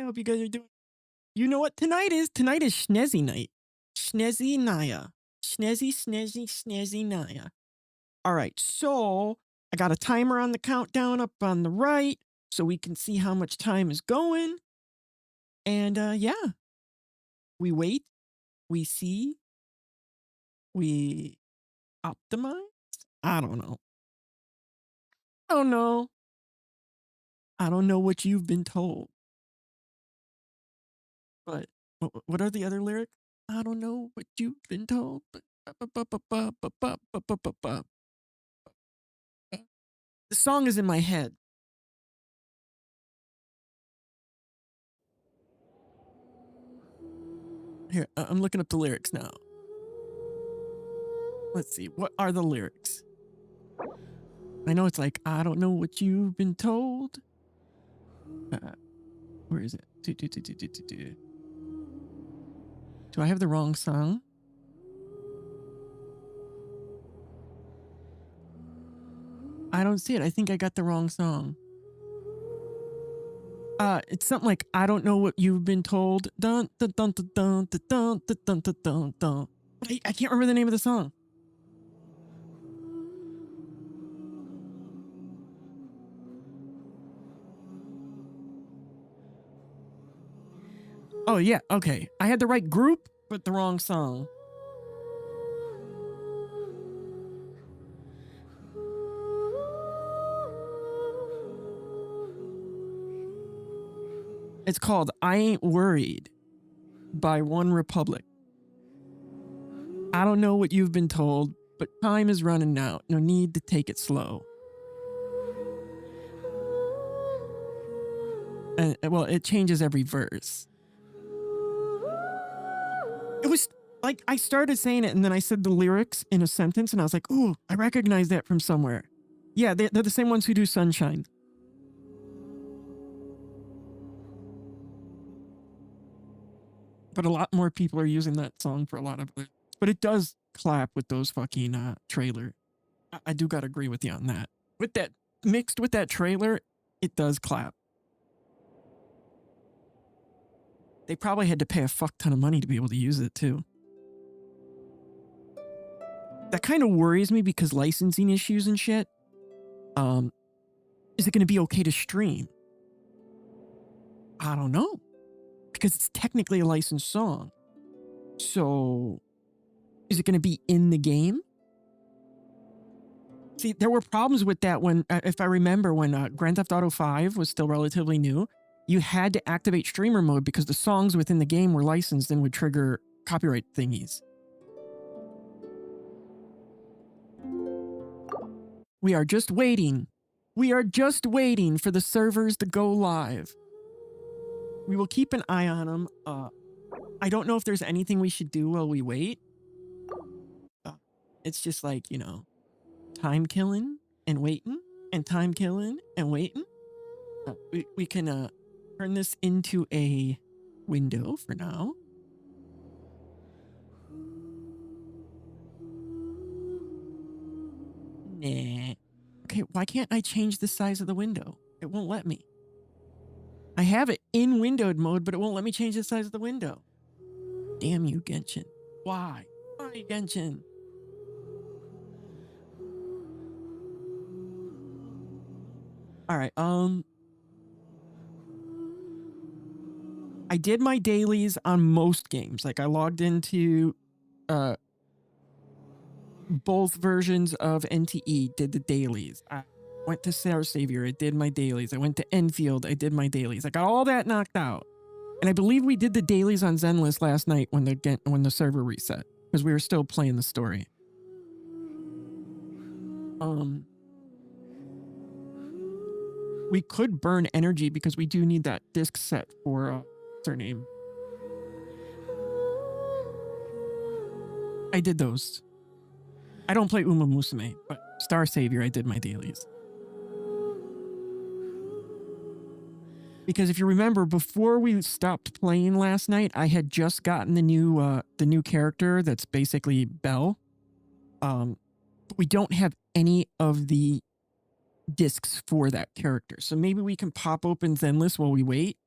hope you guys are doing. You know what tonight is? Tonight is Snezzy night. Snezhnaya. Snezhnaya. All right, so I got a timer on the countdown up on the right, so we can see how much time is going. And yeah, we wait, we see, we optimize. I don't know. I don't know. I don't know what you've been told. But what are the other lyrics? I don't know what you've been told. But the song is in my head. Here, I'm looking up the lyrics now. Let's see. What are the lyrics? I know it's like, I don't know what you've been told. Where is it? Do I have the wrong song? I don't see it. I think I got the wrong song. It's something like, I don't know what you've been told. Dun, dun, dun, dun, dun, dun, dun, dun, dun, dun, dun. I can't remember the name of the song. Oh, yeah. Okay. I had the right group, but the wrong song. It's called I Ain't Worried by One Republic. I don't know what you've been told, but time is running out. No need to take it slow. And well, it changes every verse. It was like I started saying it and then I said the lyrics in a sentence and I was like, ooh, I recognize that from somewhere. Yeah, they're the same ones who do Sunshine. But a lot more people are using that song for a lot of it. But it does clap with those fucking trailer. I do gotta agree with you on that. With that, mixed with that trailer, it does clap. They probably had to pay a fuck ton of money to be able to use it too. That kind of worries me because licensing issues and shit. Is it going to be okay to stream? I don't know. Because it's technically a licensed song. So, is it going to be in the game? See, there were problems with that when, if I remember, when Grand Theft Auto 5 was still relatively new, you had to activate streamer mode because the songs within the game were licensed and would trigger copyright thingies. We are just waiting. We are just waiting for the servers to go live. We will keep an eye on them. I don't know if there's anything we should do while we wait. It's just like, you know, time killing and waiting and time killing and waiting. We can turn this into a window for now. Nah. Okay, why can't I change the size of the window? It won't let me. I have it in windowed mode, but it won't let me change the size of the window. Damn you, Genshin. Why? Why, Genshin? All right, I did my dailies on most games. Like I logged into both versions of NTE, did the dailies. I went to Star Savior, I did my dailies. I went to Enfield, I did my dailies. I got all that knocked out. And I believe we did the dailies on Zenless last night when the server reset, because we were still playing the story. We could burn energy because we do need that disc set for what's her name? I did those. I don't play Uma Musume, but Star Savior, I did my dailies. Because if you remember, before we stopped playing last night, I had just gotten the new character that's basically Belle. But we don't have any of the discs for that character. So maybe we can pop open Zenless while we wait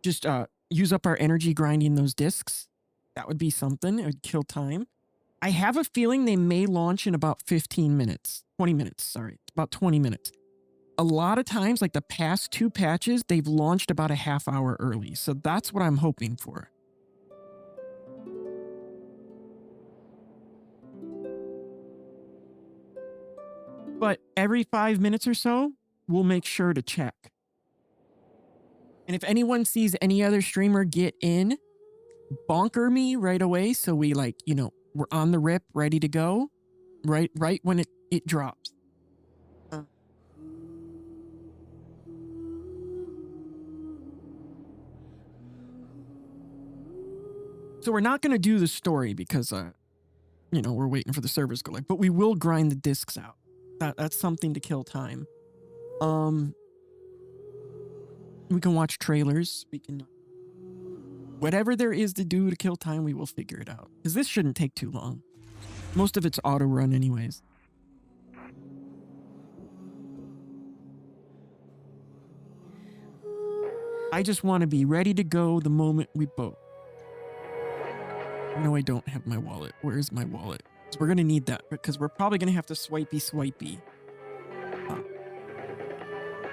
just use up our energy grinding those discs. That would be something. It would kill time. I have a feeling they may launch in about 15 minutes. 20 minutes, sorry. About 20 minutes. A lot of times, like the past 2 patches, they've launched about a half hour early. So that's what I'm hoping for. But every 5 minutes or so, we'll make sure to check. And if anyone sees any other streamer get in, bonker me right away so we like, you know, we're on the rip, ready to go, right when it drops. So we're not going to do the story because, you know, we're waiting for the servers to go live, but we will grind the discs out. That's something to kill time. We can watch trailers. We can... Whatever there is to do to kill time, we will figure it out. Because this shouldn't take too long. Most of it's auto run anyways. I just want to be ready to go the moment we boat. No, I don't have my wallet. Where is my wallet? So we're going to need that because we're probably going to have to swipey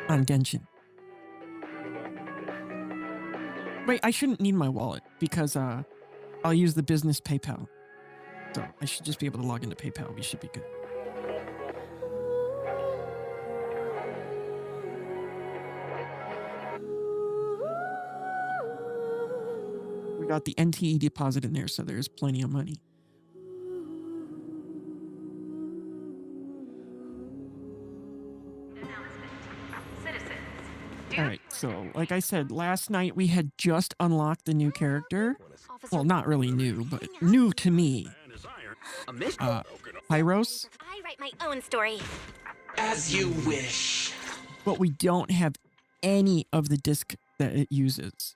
on Genshin. Wait, I shouldn't need my wallet because I'll use the business PayPal. So I should just be able to log into PayPal. We should be good. We got the NTE deposit in there, so there's plenty of money. All right, so like I said, last night we had just unlocked the new character. Well, not really new, but new to me. Pyros. I write my own story. As you wish. But we don't have any of the disc that it uses.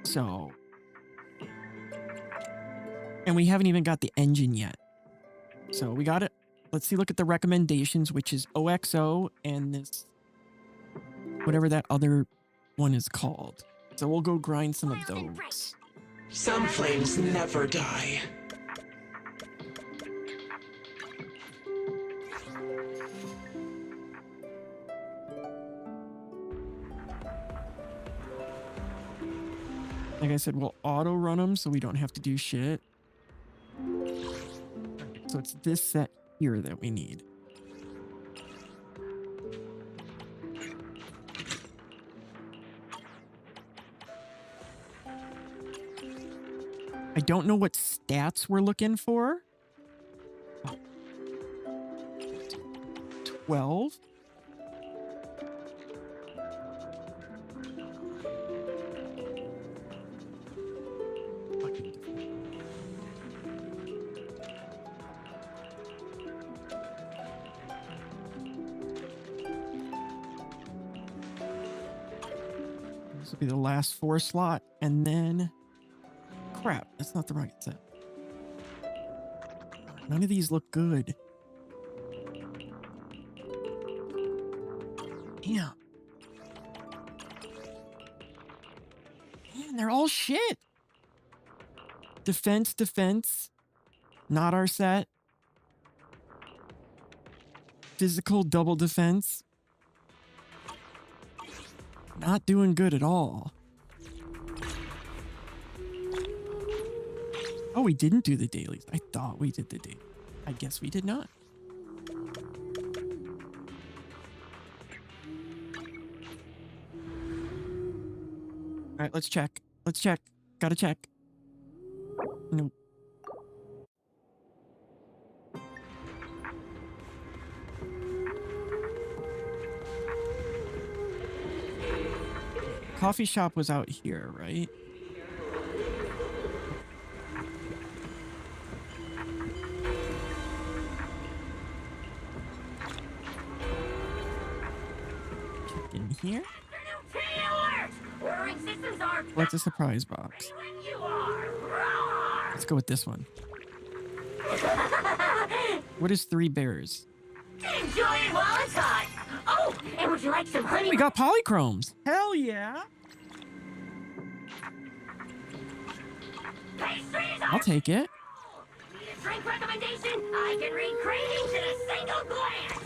So... And we haven't even got the engine yet. So we got it. Let's see, look at the recommendations, which is OXO and this... whatever that other one is called. So we'll go grind some of those. Some flames never die. Like I said, we'll auto run them so we don't have to do shit. So it's this set here that we need. I don't know what stats we're looking for. 12. This will be the last 4 slot, and then... Crap, that's not the right set. None of these look good. Damn. Man, they're all shit. Defense. Not our set. Physical double defense. Not doing good at all. Oh, we didn't do the dailies. I thought we did the dailies. I guess we did not. All right, let's check. Let's check. Gotta check. Nope. Coffee shop was out here, right? Check in here. What's a surprise box? Let's go with this one. What is 3 bears? Enjoy it while it's hot. Oh, and would you like some honey? We got polychromes. Hell yeah. Pastries I'll are take it. Need a drink recommendation? I can read cravings in a single glance.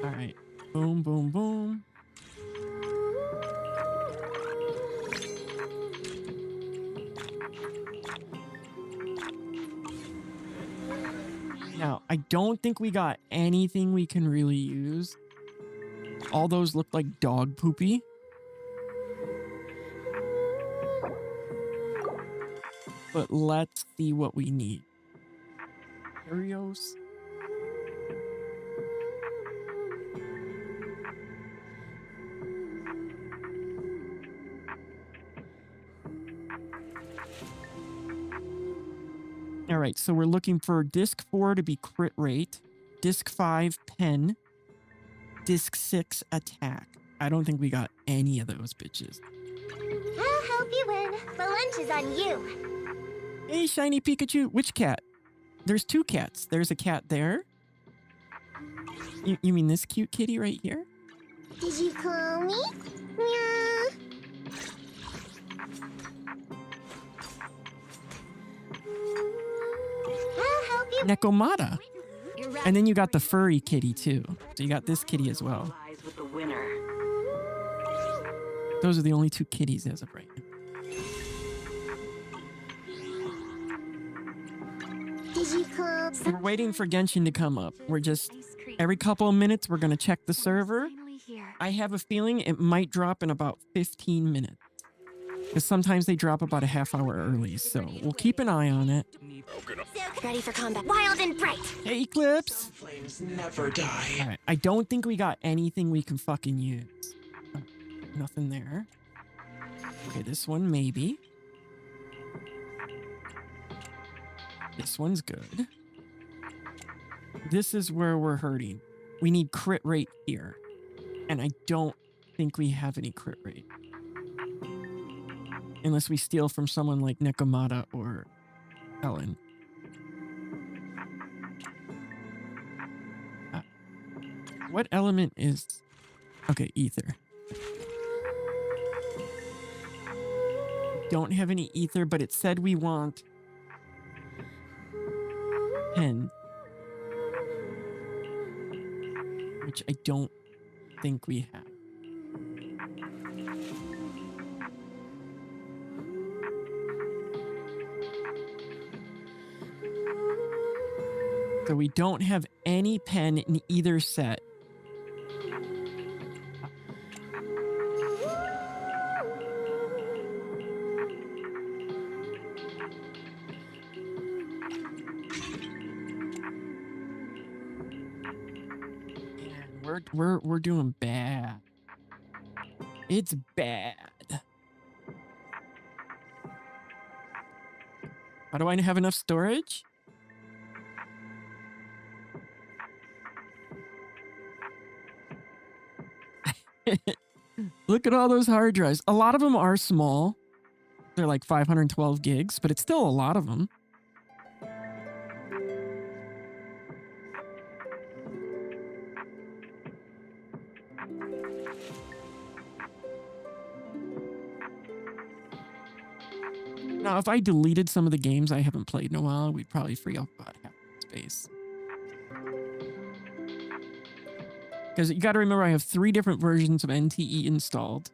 All right. Boom, boom, boom. Now, I don't think we got anything we can really use. All those look like dog poopy. But let's see what we need. Curios. All right, so we're looking for disc 4 to be crit rate, disc 5 pen, disc 6 attack. I don't think we got any of those bitches. I'll help you win. The lunch is on you. Hey, shiny Pikachu. Which cat? There's 2 cats. There's a cat there. You mean this cute kitty right here? Did you call me? Yeah. I'll help you. Nekomata. And then you got the furry kitty too. So you got this kitty as well. Lies with the winner. Those are the only 2 kitties as of right now. Did you call? We're waiting for Genshin to come up. We're just, every couple of minutes, we're going to check the server. I have a feeling it might drop in about 15 minutes. Because sometimes they drop about a half hour early. So we'll keep an eye on it. Ready for combat. Wild and bright. Hey, Eclipse. Some flames never die. All right. I don't think we got anything we can fucking use. Nothing there. Okay, this one maybe. This one's good. This is where we're hurting. We need crit rate here. And I don't think we have any crit rate. Unless we steal from someone like Nekomata or Ellen. What element is... Okay, ether. Don't have any ether, but it said we want... pen. Which I don't think we have. So we don't have any pen in either set. We're doing bad. It's bad. How do I have enough storage? Look at all those hard drives. A lot of them are small. They're like 512 gigs, but it's still a lot of them. Now, if I deleted some of the games I haven't played in a while, we'd probably free up about half the space. Because you got to remember, I have 3 different versions of NTE installed.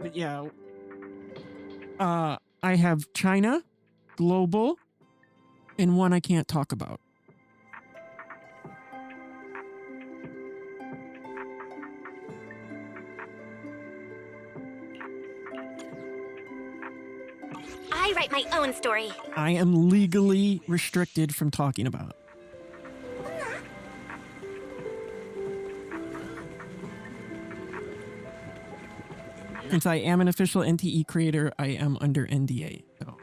But yeah, I have China, Global, and one I can't talk about. I write my own story. I am legally restricted from talking about. Since I am an official NTE creator, I am under NDA. So.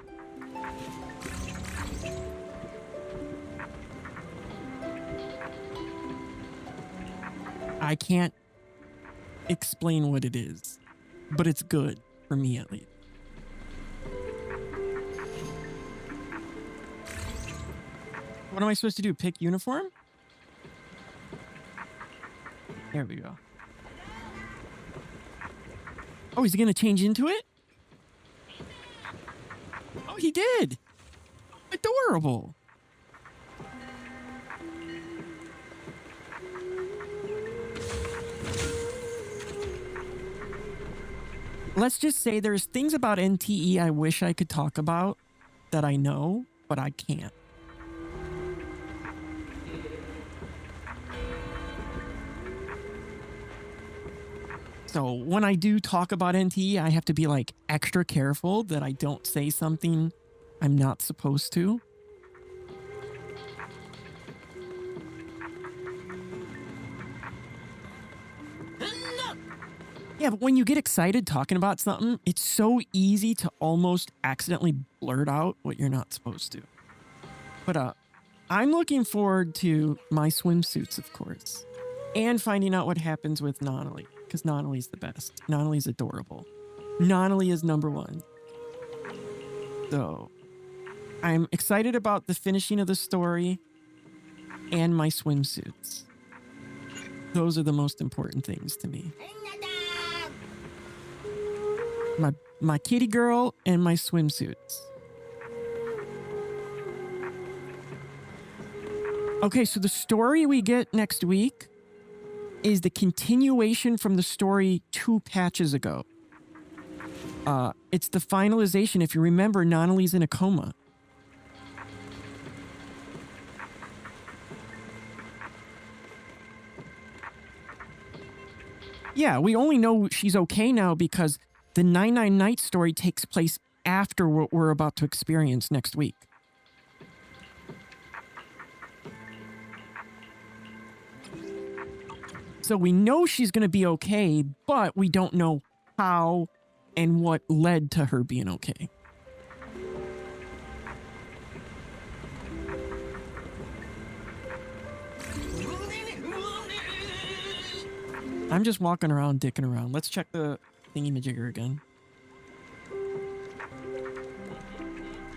I can't explain what it is, but it's good for me at least. What am I supposed to do? Pick uniform? There we go. Oh, he's gonna change into it? Oh, he did. Adorable. Let's just say there's things about NTE I wish I could talk about that I know, but I can't. So when I do talk about NTE, I have to be like extra careful that I don't say something I'm not supposed to. Yeah, but when you get excited talking about something, it's so easy to almost accidentally blurt out what you're not supposed to. But I'm looking forward to my swimsuits, of course, and finding out what happens with Nonnally, because Nonnally's the best. Nonnally's adorable. Nonnally is #1. So I'm excited about the finishing of the story and my swimsuits. Those are the most important things to me. My kitty girl and my swimsuits. Okay, so the story we get next week is the continuation from the story 2 patches ago. It's the finalization. If you remember, Nonnally's in a coma. Yeah, we only know she's okay now because the 99 Nights story takes place after what we're about to experience next week. So we know she's going to be okay, but we don't know how and what led to her being okay. I'm just walking around, dicking around. Let's check the thingy-majigger again.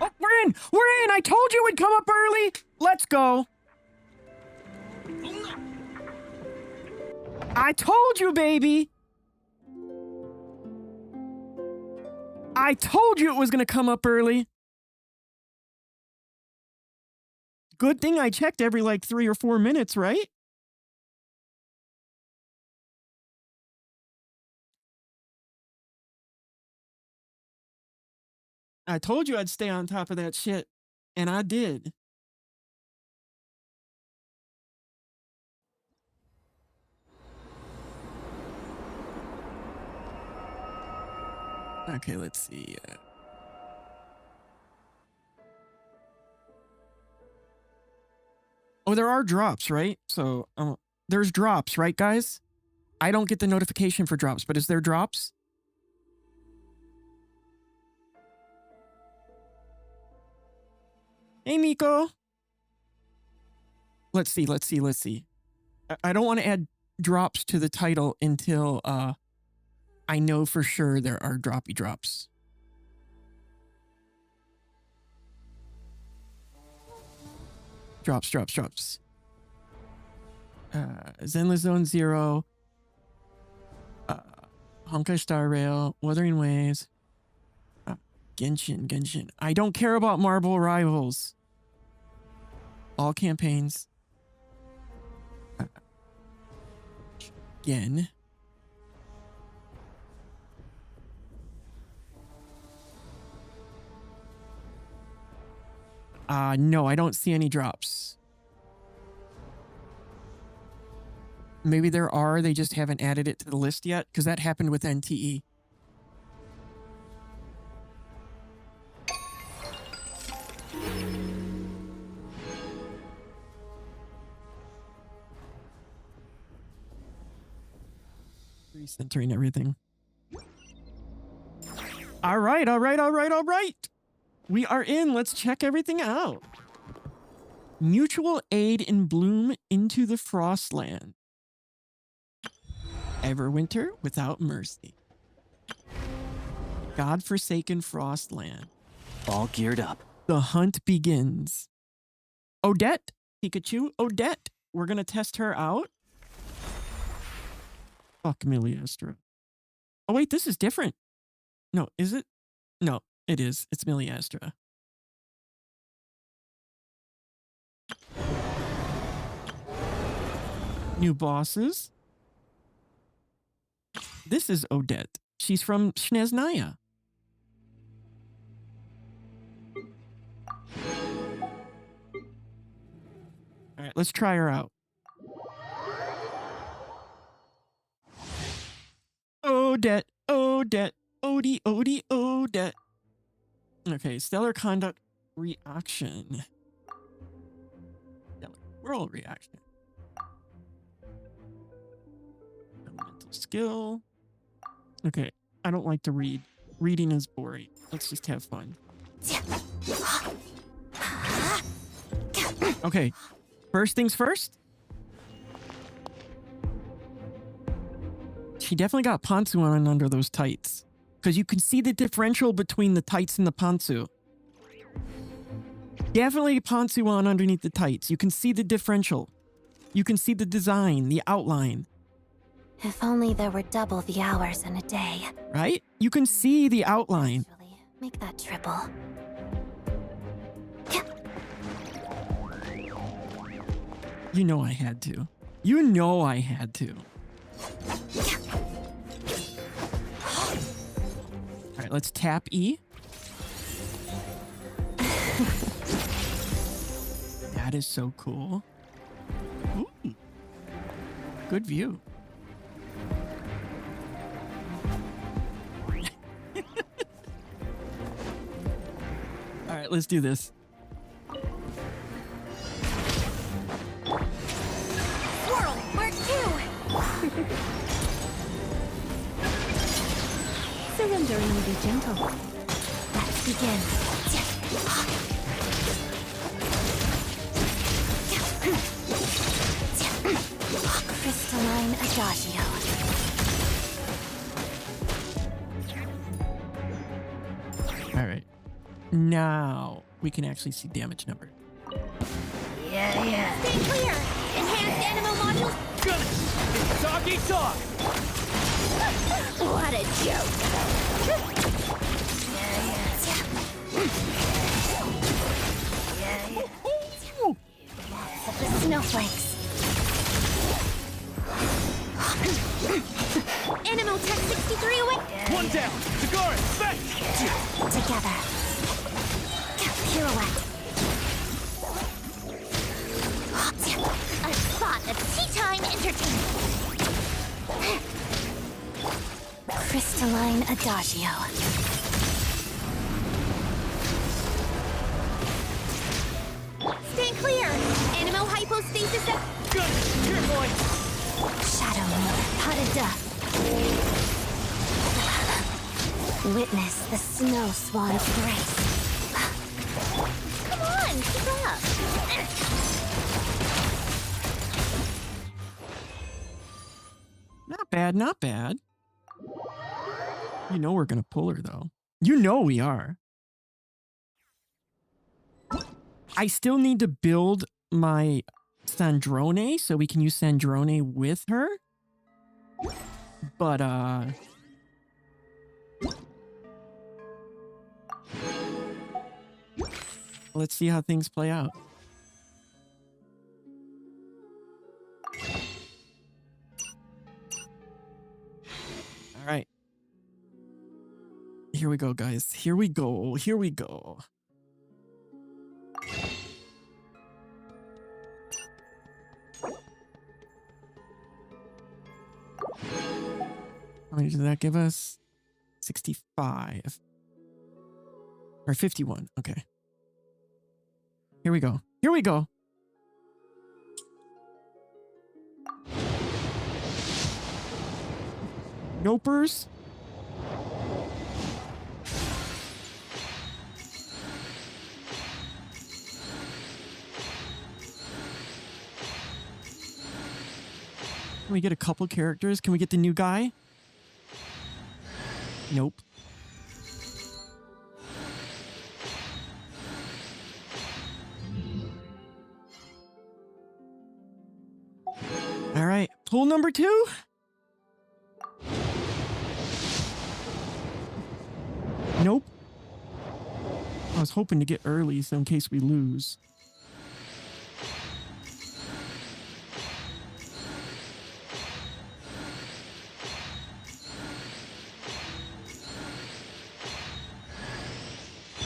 Oh, we're in! We're in! I told you we'd come up early! Let's go! I told you, baby! I told you it was gonna come up early. Good thing I checked every like 3 or 4 minutes, right? I told you I'd stay on top of that shit, and I did. Okay, let's see. Oh, there are drops, right? So, there's drops, right, guys? I don't get the notification for drops, but is there drops? Hey, Miko. Let's see. I don't want to add drops to the title until I know for sure there are droppy drops. Drops. Zenless Zone Zero. Honkai Star Rail. Wuthering Waves. Genshin. I don't care about Marble Rivals. All campaigns. Again. No, I don't see any drops. Maybe there are, they just haven't added it to the list yet, because that happened with NTE. Recentering everything. All right. We are in. Let's check everything out. Mutual aid in bloom into the Frostland. Everwinter without mercy. God-forsaken Frostland. All geared up. The hunt begins. Odette, Pikachu, Odette. We're going to test her out. Fuck Miliastra. Oh wait, this is different. No, is it? No, it is. It's Miliastra. New bosses. This is Odette. She's from Snezhnaya. All right, let's try her out. Odette, Odette, Odie, Odie, Odette. Okay, stellar conduct reaction. Stellar world reaction. Elemental skill. Okay, I don't like to read. Reading is boring. Let's just have fun. Okay, first things first. She definitely got pantsu on under those tights. Because you can see the differential between the tights and the pantsu. Definitely pantsu on underneath the tights. You can see the differential. You can see the design, the outline. If only there were double the hours in a day. Right? You can see the outline. Actually, make that triple. You know I had to. You know I had to. All right, let's tap E. That is so cool. Ooh. Good view. All right, let's do this. Swirl, Mark 2! Surrendering will be gentle. Let's begin. Crystalline Adagio. All right. Now we can actually see damage number. Yeah. Stay clear! Enhanced animal modules. It's doggy talk! What a joke! The snowflakes. Animal Tech 63 away. One down! Tagara, back! Together. Pirouette. A spot of tea time entertainment. Crystalline Adagio. Stand clear! Animo hypostasis at... Good! Here, boy! Shadow Moon, pot of dust. Witness the snow swan's grace. Come on, keep up! Not bad, not bad. You know we're gonna pull her though. You know we are. I still need to build my Sandrone so we can use Sandrone with her. But let's see how things play out. All right. Here we go, guys. Here we go. Here we go. How many did that give us? 65. Or 51. Okay. Here we go. Here we go. Nopers. Can we get a couple characters? Can we get the new guy? Nope. All right, pool number 2. Nope. I was hoping to get early, so in case we lose.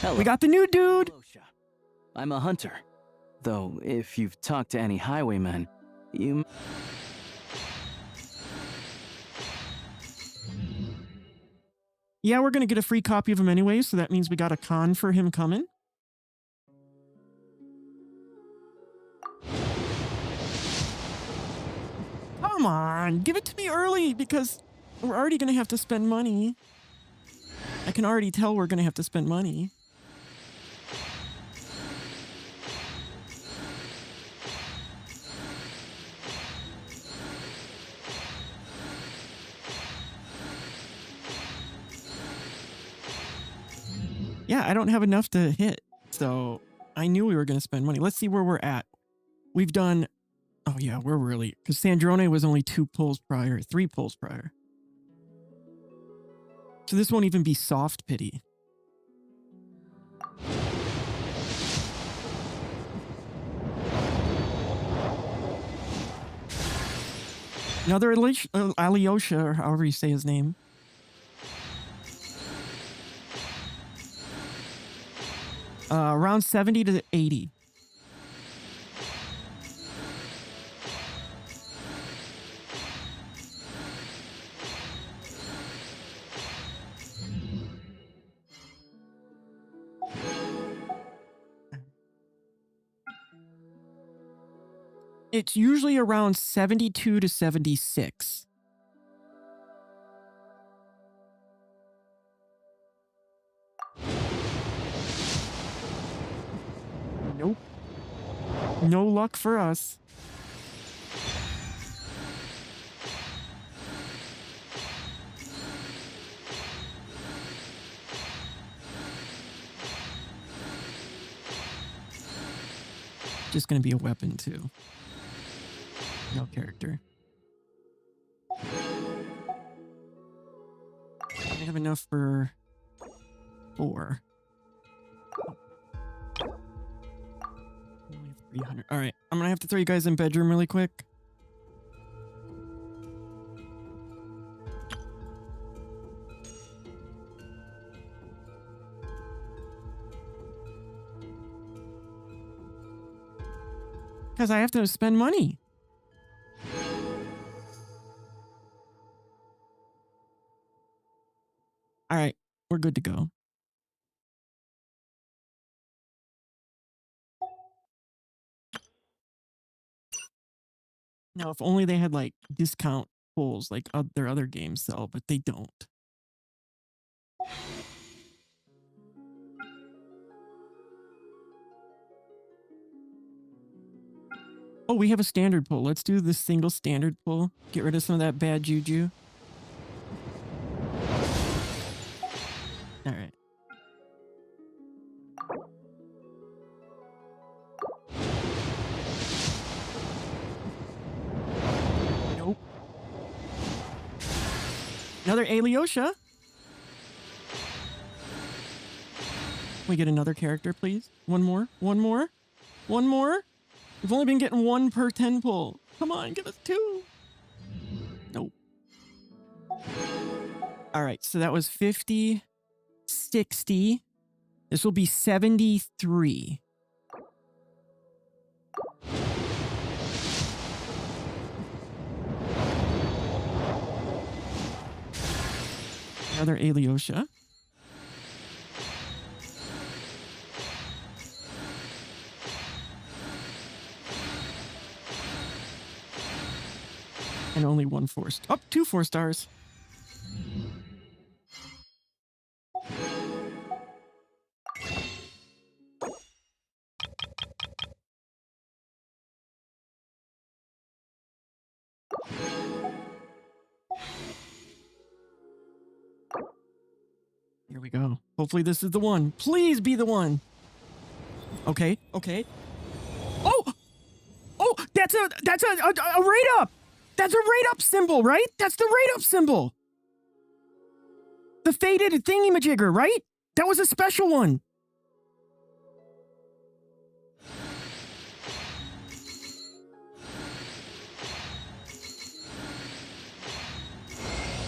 Hello. We got the new dude! I'm a hunter. Though, if you've talked to any highwaymen, you... Yeah, we're gonna get a free copy of him anyway, so that means we got a con for him coming. Come on, give it to me early, because we're already gonna have to spend money. I can already tell we're gonna have to spend money. Yeah, I don't have enough to hit, so I knew we were going to spend money. Let's see where we're at. We've done... Oh, yeah, we're really... Because Snezhnaya was only 2 pulls prior, 3 pulls prior. So this won't even be soft pity. Another Alyosha, or however you say his name. Around 70 to 80. It's usually around 72 to 76. Nope. No luck for us. Just gonna be a weapon too. No character. I have enough for 4. Only 300. All right, I'm gonna have to throw you guys in bedroom really quick. Because I have to spend money. All right, we're good to go. Now, if only they had like discount pulls like their other games sell, but they don't. Oh, we have a standard pull. Let's do this single standard pull. Get rid of some of that bad juju. All right. Nope. Another Alyosha. We get another character, please. One more. One more. One more. We've only been getting 1 per 10 pull. Come on, give us 2. Nope. All right, so that was 50, 60. This will be 73. Another Alyosha. And only 1 4-star. Oh, 2 4-stars. Here we go. Hopefully this is the one. Please be the one. Okay, okay. Oh! Oh, that's a rate up! That's a rate up symbol, right? That's the rate up symbol. The faded thingy-majigger, right? That was a special one.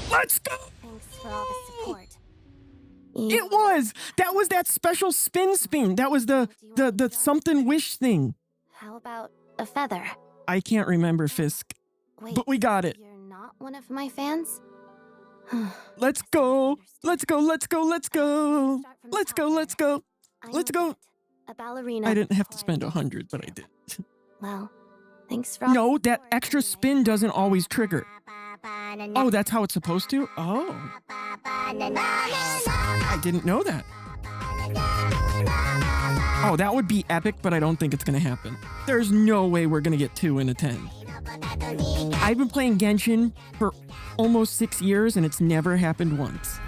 Let's go. Thanks for all the support. It was. That was that special spin. That was the something wish thing. How about a feather? I can't remember, Fisk. Wait, But we got it. You're not one of my fans? Let's go. Let's go. Let's go. Let's go. Start from the Let's top go. then. Let's go. I Let's know go. that. A ballerina. I didn't have to spend requires 100, but I did. Well, thanks for all No, the that support extra anyway. spin doesn't always trigger. Oh, that's how it's supposed to? Oh. I didn't know that. Oh, that would be epic, but I don't think it's going to happen. There's no way we're going to get 2 in a 10. I've been playing Genshin for almost 6 years, and it's never happened once.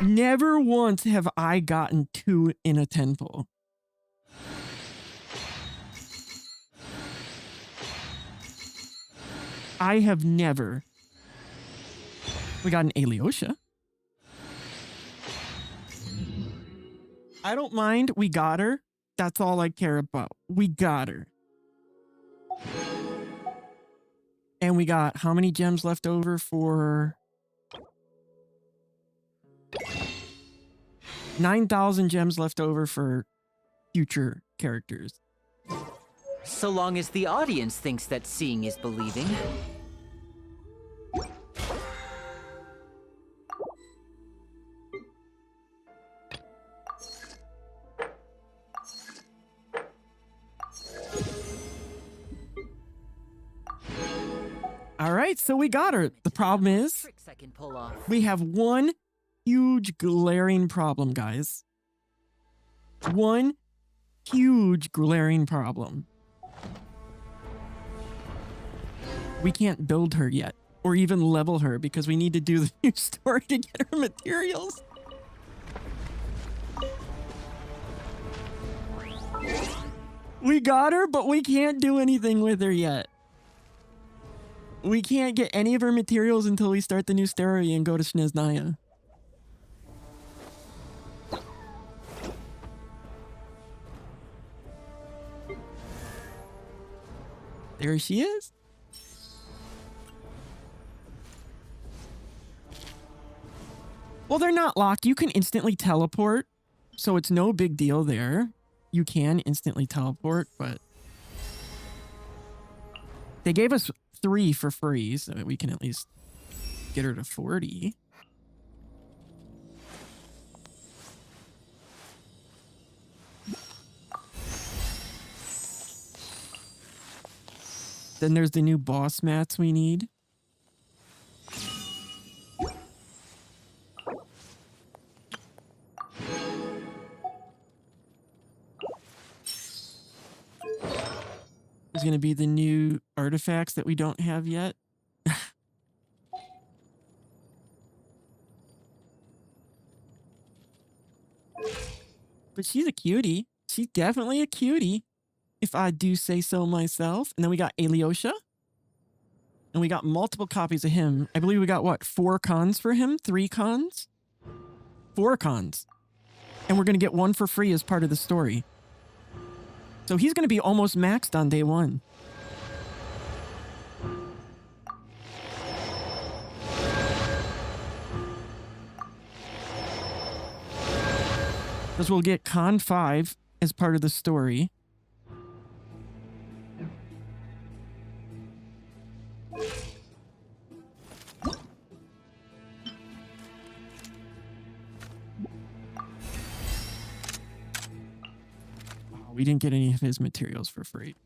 Never once have I gotten 2 in a 10 pull. I have never. We got an Alyosha. I don't mind. We got her. That's all I care about. We got her. And we got how many gems left over for 9,000 gems left over for future characters. So long as the audience thinks that seeing is believing. All right, so we got her. The problem is Tricks I can pull off. we have one huge glaring problem, guys. One huge glaring problem. We can't build her yet, or even level her, because we need to do the new story to get her materials. We got her, but we can't do anything with her yet. We can't get any of her materials until we start the new story and go to Snezhnaya. There she is. Well, they're not locked. You can instantly teleport, so it's no big deal there. You can instantly teleport, but they gave us 3 for free, so we can at least get her to 40. Then there's the new boss mats we need. There's going to be the new artifacts that we don't have yet. But she's a cutie. She's definitely a cutie, if I do say so myself. And then we got Alyosha. And we got multiple copies of him. I believe we got, what, 4 cons for him? 3 cons? 4 cons. And we're going to get 1 for free as part of the story. So he's going to be almost maxed on day 1. Because we'll get Con 5 as part of the story. We didn't get any of his materials for free.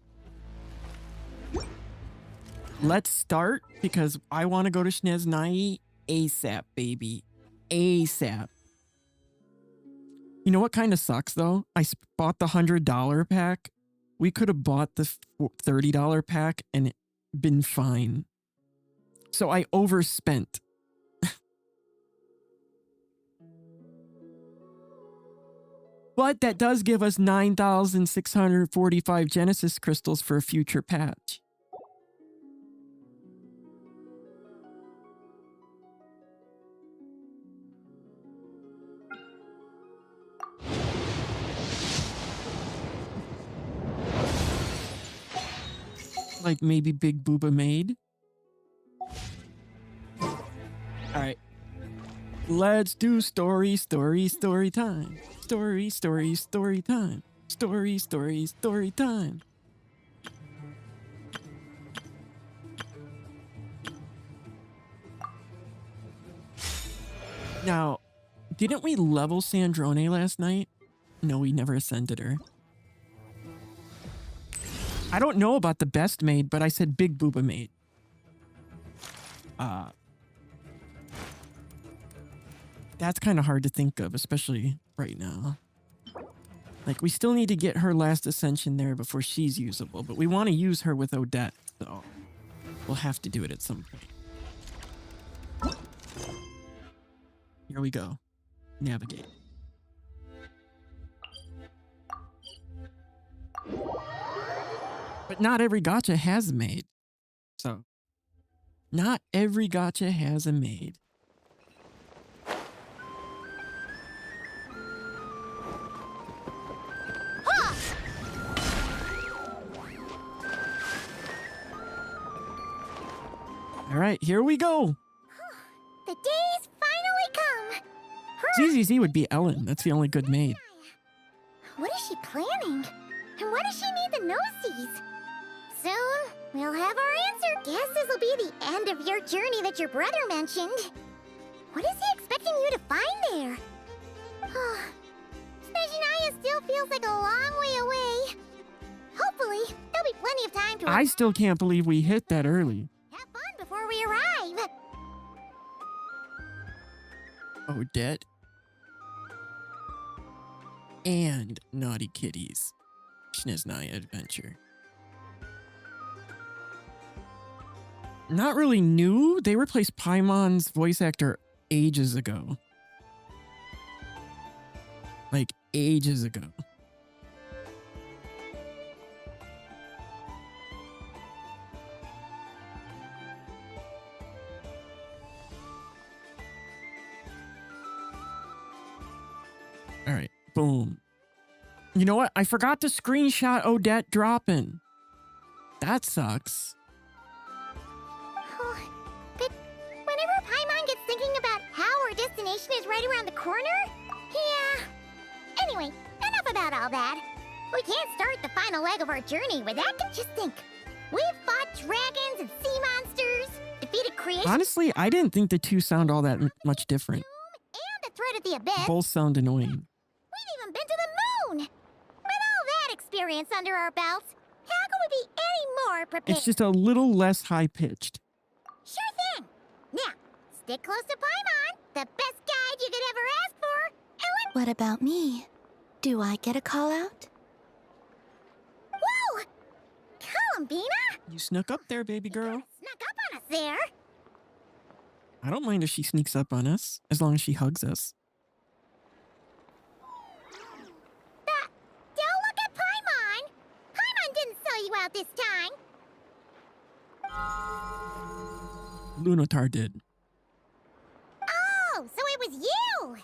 Let's start, because I want to go to Snezhnaya ASAP, baby. ASAP. You know what kind of sucks, though? I bought the $100 pack. We could have bought the $30 pack and been fine. So I overspent. But that does give us 9,645 Genesis crystals for a future patch. Like maybe Big Booba Maid. All right. Let's do story time. Story time. Story time. Now, didn't we level Snezhnaya last night? No, we never ascended her. I don't know about the best maid, but I said Big Booba Maid. That's kind of hard to think of, especially right now. Like, we still need to get her last ascension there before she's usable, but we want to use her with Odette, so we'll have to do it at some point. Here we go. Navigate. But not every gacha has a maid. So, not every gacha has a maid. All right, here we go. The day's finally come. ZZZ would be Ellen. That's the only good maid. What is she planning? And why does she need the nosies? Soon, we'll have our answer. Guess this will be the end of your journey that your brother mentioned. What is he expecting you to find there? Snezhnaya still feels like a long way away. Hopefully, there'll be plenty of time to... I still can't believe we hit that early. Have fun before we arrive. Odette. And Naughty Kitties. Snezhnaya Adventure. Not really new. They replaced Paimon's voice actor ages ago. Like, ages ago. All right, boom. You know what? I forgot to screenshot Odette dropping. That sucks. But whenever Paimon gets thinking about how our destination is right around the corner, yeah. Anyway, enough about all that. We can't start the final leg of our journey without them. Just think. We've fought dragons and sea monsters, defeated creation... Honestly, I didn't think the two sound all that much different. And the threat of the abyss. Both sound annoying. We've even been to the moon. With all that experience under our belts, how could we be any more prepared? It's just a little less high-pitched. Sure thing. Now, stick close to Paimon, the best guide you could ever ask for. And What about me? Do I get a call out? Whoa! Columbina? You snuck up there, baby girl. Snuck up on us there. I don't mind if she sneaks up on us, as long as she hugs us. Don't look at Paimon. Paimon didn't sell you out this time. Lunatar did. Oh, so it was you.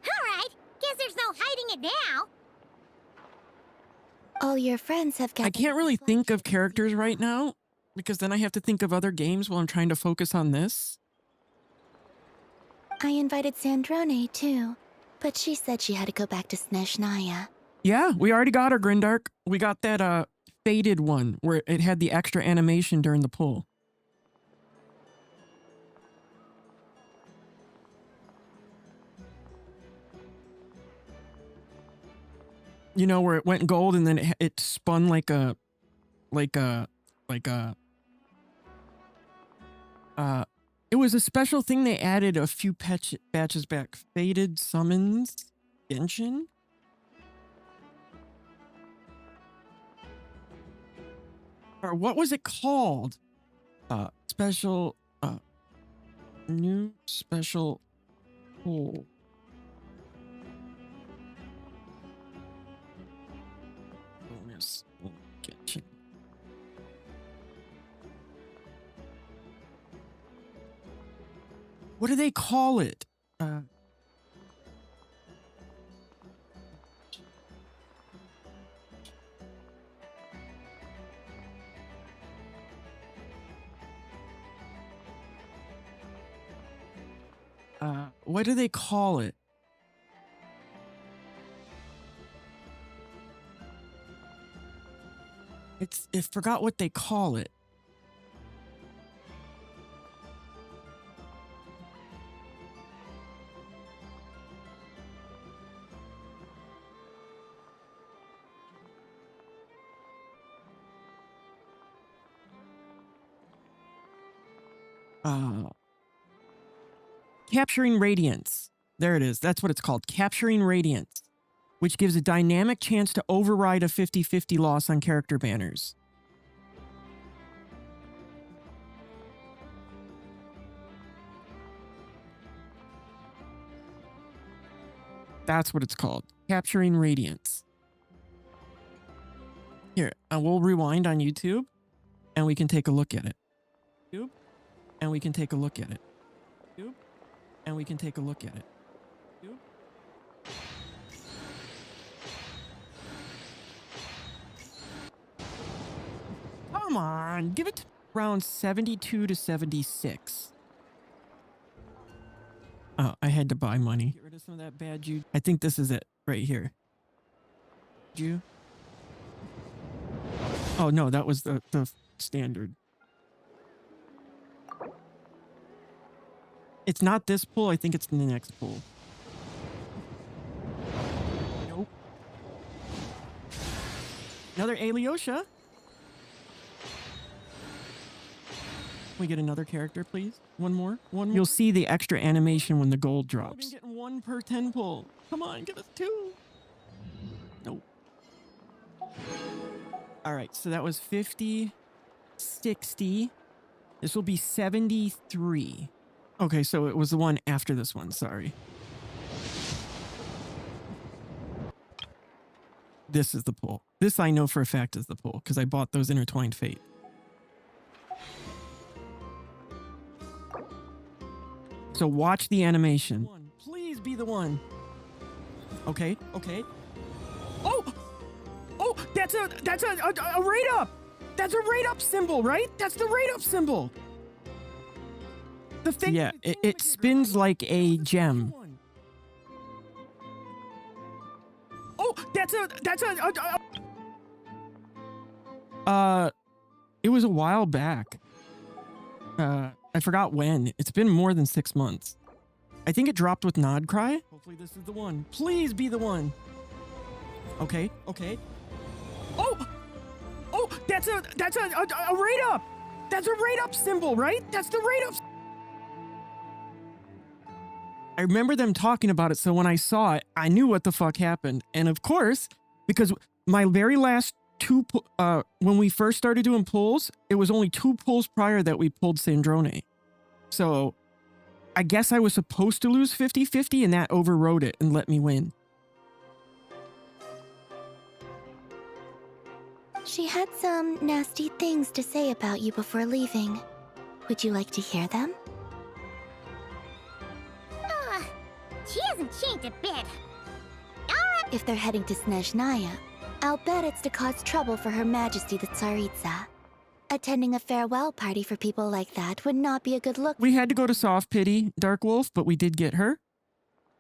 All right. Guess there's no hiding it now. All your friends have got... I can't really think of characters right now, because then I have to think of other games while I'm trying to focus on this. I invited Sandrone, too. But she said she had to go back to Snezhnaya. Yeah, we already got her, Grindark. We got that faded one, where it had the extra animation during the pull. You know, where it went gold and then it spun like a it was a special thing they added a few batches back. Faded Summons Genshin? Or what was it called? Special, new special pull. Bonus Genshin. What do they call it? What do they call it? I forgot what they call it. Capturing Radiance. There it is. That's what it's called. Capturing Radiance, which gives a dynamic chance to override a 50-50 loss on character banners. That's what it's called. Capturing Radiance. Here, we'll rewind on YouTube, and we can take a look at it. YouTube, and we can take a look at it. YouTube, and we can take a look at it. YouTube. Come on, give it around 72 to 76. Oh, I had to buy money. Get rid of some of that bad juju. I think this is it right here. Juju. Oh no, that was the standard. It's not this pool. I think it's in the next pool. Nope. Another Alyosha. Can we get another character, please? One more? One more? You'll see the extra animation when the gold drops. I've been getting 1 per 10 pull. Come on, give us 2. Nope. All right, so that was 50, 60. This will be 73. Okay, so it was the one after this one, sorry. This is the pull. This I know for a fact is the pull, because I bought those Intertwined Fate. So watch the animation. Please be the one. Okay, okay. Oh! Oh, that's a rate up! That's a rate up symbol, right? That's the rate up symbol. The thing. Yeah, it spins like a gem. Oh, it was a while back. I forgot when. It's been more than 6 months. I think it dropped with Nod Cry. Hopefully this is the one. Please be the one. Okay, okay. Oh! Oh, that's a rate up! That's a rate up symbol, right? That's the rate up. I remember them talking about it, so when I saw it, I knew what the fuck happened. And of course, because my very last when we first started doing pulls, it was only 2 pulls prior that we pulled Snezhnaya. So I guess I was supposed to lose 50-50 and that overrode it and let me win. She had some nasty things to say about you before leaving. Would you like to hear them? She hasn't changed a bit. If they're heading to Snezhnaya, I'll bet it's to cause trouble for Her Majesty the Tsaritsa. Attending a farewell party for people like that would not be a good look. We had to go to Soft Pity, Dark Wolf, but we did get her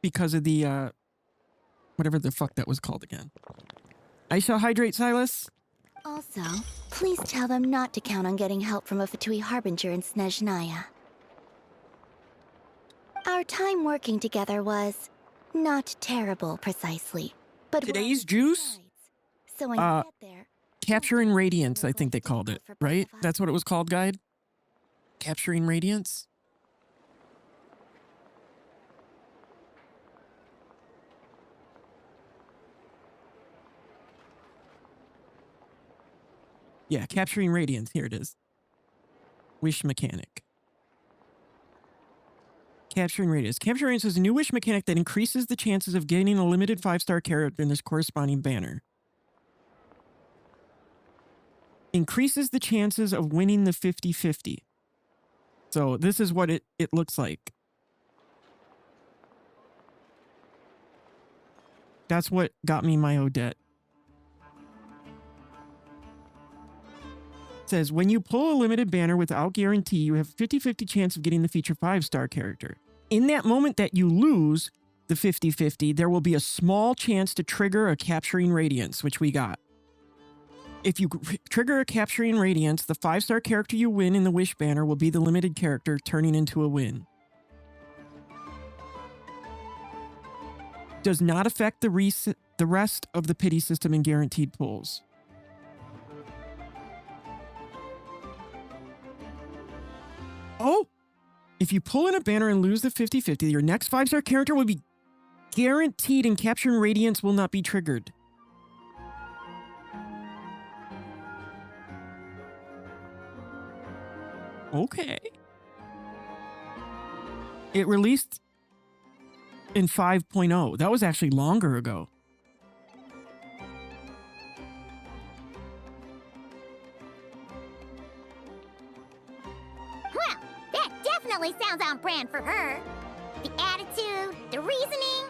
because of the, whatever the fuck that was called again. I shall hydrate, Silas. Also, please tell them not to count on getting help from a Fatui Harbinger in Snezhnaya. Our time working together was not terrible, precisely, but today's juice? So when you get there, Capturing Radiance, I think they called it, right? That's what it was called, guide? Capturing Radiance? Yeah, Capturing Radiance. Here it is. Wish Mechanic. Capturing Radiance. Capturing Radiance is a new wish mechanic that increases the chances of getting a limited 5-star character in this corresponding banner. Increases the chances of winning the 50-50. So this is what it looks like. That's what got me my Odette. It says, when you pull a limited banner without guarantee, you have a 50-50 chance of getting the feature 5-star character. In that moment that you lose the 50-50, there will be a small chance to trigger a Capturing Radiance, which we got. If you trigger a Capturing Radiance, the 5-star character you win in the Wish banner will be the limited character, turning into a win. Does not affect the rest of the pity system and guaranteed pulls. Oh! If you pull in a banner and lose the 50-50, your next 5-star character will be guaranteed and Capturing Radiance will not be triggered. Okay. It released in 5.0. That was actually longer ago. Well, that definitely sounds on brand for her. The attitude, the reasoning.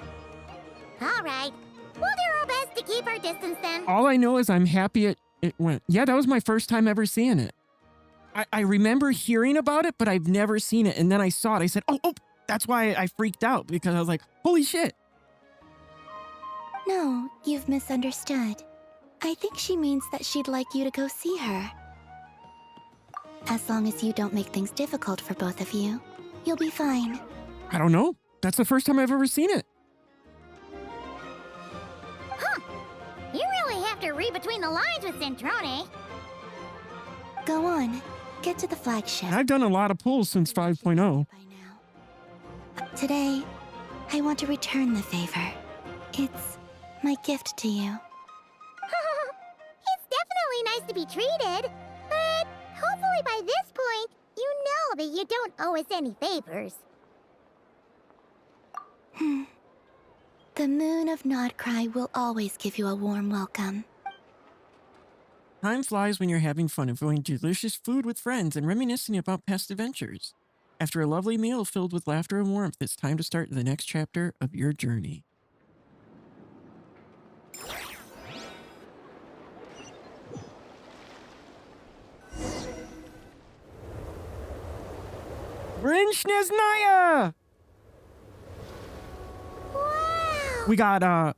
All right, we'll do our best to keep our distance then. All I know is I'm happy it went. Yeah, that was my first time ever seeing it. I remember hearing about it, but I've never seen it. And then I saw it. I said, oh, that's why I freaked out, because I was like, holy shit. No, you've misunderstood. I think she means that she'd like you to go see her. As long as you don't make things difficult for both of you, you'll be fine. I don't know. That's the first time I've ever seen it. Huh. You really have to read between the lines with Zentrone. Go on, get to the flagship. I've done a lot of pulls since 5.0. By now. Today, I want to return the favor. It's my gift to you. It's definitely nice to be treated, but hopefully by this point, you know that you don't owe us any favors. The moon of Nodcry will always give you a warm welcome. Time flies when you're having fun, enjoying delicious food with friends and reminiscing about past adventures. After a lovely meal filled with laughter and warmth, it's time to start the next chapter of your journey. We're in Snezhnaya! Wow! We got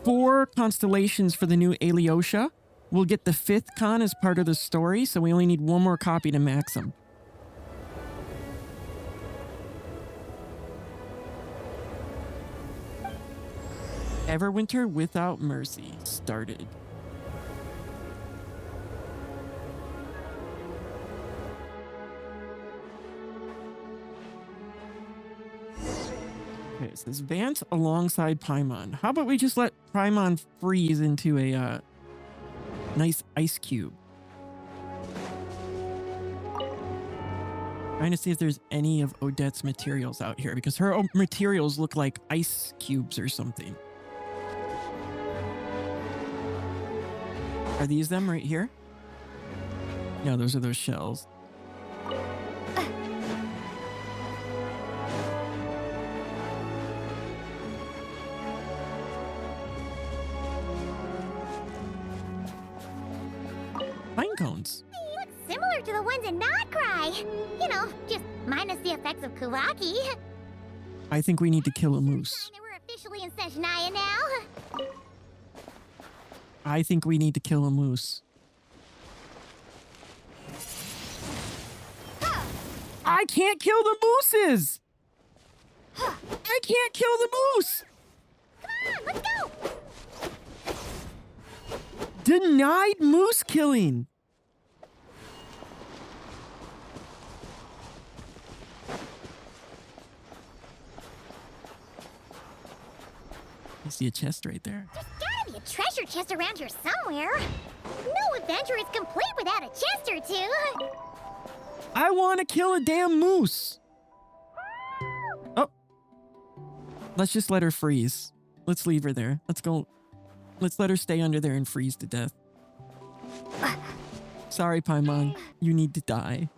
4 constellations for the new Alyosha. We'll get the 5th con as part of the story, so we only need 1 more copy to max them. Everwinter Without Mercy started. Okay, it says Vance alongside Paimon. How about we just let Paimon freeze into a nice ice cube? Trying to see if there's any of Odette's materials out here, because her materials look like ice cubes or something. Are these them right here? No, those are those shells. Pine cones. They look similar to the ones in Nodcry. You know, just minus the effects of Kuwaki. I think we need to kill a moose. We're officially in Snezhnaya now. I think we need to kill a moose. I can't kill the mooses! I can't kill the moose! Come on, let's go! Denied moose killing! I see a chest right there. There's gotta be a treasure chest around here somewhere. No adventure is complete without a chest or two. I want to kill a damn moose! Oh. Let's just let her freeze. Let's leave her there. Let's go. Let's let her stay under there and freeze to death. Sorry, Paimon. You need to die.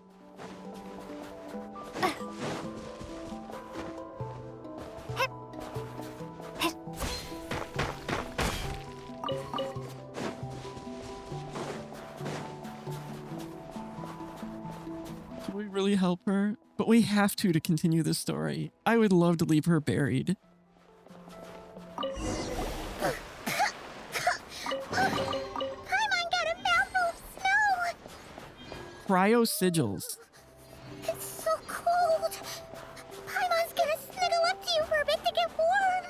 really help her, but we have to continue the story. I would love to leave her buried. Paimon got a mouthful of snow! Cryo sigils. It's so cold. Paimon's gonna snuggle up to you for a bit to get warm.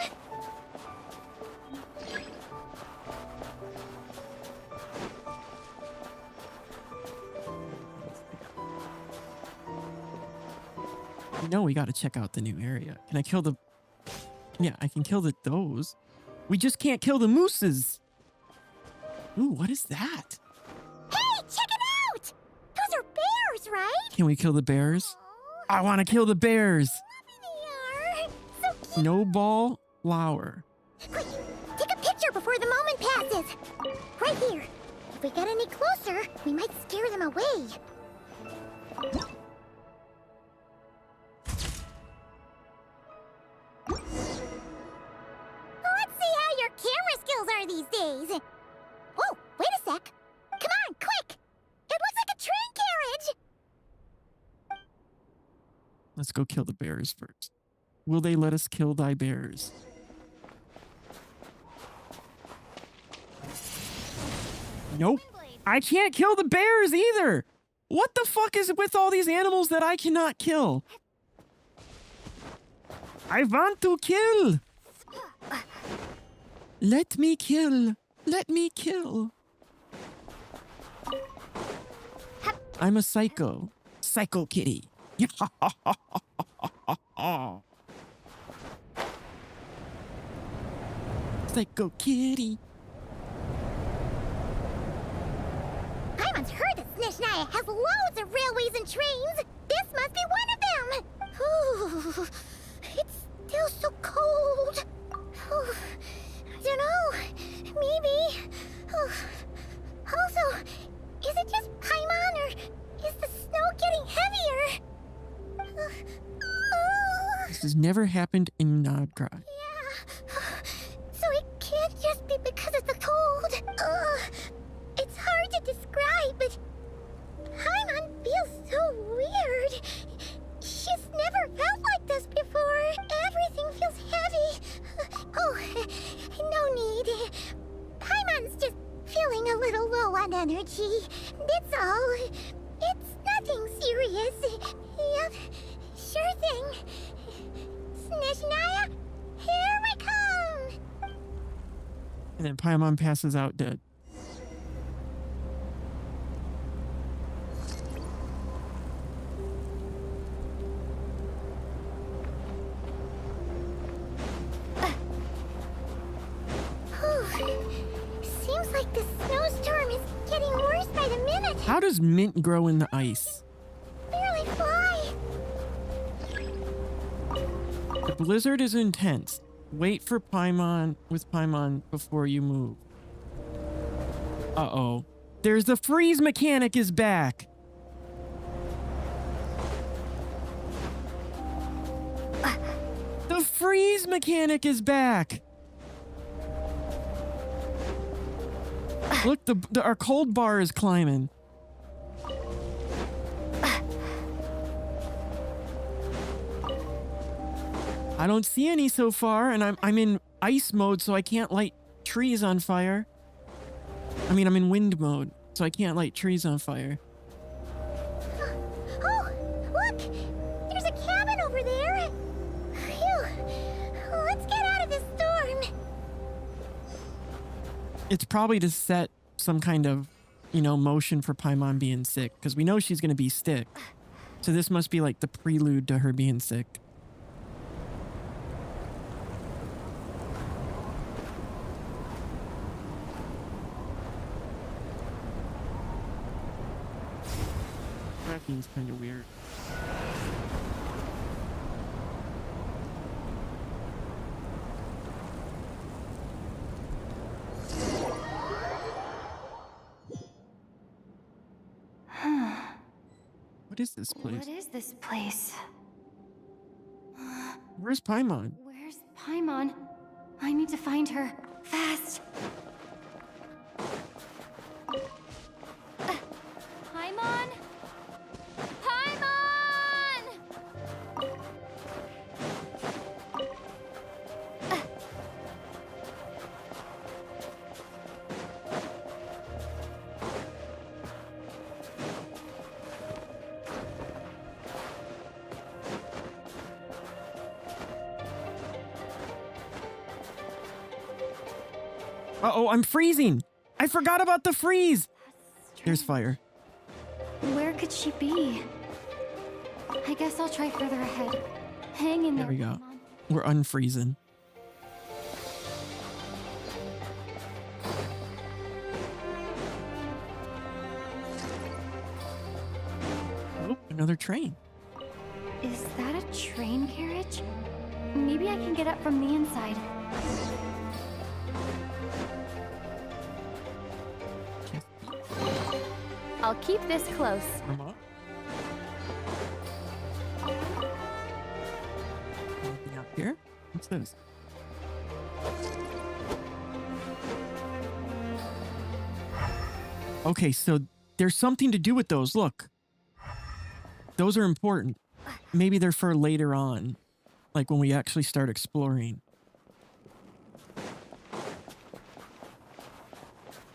You know we gotta check out the new area. Can I kill the... Yeah, I can kill those. We just can't kill the mooses. Ooh, what is that? Hey, check it out! Those are bears, right? Can we kill the bears? I want to kill the bears. They are. So cute. No ball flower. Quick, take a picture before the moment passes. Right here. If we get any closer, we might scare them away. Let's see how your camera skills are these days. Oh, wait a sec. Come on, quick. It looks like a train carriage. Let's go kill the bears first. Will they let us kill thy bears? Nope. I can't kill the bears either. What the fuck is with all these animals that I cannot kill? I want to kill. Let me kill. Let me kill. I'm a psycho. Psycho kitty. Psycho kitty. Paimon's heard that Snezhnaya has loads of railways and trains. This must be one of them. Ooh, it's still so cold. Ooh, I don't know. Maybe. Ooh. Also, is it just Paimon or is the snow getting heavier? This has never happened in Nodcry. Yeah. So it can't just be because of the cold. It's hard to describe, but Paimon feels so weird. She's never felt like this before. Everything feels heavy. Oh, no need. Paimon's just feeling a little low on energy. That's all. It's nothing serious. Yep, sure thing. Snezhnaya, here we come! And then Paimon passes out dead. Seems like the snowstorm is getting worse by the minute. How does mint grow in the ice? Barely fly. The blizzard is intense. Wait for Paimon with Paimon before you move. Uh-oh. There's the freeze mechanic is back. The freeze mechanic is back. Look, our cold bar is climbing. I don't see any so far, and I'm in ice mode, so I can't light trees on fire. I mean, I'm in wind mode, so I can't light trees on fire. Oh, look! There's a cabin over there. Phew. Let's get out of this storm. It's probably to set some kind of, motion for Paimon being sick, because we know she's going to be sick. So this must be like the prelude to her being sick. That seems kind of weird. What is this place? What is this place? Where's Paimon? Where's Paimon? I need to find her. Fast! Paimon? Paimon! Uh-oh, I'm freezing. I forgot about the freeze. There's fire. Where could she be? I guess I'll try further ahead. Hang in there. There we go. Paimon. We're unfreezing. Oh, another train. Is that a train carriage? Maybe I can get up from the inside. I'll keep this close. Remote. Anything up here? What's this? Okay, so there's something to do with those. Look. Those are important. Maybe they're for later on. Like when we actually start exploring.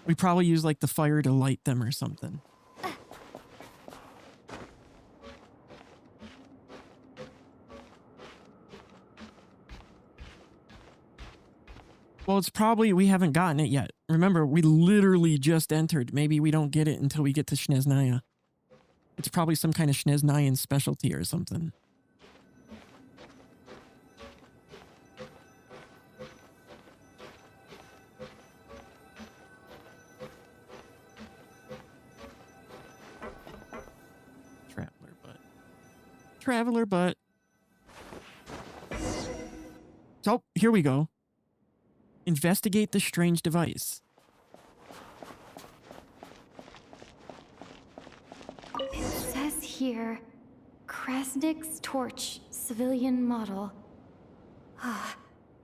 We probably use like the fire to light them or something. Well, it's probably we haven't gotten it yet. Remember, we literally just entered. Maybe we don't get it until we get to Snezhnaya. It's probably some kind of Snezhnayan specialty or something. Traveler butt. So, here we go. Investigate the strange device. It says here, Krasnik's torch, civilian model. Ah,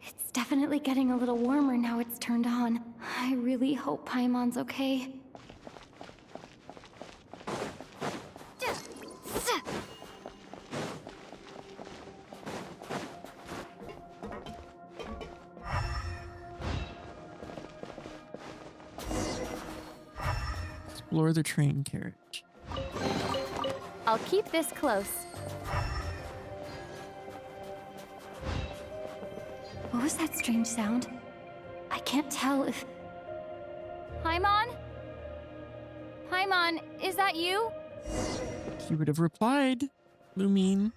it's definitely getting a little warmer now it's turned on. I really hope Paimon's okay. Explore the train carriage. I'll keep this close. What was that strange sound? I can't tell if... Paimon? Paimon, is that you? He would have replied, Lumine.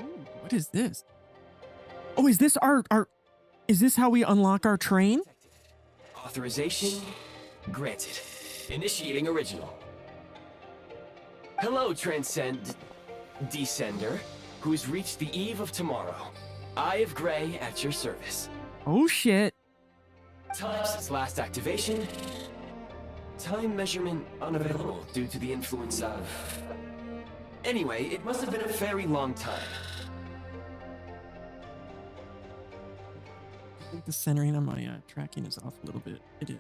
Ooh, what is this? Oh, is this our... Is this how we unlock our train? Authorization granted. Initiating original. Hello, Descender, who's reached the eve of tomorrow. Eye of Gray at your service. Oh, shit. Time since last activation. Time measurement unavailable due to the influence of... Anyway, it must have been a very long time. I think the centering on my tracking is off a little bit. It is.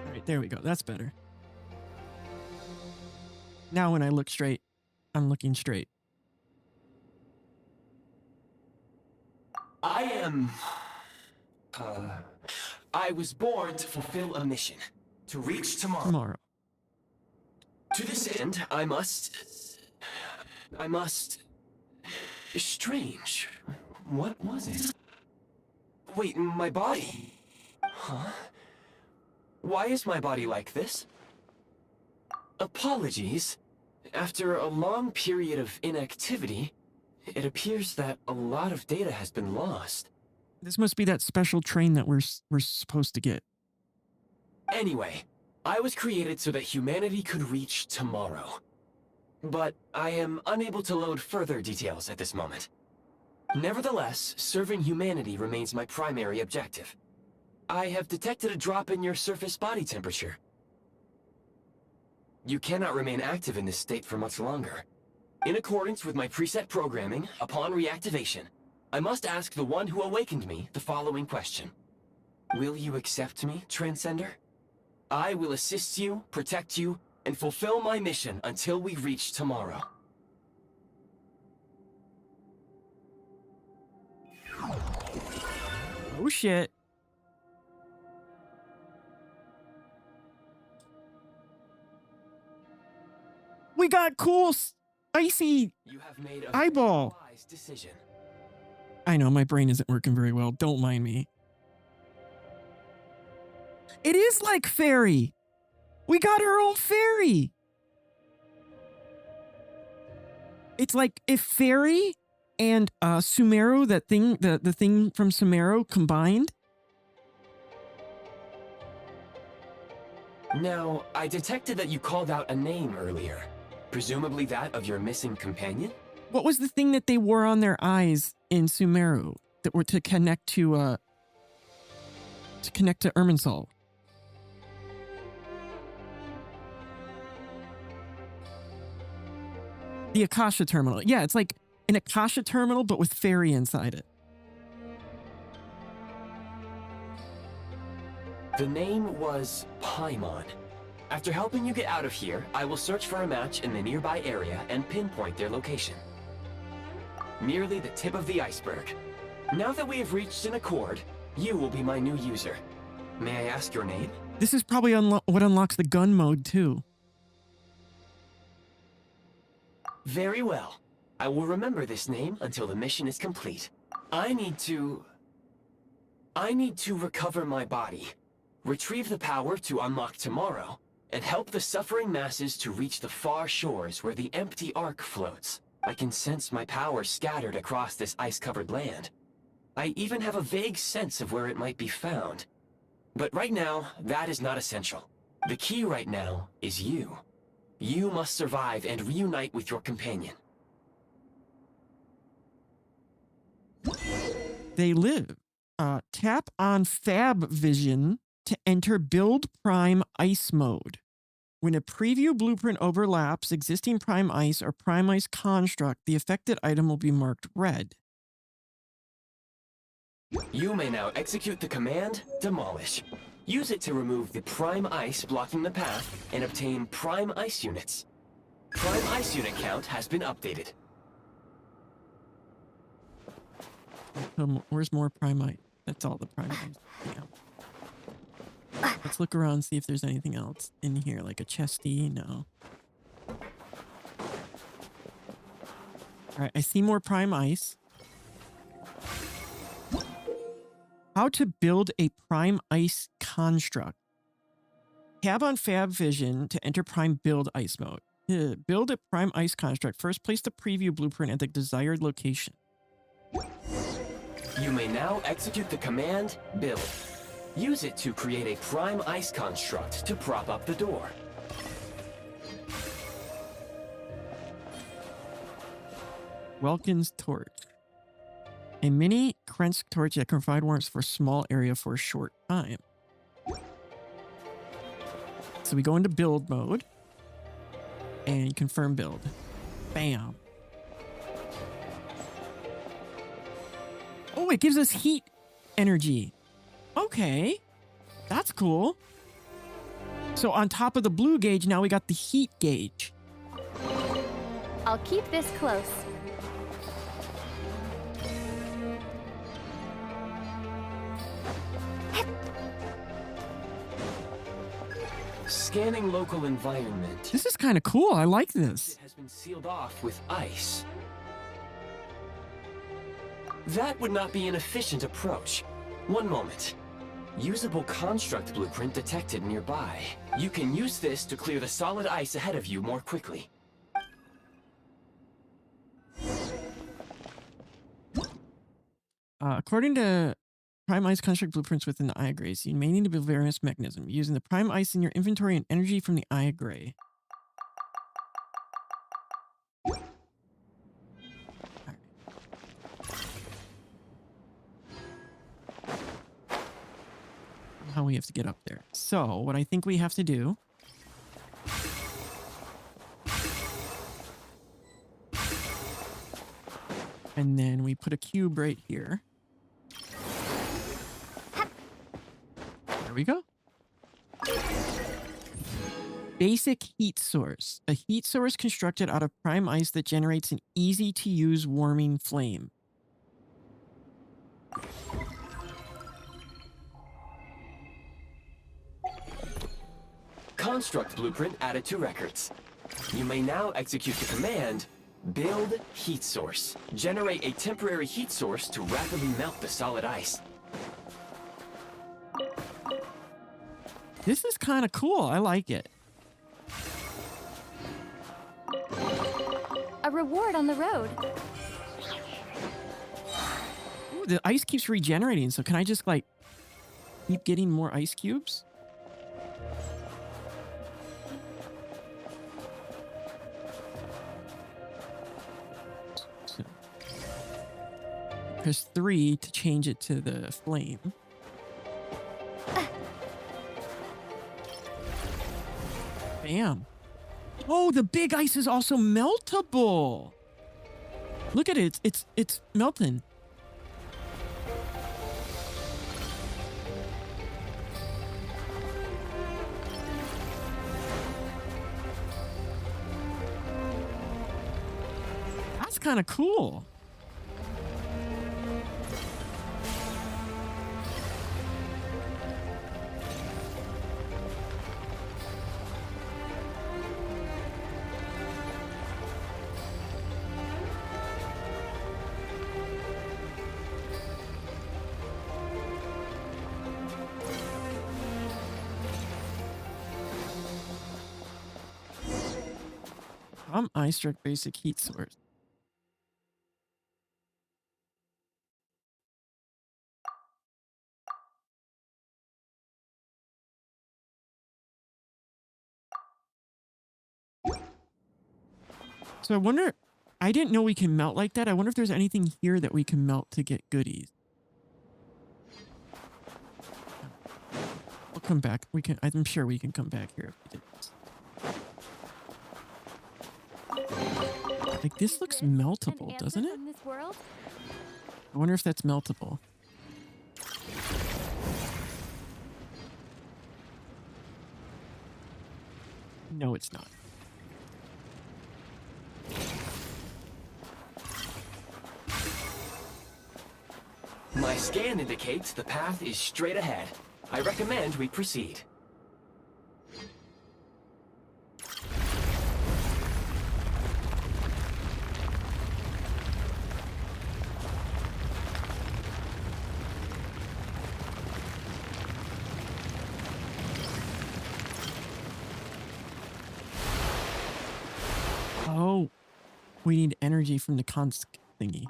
All right, there we go. That's better. Now when I look straight, I'm looking straight. I was born to fulfill a mission. To reach tomorrow. To this end, I must... Strange. What was it? Wait, my body? Huh? Why is my body like this? Apologies. After a long period of inactivity, it appears that a lot of data has been lost. This must be that special train that we're supposed to get. Anyway, I was created so that humanity could reach tomorrow. But I am unable to load further details at this moment. Nevertheless, serving humanity remains my primary objective. I have detected a drop in your surface body temperature. You cannot remain active in this state for much longer. In accordance with my preset programming, upon reactivation, I must ask the one who awakened me the following question. Will you accept me, Transcender? I will assist you, protect you, and fulfill my mission until we reach tomorrow. Oh shit. We got cool icy You have made a eyeball. wise decision. I know my brain isn't working very well. Don't mind me. It is like fairy. We got our old fairy. It's like if fairy and Sumeru, that thing, the thing from Sumeru combined. Now, I detected that you called out a name earlier. Presumably that of your missing companion? What was the thing that they wore on their eyes in Sumeru that were to connect to Irminsul? The Akasha terminal. Yeah, it's like an Akasha terminal, but with fairy inside it. The name was Paimon. After helping you get out of here, I will search for a match in the nearby area and pinpoint their location. Merely the tip of the iceberg. Now that we have reached an accord, you will be my new user. May I ask your name? This is probably what unlocks the gun mode too. Very well. I will remember this name until the mission is complete. I need to recover my body, retrieve the power to unlock tomorrow, and help the suffering masses to reach the far shores where the empty ark floats. I can sense my power scattered across this ice-covered land. I even have a vague sense of where it might be found. But right now, that is not essential. The key right now is you. You must survive and reunite with your companion. They live. Tap on Fab Vision to enter Build Prime Ice mode. When a preview blueprint overlaps existing Prime Ice or Prime Ice construct, the affected item will be marked red. You may now execute the command, Demolish. Use it to remove the Prime Ice blocking the path and obtain Prime Ice units. Prime Ice unit count has been updated. Where's more Prime Ice? That's all the Prime Ice. Yeah. Let's look around and see if there's anything else in here, like a chesty. No. Alright, I see more Prime Ice. How to build a Prime Ice construct. Tab on Fab Vision to enter Prime Build Ice mode. Build a Prime Ice construct. First, place the preview blueprint at the desired location. You may now execute the command, Build. Use it to create a Prime Ice construct to prop up the door. Welkin's Torch. A mini Krensk torch that can provide warmth for a small area for a short time. So we go into build mode and confirm build. Bam. Oh, it gives us heat energy. Okay. That's cool. So on top of the blue gauge, now we got the heat gauge. I'll keep this close. Scanning local environment. This is kind of cool. I like this. It has been sealed off with ice. That would not be an efficient approach. One moment. Usable construct blueprint detected nearby. You can use this to clear the solid ice ahead of you more quickly. According to Prime Ice construct blueprints within the Eye of Grace, you may need to build various mechanisms using the Prime Ice in your inventory and energy from the Eye of Grey. How we have to get up there. So what I think we have to do and then we put a cube right here. There we go. Basic heat source. A heat source constructed out of prime ice that generates an easy to use warming flame. Construct blueprint added to records. You may now execute the command, build heat source. Generate a temporary heat source to rapidly melt the solid ice. This is kind of cool. I like it. A reward on the road. Ooh, the ice keeps regenerating, so can I just, like, keep getting more ice cubes? So, press 3 to change it to the flame. Bam. Oh, the big ice is also meltable. Look at it. It's melting. That's kind of cool. Ice struck basic heat source. So I wonder, I didn't know we can melt like that. I wonder if there's anything here that we can melt to get goodies. We'll come back. We can, I'm sure we can come back here if we did this. Like, this looks meltable, doesn't it? This world? I wonder if that's meltable. No, it's not. My scan indicates the path is straight ahead. I recommend we proceed. Oh, we need energy from the consk thingy.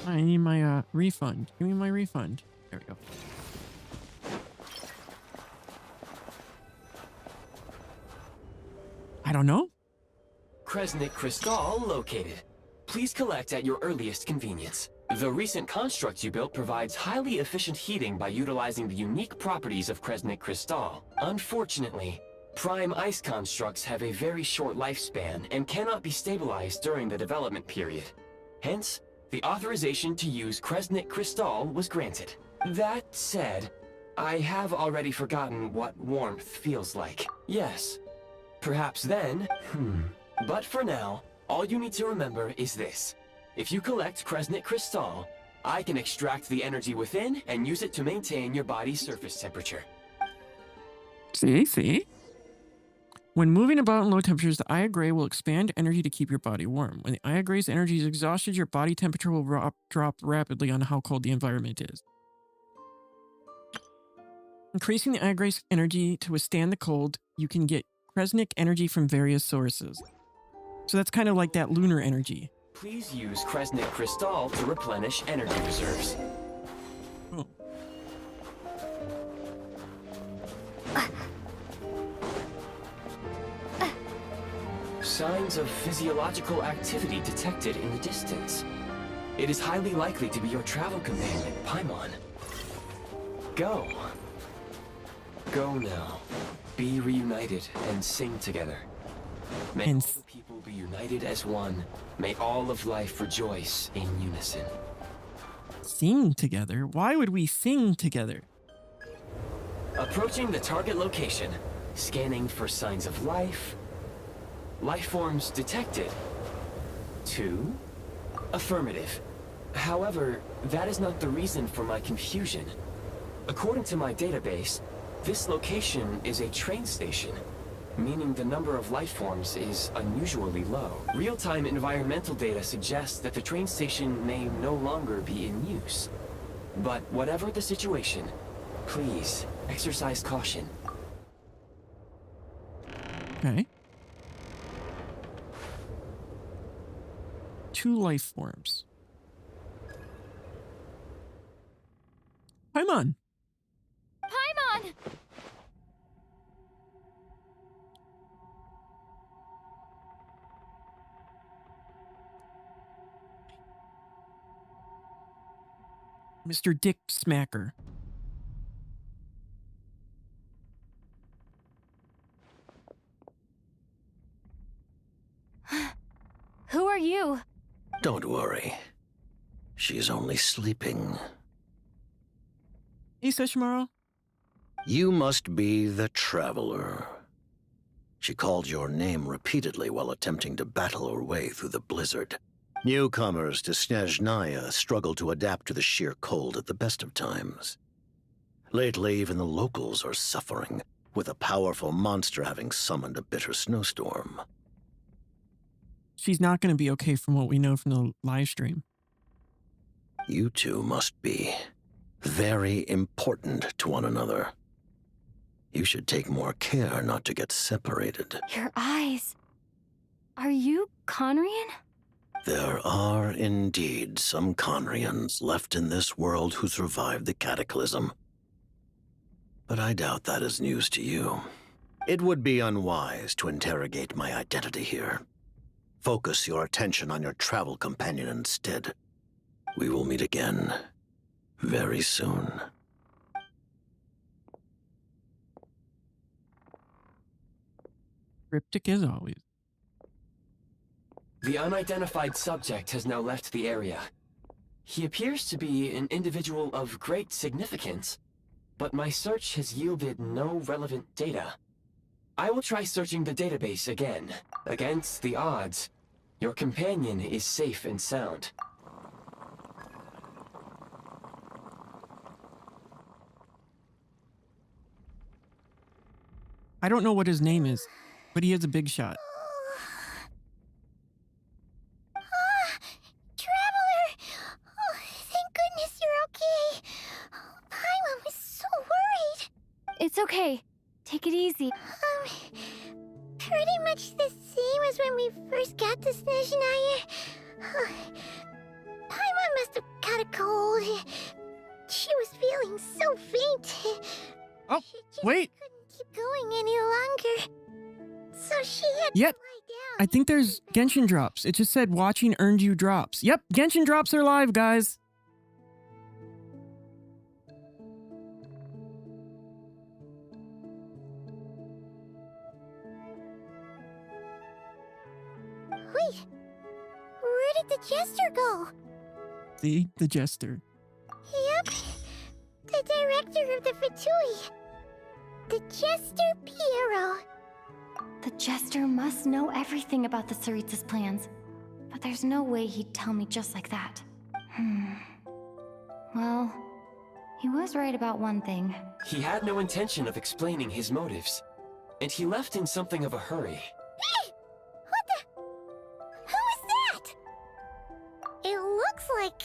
I need my refund. Give me my refund. There we go. I don't know. Kresnik Crystal located. Please collect at your earliest convenience. The recent construct you built provides highly efficient heating by utilizing the unique properties of Kresnik Crystal. Unfortunately, prime ice constructs have a very short lifespan and cannot be stabilized during the development period. Hence, the authorization to use Kresnik Crystal was granted. That said, I have already forgotten what warmth feels like. Yes, perhaps then, But for now, all you need to remember is this. If you collect Kresnik Crystal, I can extract the energy within and use it to maintain your body's surface temperature. See? When moving about in low temperatures, the Aya Gray will expand energy to keep your body warm. When the Aya Gray's energy is exhausted, your body temperature will drop rapidly on how cold the environment is. Increasing the Aya Gray's energy to withstand the cold, you can get Kresnik energy from various sources. So that's kind of like that lunar energy. Please use Kresnik Crystal to replenish energy reserves. Oh. Signs of physiological activity detected in the distance. It is highly likely to be your travel companion, Paimon. Go. Go now. Be reunited and sing together. May all the people be united as one. May all of life rejoice in unison. Sing together? Why would we sing together? Approaching the target location. Scanning for signs of life. Life forms detected. 2. Affirmative. However, that is not the reason for my confusion. According to my database, this location is a train station, meaning the number of life forms is unusually low. Real-time environmental data suggests that the train station may no longer be in use. But whatever the situation, please exercise caution. Okay. 2 life forms. Paimon! Paimon! Mr. Dick Smacker. Who are you? Don't worry. She's only sleeping. Hey, Snezhnaya. You must be the Traveler. She called your name repeatedly while attempting to battle her way through the blizzard. Newcomers to Snezhnaya struggle to adapt to the sheer cold at the best of times. Lately, even the locals are suffering, with a powerful monster having summoned a bitter snowstorm. She's not going to be okay from what we know from the live stream. You two must be very important to one another. You should take more care not to get separated. Your eyes. Are you Conrian? There are indeed some Conrians left in this world who survived the cataclysm. But I doubt that is news to you. It would be unwise to interrogate my identity here. Focus your attention on your travel companion instead. We will meet again very soon. Cryptic as always. The unidentified subject has now left the area. He appears to be an individual of great significance, but my search has yielded no relevant data. I will try searching the database again. Against the odds, your companion is safe and sound. I don't know what his name is, but he is a big shot. Traveler! Oh, thank goodness you're okay. Paimon was so worried. It's okay. Take it easy. Pretty much the same as when we first got to Snezhnaya. Paimon must have got a cold. She was feeling so faint. Oh, She just wait. couldn't keep going any longer. So she had Yep. to lie down. I think there's Genshin drops. It just said watching earned you drops. Yep, Genshin drops are live, guys. Wait, where did the jester go? See, the jester. Yep, the director of the Vtuber. The Jester Piero. The Jester must know everything about the Tsaritsa's plans. But there's no way he'd tell me just like that. Well, he was right about one thing. He had no intention of explaining his motives, and he left in something of a hurry. Hey! What the? Who is that? It looks like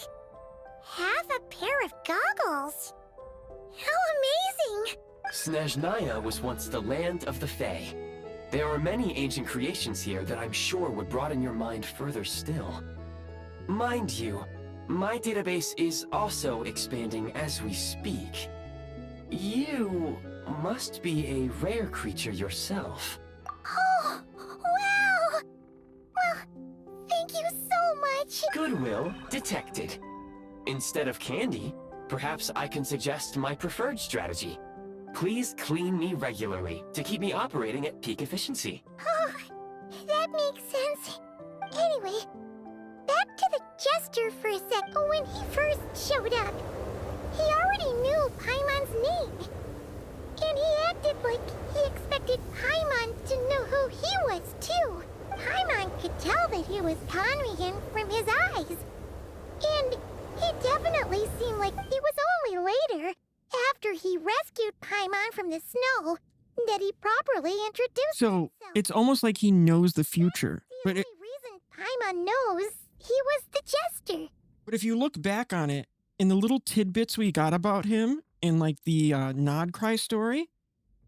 half a pair of goggles. How amazing! Snezhnaya was once the land of the Fae. There are many ancient creations here that I'm sure would broaden your mind further still. Mind you, my database is also expanding as we speak. You must be a rare creature yourself. Oh, wow! Goodwill detected. Instead of candy, perhaps I can suggest my preferred strategy. Please clean me regularly to keep me operating at peak efficiency. Oh, that makes sense. Anyway, back to the jester for a sec. When he first showed up, he already knew Paimon's name. And he acted like he expected Paimon to know who he was, too. Paimon could tell that he was Conrian from his eyes. And it definitely seemed like it was only later, after he rescued Paimon from the snow, that he properly introduced So himself. it's almost like he knows the future. The But only reason Paimon knows he was the jester. But if you look back on it, in the little tidbits we got about him in like the Nod Cry story,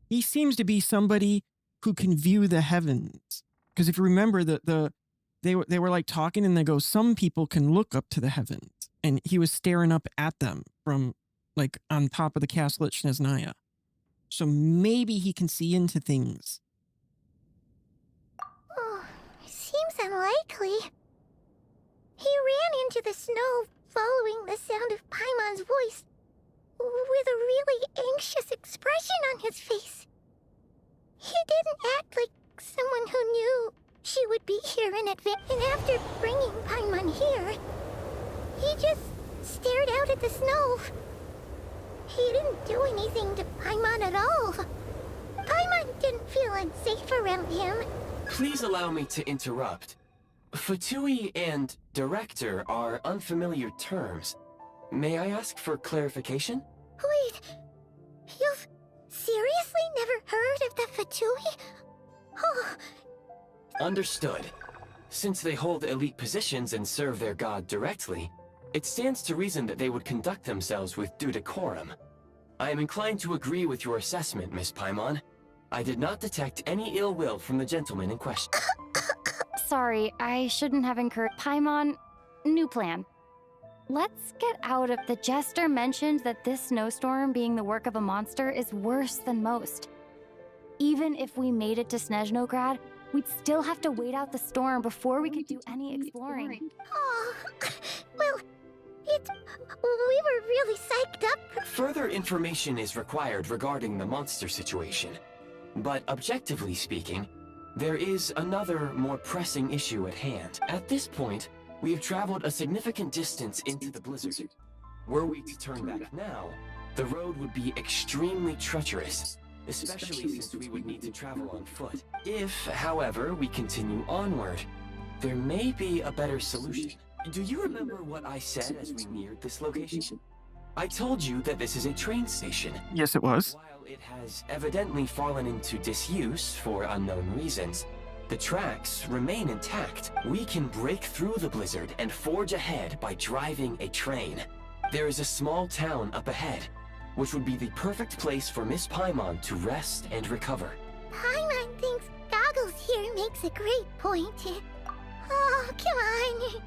he seems to be somebody who can view the heavens. Because if you remember, they were like talking and they go, some people can look up to the heavens. And he was staring up at them from like on top of the castle at Snezhnaya. So maybe he can see into things. Oh, seems unlikely. He ran into the snow following the sound of Paimon's voice, with a really anxious expression on his face. He didn't act like someone who knew she would be here in advance. And after bringing Paimon here, he just stared out at the snow. He didn't do anything to Paimon at all. Paimon didn't feel unsafe around him. Please allow me to interrupt. Fatui and director are unfamiliar terms. May I ask for clarification? Wait, you've seriously never heard of the Fatui? Oh, Understood. Since they hold elite positions and serve their god directly, it stands to reason that they would conduct themselves with due decorum. I am inclined to agree with your assessment, Miss Paimon. I did not detect any ill will from the gentleman in question. Sorry, I shouldn't have encouraged. Paimon, new plan. Let's get out of. The jester mentioned that this snowstorm being the work of a monster is worse than most. Even if we made it to Snezhnograd, we'd still have to wait out the storm before we could do any exploring. oh, well, we were really psyched up. Further information is required regarding the monster situation. But objectively speaking, there is another, more pressing issue at hand. At this point, we have traveled a significant distance into the blizzard. Were we to turn back now, the road would be extremely treacherous, especially since we would need to travel on foot. If, however, we continue onward, there may be a better solution. Do you remember what I said as we neared this location? I told you that this is a train station. Yes, it was. While it has evidently fallen into disuse for unknown reasons, the tracks remain intact. We can break through the blizzard and forge ahead by driving a train. There is a small town up ahead, which would be the perfect place for Miss Paimon to rest and recover. Paimon thinks Goggles here makes a great point. Oh, come on.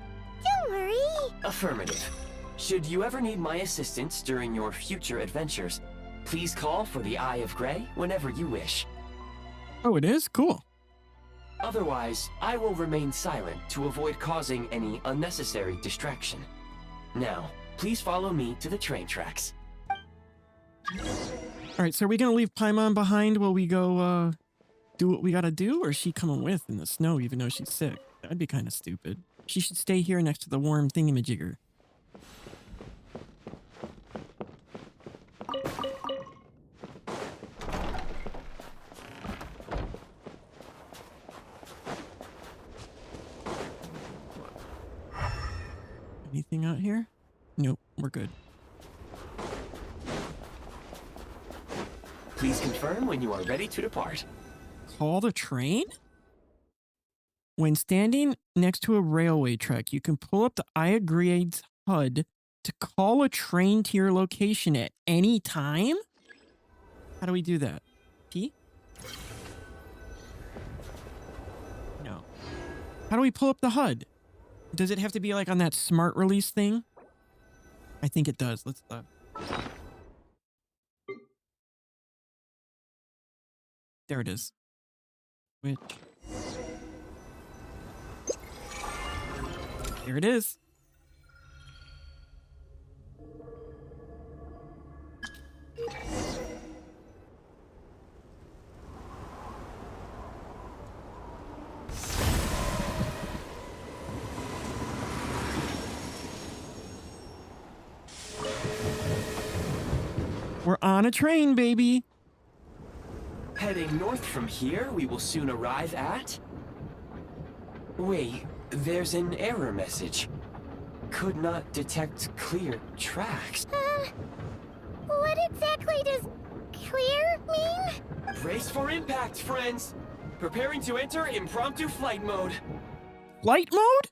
Don't worry. Affirmative. Should you ever need my assistance during your future adventures, please call for the Eye of Grey whenever you wish. Oh, it is? Cool. Otherwise, I will remain silent to avoid causing any unnecessary distraction. Now, please follow me to the train tracks. All right, so are we going to leave Paimon behind while we go do what we got to do? Or is she coming with in the snow even though she's sick? That'd be kind of stupid. She should stay here next to the warm thingamajigger. Anything out here? Nope, we're good. Please confirm when you are ready to depart. Call the train? When standing next to a railway track, you can pull up the Eye of Grey's HUD to call a train to your location at any time? How do we do that? P? No. How do we pull up the HUD? Does it have to be like on that smart release thing? I think it does. Let's there it is. Which there it is. on a train, baby. Heading north from here, we will soon arrive at... Wait, there's an error message. Could not detect clear tracks. What exactly does clear mean? Brace for impact, friends! Preparing to enter impromptu flight mode. Flight mode?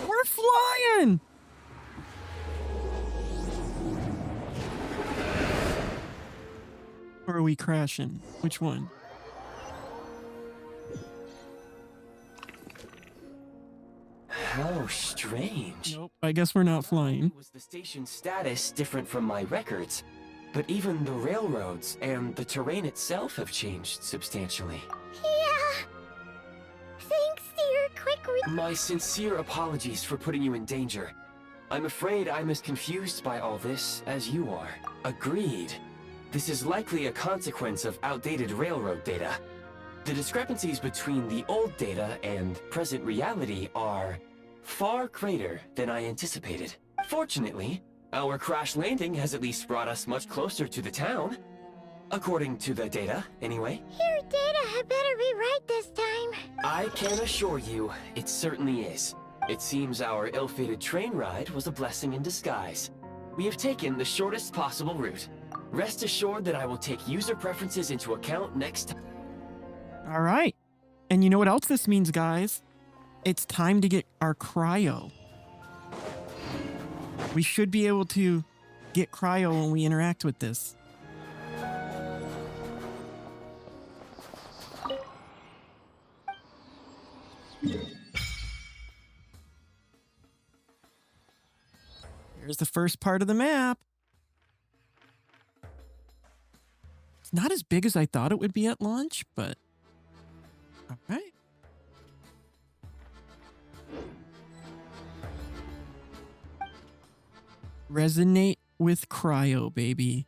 We're flying! Or are we crashing? Which one? How strange. Nope, I guess we're not flying. Was the station's status different from my records? But even the railroads and the terrain itself have changed substantially. Yeah. Thanks to your quick My sincere apologies for putting you in danger. I'm afraid I'm as confused by all this as you are. Agreed. This is likely a consequence of outdated railroad data. The discrepancies between the old data and present reality are far greater than I anticipated. Fortunately, our crash landing has at least brought us much closer to the town. According to the data, anyway. Your data had better be right this time. I can assure you, it certainly is. It seems our ill-fated train ride was a blessing in disguise. We have taken the shortest possible route. Rest assured that I will take user preferences into account next time. All right. And you know what else this means, guys? It's time to get our cryo. We should be able to get cryo when we interact with this. Here's the first part of the map. It's not as big as I thought it would be at launch, but all right. Resonate with cryo, baby.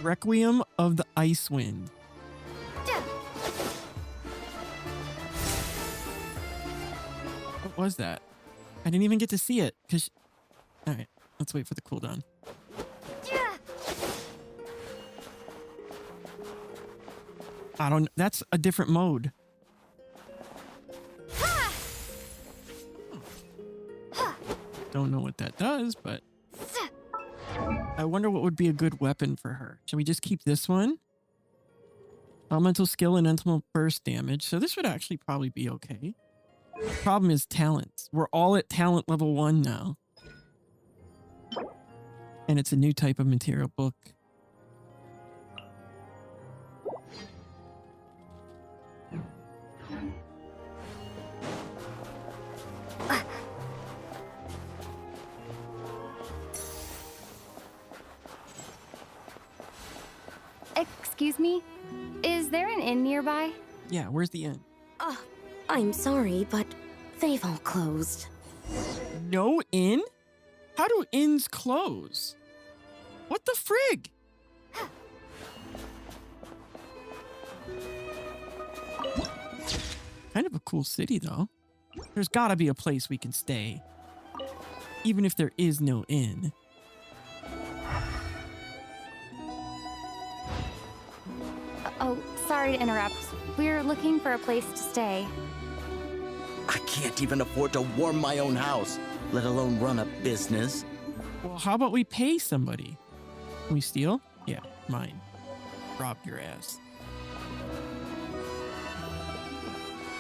Requiem of the Ice Wind. What was that? I didn't even get to see it because. All right, let's wait for the cooldown. I don't. That's a different mode. Don't know what that does, but I wonder what would be a good weapon for her. Should we just keep this one? Elemental skill and elemental burst damage. So this would actually probably be okay. Problem is talents. We're all at talent level 1 now. And it's a new type of material book. Excuse me? Is there an inn nearby? Yeah, where's the inn? I'm sorry, but they've all closed. No inn? How do inns close? What the frig? Kind of a cool city, though. There's gotta be a place we can stay. Even if there is no inn. Oh, sorry to interrupt. We're looking for a place to stay. I can't even afford to warm my own house, let alone run a business. Well, how about we pay somebody? Can we steal? Yeah, mine. Rob your ass.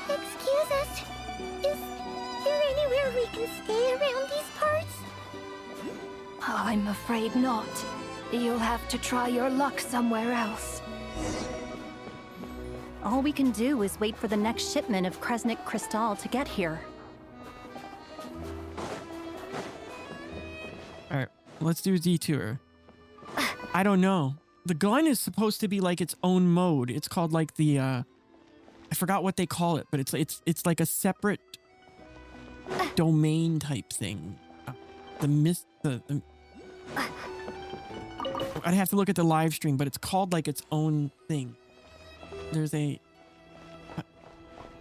Excuse us. Is there anywhere we can stay around these parts? I'm afraid not. You'll have to try your luck somewhere else. All we can do is wait for the next shipment of Kresnik Crystal to get here. All right, let's do a detour. I don't know. The gun is supposed to be like its own mode. It's called like the I forgot what they call it, but it's like a separate domain type thing. I'd have to look at the live stream, but it's called like its own thing. There's a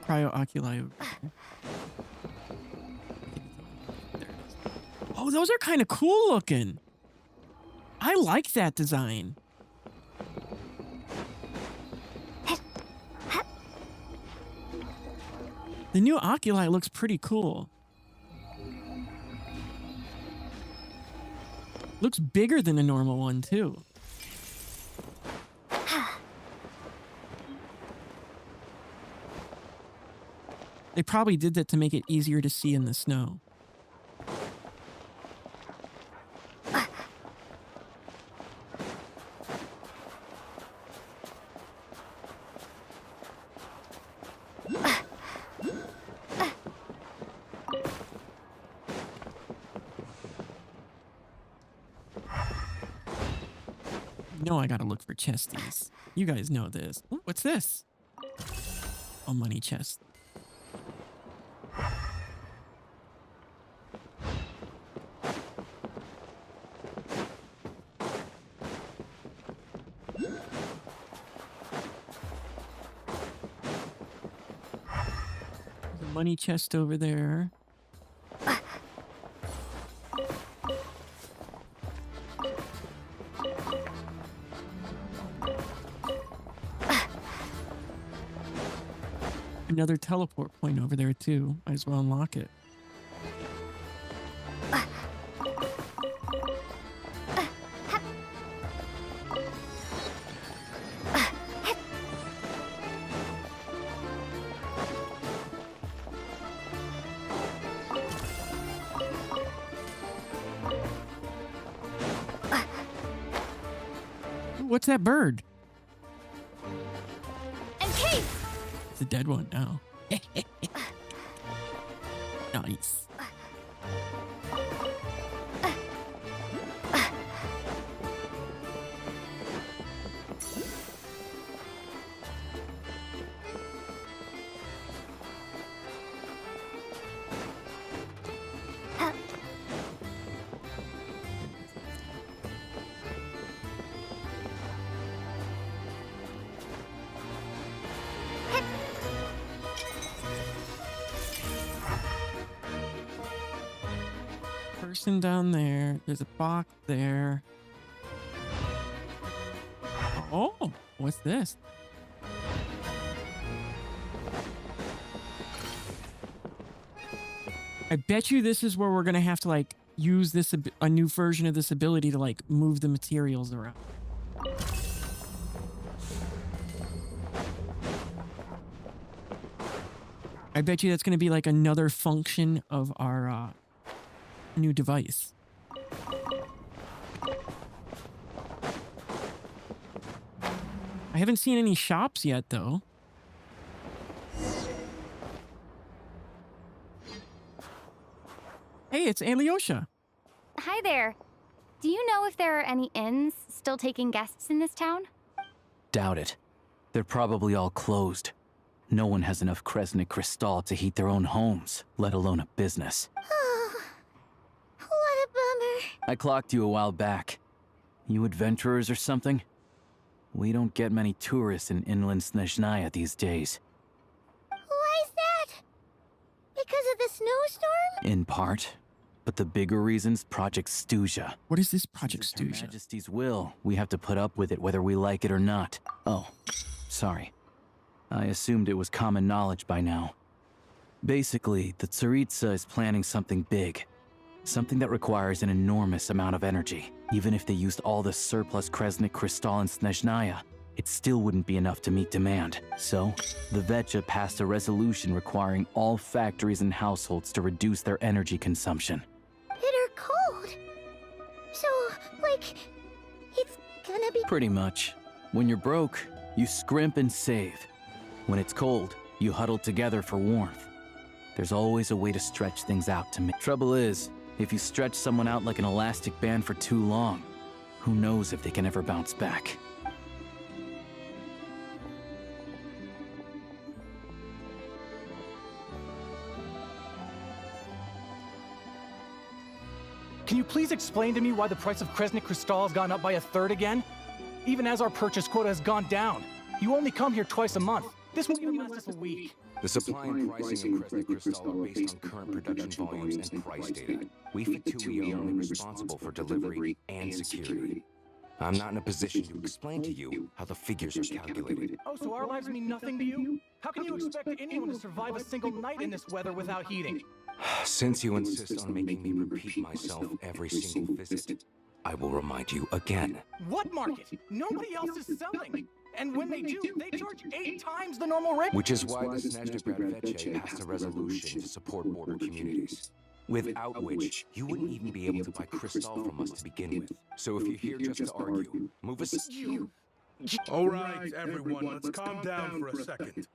cryo oculi. Oh, those are kind of cool looking. I like that design. The new oculi looks pretty cool. Looks bigger than a normal one, too. They probably did that to make it easier to see in the snow. I gotta look for chesties. You guys know this. Ooh, what's this? A money chest. There's a money chest over there. Another teleport point over there too. Might as well unlock it. What's that bird? It's a dead one now. Nice. Person down there. There's a box there. Oh, what's this? I bet you this is where we're gonna have to like use this a new version of this ability to like move the materials around. I bet you that's gonna be like another function of our new device. I haven't seen any shops yet, though. Hey, it's Alyosha. Hi there. Do you know if there are any inns still taking guests in this town? Doubt it. They're probably all closed. No one has enough Kresnik Crystal to heat their own homes, let alone a business. What a bummer. I clocked you a while back. You adventurers or something? We don't get many tourists in inland Snezhnaya these days. Why is that? Because of the snowstorm? In part. But the bigger reason's Project Stuzha. What is this Project Stuzha? Her Majesty's will. We have to put up with it whether we like it or not. Oh, sorry. I assumed it was common knowledge by now. Basically, the Tsaritsa is planning something big. Something that requires an enormous amount of energy. Even if they used all the surplus Kresnik Crystal in Snezhnaya, it still wouldn't be enough to meet demand. So, the Vetja passed a resolution requiring all factories and households to reduce their energy consumption. Bitter cold. So, like, it's gonna be... Pretty much. When you're broke, you scrimp and save. When it's cold, you huddle together for warmth. There's always a way to stretch things out to make... Trouble is, if you stretch someone out like an elastic band for too long, who knows if they can ever bounce back. Can you please explain to me why the price of Kresnik Crystal has gone up by 1/3 again? Even as our purchase quota has gone down. You only come here twice a month. This won't even last us a week. The supply and pricing of Kresnik Crystal are based on current production volumes and price data. We Vtuber are only responsible for delivery and security. I'm not in a position to explain to you how the figures are calculated. Oh, so our lives mean nothing to you? How can you expect anyone to survive a single night in this weather without heating? Since you insist on making me repeat myself every single visit, I will remind you again. What market? Nobody else is selling. And when they do, they charge 8 times the normal rate. Which is why the Snezhnaya passed a resolution to support border communities, without which you wouldn't even be able to buy crystal from us to begin with. So if you're here just to argue, move us. All right, everyone, let's calm down for a second.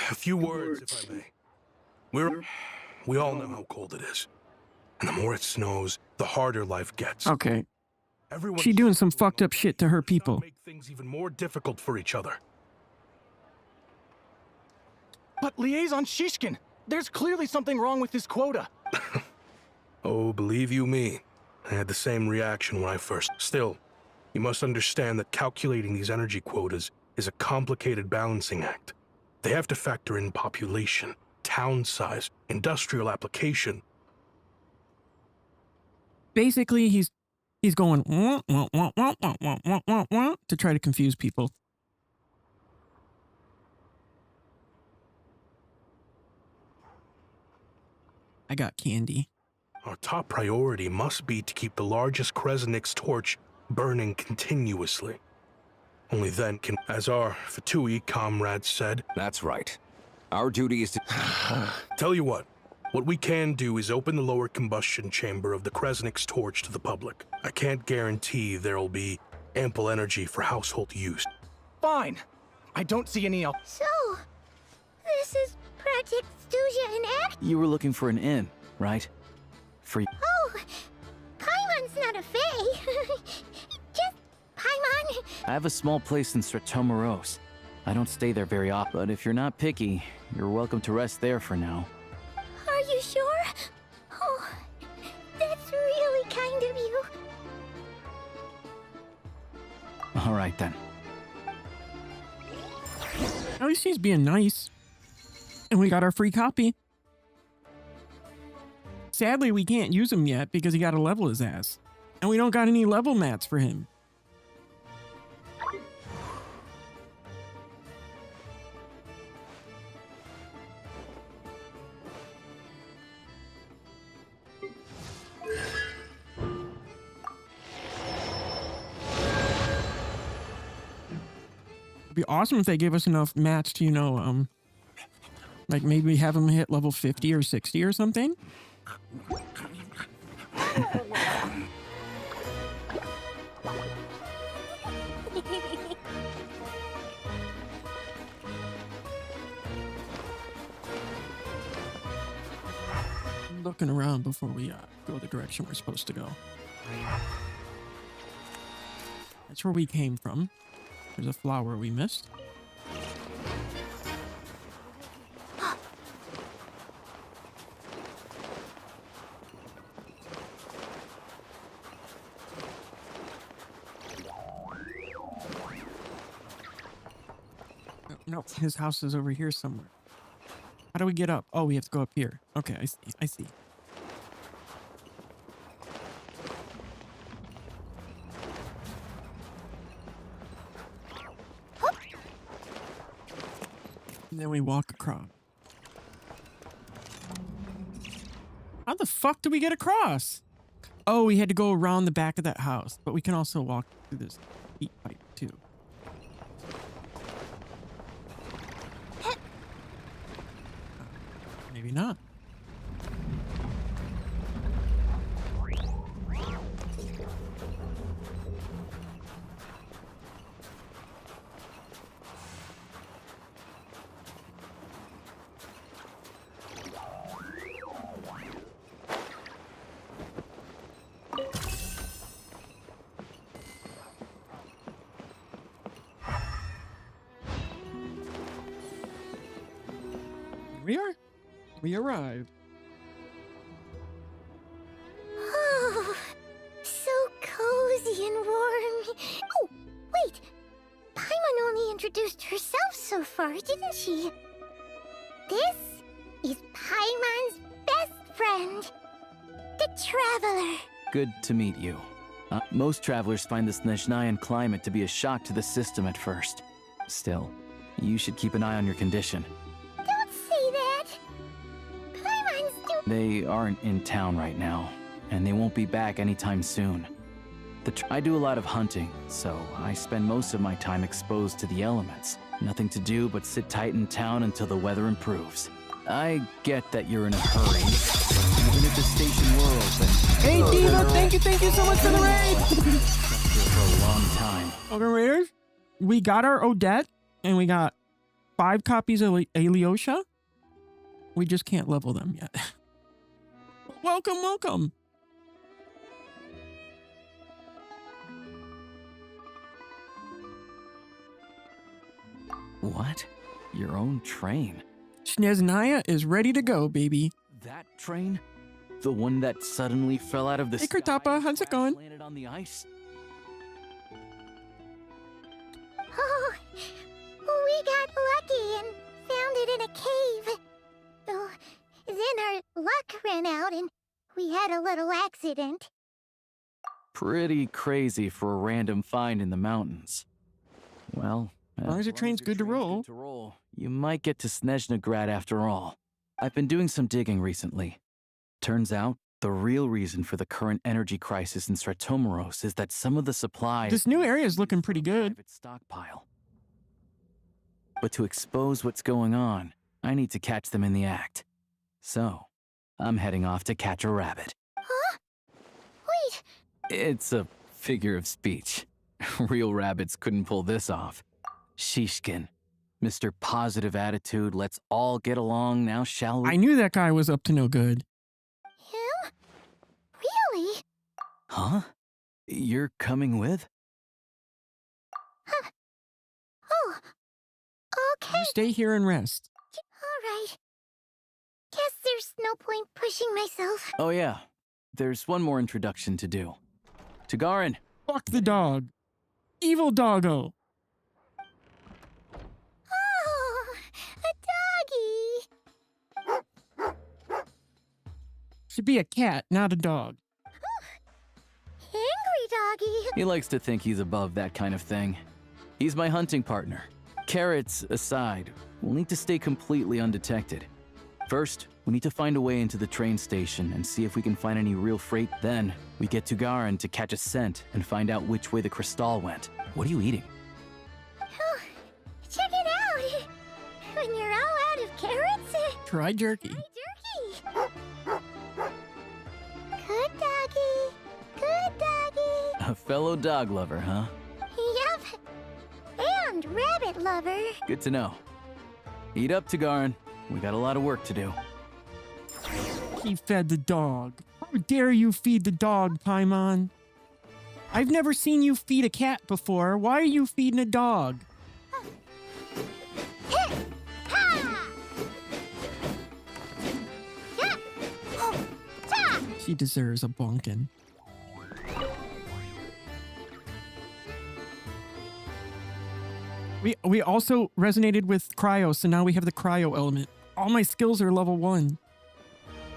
A few words, if I may. We all know how cold it is. And the more it snows, the harder life gets. Okay. She doing some fucked up shit to her people. Make things even more difficult for each other. But Liaison Shishkin, there's clearly something wrong with this quota. Oh, believe you me, I had the same reaction when I first. Still, you must understand that calculating these energy quotas is a complicated balancing act. They have to factor in population, town size, industrial application. Basically, he's going wah, wah, wah, wah, wah, wah, wah, wah, wah, to try to confuse people. I got candy. Our top priority must be to keep the largest Kresnik's torch burning continuously. Only then can, as our Fatui comrade said... That's right. Our duty is to... Tell you what we can do is open the lower combustion chamber of the Kresnik's torch to the public. I can't guarantee there'll be ample energy for household use. Fine. I don't see any else. So, this is Project Stuja in act? You were looking for an inn, right? Oh, Paimon's not a fae. Just Paimon. I have a small place in Stratomoros. I don't stay there very often, but if you're not picky, you're welcome to rest there for now. Are you sure? Oh, that's really kind of you. All right, then. At least he's being nice. And we got our free copy. Sadly, we can't use him yet because he got to level his ass. And we don't got any level mats for him. It'd be awesome if they gave us enough mats to, you know, like maybe have him hit level 50 or 60 or something. Looking around before we go the direction we're supposed to go. That's where we came from. There's a flower we missed. No, his house is over here somewhere. How do we get up? Oh, we have to go up here. Okay, I see. And then we walk across. How the fuck do we get across? Oh, we had to go around the back of that house, but we can also walk through this heat pipe too. Maybe not. We arrived. far, didn't she? This is Paimon's best friend, the Traveler. Good to meet you. Most travelers find the Snezhnayan climate to be a shock to the system at first. Still, you should keep an eye on your condition. Don't say that. Paimon's They aren't in town right now, and they won't be back anytime soon. I do a lot of hunting, so I spend most of my time exposed to the elements. Nothing to do but sit tight in town until the weather improves. I get that you're in a hurry. Even if the station were open. Hey, Diva, thank you so much for the raid! For a long time. Okay, Raiders, we got our Odette, and we got 5 copies of Alyosha. We just can't level them yet. Welcome. What? Your own train? Snezhnaya is ready to go, baby. That train? The one that suddenly fell out of the Hey, sky Kurtapa, how's it going? landed on the ice? Oh, we got lucky and found it in a cave. Oh, then our luck ran out and we had a little accident. Pretty crazy for a random find in the mountains. Well, As long as your train's good to roll. You might get to Snezhnagrad after all. I've been doing some digging recently. Turns out, the real reason for the current energy crisis in Stratomeros is that some of the supplies... This new area is looking pretty good. ...stockpile. But to expose what's going on, I need to catch them in the act. So, I'm heading off to catch a rabbit. Huh? Wait. It's a figure of speech. Real rabbits couldn't pull this off. Shishkin. Mr. Positive Attitude, let's all get along now, shall we? I knew that guy was up to no good. Him? Really? Huh? You're coming with? Huh. Oh. Okay. You stay here and rest. All right. Guess there's no point pushing myself. Oh yeah, there's one more introduction to do. Tagarin! Fuck the dog. Evil doggo. Oh, a doggy. Should be a cat, not a dog. Angry doggy. He likes to think he's above that kind of thing. He's my hunting partner. Carrots aside, we'll need to stay completely undetected. First, we need to find a way into the train station and see if we can find any real freight. Then, we get Tagarin to catch a scent and find out which way the crystal went. What are you eating? Oh, check it out. When you're all out of carrots... Try jerky. Jerky. Good doggy. Good doggy. A fellow dog lover, huh? Yup. And rabbit lover. Good to know. Eat up, Tagarin. We got a lot of work to do. He fed the dog. How dare you feed the dog, Paimon? I've never seen you feed a cat before. Why are you feeding a dog? She deserves a bonkin. We also resonated with cryo, so now we have the cryo element. All my skills are level 1.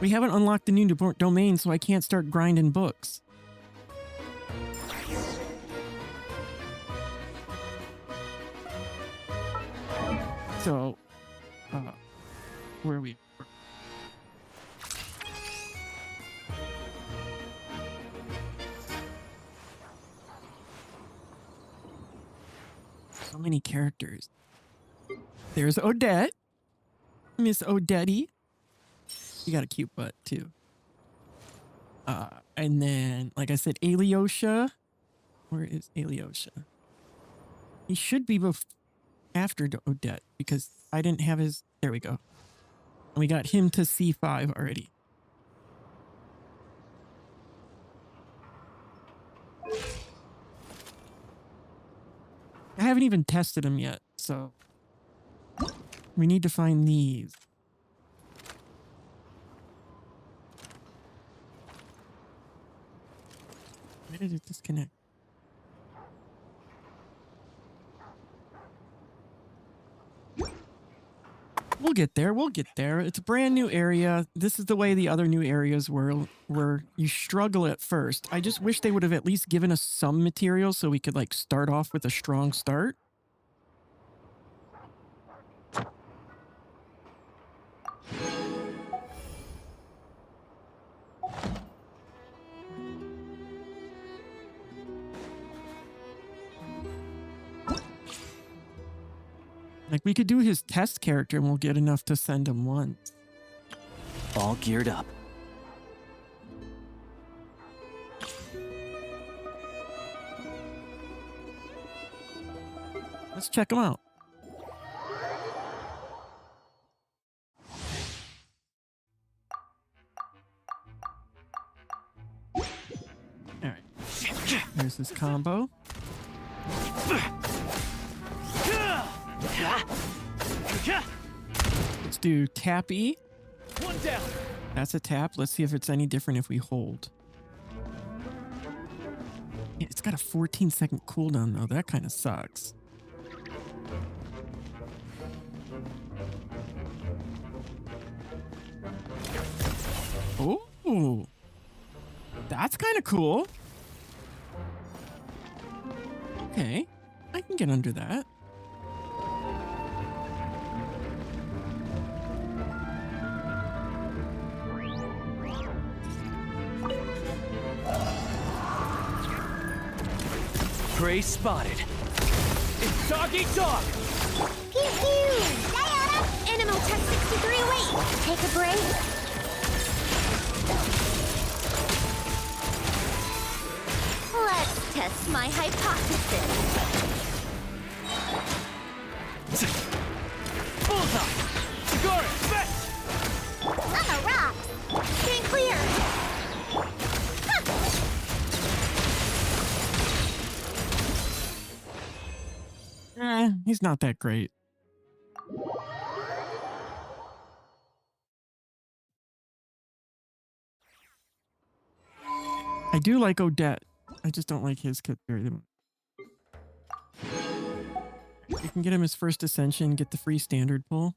We haven't unlocked the new domain, so I can't start grinding books. So, where are we? So many characters. There's Odette. Miss Odette. You got a cute butt, too. And then, like I said, Alyosha. Where is Alyosha? He should be after Odette, because I didn't have his... There we go. And we got him to C5 already. I haven't even tested him yet, so... We need to find these. Why did it disconnect? We'll get there. We'll get there. It's a brand new area. This is the way the other new areas were, where you struggle at first. I just wish they would have at least given us some material so we could like start off with a strong start. Like, we could do his test character and we'll get enough to send him once. All geared up. Let's check him out. All right. There's his combo. Let's do tap E. One down. That's a tap. Let's see if it's any different if we hold. Yeah, it's got a 14-second cooldown though. That kind of sucks. Oh, that's kind of cool. Okay, I can get under that. Prey spotted. It's dog eat dog. Pew pew! Diana! Animal Tech 6308! Take a break. Let's test my hypothesis. Bullseye. Sigara, fetch. On the rocks! Stand clear! He's not that great. I do like Odette. I just don't like his kit very much. We can get him his first ascension, get the free standard pull.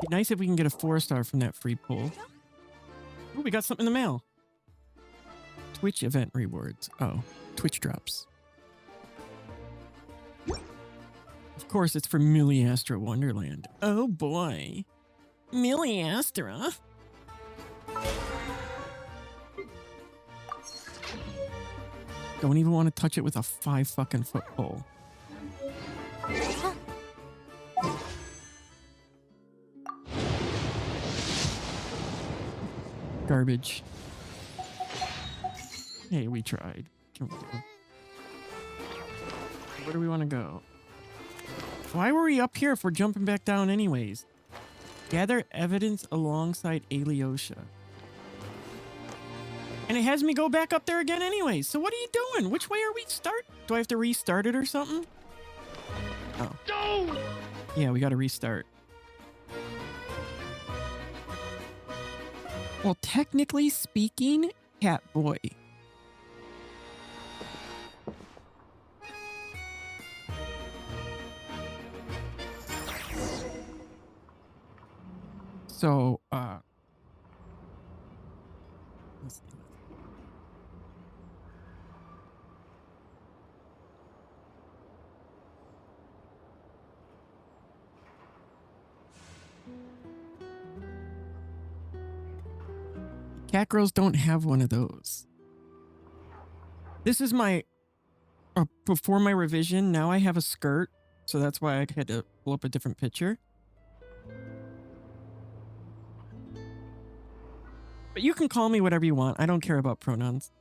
Be nice if we can get a 4-star from that free pull. Oh, we got something in the mail. Twitch event rewards. Oh, Twitch drops. Of course, it's for Milliastra Wonderland. Oh boy. Milliastra. Don't even want to touch it with a 5-foot pole. Garbage. Hey, we tried. Can we go? Where do we want to go? Why were we up here if we're jumping back down anyways? Gather evidence alongside Alyosha. And it has me go back up there again anyways. So what are you doing? Which way are we start? Do I have to restart it or something? Oh. No! Yeah, we got to restart. Well, technically speaking, Catboy. So, let's see. Cat girls don't have one of those. This is my before my revision. Now I have a skirt, so that's why I had to pull up a different picture. But you can call me whatever you want. I don't care about pronouns.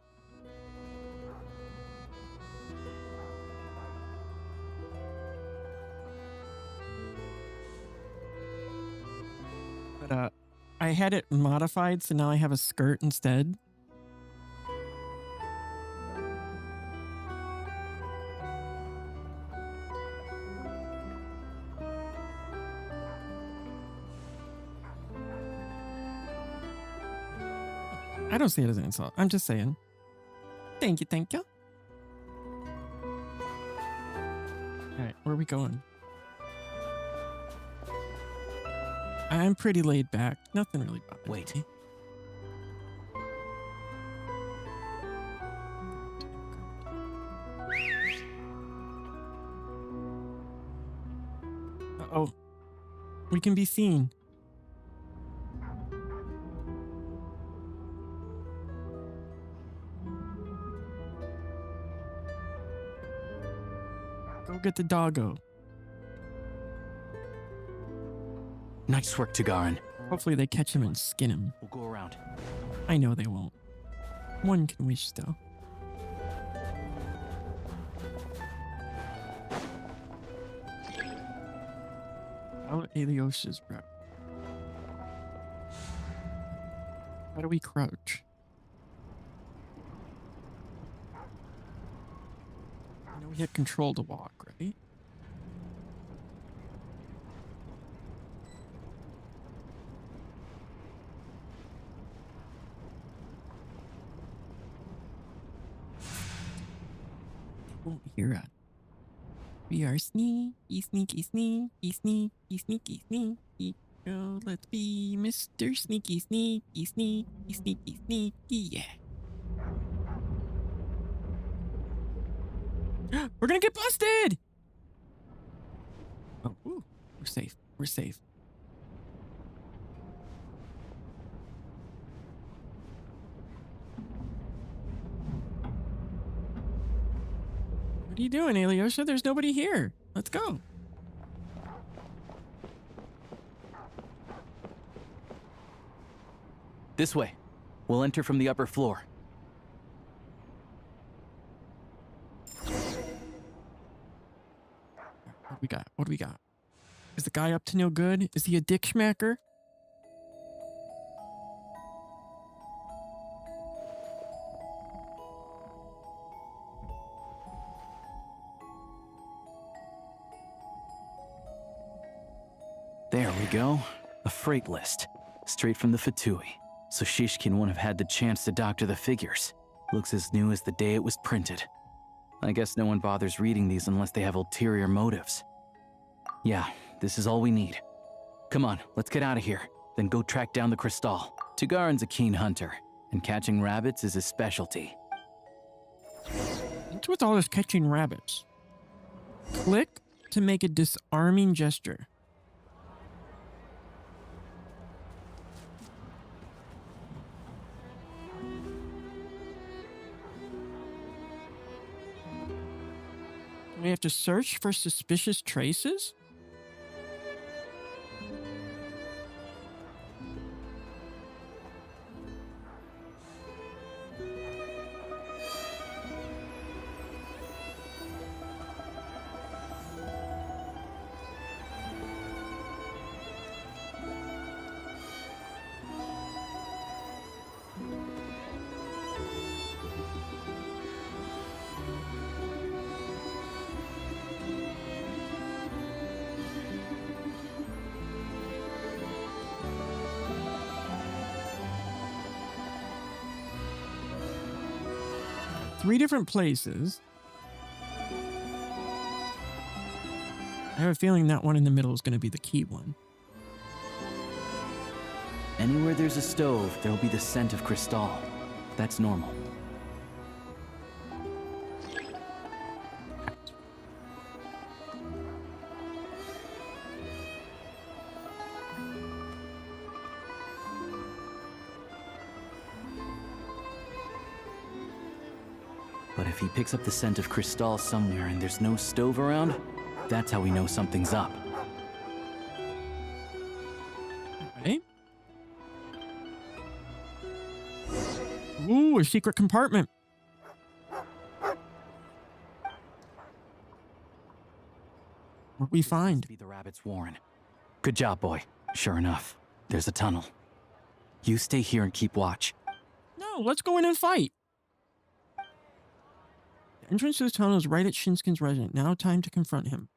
But I had it modified, so now I have a skirt instead. I don't see it as an insult. I'm just saying. Thank you, thank you. Alright, where are we going? I'm pretty laid back. Nothing really bothers Wait. me. Uh-oh. We can be seen. Go get the doggo. Nice work, Tagarin. Hopefully they catch him and skin him. We'll go around. I know they won't. One can wish, though. Follow Alyosha's route. How do we crouch? I know we hit control to walk, right? Won't hear us. We are sneaky, sneaky, sneaky, sneaky, sneaky, sneaky. Oh, let's be Mr. Sneaky, sneaky, sneaky, sneaky, sneaky, yeah. We're gonna get busted! Oh, ooh, we're safe. We're safe. What are you doing, Alyosha? There's nobody here. Let's go. This way. We'll enter from the upper floor. What do we got? What do we got? Is the guy up to no good? Is he a dick schmacker? There we go. A freight list. Straight from the Fatui. So Shishkin won't have had the chance to doctor the figures. Looks as new as the day it was printed. I guess no one bothers reading these unless they have ulterior motives. Yeah, this is all we need. Come on, let's get out of here. Then go track down the crystal. Tagarin's a keen hunter, and catching rabbits is his specialty. What's with all this catching rabbits? Click to make a disarming gesture. We have to search for suspicious traces? Three different places. I have a feeling that one in the middle is going to be the key one. Anywhere there's a stove, there'll be the scent of crystal. That's normal. But if he picks up the scent of crystal somewhere and there's no stove around, that's how we know something's up. Okay. Ooh, a secret compartment. What we find? Be the rabbit's warren. Good job, boy. Sure enough, there's a tunnel. You stay here and keep watch. No, let's go in and fight. The entrance to the tunnel is right at Shinskin's residence. Now time to confront him.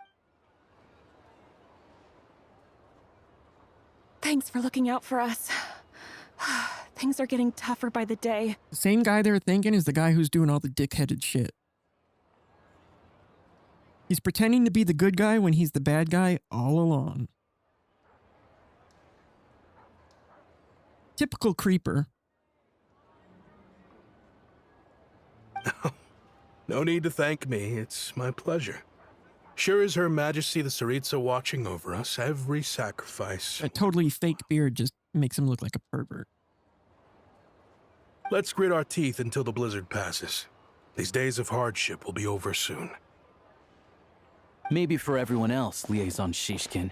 Thanks for looking out for us. Things are getting tougher by the day. The same guy they're thinking is the guy who's doing all the dick-headed shit. He's pretending to be the good guy when he's the bad guy all along. Typical creeper. No need to thank me. It's my pleasure. Sure is Her Majesty the Tsaritsa watching over us every sacrifice. A totally fake beard just makes him look like a pervert. Let's grit our teeth until the blizzard passes. These days of hardship will be over soon. Maybe for everyone else, Liaison Shishkin.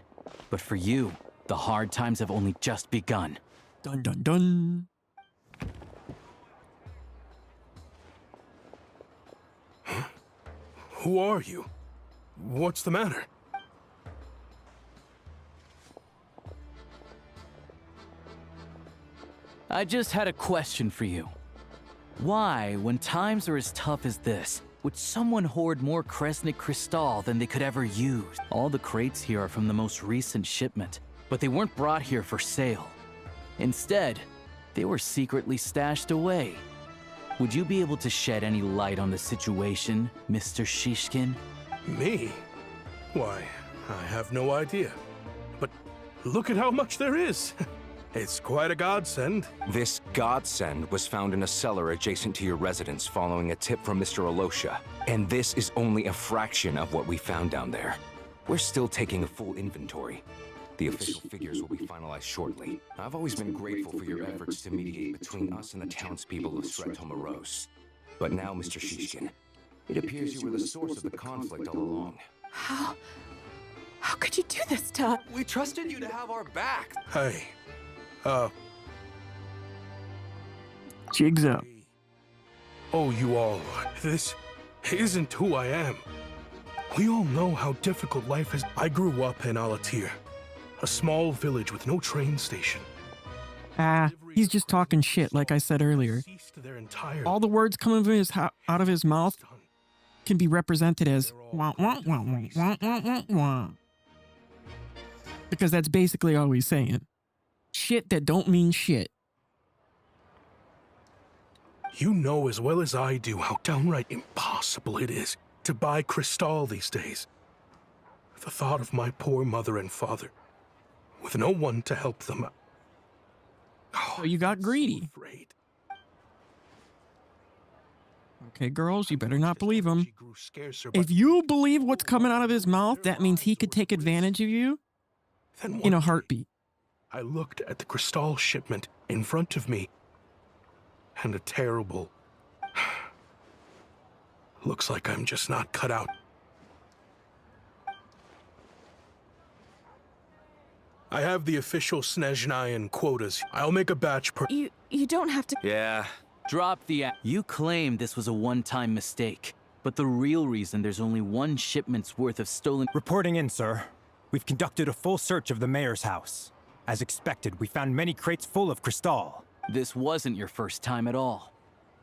But for you, the hard times have only just begun. Dun dun dun. Huh? Who are you? What's the matter? I just had a question for you. Why, when times are as tough as this, would someone hoard more Kresnik Crystal than they could ever use? All the crates here are from the most recent shipment, but they weren't brought here for sale. Instead, they were secretly stashed away. Would you be able to shed any light on the situation, Mr. Shishkin? Me? Why, I have no idea. But look at how much there is. It's quite a godsend. This godsend was found in a cellar adjacent to your residence following a tip from Mr. Alosha. And this is only a fraction of what we found down there. We're still taking a full inventory. The official figures will be finalized shortly. I've always been grateful for your efforts to mediate between us and the townspeople of Sretomaros. But now, Mr. Shishkin, it appears you were the source of the conflict all along. How could you do this to us? We trusted you to have our back. Hey, Jigs up. Oh, you all, this isn't who I am. We all know how difficult life is. I grew up in Alatir, a small village with no train station. He's just talking shit, like I said earlier. All the words coming out of his mouth can be represented as wah, wah, wah, wah, wah, wah, wah, wah. Because that's basically all he's saying. Shit that don't mean shit. You know as well as I do how downright impossible it is to buy Crystal these days. The thought of my poor mother and father, with no one to help them. So you got greedy. Okay, girls, you better not believe him. If you believe what's coming out of his mouth, that means he could take advantage of you in a heartbeat. I looked at the Crystal shipment in front of me, and a terrible... Looks like I'm just not cut out. I have the official Snezhnayan quotas. I'll make a batch per... You don't have to... Yeah. Drop the... You claim this was a one-time mistake, but the real reason there's only one shipment's worth of stolen... Reporting in, sir. We've conducted a full search of the mayor's house. As expected, we found many crates full of Crystal. This wasn't your first time at all.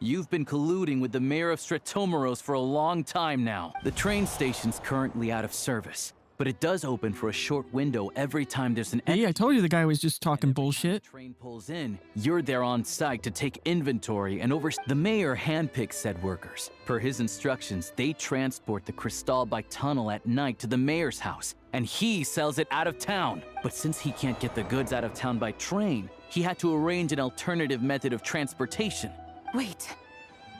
You've been colluding with the mayor of Sretomaros for a long time now. The train station's currently out of service, but it does open for a short window every time there's an... Yeah, I told you the guy was just talking bullshit. The train pulls in, you're there on site to take inventory and the mayor handpicks said workers. Per his instructions, they transport the Crystal by tunnel at night to the mayor's house, and he sells it out of town. But since he can't get the goods out of town by train, he had to arrange an alternative method of transportation. Wait,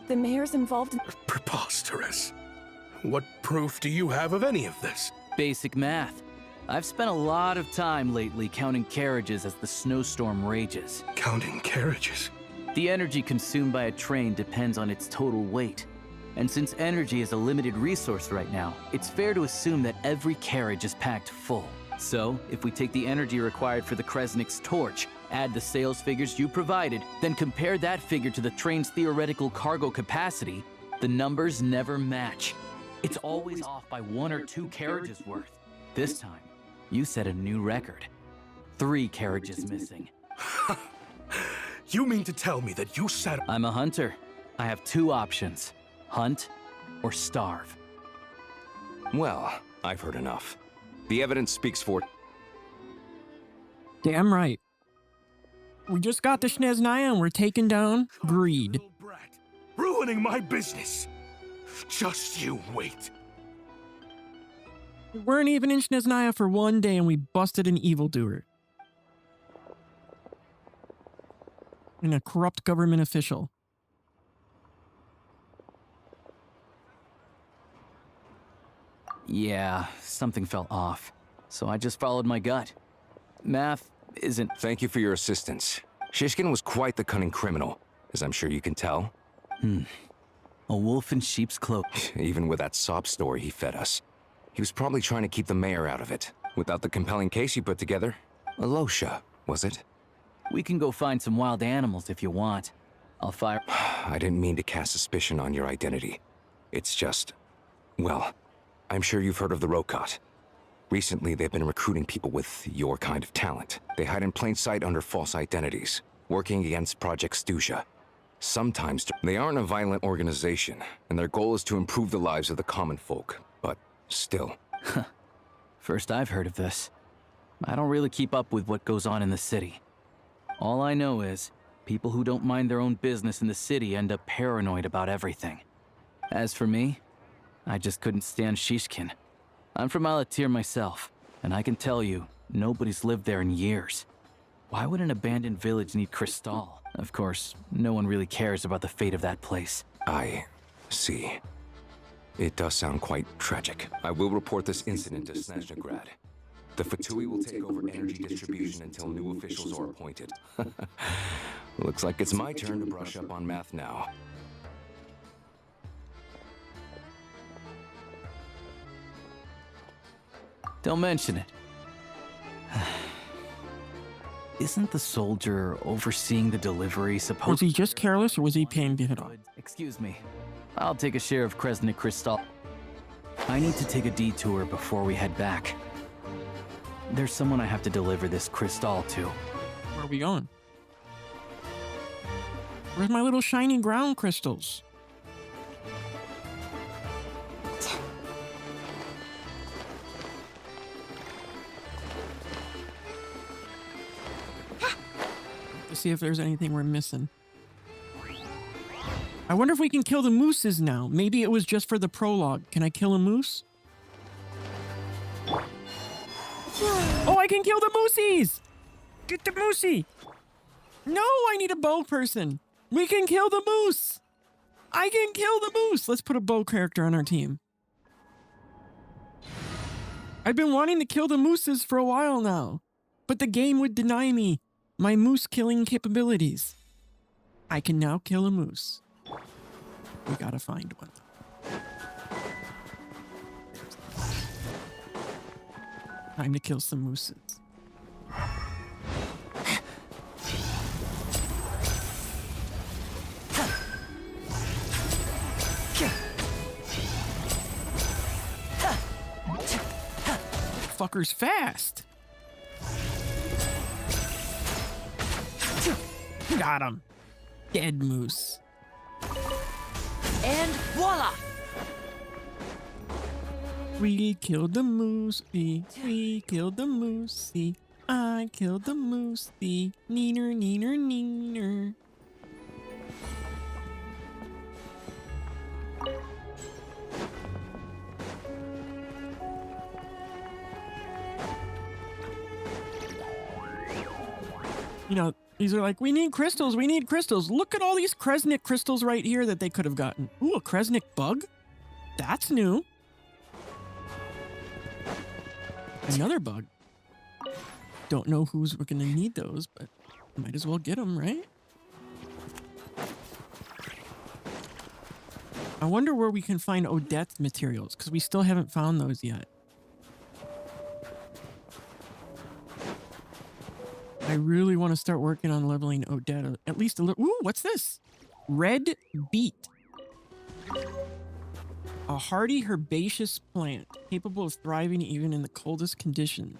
the mayor's involved in... Preposterous. What proof do you have of any of this? Basic math. I've spent a lot of time lately counting carriages as the snowstorm rages. Counting carriages? The energy consumed by a train depends on its total weight. And since energy is a limited resource right now, it's fair to assume that every carriage is packed full. So, if we take the energy required for the Kresnik's torch, add the sales figures you provided, then compare that figure to the train's theoretical cargo capacity, the numbers never match. It's always off by 1 or 2 carriages worth. This time, you set a new record. 3 carriages missing. You mean to tell me that you said... I'm a hunter. I have 2 options. Hunt or starve. Well, I've heard enough. The evidence speaks for... Damn right. We just got the Snezhnaya and we're taking down greed. Ruining my business. Just you wait. We weren't even in Snezhnaya for one day and we busted an evildoer. And a corrupt government official. Yeah, something felt off. So I just followed my gut. Math isn't... Thank you for your assistance. Shishkin was quite the cunning criminal, as I'm sure you can tell. A wolf in sheep's cloak. Even with that sob story he fed us. He was probably trying to keep the mayor out of it. Without the compelling case you put together. Alosha, was it? We can go find some wild animals if you want. I'll fire... I didn't mean to cast suspicion on your identity. It's just... Well, I'm sure you've heard of the Rokot. Recently, they've been recruiting people with your kind of talent. They hide in plain sight under false identities, working against Project Stuzha. Sometimes, they aren't a violent organization, and their goal is to improve the lives of the common folk. But still... First I've heard of this. I don't really keep up with what goes on in the city. All I know is, people who don't mind their own business in the city end up paranoid about everything. As for me, I just couldn't stand Shishkin. I'm from Alatir myself, and I can tell you, nobody's lived there in years. Why would an abandoned village need Crystal? Of course, no one really cares about the fate of that place. I see. It does sound quite tragic. I will report this incident to Snezhnaya. The Fatui will take over energy distribution until new officials are appointed. Looks like it's my turn to brush up on math now. Don't mention it. Isn't the soldier overseeing the delivery supposed... Was he just careless or was he paying to hit off? Excuse me. I'll take a share of Kresnik Crystal. I need to take a detour before we head back. There's someone I have to deliver this crystal to. Where are we going? Where's my little shiny ground crystals? Let's see if there's anything we're missing. I wonder if we can kill the mooses now. Maybe it was just for the prologue. Can I kill a moose? Oh, I can kill the moosies! Get the moosey! No, I need a bow person. We can kill the moose! I can kill the moose! Let's put a bow character on our team. I've been wanting to kill the mooses for a while now, but the game would deny me my moose killing capabilities. I can now kill a moose. We gotta find one. Time to kill some mooses. Fucker's fast. Got him. Dead moose. And voila! We killed the moosey. We killed the moosey. I killed the moosey. Neener, neener, neener. You know, these are like, we need crystals, we need crystals. Look at all these Kresnik crystals right here that they could have gotten. Ooh, a Kresnik bug? That's new. Another bug. Don't know who's we're gonna need those, but might as well get them, right? I wonder where we can find Odette's materials, because we still haven't found those yet. I really want to start working on leveling Odette at least a little. Ooh, what's this? Red beet. A hardy herbaceous plant capable of thriving even in the coldest conditions.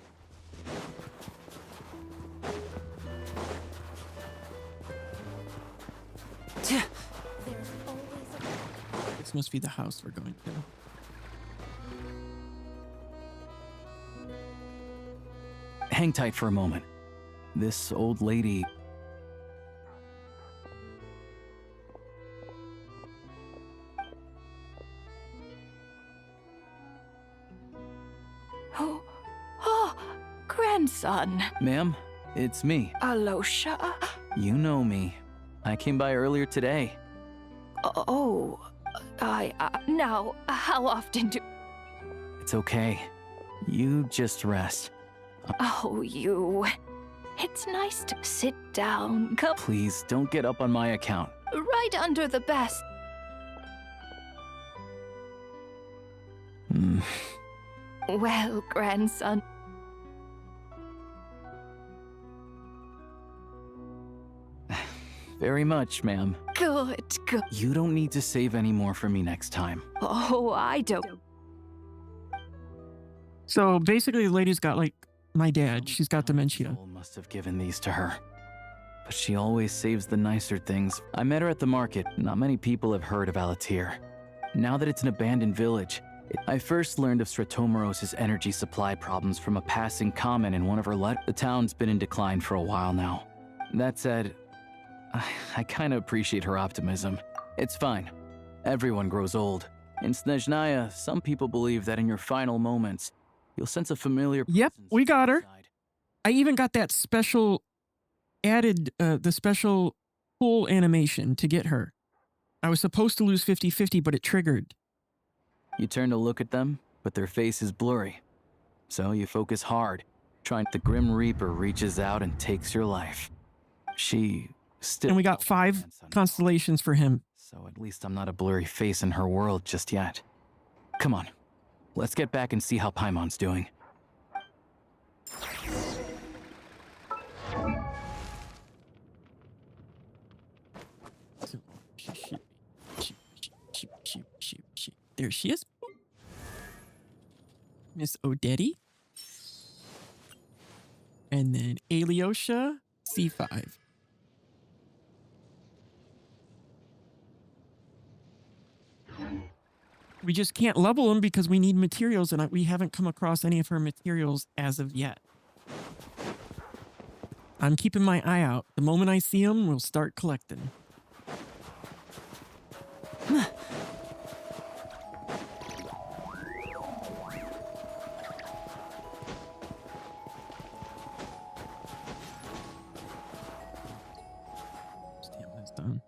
This must be the house we're going to. Hang tight for a moment. This old lady, Oh, grandson. Ma'am, it's me. Alosha? You know me. I came by earlier today. Oh, now, how often do... It's okay. You just rest. Oh, you. It's nice to sit down. Come Please, don't get up on my account. right under the best. Well, grandson. Very much, ma'am. Good. You don't need to save any more for me next time. Oh, I don't. So basically, the lady's got like my dad. She's got dementia. Soul must have given these to her. But she always saves the nicer things. I met her at the market. Not many people have heard of Alatir. Now that it's an abandoned village, I first learned of Stratomoros's energy supply problems from a passing comment in one of her letters. The town's been in decline for a while now. That said, I kinda appreciate her optimism. It's fine. Everyone grows old. In Snezhnaya, some people believe that in your final moments, you'll sense a familiar Yep, presence we got her. inside. I even got that special the special pull animation to get her. I was supposed to lose 50-50, but it triggered. You turn to look at them, but their face is blurry. So you focus hard, trying. The Grim Reaper reaches out and takes your life. She still. And we got 5 constellations for him. So at least I'm not a blurry face in her world just yet. Come on, let's get back and see how Paimon's doing. There she is. Miss Odette. And then Alyosha, C5. We just can't level them because we need materials, and we haven't come across any of her materials as of yet. I'm keeping my eye out. The moment I see them, we'll start collecting. Stamina's done.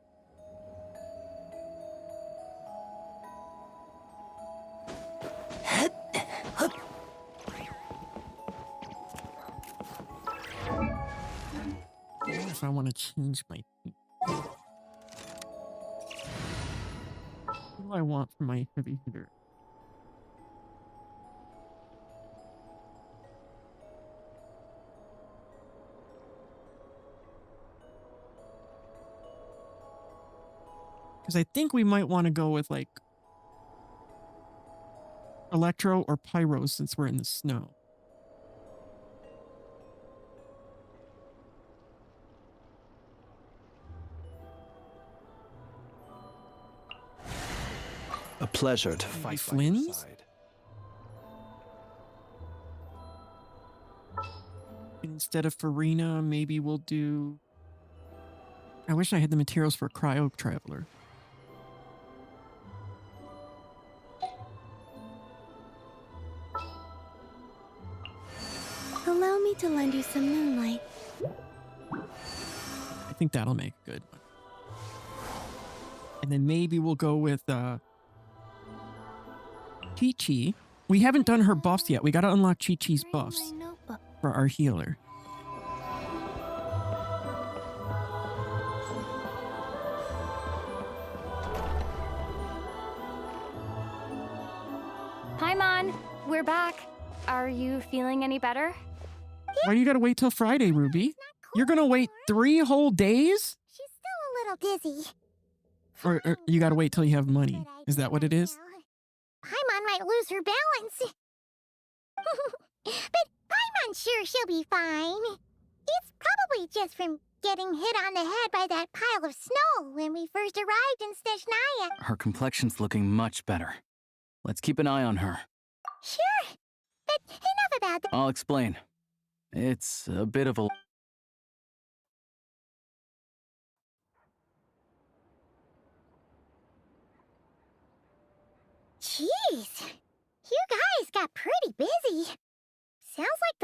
If I want to change my... What do I want for my heavy hitter? Because I think we might want to go with like Electro or Pyro since we're in the snow. A pleasure to fight by your Flynn's? side. Instead of Farina, maybe we'll do... I wish I had the materials for Cryo Traveler. Allow me to lend you some moonlight. I think that'll make a good one. And then maybe we'll go with Chi-Chi. We haven't done her buffs yet. We gotta unlock Chi-Chi's buffs for our healer. Paimon, we're back. Are you feeling any better? Why do you gotta wait till Friday, Ruby? You're gonna wait 3 whole days? She's still a little dizzy. Or you gotta wait till you have money. Is that what it is? Paimon might lose her balance. But Paimon's sure she'll be fine. It's probably just from getting hit on the head by that pile of snow when we first arrived in Snezhnaya. Her complexion's looking much better. Let's keep an eye on her. Sure. But enough about that. I'll explain. It's a bit of a... Jeez. You guys got pretty busy.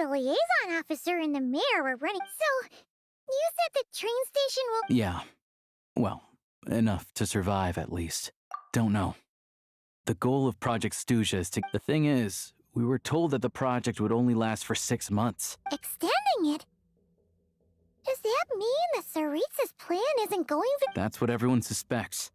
the liaison officer and the mayor were running. So, you said the train station will. Yeah. Well, enough to survive at least. Don't know. The goal of Project Stooja is to. The thing is, we were told that the project would only last for 6 months. Extending it? Does that mean the Tsaritsa's plan isn't going for. That's what everyone suspects.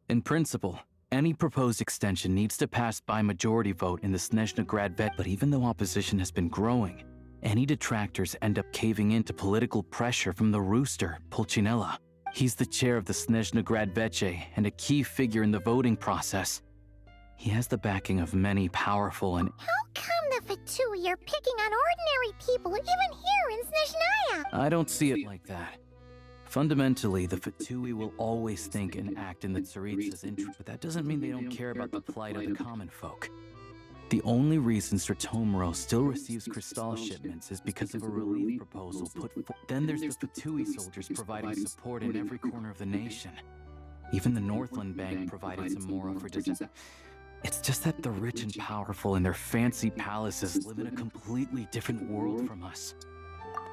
In principle, any proposed extension needs to pass by majority vote in the Snezhnaya vet. But even though opposition has been growing, any detractors end up caving into political pressure from the rooster, Pulcinella. He's the chair of the Snezhnaya Veche and a key figure in the voting process. He has the backing of many powerful and. How come the Vtuber are picking on ordinary people even here in Snezhnaya? I don't see it like that. Fundamentally, the Vtuber will always think and act in the Tsaritsa's interest, but that doesn't mean they don't care about the plight of the common folk. The only reason Stratomero still receives crystal shipments is because of a relief proposal put forth. Then there's the Vtuber soldiers providing support in every corner of the nation. Even the Northland Bank provided some more for disaster. It's just that the rich and powerful in their fancy palaces live in a completely different world from us.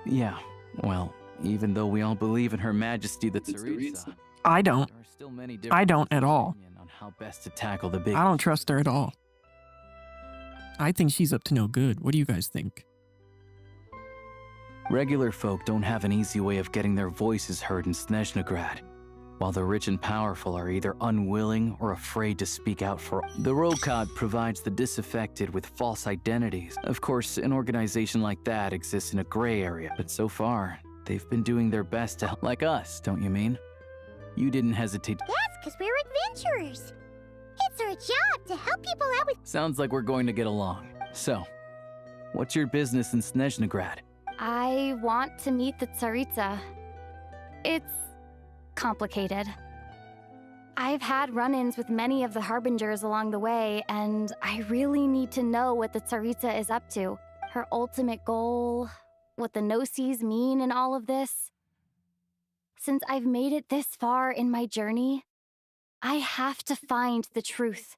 Yeah, well, even though we all believe in Her Majesty the Tsaritsa, I don't. there are still many I don't at all. opinions on how best to tackle the big. I don't trust her at all. I think she's up to no good. What do you guys think? Regular folk don't have an easy way of getting their voices heard in Snezhnaya, while the rich and powerful are either unwilling or afraid to speak out for. The Rokad provides the disaffected with false identities. Of course, an organization like that exists in a gray area, but so far, they've been doing their best to help. Like us, don't you mean? You didn't hesitate. That's because we're adventurers. It's our job to help people out with. Sounds like we're going to get along. So, what's your business in Snezhnaya? I want to meet the Tsaritsa. It's complicated. I've had run-ins with many of the Harbingers along the way, and I really need to know what the Tsaritsa is up to. Her ultimate goal, what the Gnosis mean in all of this. Since I've made it this far in my journey, I have to find the truth,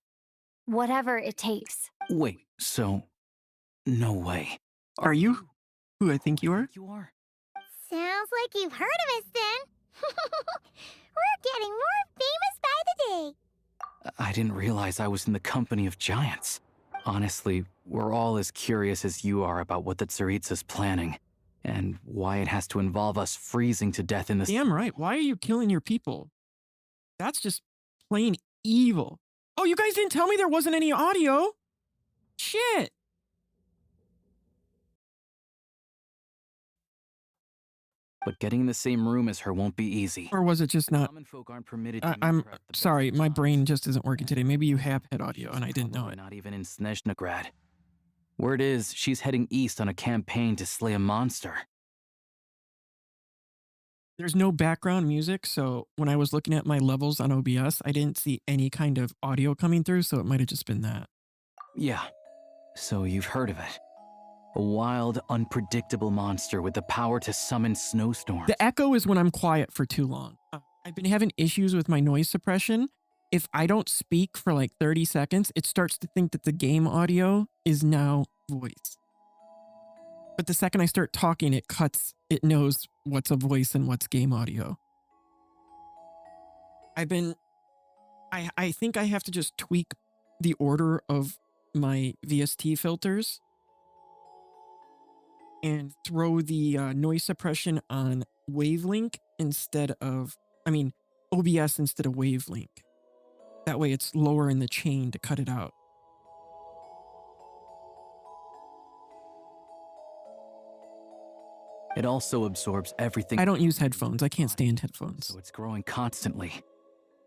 whatever it takes. Wait, so... No way. Are you who I think you are? You are. Sounds like you've heard of us then. We're getting more famous by the day. I didn't realize I was in the company of giants. Honestly, we're all as curious as you are about what the Tsaritsa's planning, and why it has to involve us freezing to death in the... Damn right. Why are you killing your people? That's just plain evil. Oh, you guys didn't tell me there wasn't any audio? Shit. But getting in the same room as her won't be easy. Or was it just not? Common folk aren't permitted to I'm interrupt the sorry, my brain just isn't working today. Maybe you have had audio and I didn't know it. Not even in Snezhnaya. Word is, she's heading east on a campaign to slay a monster. There's no background music, so when I was looking at my levels on OBS, I didn't see any kind of audio coming through, so it might have just been that. Yeah, so you've heard of it. A wild, unpredictable monster with the power to summon snowstorms. The echo is when I'm quiet for too long. I've been having issues with my noise suppression. If I don't speak for like 30 seconds, it starts to think that the game audio is now voice. But the second I start talking, it cuts, it knows what's a voice and what's game audio. I think I have to just tweak the order of my VST filters and throw the noise suppression on wavelength instead of, OBS instead of wavelength. That way it's lower in the chain to cut it out. It also absorbs everything. I don't use headphones. I can't stand headphones. So it's growing constantly.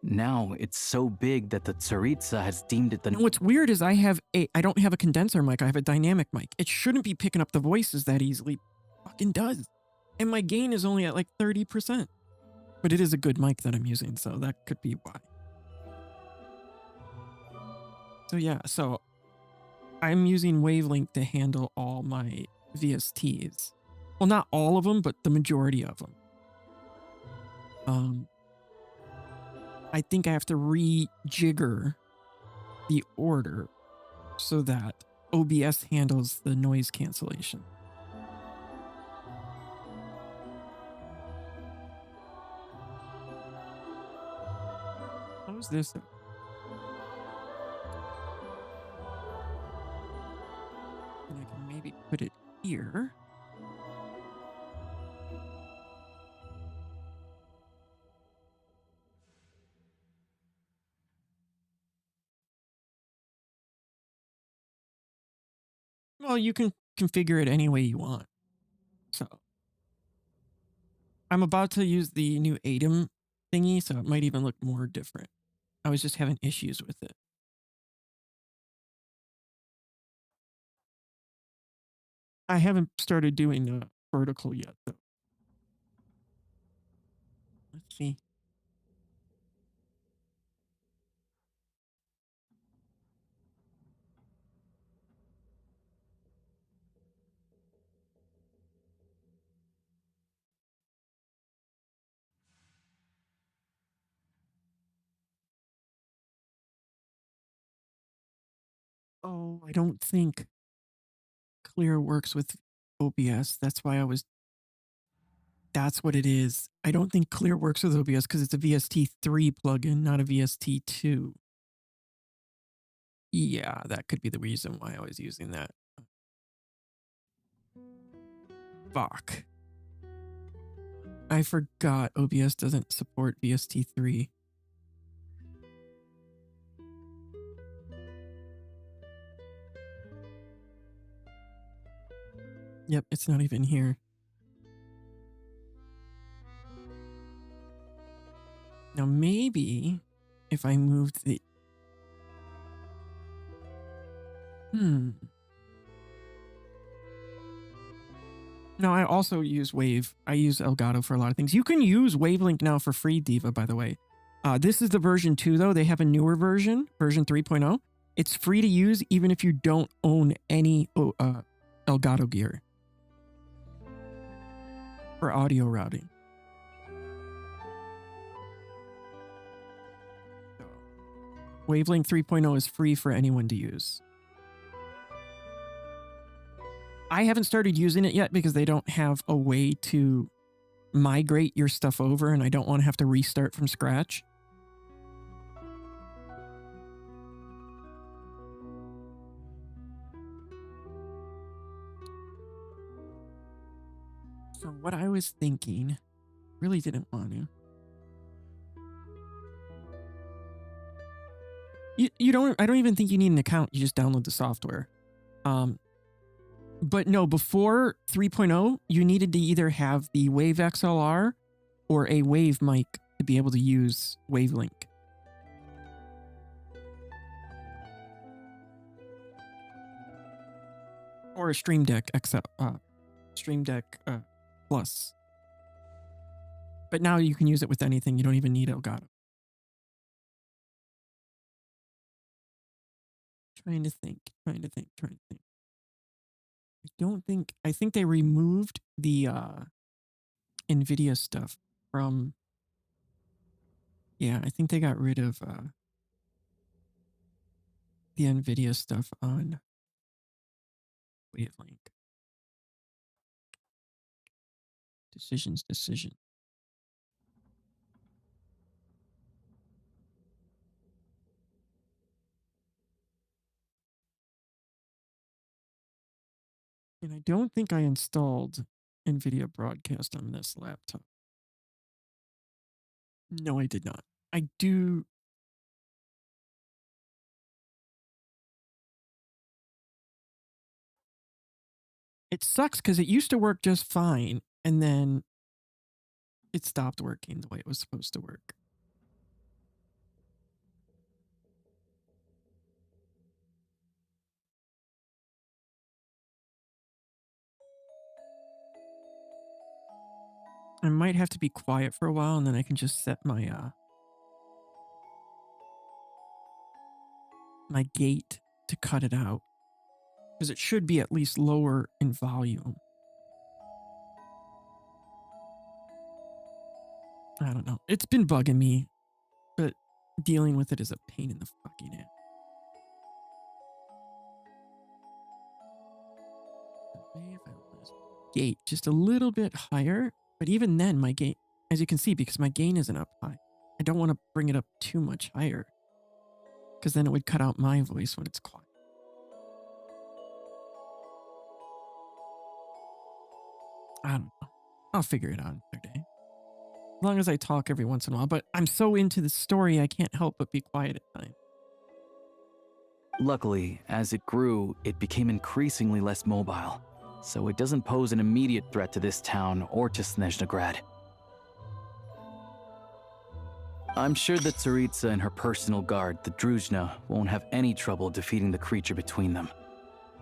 Now it's so big that the Tsaritsa has deemed it the... And what's weird is I don't have a condenser mic. I have a dynamic mic. It shouldn't be picking up the voices that easily. Fucking does. And my gain is only at like 30%. But it is a good mic that I'm using, so that could be why. So yeah, so I'm using wavelength to handle all my VSTs. Well, not all of them, but the majority of them. I think I have to rejigger the order so that OBS handles the noise cancellation. this up. And I can maybe put it here. Well, you can configure it any way you want. So I'm about to use the new ATEM thingy, so it might even look more different. I was just having issues with it. I haven't started doing vertical yet, though. Let's see. Oh, I don't think Clear works with OBS. That's why that's what it is. I don't think Clear works with OBS because it's a VST3 plugin, not a VST2. Yeah, that could be the reason why I was using that. Fuck. I forgot OBS doesn't support VST3. Yep, it's not even here. Now maybe if I moved the... No, I also use Wave. I use Elgato for a lot of things. You can use Wavelink now for free, Diva, by the way. This is the version 2, though. They have a newer version, version 3.0. It's free to use even if you don't own any Elgato gear for audio routing. Wavelink 3.0 is free for anyone to use. I haven't started using it yet because they don't have a way to migrate your stuff over, and I don't want to have to restart from scratch. So what I was thinking, really didn't want to. I don't even think you need an account. You just download the software. But no, before 3.0, you needed to either have the Wave XLR or a Wave mic to be able to use Wavelink. Or a Stream Deck Plus. But now you can use it with anything. You don't even need Elgato. Trying to think. I think they removed the NVIDIA stuff from... Yeah, I think they got rid of the NVIDIA stuff on Wavelink. Decision. And I don't think I installed NVIDIA Broadcast on this laptop. No, I did not. I do... It sucks because it used to work just fine, and then it stopped working the way it was supposed to work. I might have to be quiet for a while, and then I can just set my my gate to cut it out, because it should be at least lower in volume. I don't know. It's been bugging me, but dealing with it is a pain in the fucking ass. Gate just a little bit higher, but even then my gain, as you can see, because my gain isn't up high, I don't want to bring it up too much higher, because then it would cut out my voice when it's quiet. I don't know. I'll figure it out another day. As long as I talk every once in a while, but I'm so into the story I can't help but be quiet at times. Luckily, as it grew, it became increasingly less mobile, so it doesn't pose an immediate threat to this town or to Snezhnagrad. I'm sure that Tsaritsa and her personal guard, the Druzhna, won't have any trouble defeating the creature between them.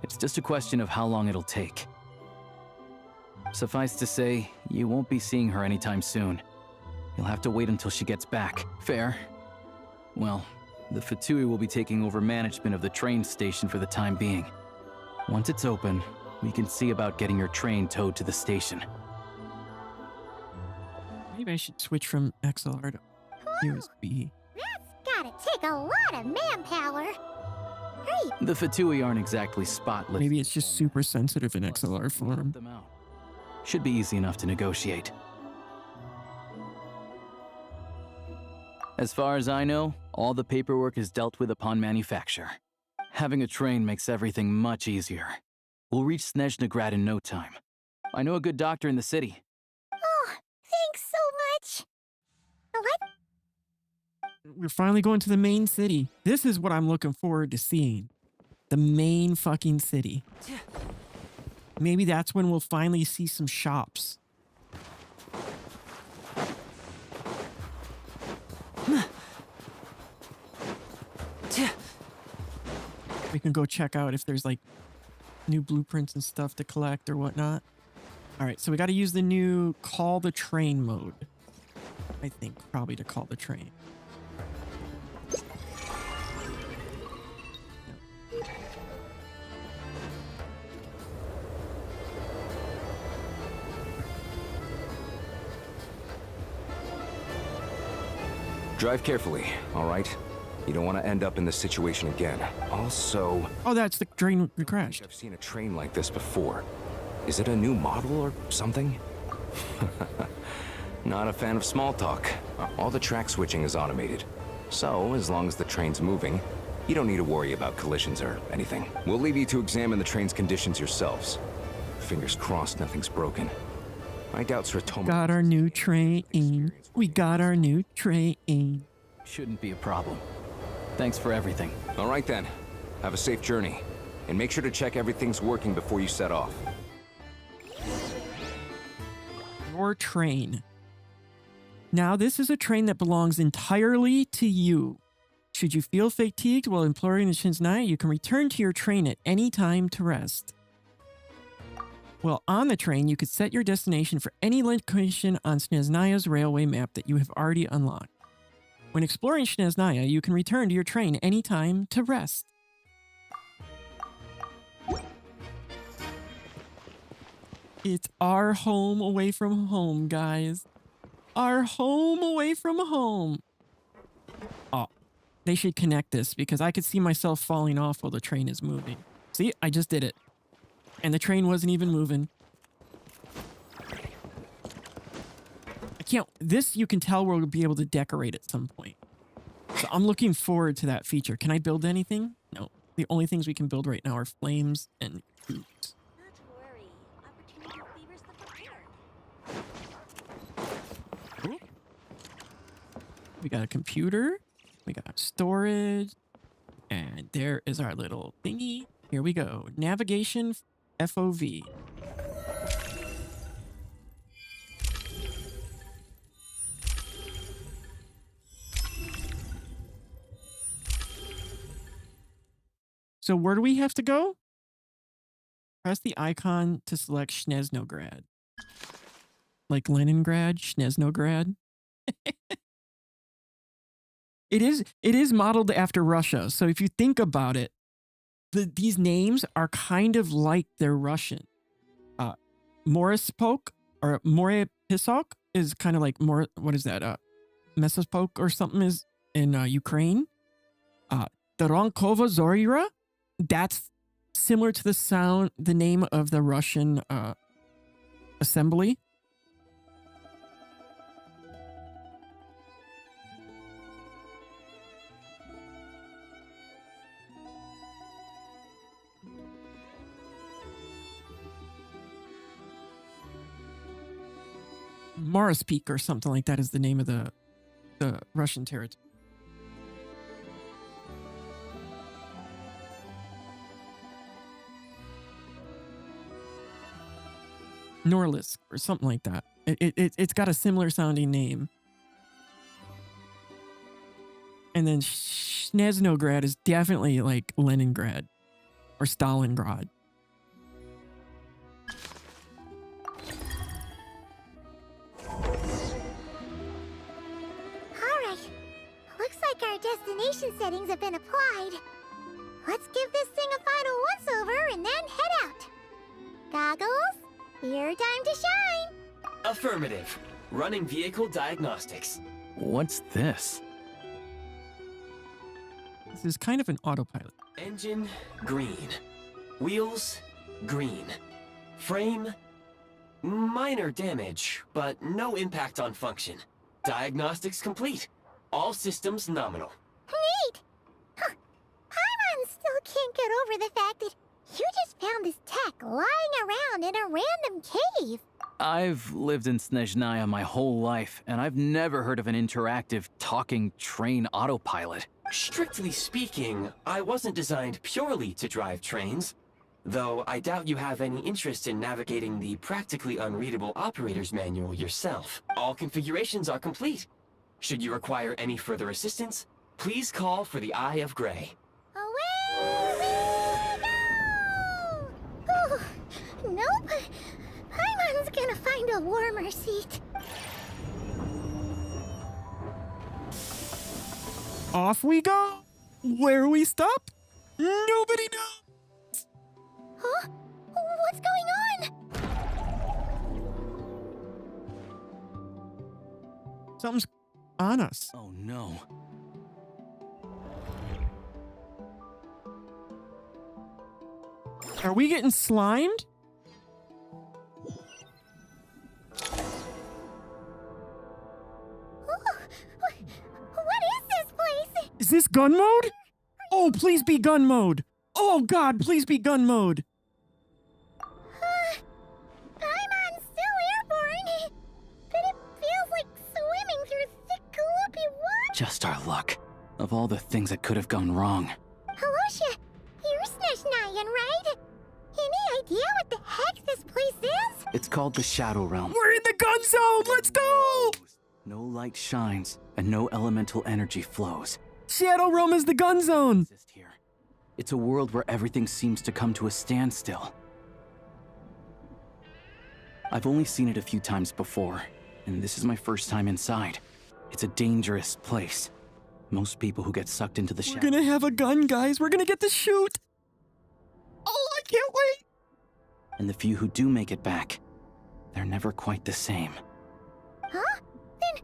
It's just a question of how long it'll take. Suffice to say, you won't be seeing her anytime soon. You'll have to wait until she gets back. Fair? Well, the Vtuber will be taking over management of the train station for the time being. Once it's open, we can see about getting your train towed to the station. Maybe I should switch from XLR to USB. That's gotta take a lot of manpower. Hey, The Vtuber aren't exactly spotless. Maybe it's just super sensitive in XLR form. Should be easy enough to negotiate. As far as I know, all the paperwork is dealt with upon manufacture. Having a train makes everything much easier. We'll reach Snezhnagrad in no time. I know a good doctor in the city. oh, thanks so much. What? We're finally going to the main city. This is what I'm looking forward to seeing. The main fucking city. Maybe that's when we'll finally see some shops. We can go check out if there's like new blueprints and stuff to collect or whatnot. All right, so we got to use the new call the train mode. I think probably to call the train. Drive carefully, all right? You don't want to end up in this situation again. Also... Oh, that's the train we crashed. I've seen a train like this before. Is it a new model or something? Not a fan of small talk. All the track switching is automated. So, as long as the train's moving, you don't need to worry about collisions or anything. We'll leave you to examine the train's conditions yourselves. Fingers crossed nothing's broken. I doubt Sratoma... Got our new train. We got our new train. Shouldn't be a problem. Thanks for everything. All right then. Have a safe journey. And make sure to check everything's working before you set off. Your train. Now, this is a train that belongs entirely to you. Should you feel fatigued while exploring the Snezhnaya, you can return to your train at any time to rest. While on the train, you could set your destination for any location on Snezhnaya's railway map that you have already unlocked. When exploring Snezhnaya, you can return to your train anytime to rest. It's our home away from home, guys. Our home away from home. Oh, they should connect this because I could see myself falling off while the train is moving. See, I just did it. And the train wasn't even moving. This you can tell we'll be able to decorate at some point. So I'm looking forward to that feature. Can I build anything? No. The only things we can build right now are flames and foods. We got a computer. We got storage. And there is our little thingy. Here we go. Navigation FOV. So where do we have to go? Press the icon to select Snezhnograd. Like Leningrad, Snezhnograd. It is modeled after Russia. So if you think about it, these names are kind of like they're Russian. Morispok or Moripisok is kind of like what is that? Mesopok or something is in Ukraine. Doronkova Zorira, that's similar to the name of the Russian assembly. Mars Peak or something like that is the name of the Russian territory. Norlisk or something like that. It's got a similar sounding name. And then Snezhnograd is definitely like Leningrad or Stalingrad. Alright. Looks like our destination settings have been applied. Let's give this thing a final once-over and then head out. Goggles, your time to shine. Affirmative. Running vehicle diagnostics. What's this? This is kind of an autopilot. Engine, green. Wheels, green. Frame, minor damage, but no impact on function. Diagnostics complete. All systems nominal. Neat! Huh. Paimon still can't get over the fact that you just found this tech lying around in a random cave. I've lived in Snezhnaya my whole life, and I've never heard of an interactive, talking train autopilot. Strictly speaking, I wasn't designed purely to drive trains, though I doubt you have any interest in navigating the practically unreadable operator's manual yourself. All configurations are complete. Should you require any further assistance, please call for the Eye of Grey. Away we go! Ooh, nope. Paimon's gonna find a warmer seat. Off we go. Where we stop? Nobody knows. Huh? What's going on? Something's on us. Oh no. Are we getting slimed? What is this place? Is this gun mode? Oh, please be gun mode. Oh God, please be gun mode. Paimon's still airborne, but it feels like swimming through thick, gloopy water. Just our luck. Of all the things that could have gone wrong. Halosha, you're Snezhnayan, right? Any idea what the heck this place is? It's called the Shadow Realm. We're in the gun zone. Let's go. No light shines, and no elemental energy flows. Shadow Realm is the gun zone. It's a world where everything seems to come to a standstill. I've only seen it a few times before, and this is my first time inside. It's a dangerous place. Most people who get sucked into the shadow... We're gonna have a gun, guys. We're gonna get to shoot. Oh, I can't wait. And the few who do make it back, they're never quite the same. Huh? Then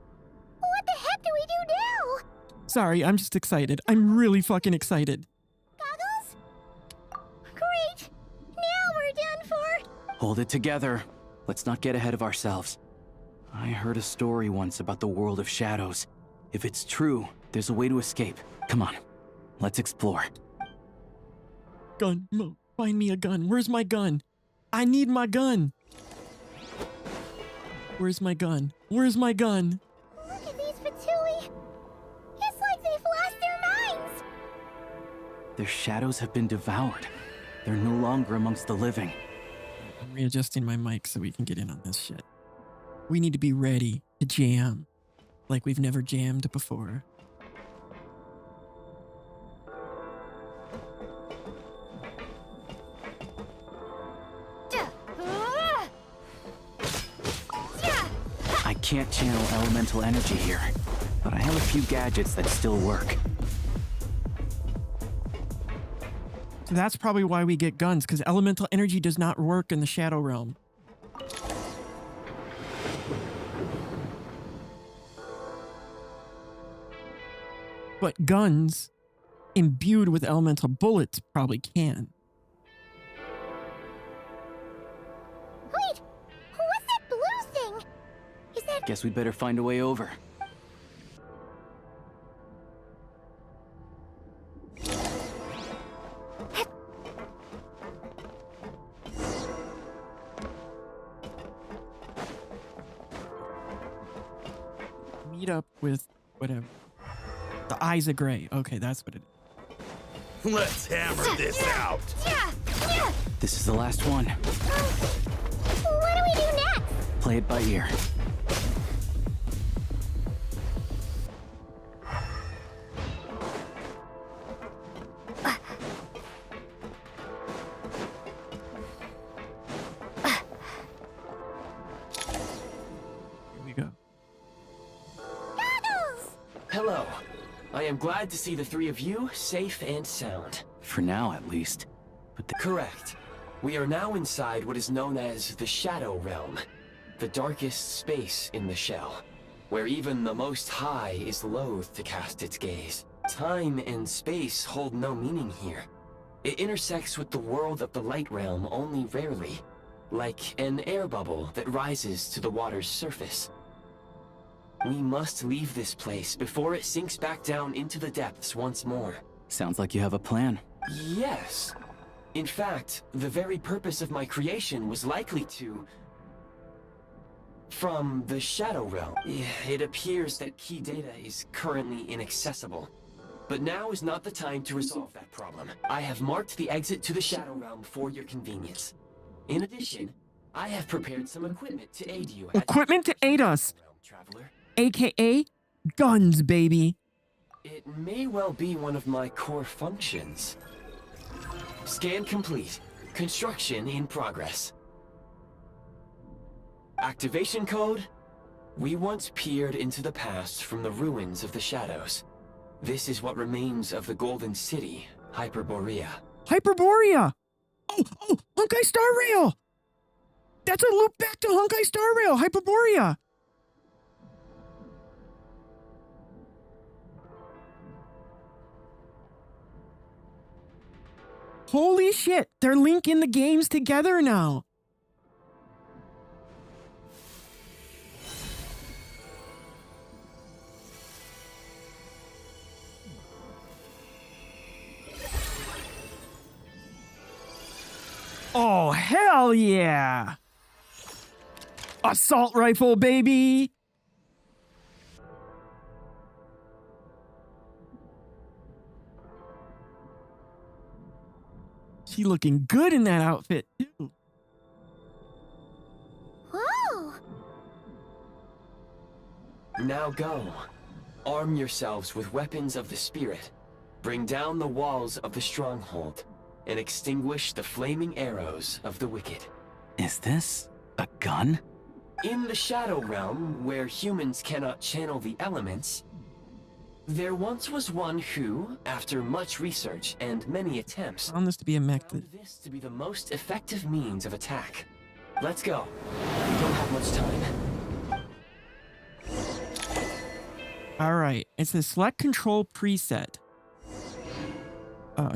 what the heck do we do now? Sorry, I'm just excited. I'm really fucking excited. Goggles? Great. Now we're done for. Hold it together. Let's not get ahead of ourselves. I heard a story once about the world of shadows. If it's true, there's a way to escape. Come on, let's explore. Gun mode. Find me a gun. Where's my gun? I need my gun. Where's my gun? Where's my gun? Look at these Vtuli. It's like they've lost their minds. Their shadows have been devoured. They're no longer amongst the living. I'm readjusting my mic so we can get in on this shit. We need to be ready to jam like we've never jammed before. I can't channel elemental energy here, but I have a few gadgets that still work. So that's probably why we get guns, because elemental energy does not work in the Shadow Realm. But guns imbued with elemental bullets probably can. Wait, what's that blue thing? Is that... Guess we'd better find a way over. meet up with whatever. The eyes of gray. Okay, that's what it is. Let's hammer this out. This is the last one. What do we do next? Play it by ear. Here we go. Hello. I am glad to see the three of you safe and sound. For now, at least. But Correct. We are now inside what is known as the Shadow Realm, the darkest space in the shell, where even the Most High is loath to cast its gaze. Time and space hold no meaning here. It intersects with the world of the Light Realm only rarely, like an air bubble that rises to the water's surface. We must leave this place before it sinks back down into the depths once more. sounds like you have a plan. Yes. In fact, the very purpose of my creation was likely to... From the Shadow Realm. It appears that key data is currently inaccessible. But now is not the time to resolve that problem. I have marked the exit to the Shadow Realm for your convenience. In addition, I have prepared some equipment to aid you. Equipment to aid us. Traveler. AKA guns, baby. It may well be one of my core functions. Scan complete. Construction in progress. Activation code? We once peered into the past from the ruins of the shadows. This is what remains of the Golden City, Hyperborea. Hyperborea! Oh, Honkai Star Rail! That's a loop back to Honkai Star Rail, Hyperborea! Holy shit, they're linking the games together now. Oh, hell yeah! Assault rifle, baby! She looking good in that outfit, too. Whoa! Now go. Arm yourselves with weapons of the spirit. Bring down the walls of the stronghold and extinguish the flaming arrows of the wicked. Is this a gun? In the Shadow Realm, where humans cannot channel the elements, there once was one who, after much research and many attempts, found this to be a mech. Found this to be the most effective means of attack. Let's go. We don't have much time. Alright, it's a select control preset.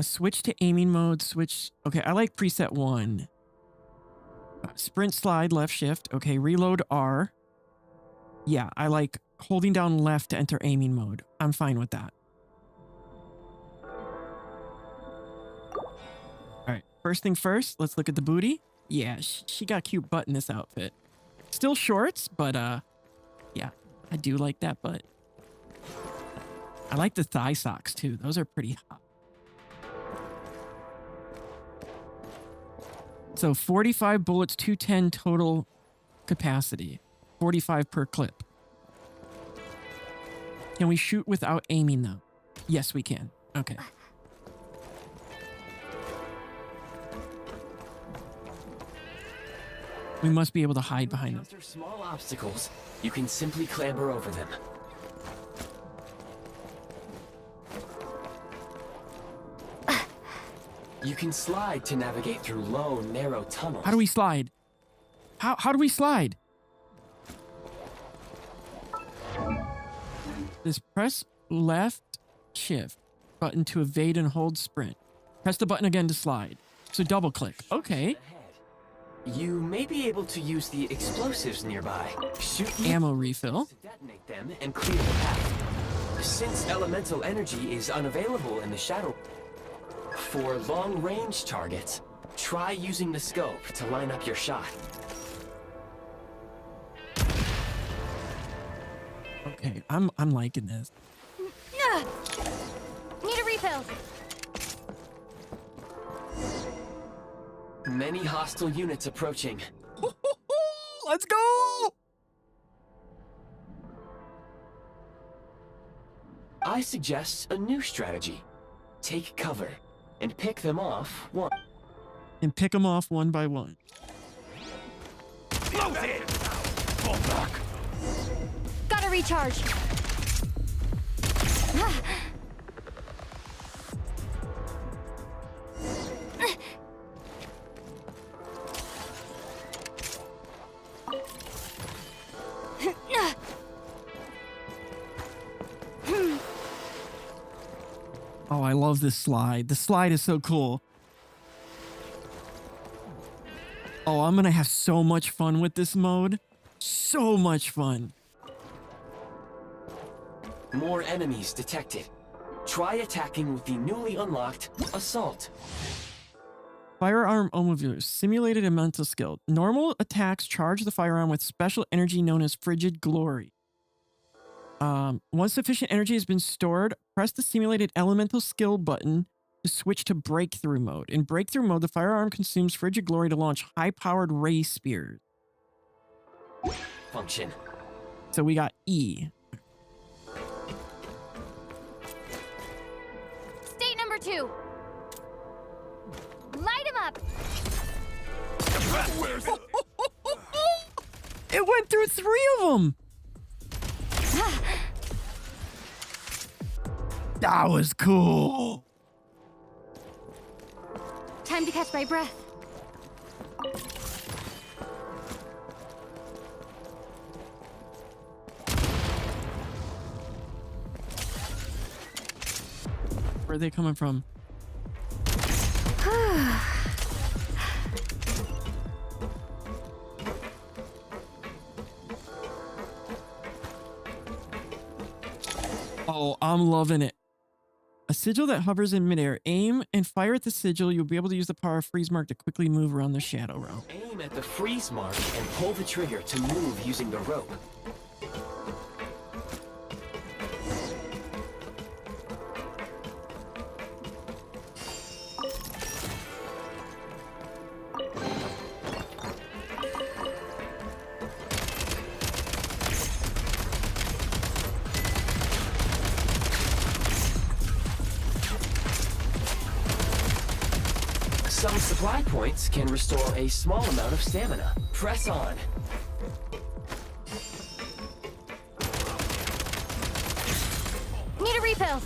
Switch to aiming mode, switch... Okay, I like preset 1. Sprint slide, left shift. Okay, reload R. Yeah, I like holding down left to enter aiming mode. I'm fine with that. Alright, first thing first, let's look at the booty. Yeah, she got a cute butt in this outfit. Still shorts, but yeah, I do like that butt. I like the thigh socks too. Those are pretty hot. So 45 bullets, 210 total capacity. 45 per clip. Can we shoot without aiming though? Yes, we can. Okay. We must be able to hide behind them. Encounter small obstacles. You can simply clamber over them. You can slide to navigate through low, narrow tunnels. How do we slide? How do we slide? Just press left shift button to evade and hold sprint. Press the button again to slide. So double click. Okay. You may be able to use the explosives nearby. Shoot ammo refill. To detonate them and clear the path. Since elemental energy is unavailable in the shadow, for long-range targets, try using the scope to line up your shot. Okay, I'm liking this. Need a refill. Many hostile units approaching. Let's go! I suggest a new strategy. Take cover and pick them off one. And pick them off one by one. Close it! Fall back. Gotta recharge. Oh, I love this slide. The slide is so cool. Oh, I'm gonna have so much fun with this mode. So much fun. More enemies detected. Try attacking with the newly unlocked Assault. Firearm overview. Simulated and mental skill. Normal attacks charge the firearm with special energy known as Frigid Glory. Once sufficient energy has been stored, press the simulated elemental skill button to switch to breakthrough mode. In breakthrough mode, the firearm consumes Frigid Glory to launch high-powered ray spears. Function. So we got E. State number 2. Light him up. It went through 3 of them. That was cool. Time to catch my breath. Where are they coming from? Oh, I'm loving it. A sigil that hovers in midair. Aim and fire at the sigil. You'll be able to use the power of freeze mark to quickly move around the shadow realm. Aim at the freeze mark and pull the trigger to move using the rope. Some supply points can restore a small amount of stamina. Press on. Need a refill.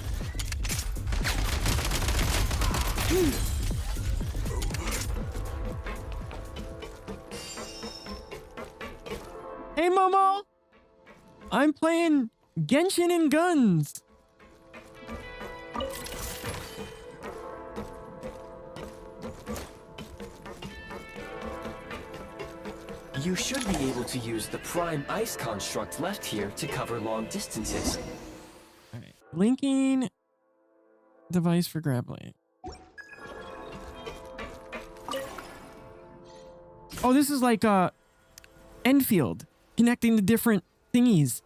Hey, Momo! I'm playing Genshin and Guns. You should be able to use the prime ice construct left here to cover long distances. All right. Linking device for grappling. Oh, this is like Enfield, connecting the different thingies.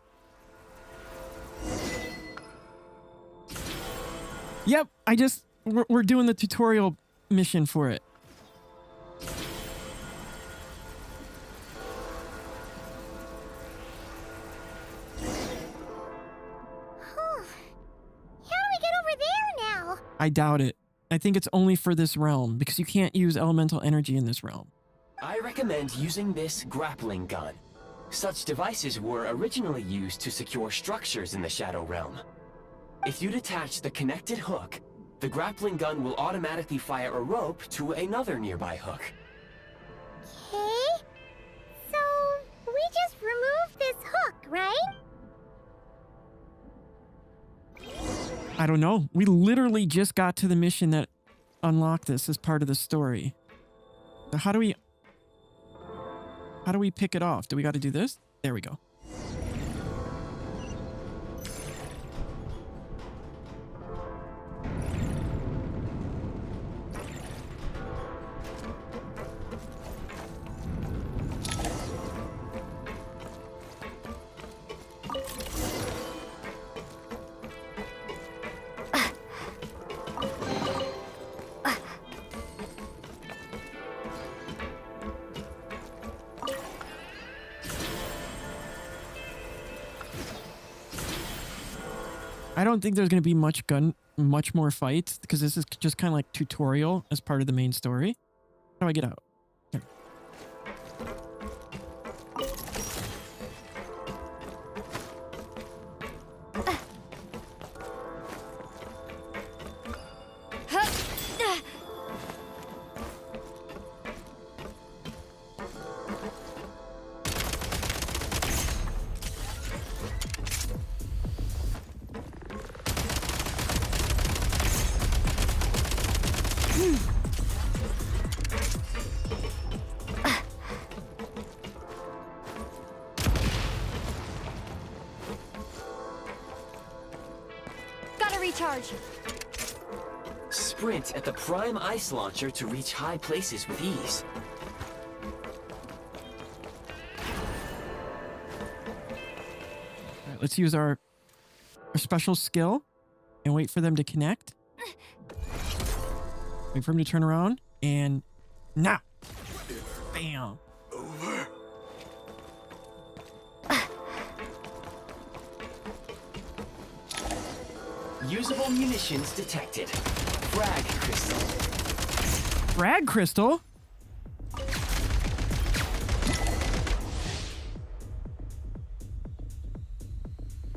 Yep, we're doing the tutorial mission for it. I doubt it. I think it's only for this realm, because you can't use elemental energy in this realm. I recommend using this grappling gun. Such devices were originally used to secure structures in the Shadow Realm. If you detach the connected hook, the grappling gun will automatically fire a rope to another nearby hook. Okay? So, we just removed this hook, right? I don't know. We literally just got to the mission that unlocked this as part of the story. So how do we pick it off? Do we got to do this? There we go. I don't think there's going to be much more fights because this is just kind of like tutorial as part of the main story. How do I get out? Here. Gotta recharge. Sprint at the prime ice launcher to reach high places with ease. All right, let's use our special skill and wait for them to connect. Wait for him to turn around and now. Bam. Usable munitions detected. Frag crystal. Frag crystal?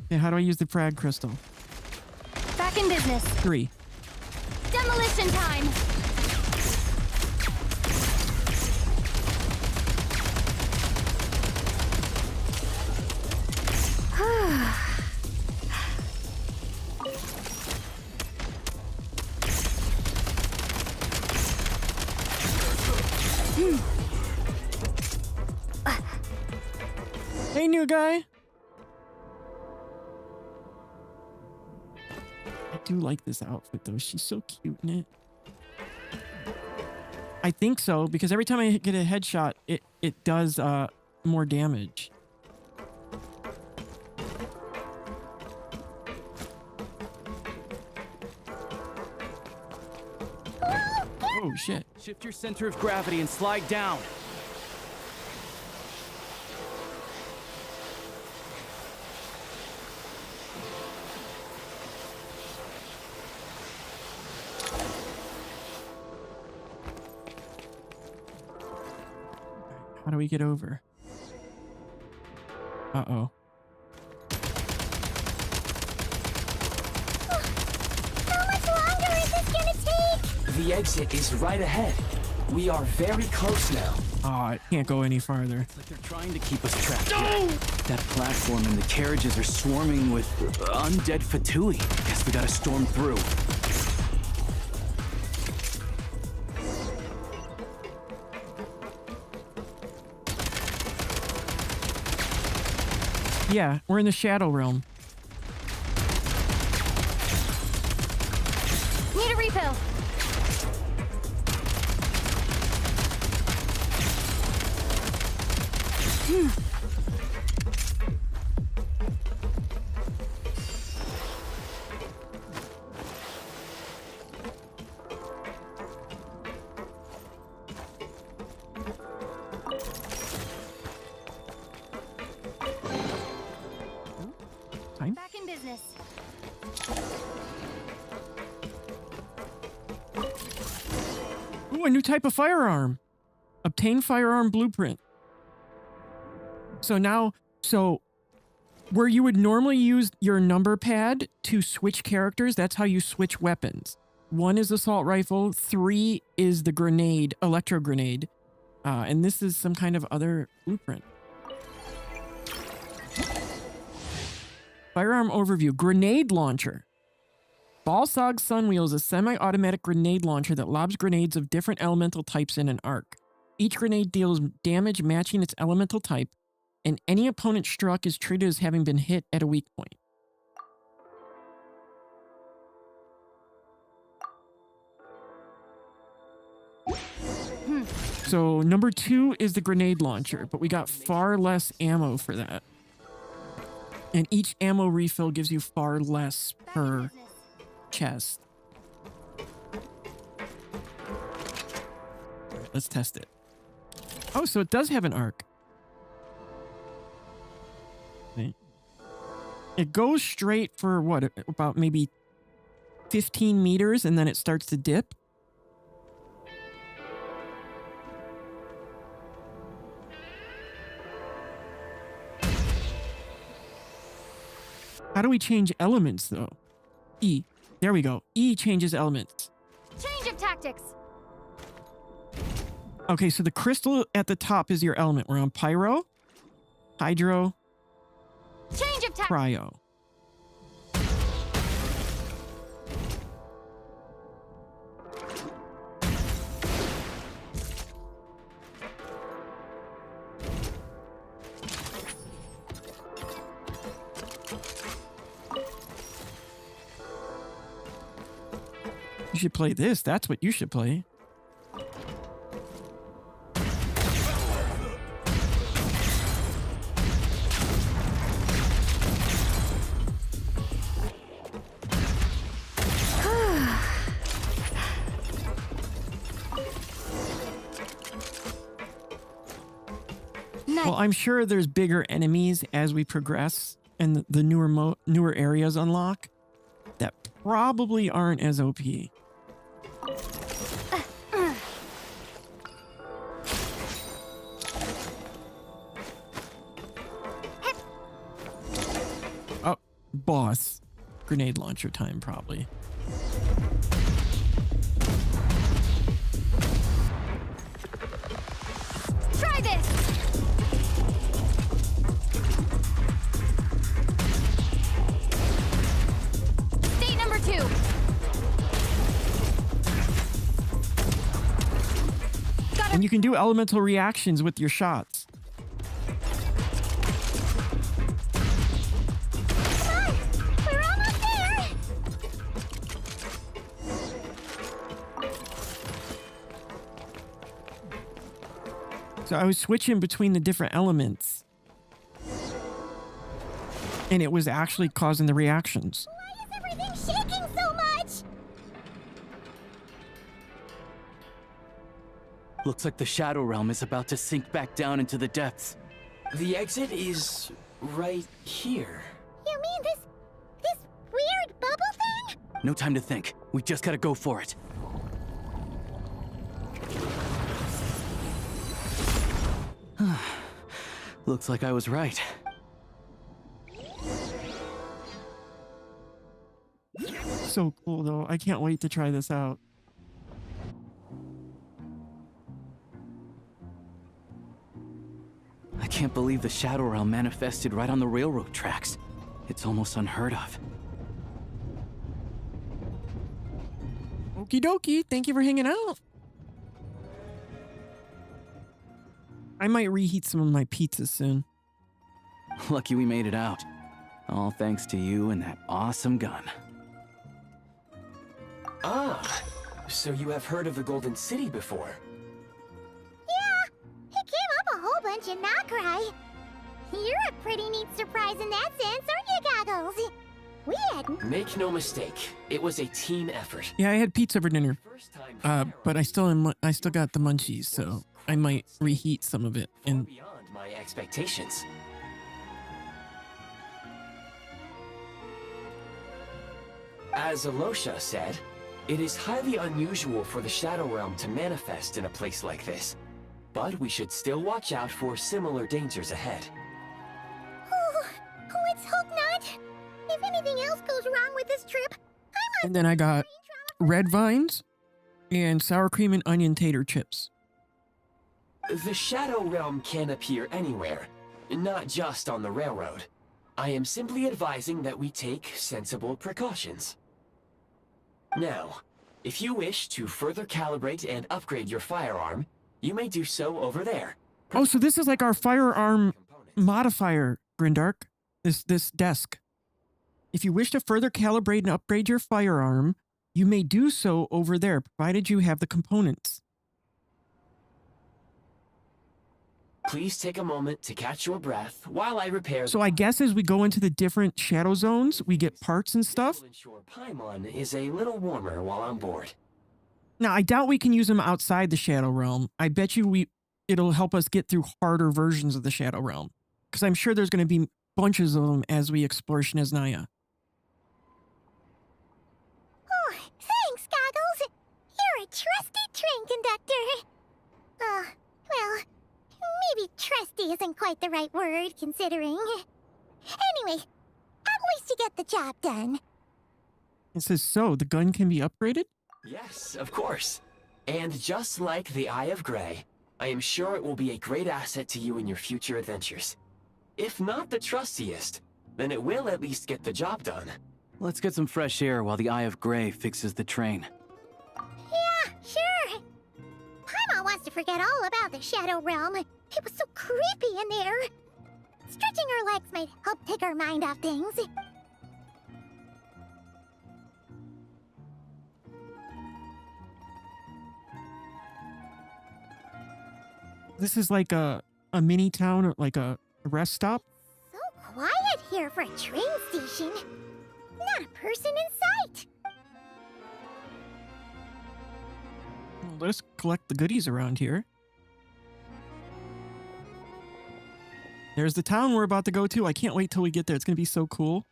Okay, how do I use the frag crystal? Back in business. 3. Demolition time. Hey, new guy. I do like this outfit though. She's so cute in it. I think so because every time I get a headshot, it does more damage. Oh shit. Shift your center of gravity and slide down. How do we get over? Uh-oh. How much longer is this gonna take? The exit is right ahead. We are very close now. Oh, it can't go any farther. It's like they're trying to keep us trapped. That platform and the carriages are swarming with undead Fatui. Guess we gotta storm through. Yeah, we're in the Shadow Realm. Need a refill. Time. Back in business. Ooh, a new type of firearm. Obtain firearm blueprint. So now, where you would normally use your number pad to switch characters, that's how you switch weapons. 1 is assault rifle, 3 is the grenade, electro grenade, and this is some kind of other blueprint. Firearm overview, grenade launcher. Balsog Sunwheel is a semi-automatic grenade launcher that lobs grenades of different elemental types in an arc. Each grenade deals damage matching its elemental type, and any opponent struck is treated as having been hit at a weak point. So number 2 is the grenade launcher, but we got far less ammo for that. And each ammo refill gives you far less per chest. All right, let's test it. Oh, so it does have an arc. Okay. It goes straight for what, about maybe 15 meters, and then it starts to dip. How do we change elements, though? E. There we go. E changes elements. Change of tactics. Okay, so the crystal at the top is your element. We're on pyro, hydro, Change of tactics. cryo. You should play this. That's what you should play. Well, I'm sure there's bigger enemies as we progress and the newer areas unlock that probably aren't as OP. Oh, boss. Grenade launcher time, probably. Try this. State number 2. And you can do elemental reactions with your shots. We're almost there! So I was switching between the different elements. And it was actually causing the reactions. Why is everything shaking so much? Looks like the Shadow Realm is about to sink back down into the depths. The exit is right here. You mean this weird bubble thing? No time to think. We just gotta go for it. Looks like I was right. So cool, though. I can't wait to try this out. I can't believe the Shadow Realm manifested right on the railroad tracks. It's almost unheard of. Okie dokie. Thank you for hanging out. I might reheat some of my pizzas soon. Lucky we made it out. All thanks to you and that awesome gun. Ah, so you have heard of the Golden City before? Yeah, it came up a whole bunch in Nokrai. You're a pretty neat surprise in that sense, aren't you, Goggles? We hadn't. Make no mistake, it was a team effort. Yeah, I had pizza for dinner. But I still got the munchies, so I might reheat some of it. And Beyond my expectations. As Alosha said, it is highly unusual for the Shadow Realm to manifest in a place like this. But we should still watch out for similar dangers ahead. Oh, let's hope not. If anything else goes wrong with this trip, and then I got red vines and sour cream and onion tater chips. The Shadow Realm can appear anywhere, not just on the railroad. I am simply advising that we take sensible precautions. Now, if you wish to further calibrate and upgrade your firearm, you may do so over there. Oh, so this is like our firearm modifier, Grindark. This desk. If you wish to further calibrate and upgrade your firearm, you may do so over there, provided you have the components. Please take a moment to catch your breath while I repair. So I guess as we go into the different shadow zones, we get parts and stuff. Ensure Paimon is a little warmer while on board. Now, I doubt we can use them outside the Shadow Realm. I bet you it'll help us get through harder versions of the Shadow Realm. Because I'm sure there's going to be bunches of them as we explore Snezhnaya. Oh, thanks, Goggles. You're a trusty train conductor. Well, maybe trusty isn't quite the right word, considering. Anyway, at least you get the job done. It says, so, the gun can be upgraded? Yes, of course. And just like the Eye of Grey, I am sure it will be a great asset to you in your future adventures. If not the trustiest, then it will at least get the job done. Let's get some fresh air while the Eye of Grey fixes the train. Yeah, sure. Paimon wants to forget all about the Shadow Realm. It was so creepy in there. Stretching our legs might help take our mind off things. This is like a mini town or like a rest stop? So quiet here for a train station. Not a person in sight. Well, let us collect the goodies around here. There's the town we're about to go to. I can't wait till we get there. It's going to be so cool.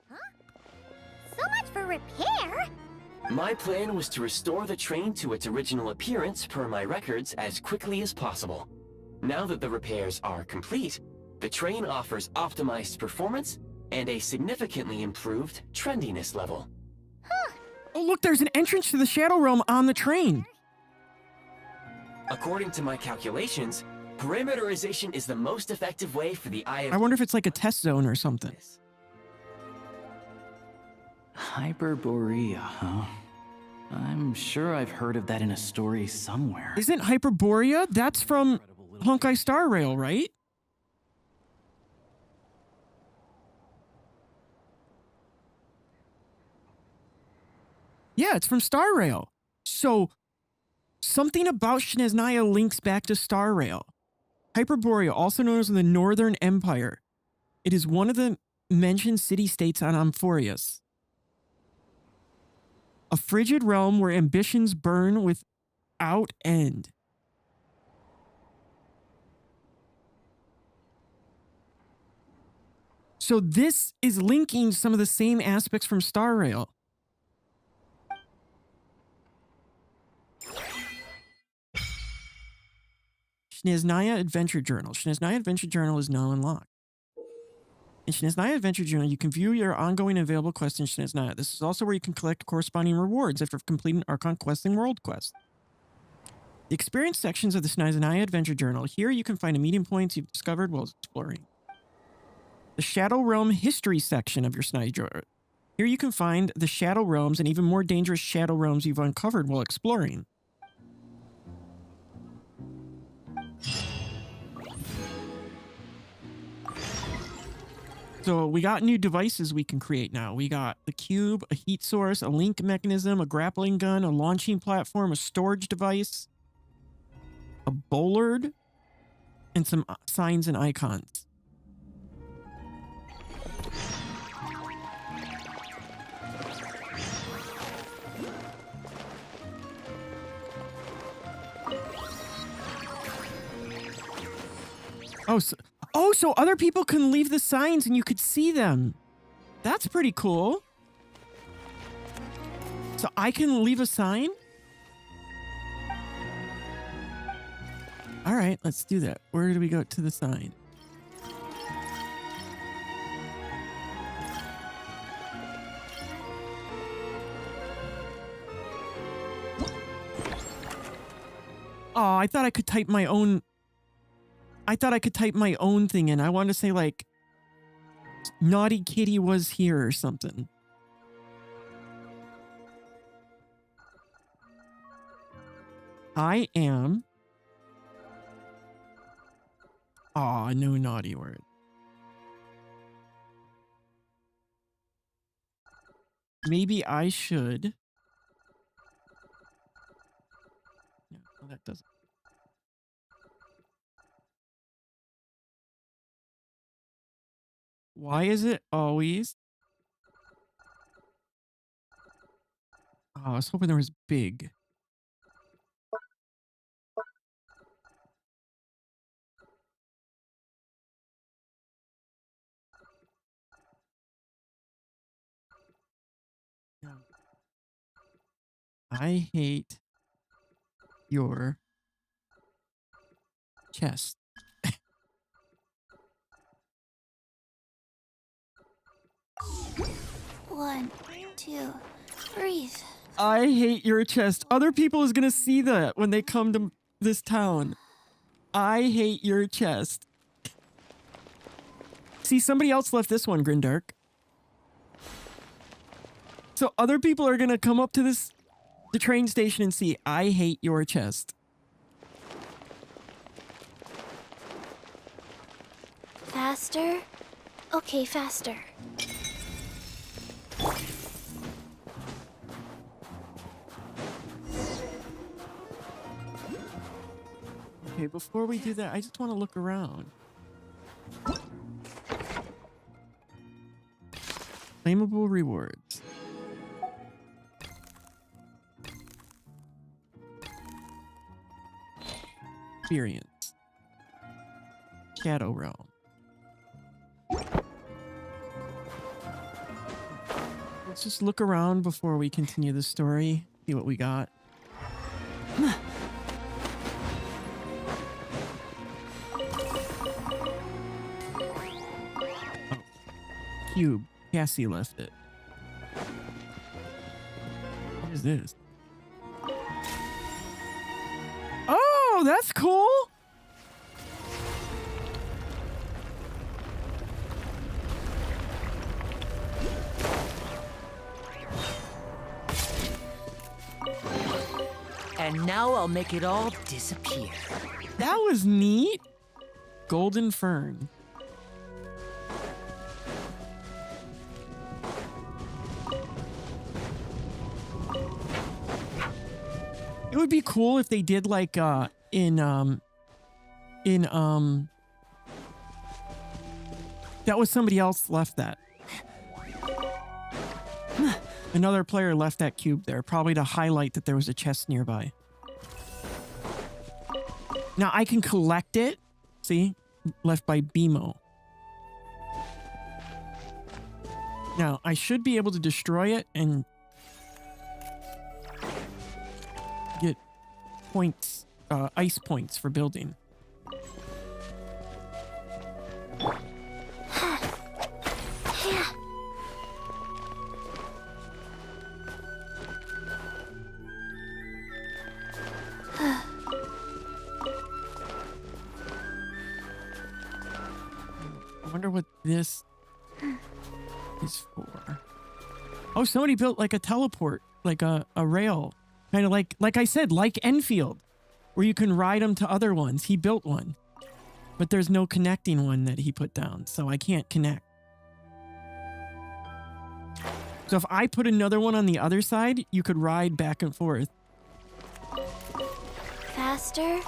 So much for repair. My plan was to restore the train to its original appearance per my records as quickly as possible. Now that the repairs are complete, the train offers optimized performance and a significantly improved trendiness level. Oh, look, there's an entrance to the Shadow Realm on the train. According to my calculations, perimeterization is the most effective way for the Eye of... I wonder if it's like a test zone or something. Hyperborea, huh? I'm sure I've heard of that in a story somewhere. Isn't Hyperborea? That's from Honkai Star Rail, right? Yeah, it's from Star Rail. So, something about Snezhnaya links back to Star Rail. Hyperborea, also known as the Northern Empire. It is one of the mentioned city-states on Amphorius. A frigid realm where ambitions burn without end. So this is linking some of the same aspects from Star Rail. Snezhnaya Adventure Journal. Snezhnaya Adventure Journal is now unlocked. In Snezhnaya Adventure Journal, you can view your ongoing and available quests in Snezhnaya. This is also where you can collect corresponding rewards after completing Archon Questing World Quest. The experience sections of the Snezhnaya Adventure Journal. Here you can find the meeting points you've discovered while exploring. The Shadow Realm History section of your Snezhnaya Journal. Here you can find the Shadow Realms and even more dangerous Shadow Realms you've uncovered while exploring. So we got new devices we can create now. We got the cube, a heat source, a link mechanism, a grappling gun, a launching platform, a storage device, a bollard, and some signs and icons. So other people can leave the signs and you could see them. That's pretty cool. So I can leave a sign? All right, let's do that. Where do we go to the sign? Oh, I thought I could type my own... I thought I could type my own thing in. I wanted to say, like, Naughty Kitty was here or something. I am... Aw, no naughty word. Maybe I should... No, that doesn't... Why is it always... Oh, I was hoping there was big. I hate your chest. One, two, breathe. I hate your chest. Other people is gonna see that when they come to this town. I hate your chest. See, somebody else left this one, Grindark. So other people are gonna come up to the train station and see, I hate your chest. Faster? Okay, faster. Okay, before we do that, I just want to look around. Claimable rewards. Experience. Shadow Realm. Let's just look around before we continue the story. See what we got. Cube. Cassie left it. What is this? Oh, that's cool. And now I'll make it all disappear. That was neat. Golden Fern. It would be cool if they did like that was somebody else left that. Another player left that cube there, probably to highlight that there was a chest nearby. Now I can collect it. See? Left by BMO. Now I should be able to destroy it and get points, ice points for building. I wonder what this is for. Oh, somebody built like a teleport, like a rail. Kind of like I said, like Enfield, where you can ride them to other ones. He built one, but there's no connecting one that he put down, so I can't connect. So if I put another one on the other side, you could ride back and forth. Faster?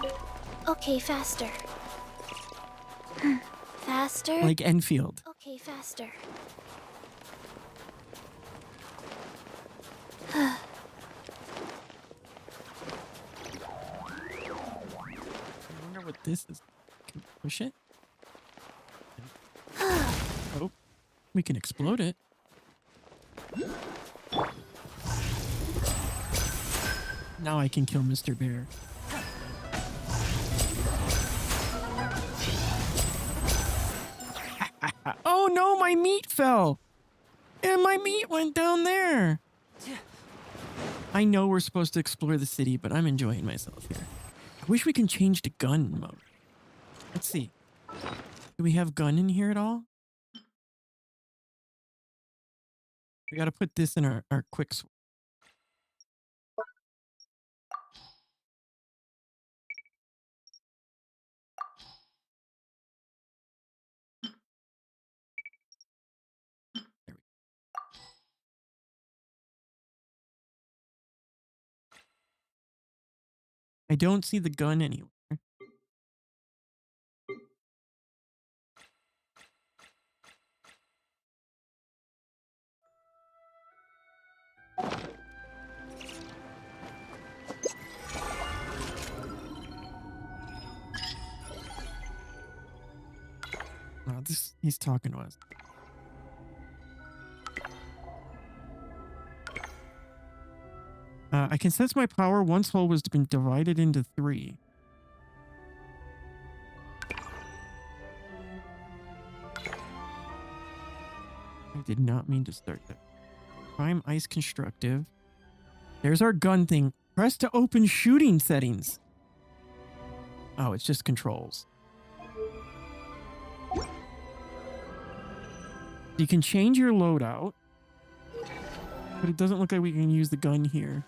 Okay, faster. Faster? Like Enfield. Okay, faster. I wonder what this is. Can we push it? Oh, we can explode it. Now I can kill Mr. Bear. Oh no, my meat fell! And my meat went down there! I know we're supposed to explore the city, but I'm enjoying myself here. I wish we can change to gun mode. Let's see. Do we have gun in here at all? We gotta put this in our quick swap. I don't see the gun anywhere. Oh, he's talking to us. I can sense my power. One soul was been divided into 3. I did not mean to start that. Prime ice constructive. There's our gun thing. Press to open shooting settings. Oh, it's just controls. You can change your loadout, but it doesn't look like we can use the gun here.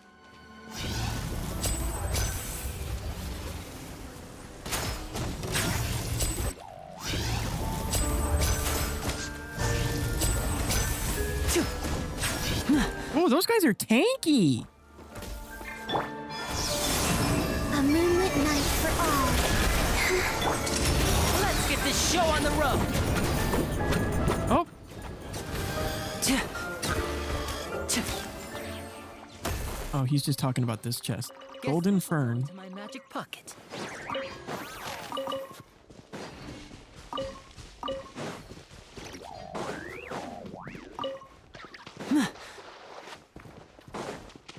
Oh, those guys are tanky. A moonlit night for all. Let's get this show on the road. Oh. Oh, he's just talking about this chest. Golden Fern. To my magic pocket.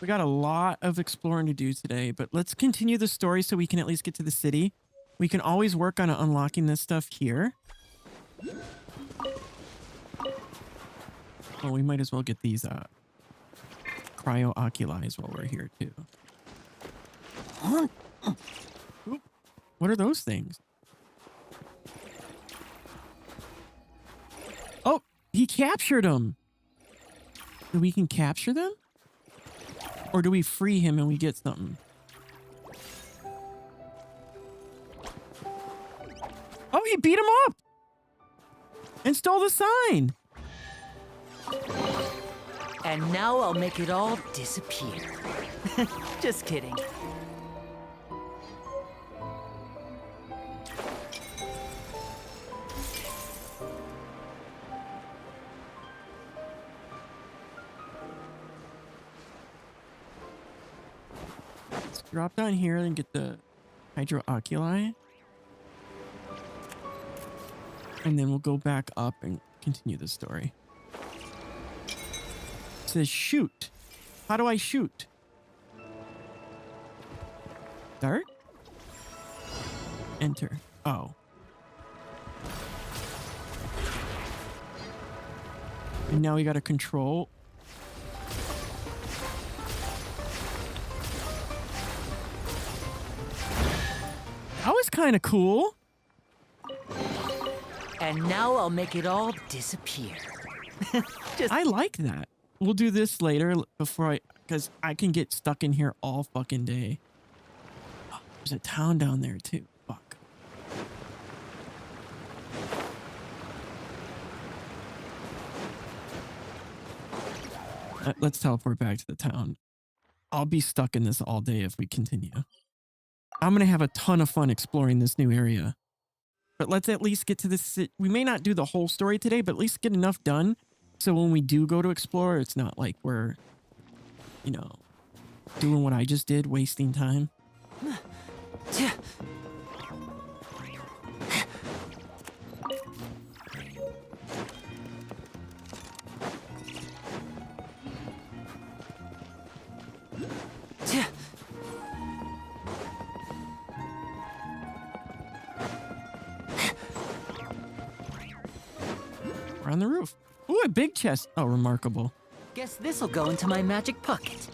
We got a lot of exploring to do today, but let's continue the story so we can at least get to the city. We can always work on unlocking this stuff here. Well, we might as well get these cryo oculis while we're here too. Oop. What are those things? Oh, he captured them. So we can capture them? Or do we free him and we get something? Oh, he beat him up! And stole the sign! And now I'll make it all disappear. Just kidding. Let's drop down here and get the hydro oculi. And then we'll go back up and continue the story. It says shoot. How do I shoot? Start? Enter. Oh. And now we got to control. That was kind of cool. And now I'll make it all disappear. I like that. We'll do this later before because I can get stuck in here all fucking day. Oh, there's a town down there too. Fuck. Let's teleport back to the town. I'll be stuck in this all day if we continue. I'm going to have a ton of fun exploring this new area. But let's at least get to this. We may not do the whole story today, but at least get enough done. So when we do go to explore, it's not like we're, you know, doing what I just did, wasting time. We're on the roof. Ooh, a big chest. Oh, remarkable. Guess this'll go into my magic pocket.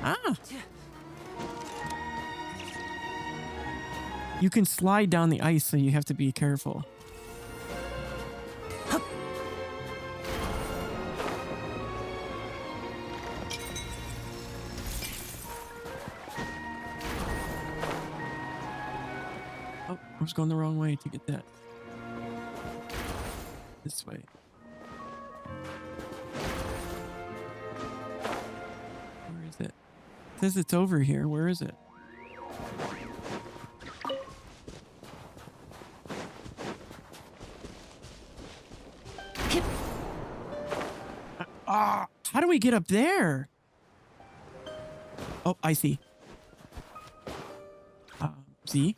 Ah. You can slide down the ice, so you have to be careful. I was going the wrong way to get that. This way. Where is it? It says it's over here. Where is it? How do we get up there? Oh, I see. See?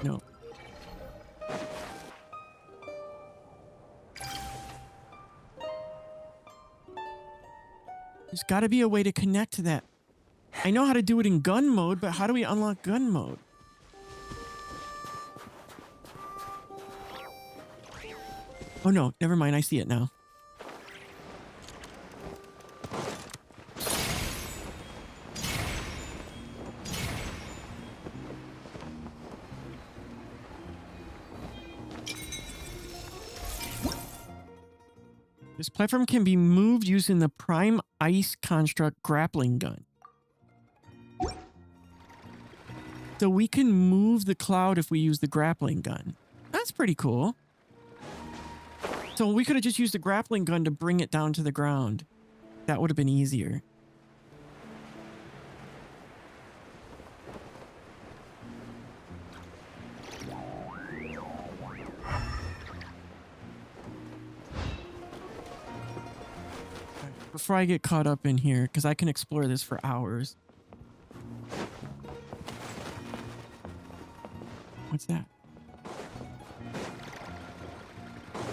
No. There's got to be a way to connect to that. I know how to do it in gun mode, but how do we unlock gun mode? Oh no, never mind. I see it now. This platform can be moved using the Prime Ice Construct grappling gun. So we can move the cloud if we use the grappling gun. That's pretty cool. So we could have just used the grappling gun to bring it down to the ground. That would have been easier. Before I get caught up in here, because I can explore this for hours. What's that?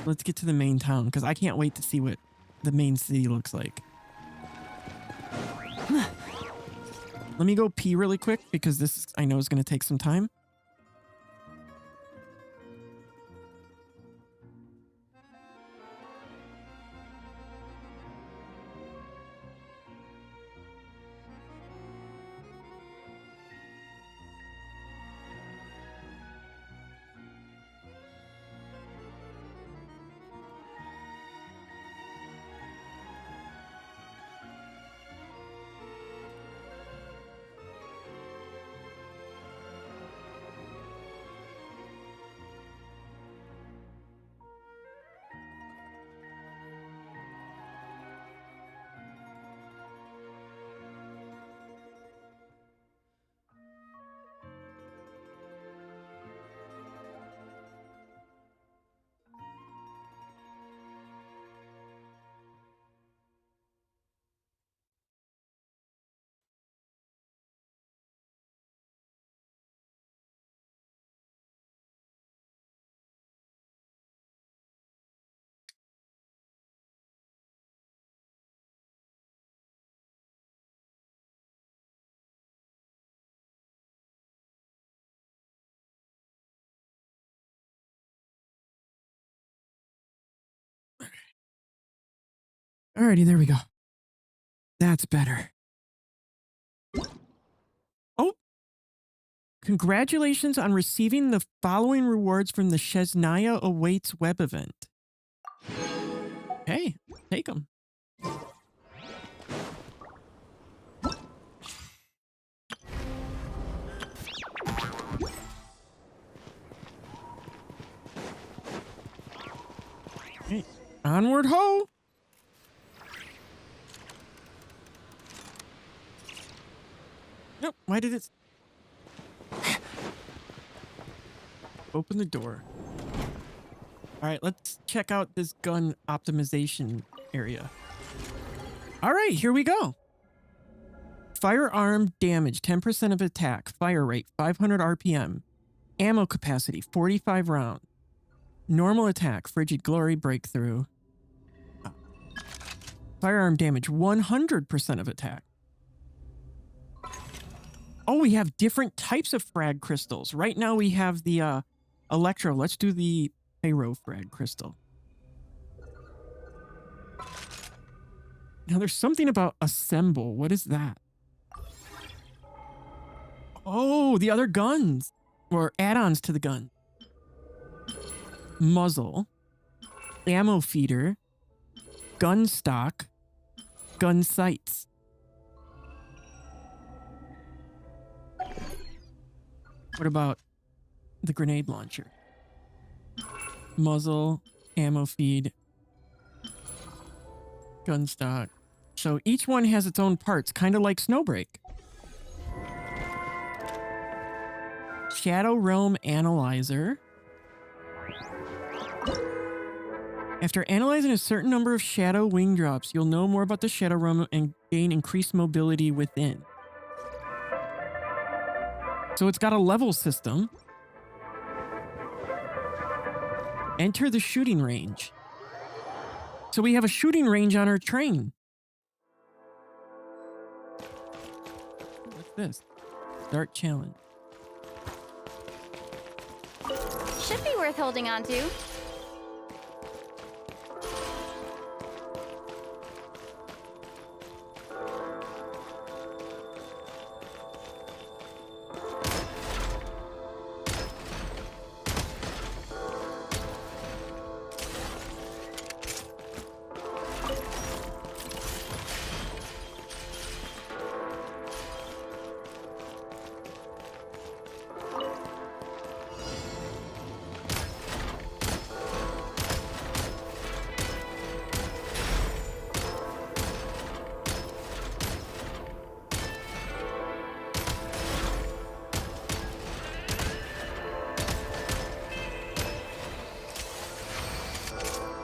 Let's get to the main town, because I can't wait to see what the main city looks like. Let me go pee really quick, because this I know is going to take some time. Alrighty, there we go. That's better. Oh! Congratulations on receiving the following rewards from the Snezhnaya Awaits web event. Hey, take them. Hey, onward ho! Nope, why did it... Open the door. Alright, let's check out this gun optimization area. Alright, here we go. Firearm damage, 10% of attack. Fire rate, 500 RPM. Ammo capacity, 45 rounds. Normal attack, frigid glory, breakthrough. Firearm damage, 100% of attack. Oh, we have different types of frag crystals. Right now we have the electro. Let's do the pyro frag crystal. Now there's something about assemble. What is that? Oh, the other guns or add-ons to the gun. Muzzle, ammo feeder, gun stock, gun sights. What about the grenade launcher? Muzzle, ammo feed, gun stock. So each one has its own parts, kind of like Snowbreak. Shadow Realm Analyzer. After analyzing a certain number of Shadow Wing drops, you'll know more about the Shadow Realm and gain increased mobility within. So it's got a level system. Enter the shooting range. So we have a shooting range on our train. What's this? Start challenge. Should be worth holding on to.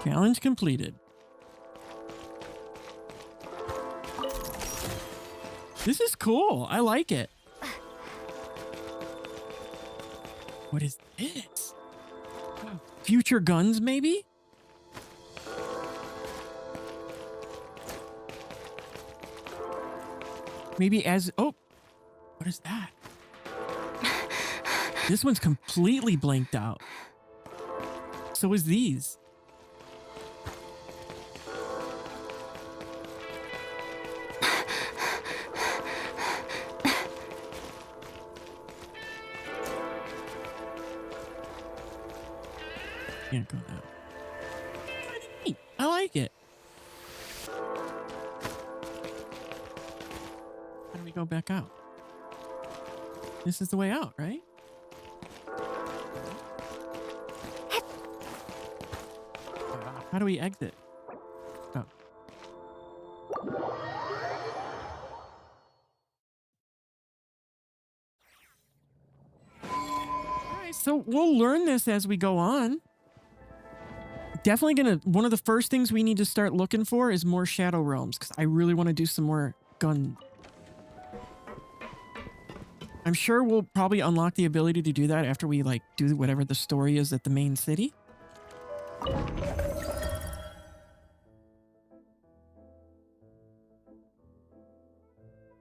Challenge completed. This is cool. I like it. What is this? Future guns, maybe? Maybe as... Oh! What is that? This one's completely blanked out. So is these. Can't go now. I like it. How do we go back out? This is the way out, right? How do we exit? Oh. Alright, so we'll learn this as we go on. Definitely gonna, one of the first things we need to start looking for is more Shadow Realms, because I really want to do some more gun. I'm sure we'll probably unlock the ability to do that after we like do whatever the story is at the main city.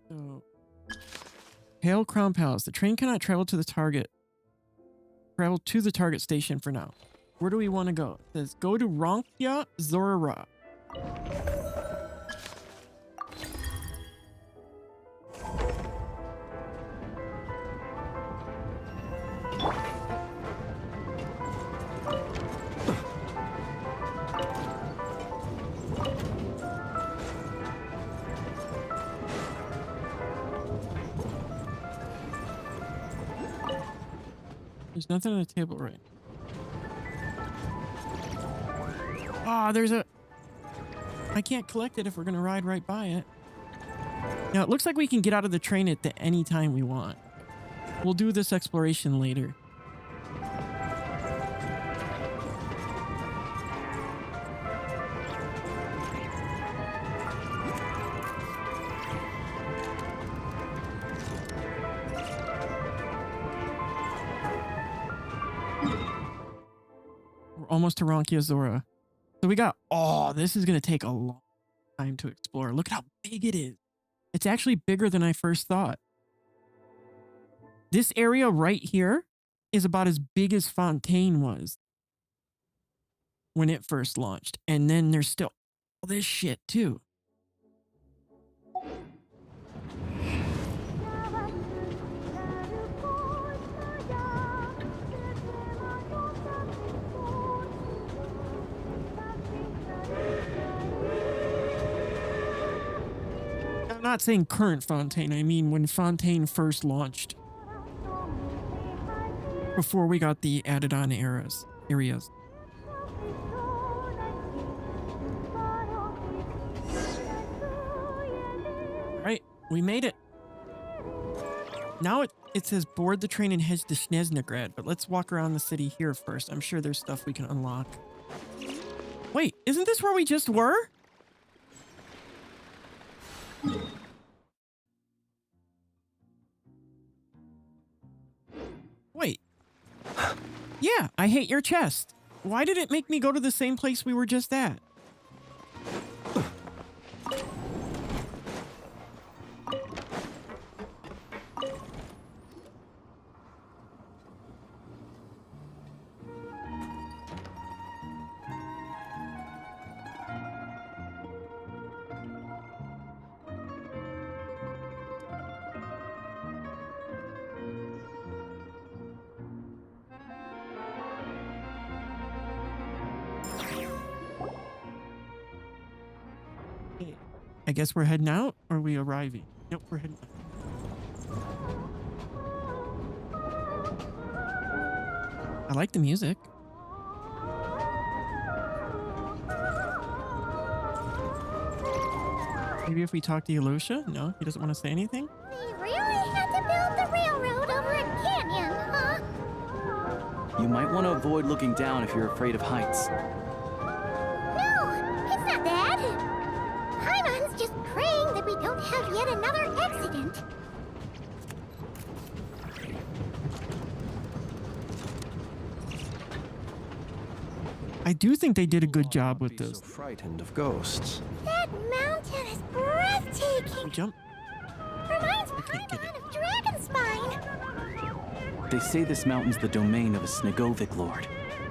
So, Pale Crown Palace. The train cannot travel to the target. Travel to the target station for now. Where do we want to go? It says go to Ronkya Zorara. There's nothing on the table, right? Ah, there's a... I can't collect it if we're going to ride right by it. Now, it looks like we can get out of the train at any time we want. We'll do this exploration later. We're almost to Ronkya Zora. So we got, oh, this is going to take a long time to explore. Look at how big it is. It's actually bigger than I first thought. This area right here is about as big as Fontaine was when it first launched. And then there's still all this shit too. I'm not saying current Fontaine, I mean when Fontaine first launched. Before we got the added on areas. Alright, we made it. Now it says board the train and head to Snezhnaya, but let's walk around the city here first. I'm sure there's stuff we can unlock. Wait, isn't this where we just were? Yeah, I hate your chest. Why did it make me go to the same place we were just at? I guess we're heading out, or are we arriving? Nope, we're heading out. I like the music. Maybe if we talk to Elusha? No, he doesn't want to say anything? They really had to build the railroad over a canyon, huh? You might want to avoid looking down if you're afraid of heights. No, it's not that. Paimon's just praying that we don't have yet another accident. I do think they did a good job with this. So frightened of ghosts. That mountain is breathtaking. Jump. Reminds Paimon of Dragonspine. They say this mountain's the domain of a Snegovic lord.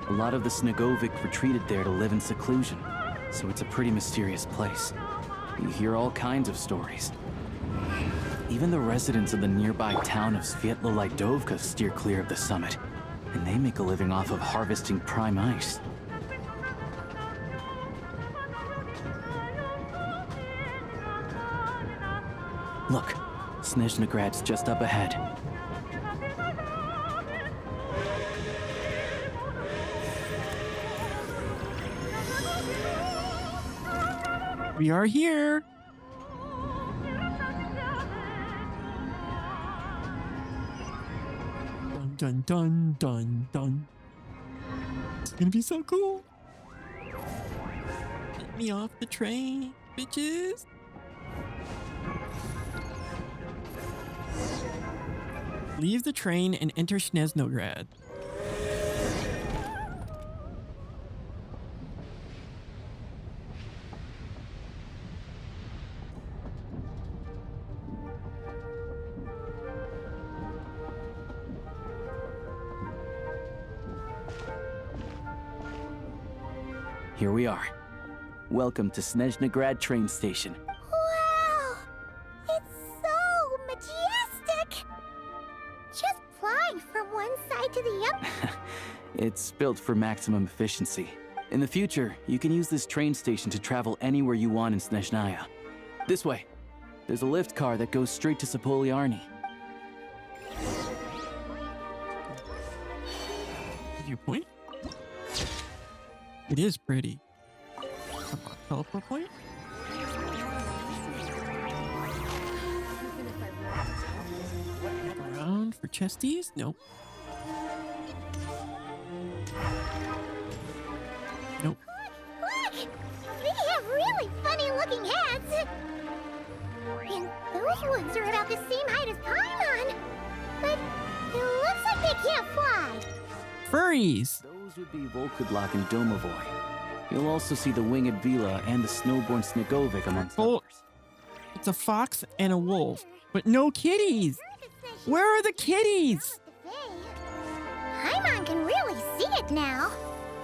A lot of the Snegovic retreated there to live in seclusion, so it's a pretty mysterious place. You hear all kinds of stories. Even the residents of the nearby town of Svietlo-Lidovka steer clear of the summit, and they make a living off of harvesting prime ice. Look, Snezhnagrad's just up ahead. We are here. Dun dun dun dun dun. It's gonna be so cool. Get me off the train, bitches. Leave the train and enter Snezhnograd. Here we are. Welcome to Snezhnograd train station. Wow! It's so majestic! Just flying from one side to the other. It's built for maximum efficiency. In the future, you can use this train station to travel anywhere you want in Snezhnaya. This way. There's a lift car that goes straight to Sapoliarny. Your point? It is pretty. Teleport point? Around for chesties? Nope. Nope. Look! They have really funny-looking hats! And those ones are about the same height as Paimon! But it looks like they can't fly! Furries! Those would be Volkudlak and Domovoy. You'll also see the winged Vila and the snowborn Snegovic amongst others. It's a fox and a wolf, but no kitties! Where are the kitties? Paimon can really see it now!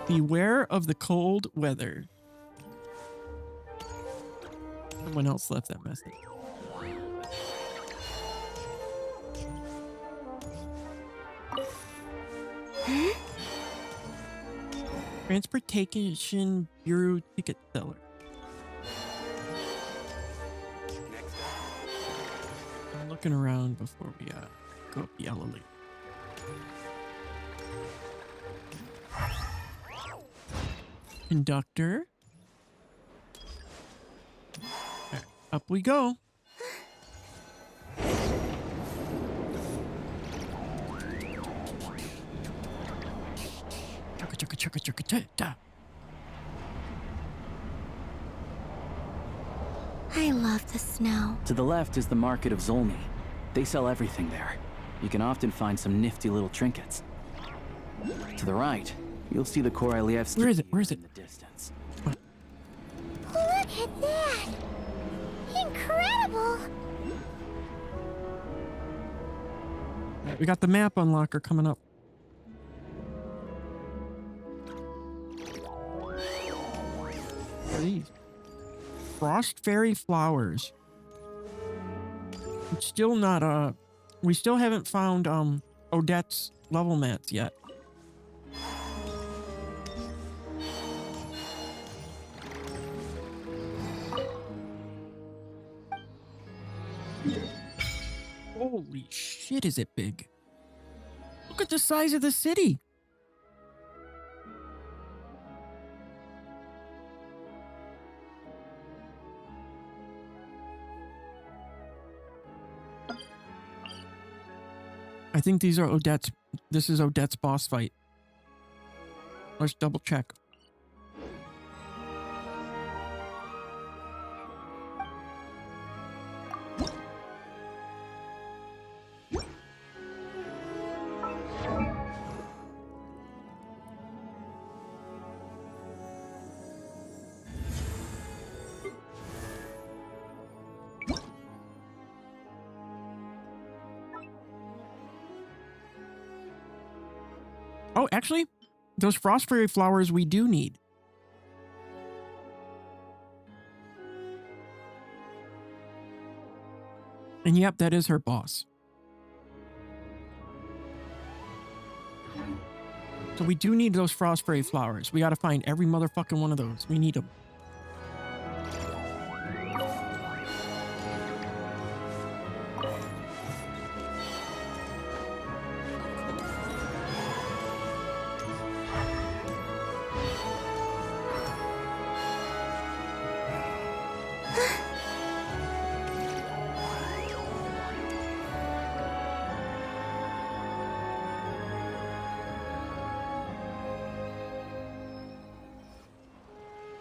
Beware of the cold weather. Someone else left that message. Transportation Bureau ticket seller. I'm looking around before we go up the yellow lane. Conductor. Right, up we go. I love the snow. To the left is the market of Zolny. They sell everything there. You can often find some nifty little trinkets. To the right, you'll see the Korolyevsky. Where is it? Where is it? In the distance. Look at that! Incredible! We got the map unlocker coming up. What are these? Frost Fairy Flowers. It's still not, we still haven't found, Odette's level mats yet. Holy shit, is it big? Look at the size of the city. I think these are Odette's. This is Odette's boss fight. Let's double check. Oh, actually, those Frost Fairy Flowers we do need. And yep, that is her boss. So we do need those Frost Fairy Flowers. We gotta find every motherfucking one of those. We need them.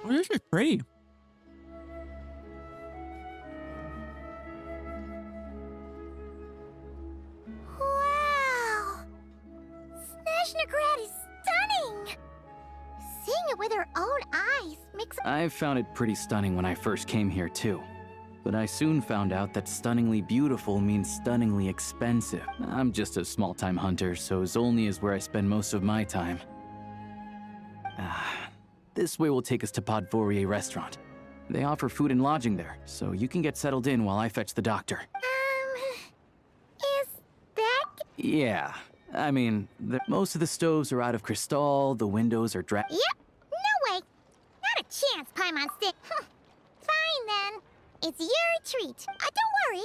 Oh, this is pretty. Wow! Snezhnaya is stunning! Seeing it with her own eyes makes I found it pretty stunning when I first came here too. But I soon found out that stunningly beautiful means stunningly expensive. I'm just a small-time hunter, so Zolny is where I spend most of my time. This way will take us to Podvorier restaurant. They offer food and lodging there, so you can get settled in while I fetch the doctor. Is that... Yeah, I mean, most of the stoves are out of crystal, the windows are Yep, no way. Not a chance, Paimon Stick. Fine then. It's your treat. Don't worry.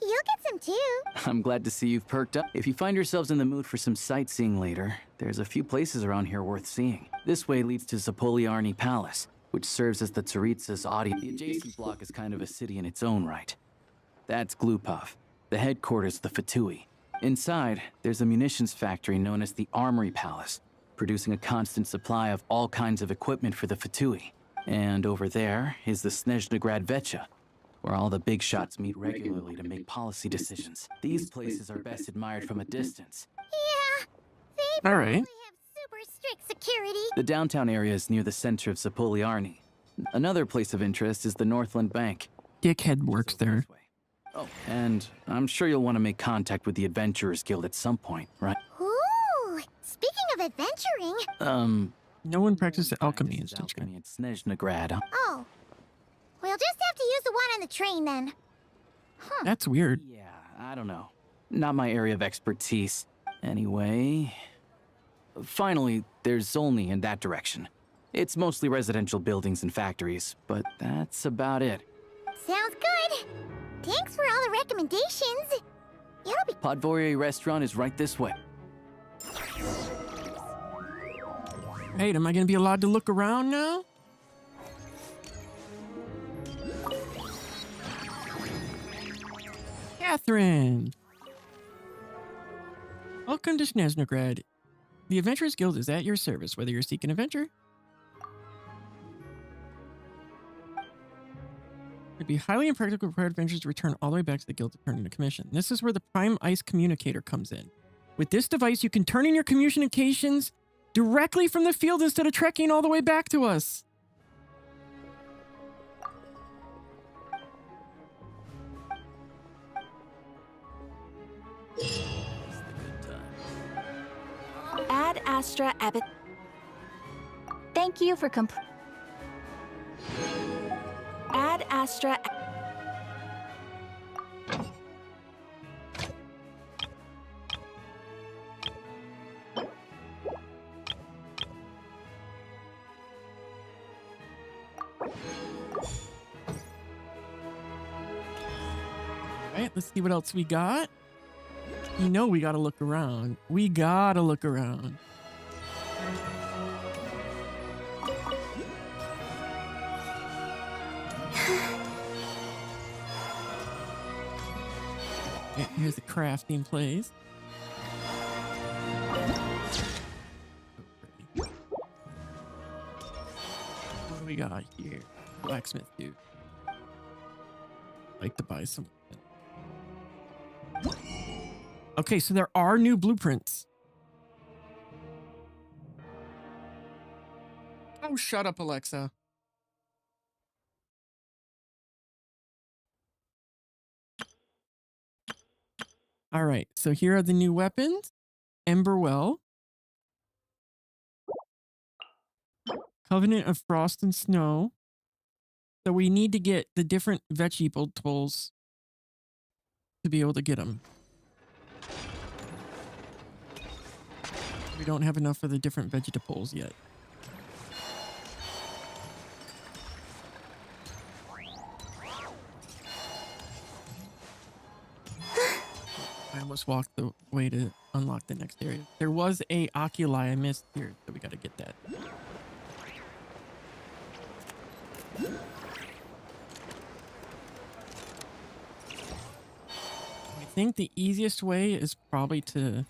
You'll get some too. I'm glad to see you've perked up. If you find yourselves in the mood for some sightseeing later, there's a few places around here worth seeing. This way leads to Zapoliarny Palace, which serves as the Tsaritsa's audience. The adjacent block is kind of a city in its own right. That's Glupov, the headquarters of the Fatui. Inside, there's a munitions factory known as the Armory Palace, producing a constant supply of all kinds of equipment for the Fatui. And over there is the Snezhnaya Vecha, where all the big shots meet regularly to make policy decisions. These places are best admired from a distance. Yeah, they All right. have super strict security. The downtown area is near the center of Zapoliarny. Another place of interest is the Northland Bank. Dickhead works there. Oh, and I'm sure you'll want to make contact with the Adventurers Guild at some point, right? Ooh, speaking of adventuring... No one practices alchemy in Alchemy at Snezhnaya. Oh. We'll just have to use the one on the train then. That's weird. Yeah, I don't know. Not my area of expertise. Anyway... Finally, there's Zolny in that direction. It's mostly residential buildings and factories, but that's about it. Sounds good. Thanks for all the recommendations. It'll be... Podvorier restaurant is right this way. Hey, am I gonna be allowed to look around now? Catherine! Welcome to Snezhnaya. The Adventurers Guild is at your service, whether you're seeking adventure. It'd be highly impractical for adventurers to return all the way back to the guild to turn in a commission. This is where the Prime Ice Communicator comes in. With this device, you can turn in your communications directly from the field instead of trekking all the way back to us. Ad Astra Abbott. Thank you for Ad Astra. Alright, let's see what else we got. You know we gotta look around. We gotta look around. Okay, here's the crafting place. What do we got here? Blacksmith dude. Like to buy some. Okay, so there are new blueprints. Oh, shut up, Alexa. All right, so here are the new weapons. Emberwell. Covenant of Frost and Snow. So we need to get the different vegetables to be able to get them. We don't have enough for the different vegetables yet. I almost walked the way to unlock the next area. There was a oculi I missed here, so we got to get that. I think the easiest way is probably to...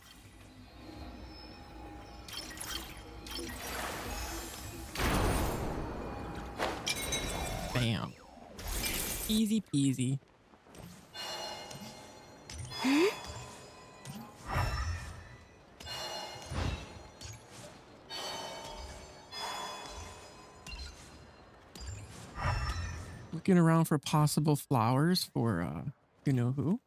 Bam. Easy peasy. Looking around for possible flowers for, you know who.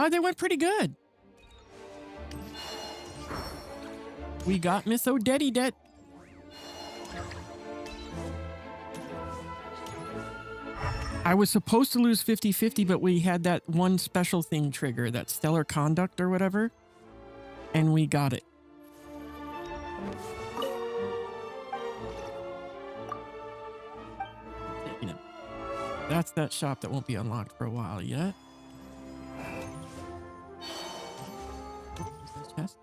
They went pretty good. We got Miss Odette. I was supposed to lose 50-50, but we had that one special thing trigger, that stellar conduct or whatever, and we got it. Taking it. That's that shop that won't be unlocked for a while yet. Chest.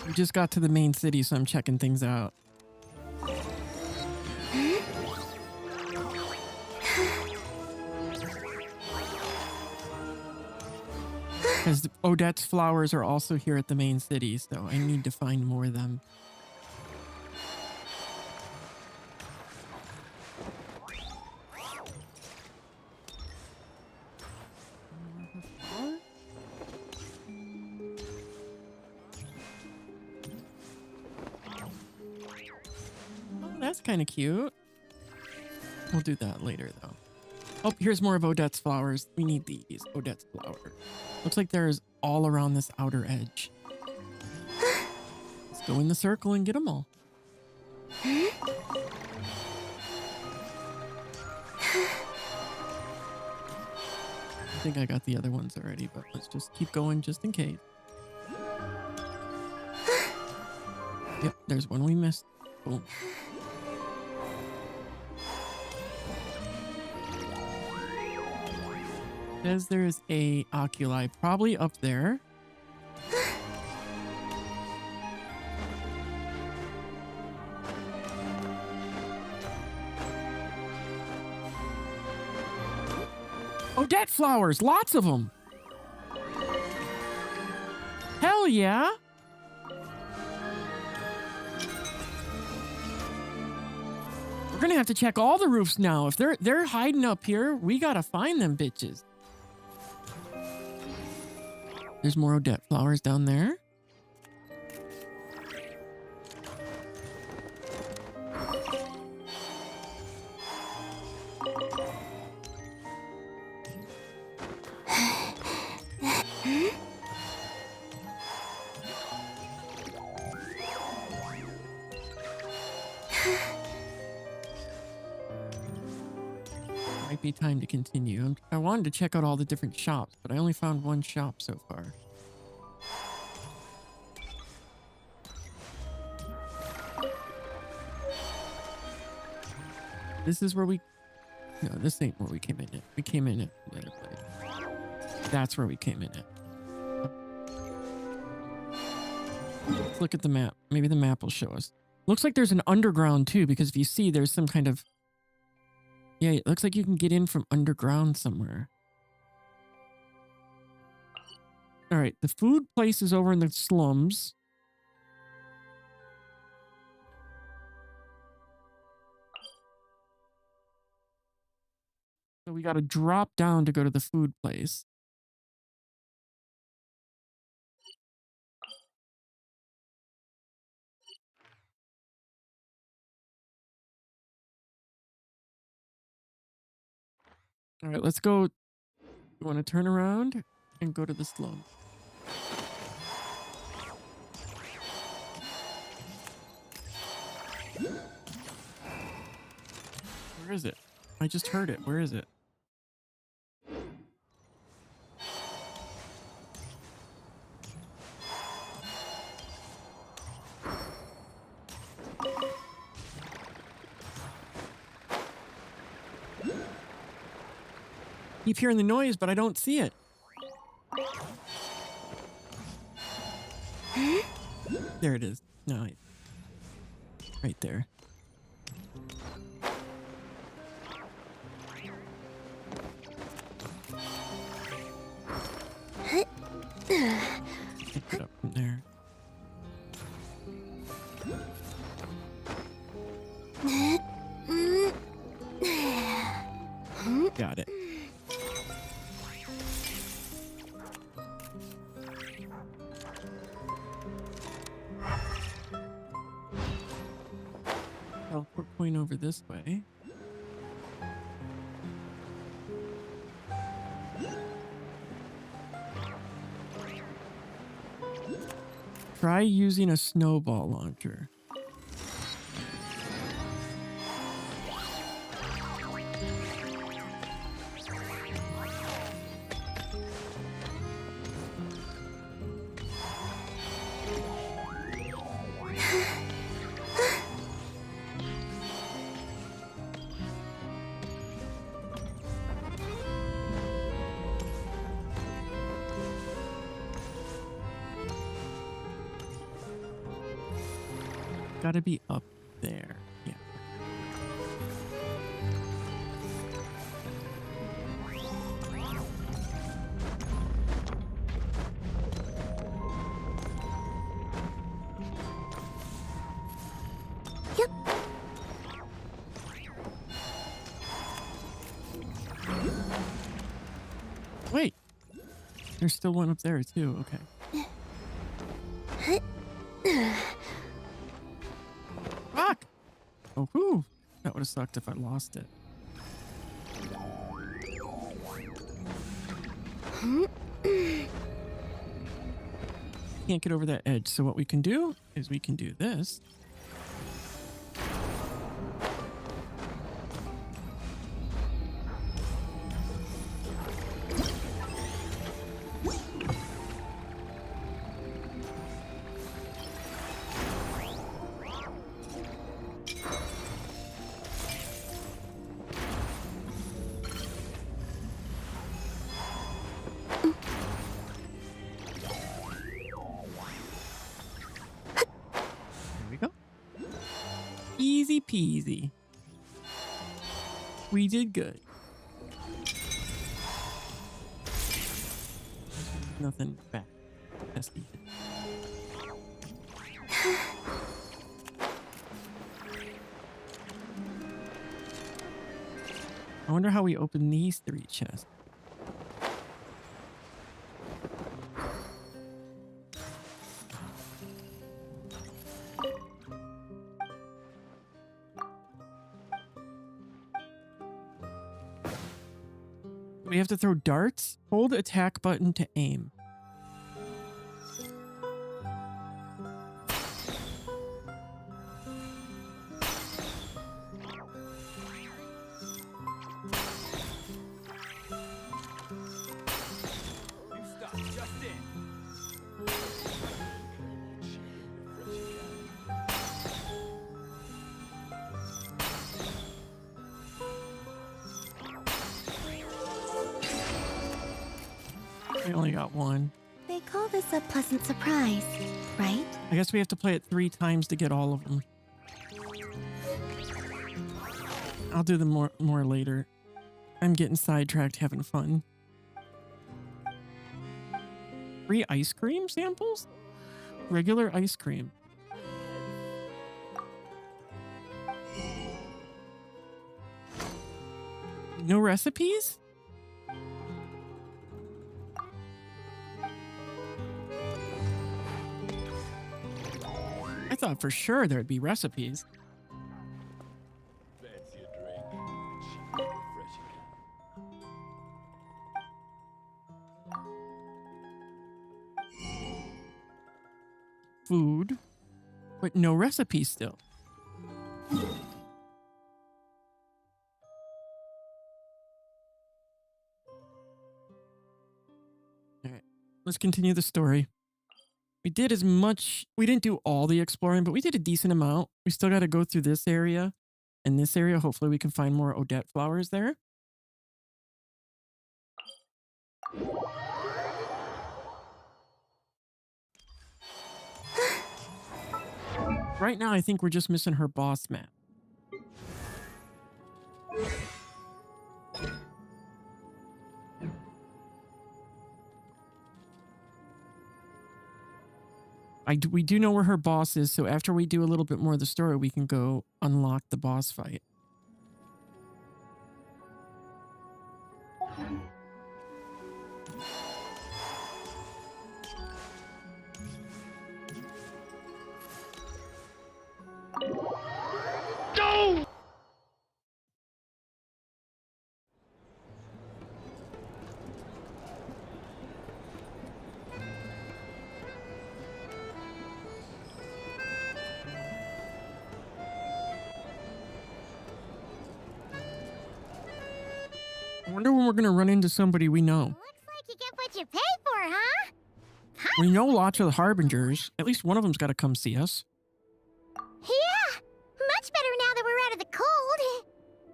We just got to the main city, so I'm checking things out. Because Odette's flowers are also here at the main city, so I need to find more of them. That's kind of cute. We'll do that later, though. Oh, here's more of Odette's flowers. We need these. Odette's flower. Looks like there's all around this outer edge. Let's go in the circle and get them all. I think I got the other ones already, but let's just keep going just in case. Yep, there's one we missed. Boom. Says there's a oculi probably up there. Odette flowers, lots of them. Hell yeah. We're gonna have to check all the roofs now. If they're hiding up here, we gotta find them bitches. There's more Odette flowers down there. Might be time to continue. I wanted to check out all the different shops, but I only found one shop so far. This is where we... No, this ain't where we came in at. We came in at later place. That's where we came in at. Let's look at the map. Maybe the map will show us. Looks like there's an underground too, because if you see, there's some kind of... Yeah, it looks like you can get in from underground somewhere. All right, the food place is over in the slums. So we got to drop down to go to the food place. All right, let's go. You want to turn around and go to the slum. Where is it? I just heard it. Where is it? Keep hearing the noise, but I don't see it. There it is. No, right there. Pick it up from there. Got it. Teleport point over this way. Try using a snowball launcher. Gotta be up there. Yeah. Yep. Wait. There's still one up there too. Okay. Fuck! Oh, whew. That would have sucked if I lost it. Can't get over that edge, so what we can do is we can do this. Easy peasy. We did good. Nothing bad. Testy. I wonder how we open these 3 chests. We have to throw darts? Hold attack button to aim. I only got 1. They call this a pleasant surprise, right? I guess we have to play it 3 times to get all of them. I'll do them more later. I'm getting sidetracked having fun. 3 ice cream samples? Regular ice cream. No recipes? I thought for sure there'd be recipes. Food, but no recipes still. All right, let's continue the story. We did as much, we didn't do all the exploring, but we did a decent amount. We still got to go through this area and this area. Hopefully we can find more Odette flowers there. Right now, I think we're just missing her boss map. We do know where her boss is, so after we do a little bit more of the story, we can go unlock the boss fight. No! I wonder when we're gonna run into somebody we know. Looks like you get what you pay for, huh? We know lots of the Harbingers. At least one of them's got to come see us. Yeah, much better now that we're out of the cold.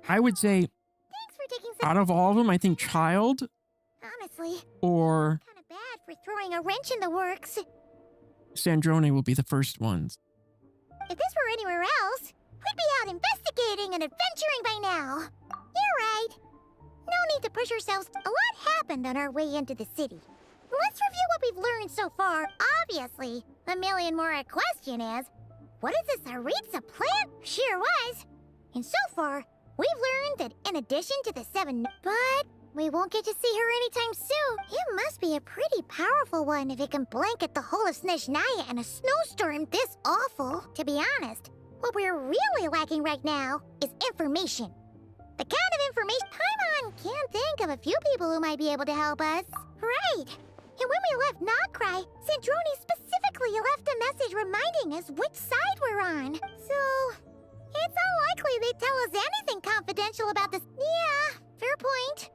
I would say, Thanks for taking some. out of all of them, I think Child Honestly, or kind of bad for throwing a wrench in the works. Sandrone will be the first ones. If this were anywhere else, we'd be out investigating and adventuring by now. You're right. No need to push ourselves. A lot happened on our way into the city. Let's review what we've learned so far. Obviously, the million more question is, what is this Tsaritsa plant? Sure was. And so far, we've learned that in addition to the 7... But we won't get to see her anytime soon. It must be a pretty powerful one if it can blanket the whole of Snezhnaya in a snowstorm this awful. To be honest, what we're really lacking right now is information. The kind of information Paimon can't think of a few people who might be able to help us. Right. And when we left Nokrai, Sandrone specifically left a message reminding us which side we're on. So, it's unlikely they'd tell us anything confidential about this. Yeah, fair point.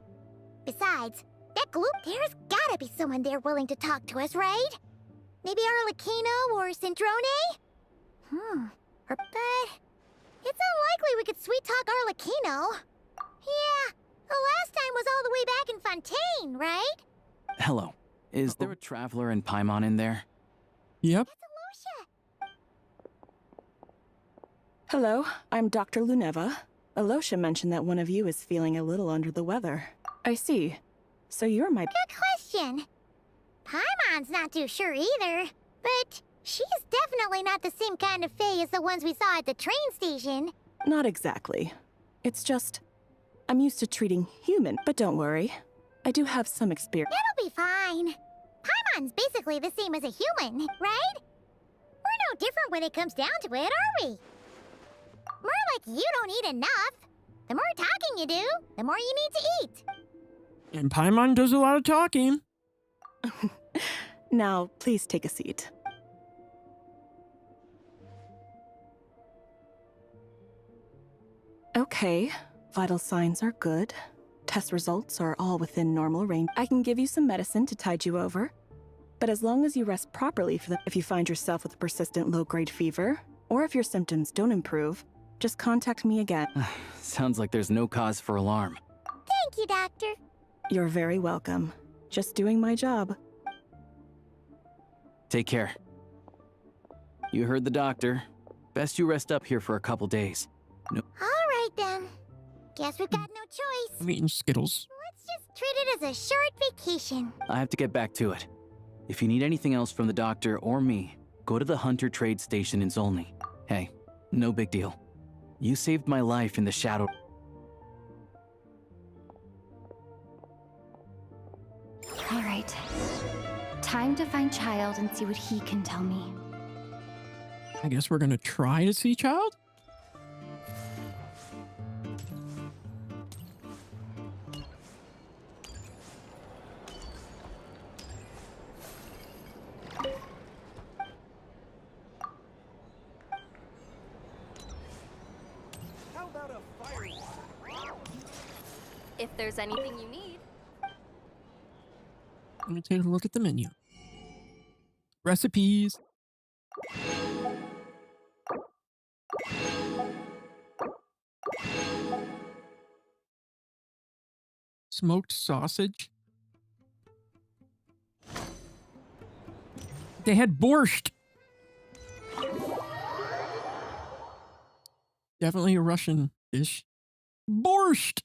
Besides, that gloop, there's gotta be someone there willing to talk to us, right? Maybe Arlecchino or Sandrone? But it's unlikely we could sweet talk Arlecchino. Yeah, the last time was all the way back in Fontaine, right? Hello. Is there a traveler and Paimon in there? Yep. Hello, I'm Dr. Luneva. Alosha mentioned that one of you is feeling a little under the weather. I see. So you're my... Good question. Paimon's not too sure either, but she's definitely not the same kind of fae as the ones we saw at the train station. Not exactly. It's just, I'm used to treating human, but don't worry. I do have some experience. It'll be fine. Paimon's basically the same as a human, right? We're no different when it comes down to it, are we? More like you don't eat enough. The more talking you do, the more you need to eat. And Paimon does a lot of talking. Now, please take a seat. Okay, vital signs are good. Test results are all within normal range. I can give you some medicine to tide you over. But as long as you rest properly if you find yourself with a persistent low-grade fever, or if your symptoms don't improve, just contact me again. Sounds like there's no cause for alarm. Thank you, Doctor. You're very welcome. Just doing my job. Take care. You heard the doctor. Best you rest up here for a couple days. No. All right, then. Guess we've got no choice. I'm eating Skittles. Let's just treat it as a short vacation. I have to get back to it. If you need anything else from the doctor or me, go to the Hunter Trade Station in Zolny. Hey, no big deal. You saved my life in the shadow. All right. Time to find Child and see what he can tell me. I guess we're gonna try to see Child? If there's anything you need. Let me take a look at the menu. Recipes. Smoked sausage. They had borscht. Definitely a Russian dish. Borscht.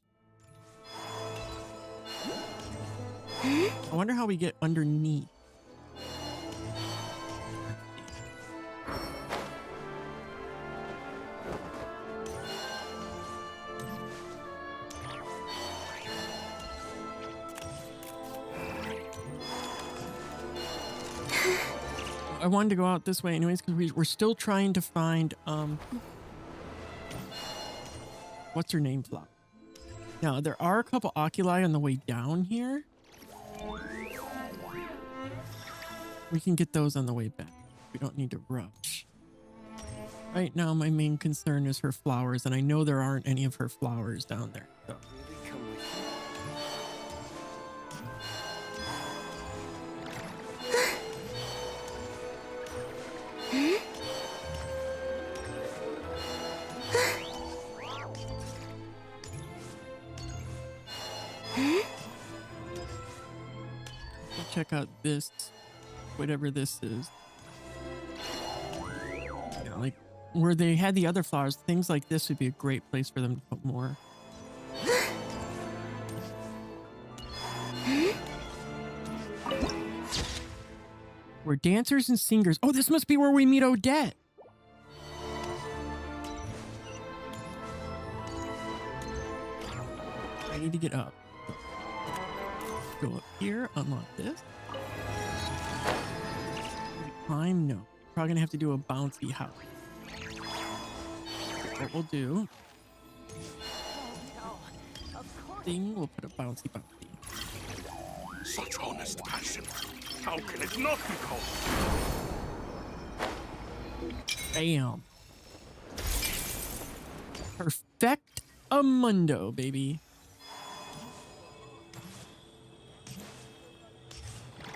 I wonder how we get underneath. I wanted to go out this way anyways because we're still trying to find what's her name flower. Now there are a couple oculi on the way down here. We can get those on the way back. We don't need to rush. Right now my main concern is her flowers, and I know there aren't any of her flowers down there. So. Check out this, whatever this is. Yeah, like where they had the other flowers, things like this would be a great place for them to put more. We're dancers and singers. Oh, this must be where we meet Odette. I need to get up. Go up here, unlock this. Climb? No. Probably gonna have to do a bouncy house. What we'll do. Thing, we'll put a bouncy. Such honest passion. How can it not be called? Bam. Perfect-amundo, baby.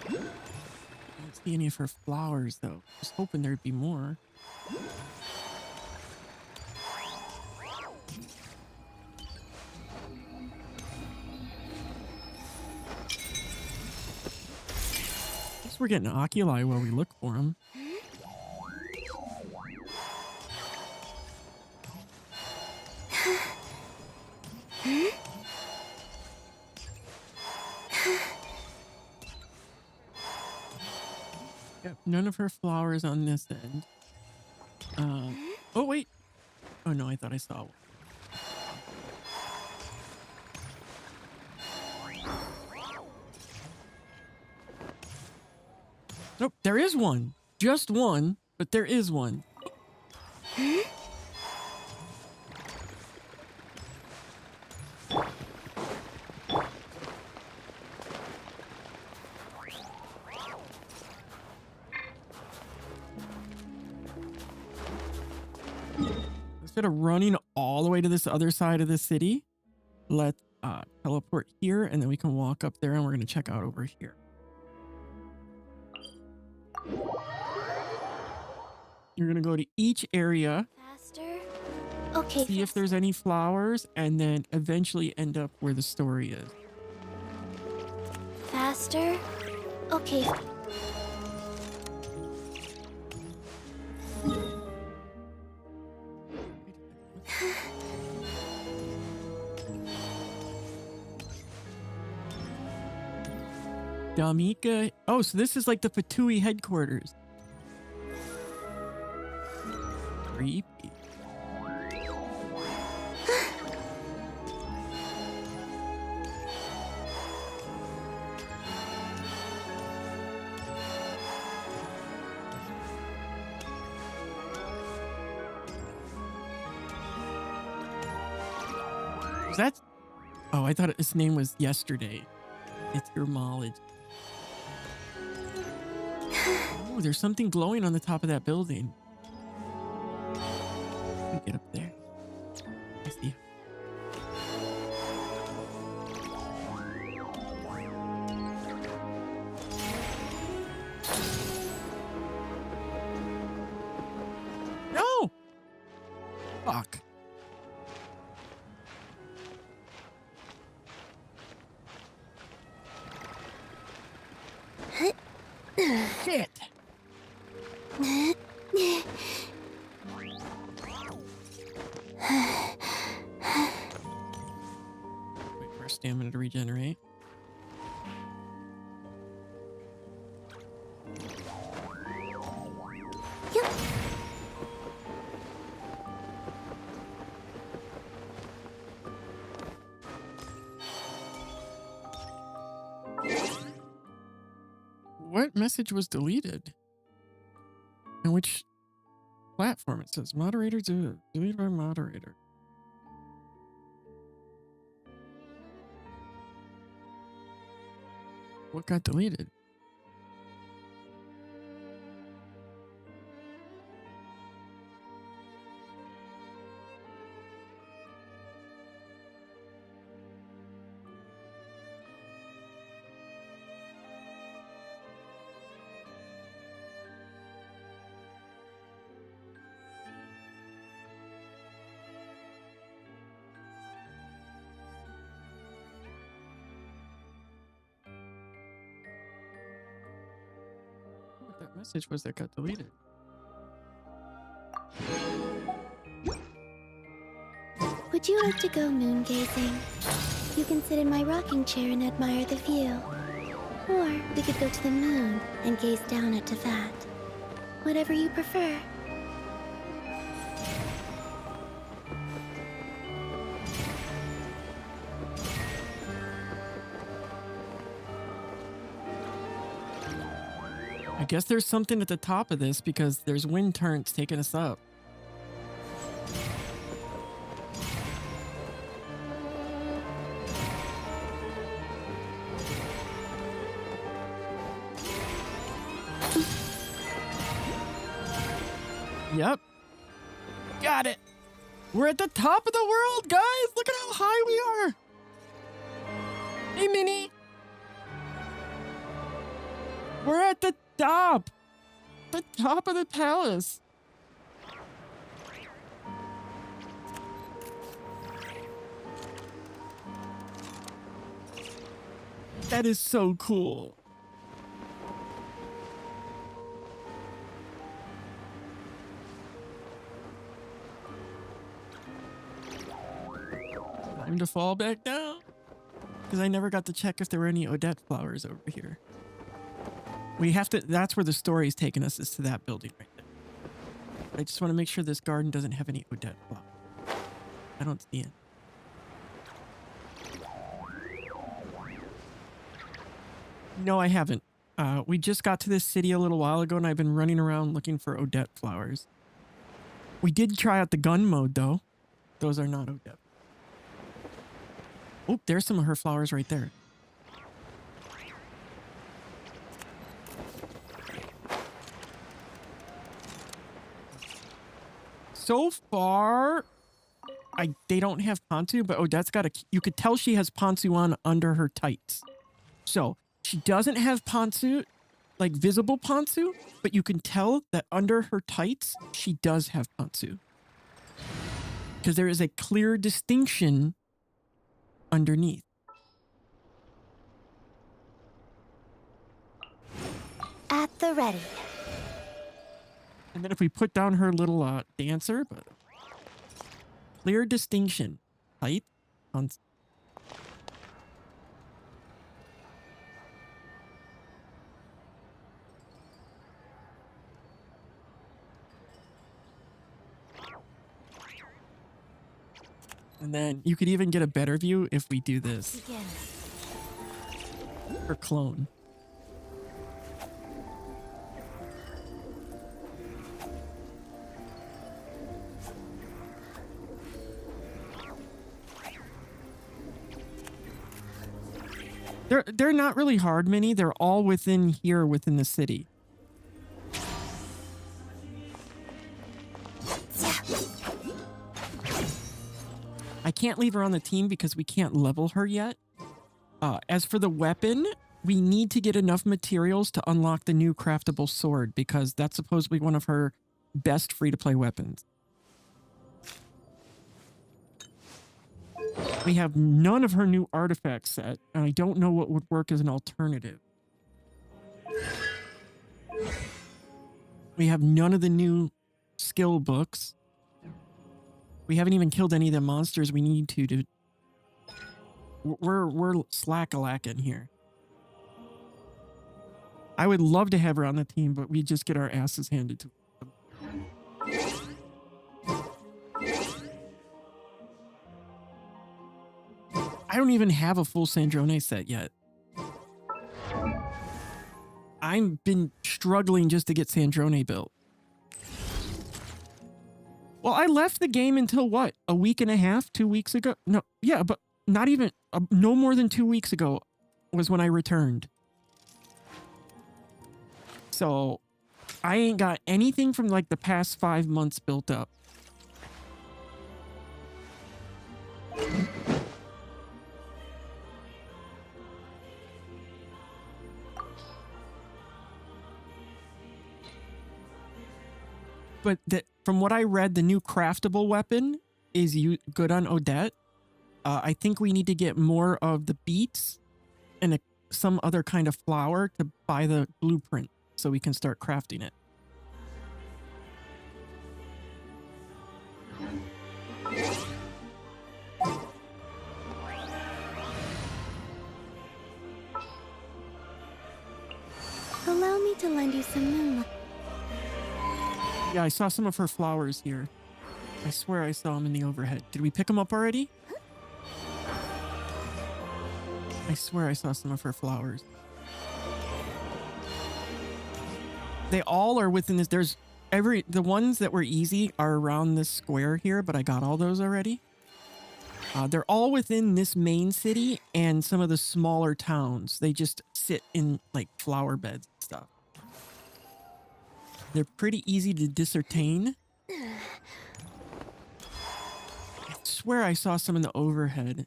I don't see any of her flowers, though. Just hoping there'd be more. Guess we're getting oculi while we look for them. None of her flowers on this end. Oh, wait. Oh, no, I thought I saw one. Nope, there is one. Just one, but there is one. Instead of running all the way to this other side of the city, let's teleport here, and then we can walk up there, and we're going to check out over here. You're going to go to each area. Faster? Okay. See if there's any flowers, and then eventually end up where the story is. Faster? Okay. Damika. Oh, so this is like the Fatui headquarters. Creepy. Was that? Oh, I thought its name was Yesterday. It's your knowledge. Oh, there's something glowing on the top of that building. Let me get up there. I see. No! Fuck. Shit. Wait for our stamina to regenerate. Yep. What message was deleted? And which platform? It says moderator deleted by moderator. What got deleted? What that message was that got deleted? Would you like to go moon gazing? You can sit in my rocking chair and admire the view. Or we could go to the moon and gaze down at Tefat. Whatever you prefer. I guess there's something at the top of this because there's wind turrets taking us up. Yep. Got it. We're at the top of the world, guys. Look at how high we are. Hey, Minnie. We're at the top. The top of the palace. That is so cool. Time to fall back down. Because I never got to check if there were any Odette flowers over here. We have to, that's where the story is taking us, is to that building right there. I just want to make sure this garden doesn't have any Odette flowers. I don't see it. No, I haven't. We just got to this city a little while ago, and I've been running around looking for Odette flowers. We did try out the gun mode, though. Those are not Odette. Oh, there's some of her flowers right there. So far, they don't have Ponzu, but Odette's got a... You could tell she has Ponzu on under her tights. So, she doesn't have Ponzu, like visible Ponzu, but you can tell that under her tights, she does have Ponzu. Because there is a clear distinction underneath. At the ready. And then if we put down her little dancer, but clear distinction, tight, on. And then you could even get a better view if we do this. Her clone. They're not really hard, Minnie. They're all within here, within the city. I can't leave her on the team because we can't level her yet. As for the weapon, we need to get enough materials to unlock the new craftable sword because that's supposedly one of her best free-to-play weapons. We have none of her new artifact set, and I don't know what would work as an alternative. We have none of the new skill books. We haven't even killed any of the monsters we need to. We're slack-a-lacking here. I would love to have her on the team, but we just get our asses handed to us. I don't even have a full Snezhnaya set yet. I've been struggling just to get Snezhnaya built. Well, I left the game until what? A week and a half? 2 weeks ago? No, yeah, but not even, no more than 2 weeks ago was when I returned. So, I ain't got anything from like the past 5 months built up. But from what I read, the new craftable weapon is good on Odette. I think we need to get more of the beets and some other kind of flour to buy the blueprint so we can start crafting it. Allow me to lend you some moonlight. Yeah, I saw some of her flowers here. I swear I saw them in the overhead. Did we pick them up already? I swear I saw some of her flowers. They all are within this. There's the ones that were easy are around this square here, but I got all those already. They're all within this main city and some of the smaller towns. They just sit in like flower beds and stuff. They're pretty easy to discertain. I swear I saw some in the overhead.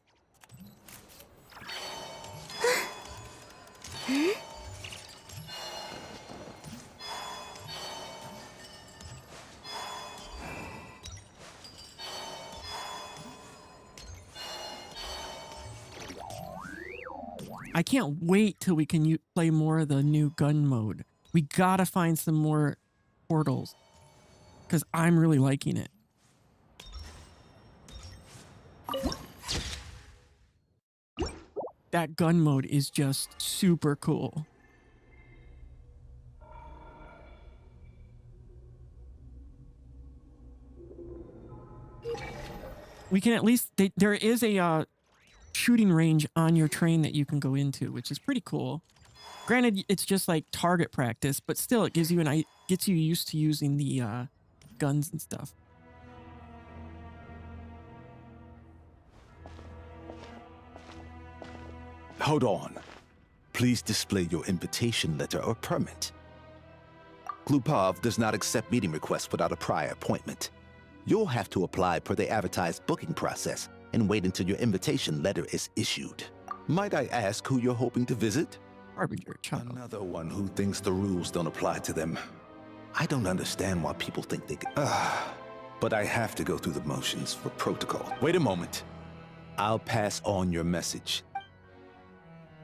I can't wait till we can play more of the new gun mode. We gotta find some more portals because I'm really liking it. That gun mode is just super cool. we can at least, there is a shooting range on your train that you can go into, which is pretty cool. Granted, it's just like target practice, but still it gives you gets you used to using the guns and stuff. Hold on. Please display your invitation letter or permit. Glupov does not accept meeting requests without a prior appointment. You'll have to apply per the advertised booking process and wait until your invitation letter is issued. Might I ask who you're hoping to visit? Another one who thinks the rules don't apply to them. I don't understand why people think they can. But I have to go through the motions for protocol. Wait a moment. I'll pass on your message.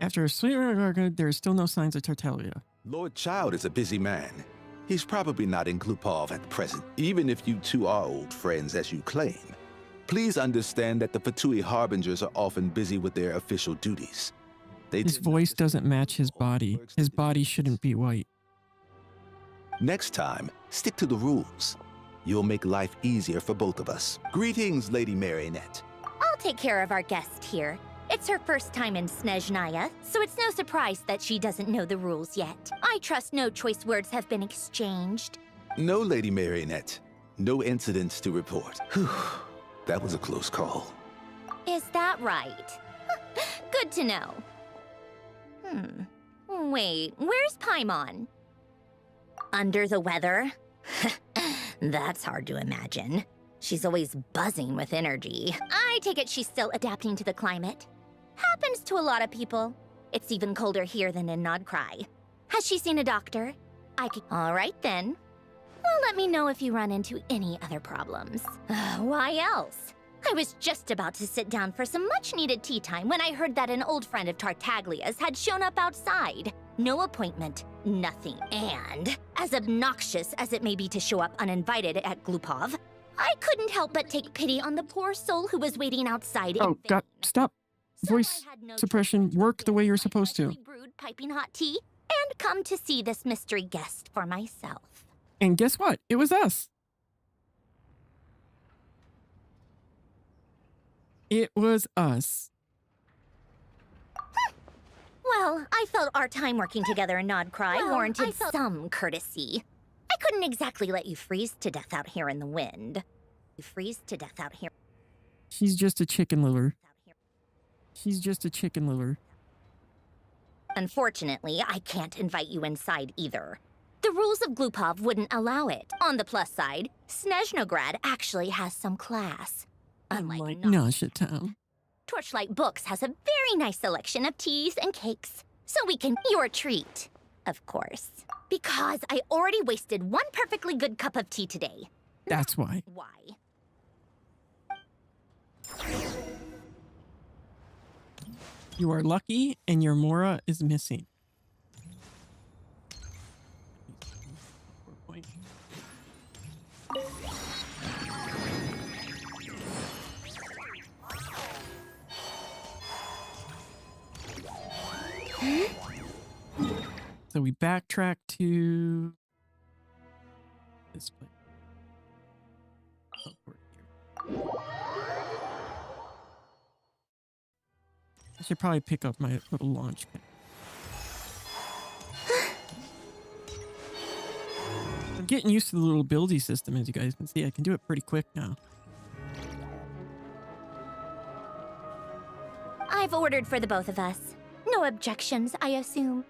After a sweet record, there is still no signs of Tartaglia. Lord Child is a busy man. He's probably not in Glupov at present, even if you two are old friends as you claim. Please understand that the Fatui Harbingers are often busy with their official duties. His voice doesn't match his body. His body shouldn't be white. Next time, stick to the rules. You'll make life easier for both of us. Greetings, Lady Marionette. I'll take care of our guest here. It's her first time in Snezhnaya, so it's no surprise that she doesn't know the rules yet. I trust no choice words have been exchanged. No, Lady Marionette. No incidents to report. Whew. That was a close call. Is that right? Good to know. Wait, where's Paimon? Under the weather? That's hard to imagine. She's always buzzing with energy. I take it she's still adapting to the climate. Happens to a lot of people. It's even colder here than in Nodcry. Has she seen a doctor? All right then. Well, let me know if you run into any other problems. Why else? I was just about to sit down for some much-needed tea time when I heard that an old friend of Tartaglia's had shown up outside. No appointment, nothing. And, as obnoxious as it may be to show up uninvited at Glupov, I couldn't help but take pity on the poor soul who was waiting outside. Oh, God, stop. Voice suppression, work the way you're supposed to. Brewed piping hot tea and come to see this mystery guest for myself. And guess what? It was us. It was us. Well, I felt our time working together in Nodcry warranted some courtesy. I couldn't exactly let you freeze to death out here in the wind. You freeze to death out here. She's just a chicken liver. She's just a chicken liver. Unfortunately, I can't invite you inside either. The rules of Glupov wouldn't allow it. On the plus side, Snezhnograd actually has some class. Unlike Nausea Town. Torchlight Books has a very nice selection of teas and cakes. So we can your treat, of course. Because I already wasted one perfectly good cup of tea today. That's why. Why? You are lucky, and your Mora is missing. So we backtrack to this place. I should probably pick up my little launch pad. I'm getting used to the little buildy system, as you guys can see. I can do it pretty quick now. I've ordered for the both of us. No objections, I assume.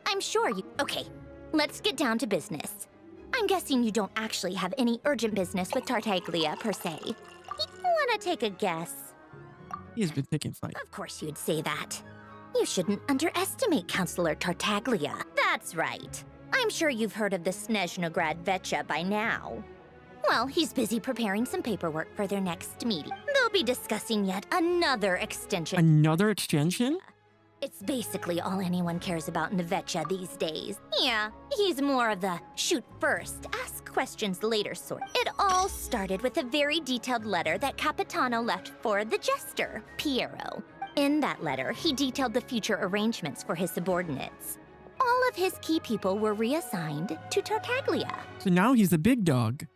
I'm sure you... Okay, let's get down to business. I'm guessing you don't actually have any urgent business with Tartaglia, per se. Wanna take a guess? He has been picking fights. Of course you'd say that. You shouldn't underestimate Counselor Tartaglia. That's right. I'm sure you've heard of the Snezhnograd Vetcha by now. Well, he's busy preparing some paperwork for their next meeting. They'll be discussing yet another extension. Another extension? It's basically all anyone cares about in the Vetcha these days. Yeah, he's more of the shoot first, ask questions later sort. It all started with a very detailed letter that Capitano left for the jester, Piero. In that letter, he detailed the future arrangements for his subordinates. All of his key people were reassigned to Tartaglia. So now he's the big dog.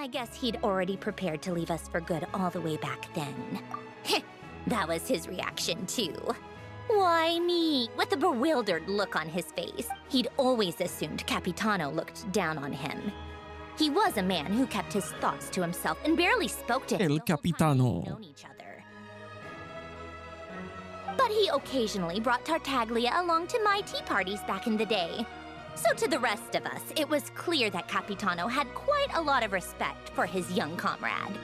I guess he'd already prepared to leave us for good all the way back then. That was his reaction, too. Why me? With a bewildered look on his face. He'd always assumed Capitano looked down on him. He was a man who kept his thoughts to himself and barely spoke to him El Capitano. known each other. But he occasionally brought Tartaglia along to my tea parties back in the day. So to the rest of us, it was clear that Capitano had quite a lot of respect for his young comrade.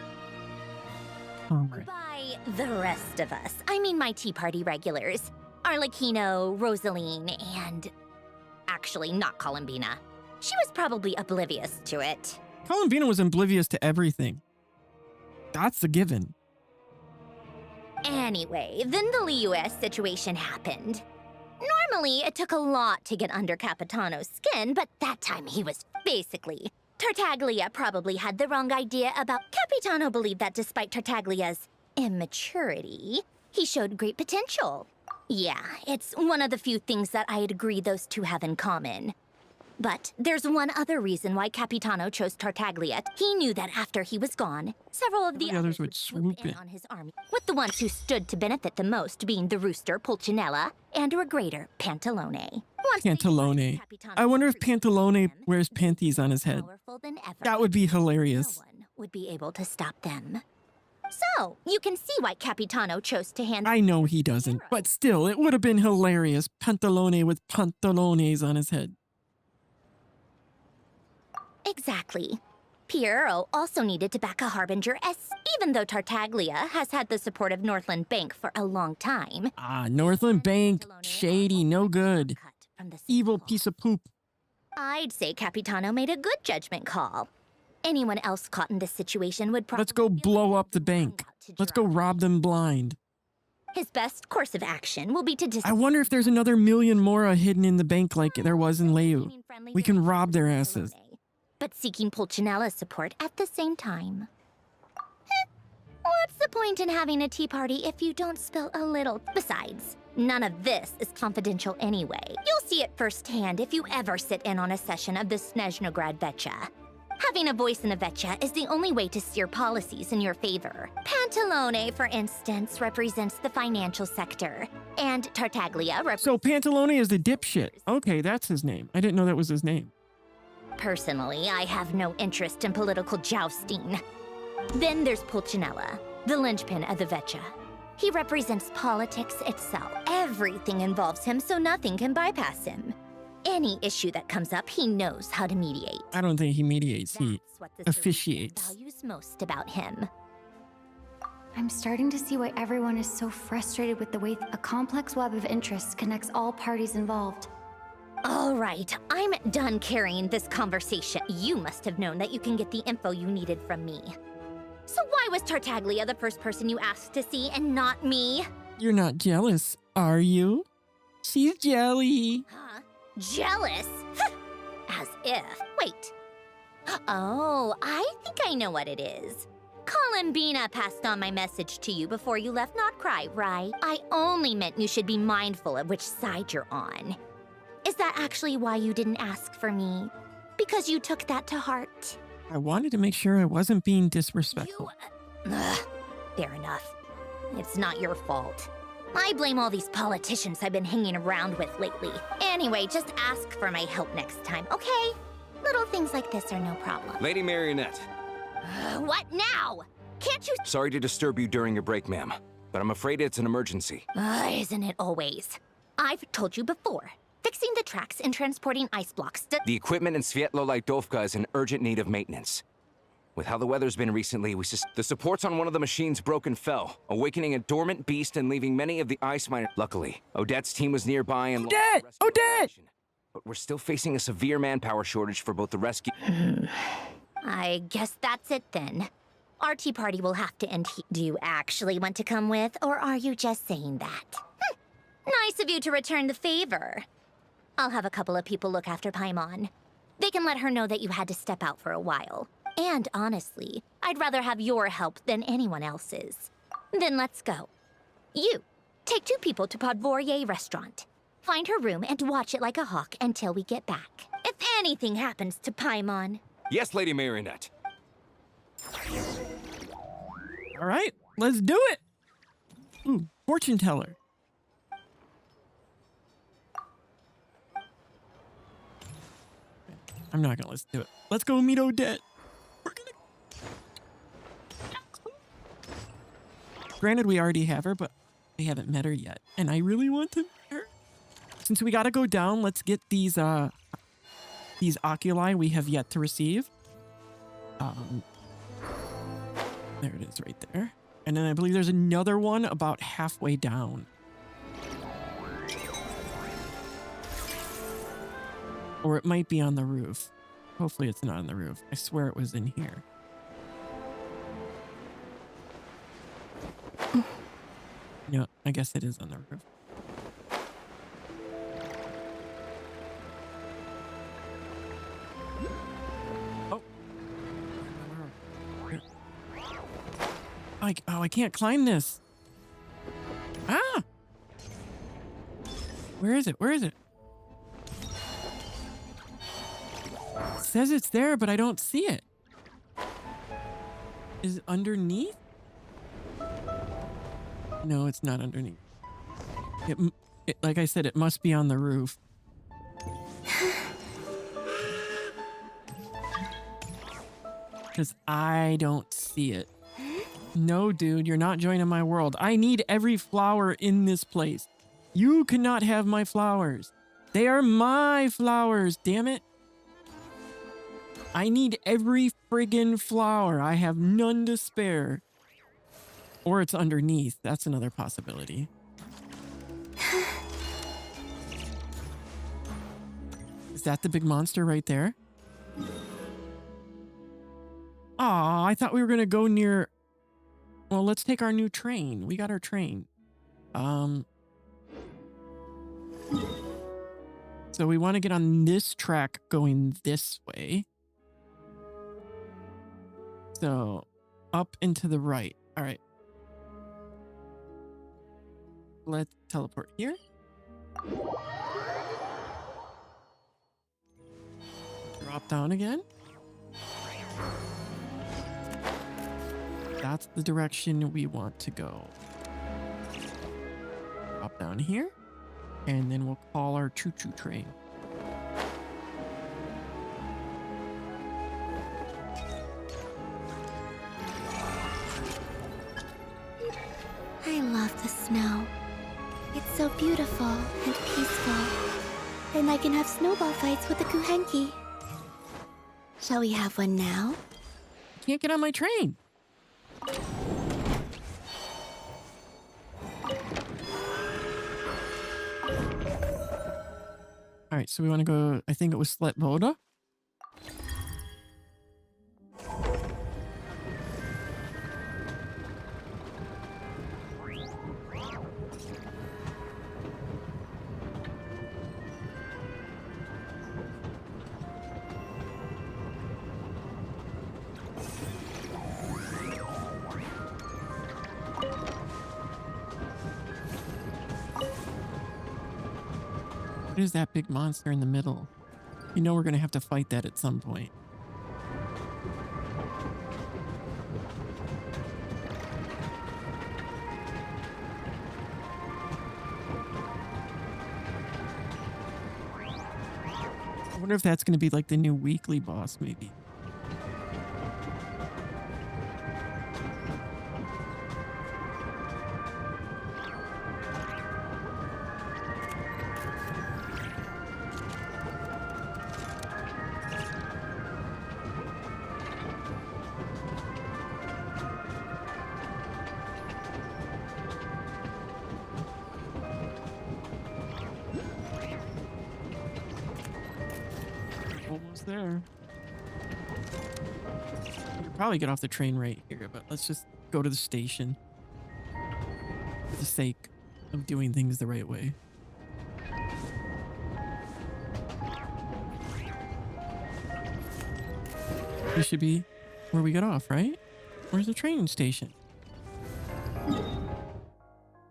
By the rest of us, I mean my tea party regulars. Arlecchino, Rosaline, and... actually, not Columbina. She was probably oblivious to it. Columbina was oblivious to everything. That's a given. Anyway, then the Liu-S situation happened. Normally, it took a lot to get under Capitano's skin, but that time he was basically... Tartaglia probably had the wrong idea about... Capitano believed that despite Tartaglia's immaturity, he showed great potential. Yeah, it's one of the few things that I'd agree those two have in common. But there's one other reason why Capitano chose Tartaglia. He knew that after he was gone, several of the others would swoop in on his army, with the ones who stood to benefit the most being the rooster Pulcinella and a greater Pantalone. Pantalone. I wonder if Pantalone wears panties on his head. That would be hilarious. No one would be able to stop them. So, you can see why Capitano chose to hand... I know he doesn't, but still, it would have been hilarious. Pantalone with pantalones on his head. Exactly. Piero also needed to back a Harbinger even though Tartaglia has had the support of Northland Bank for a long time. Ah, Northland Bank. Shady, no good. Evil piece of poop. I'd say Capitano made a good judgment call. Anyone else caught in this situation would probably... Let's go blow up the bank. Let's go rob them blind. His best course of action will be to... I wonder if there's another million Mora hidden in the bank like there was in Leu. We can rob their asses. But seeking Pulcinella's support at the same time. What's the point in having a tea party if you don't spill a little? Besides, none of this is confidential anyway. You'll see it firsthand if you ever sit in on a session of the Snezhnaya Vetcha. Having a voice in the Vetcha is the only way to steer policies in your favor. Pantalone, for instance, represents the financial sector, and Tartaglia represents... So Pantalone is the dipshit. Okay, that's his name. I didn't know that was his name. Personally, I have no interest in political jousting. Then there's Pulcinella, the linchpin of the Vetcha. He represents politics itself. Everything involves him, so nothing can bypass him. Any issue that comes up, he knows how to mediate. I don't think he mediates. He That's what the officiates. values most about him. I'm starting to see why everyone is so frustrated with the way a complex web of interests connects all parties involved. All right, I'm done carrying this conversation. You must have known that you can get the info you needed from me. So why was Tartaglia the first person you asked to see and not me? You're not jealous, are you? She's jelly. Huh? Jealous? As if. Wait. Oh, I think I know what it is. Columbina passed on my message to you before you left Not Cry, right? I only meant you should be mindful of which side you're on. Is that actually why you didn't ask for me? Because you took that to heart? I wanted to make sure I wasn't being disrespectful. Fair enough. It's not your fault. I blame all these politicians I've been hanging around with lately. Anyway, just ask for my help next time, okay? Little things like this are no problem. Lady Marionette. What now? Can't you... Sorry to disturb you during your break, ma'am, but I'm afraid it's an emergency. Isn't it always? I've told you before. Fixing the tracks and transporting ice blocks... The equipment in Svietlo-Lightovka is in urgent need of maintenance. With how the weather's been recently, the supports on one of the machines broke and fell, awakening a dormant beast and leaving many of the ice miners. Luckily, Odette's team was nearby and... Odette! But we're still facing a severe manpower shortage for both the rescue... I guess that's it then. Our tea party will have to end here. Do you actually want to come with, or are you just saying that? Nice of you to return the favor. I'll have a couple of people look after Paimon. They can let her know that you had to step out for a while. And honestly, I'd rather have your help than anyone else's. Then let's go. You, take 2 people to Podvorye restaurant. Find her room and watch it like a hawk until we get back. If anything happens to Paimon... Yes, Lady Marionette. All right, let's do it. Ooh, fortune teller. I'm not gonna let's do it. Let's go meet Odette. Granted, we already have her, but we haven't met her yet, and I really want to meet her. Since we gotta go down, let's get these oculi we have yet to receive. There it is, right there. And then I believe there's another one about halfway down. Or it might be on the roof. Hopefully it's not on the roof. I swear it was in here. No, I guess it is on the roof. Oh, I can't climb this. Ah! Where is it? Where is it? It says it's there, but I don't see it. Is it underneath? No, it's not underneath. Like I said, it must be on the roof. Because I don't see it. No, dude, you're not joining my world. I need every flower in this place. You cannot have my flowers. They are my flowers, damn it. I need every friggin' flower. I have none to spare. Or it's underneath. That's another possibility. Is that the big monster right there? Aw, I thought we were going to go near... Well, let's take our new train. We got our train. So we want to get on this track going this way. So up and to the right. All right. Let's teleport here. Drop down again. That's the direction we want to go. Drop down here. And then we'll call our choo-choo train. I love the snow. It's so beautiful and peaceful. And I can have snowball fights with the Kuhenki. Shall we have one now? I can't get on my train. All right, so we want to go, I think it was Sletvoda. What is that big monster in the middle? You know we're going to have to fight that at some point. I wonder if that's going to be like the new weekly boss, maybe. There. We could probably get off the train right here, but let's just go to the station for the sake of doing things the right way. This should be where we get off, right? Where's the train station?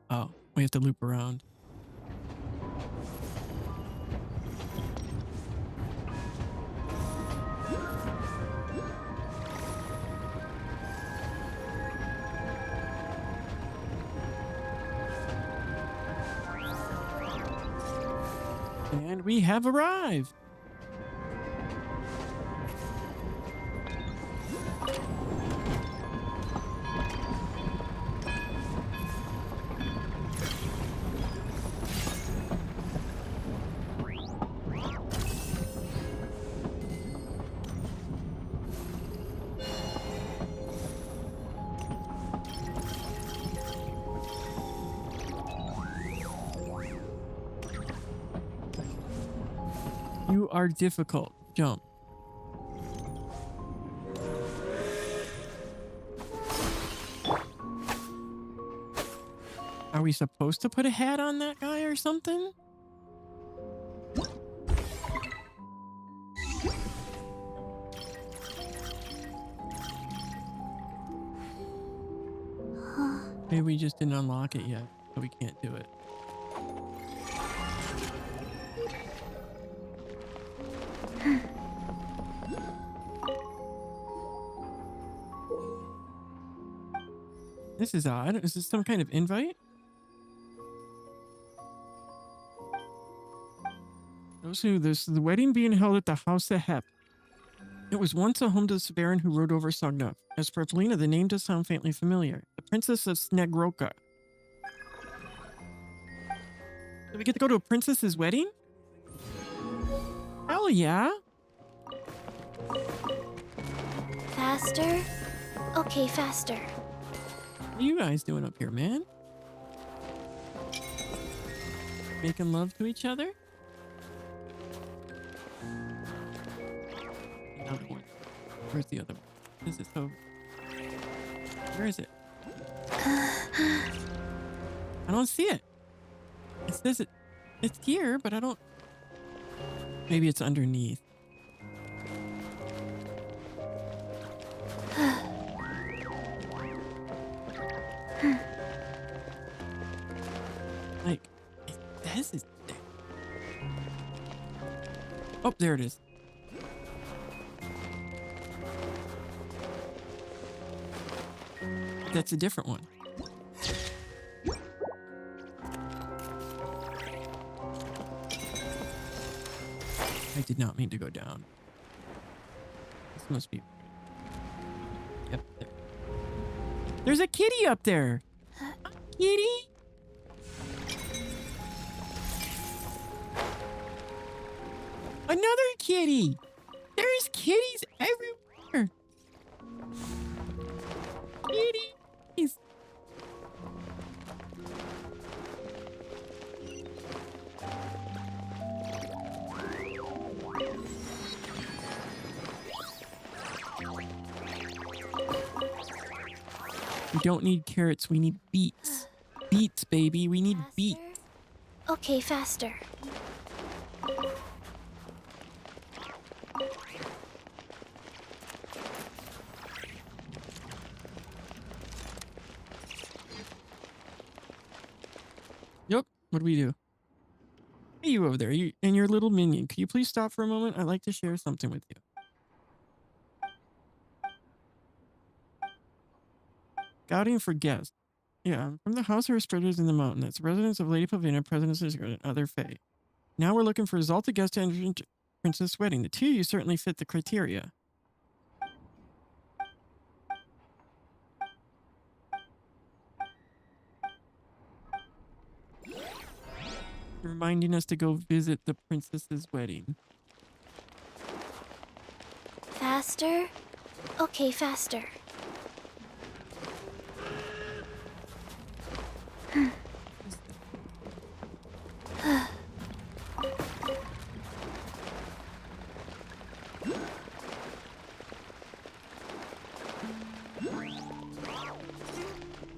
Oh, we have to loop around. And we have arrived. You are difficult. Jump. Are we supposed to put a hat on that guy or something? Maybe we just didn't unlock it yet, so we can't do it. This is odd. Is this some kind of invite? This is the wedding being held at the House of Hep. It was once a home to the Baron who rode over Sognov. As for Polina, the name does sound faintly familiar. The Princess of Snezhnaya. Do we get to go to a princess's wedding? Hell yeah! Faster? Okay, faster. What are you guys doing up here, man? Making love to each other? Another one. Where's the other one? Is it over? Where is it? I don't see it. It says it's here, but I don't. Maybe it's underneath. Like, it says it's there. Oh, there it is. That's a different one. I did not mean to go down. This must be... Yep, there. There's a kitty up there! Kitty? Another kitty! There's kitties everywhere! Kitties! We don't need carrots, we need beets. Beets, baby, we need beets. Okay, faster. Yep, what do we do? Hey, you over there, you and your little minion. Could you please stop for a moment? I'd like to share something with you. Scouting for guests. Yeah, I'm from the House of Spreaders in the Mountain. That's residents of Lady Pavina, President Snezhnaya, and other Fae. Now we're looking for Zalta guests to enter into Princess Wedding. The two of you certainly fit the criteria. Reminding us to go visit the princess's wedding. Faster? Okay, faster.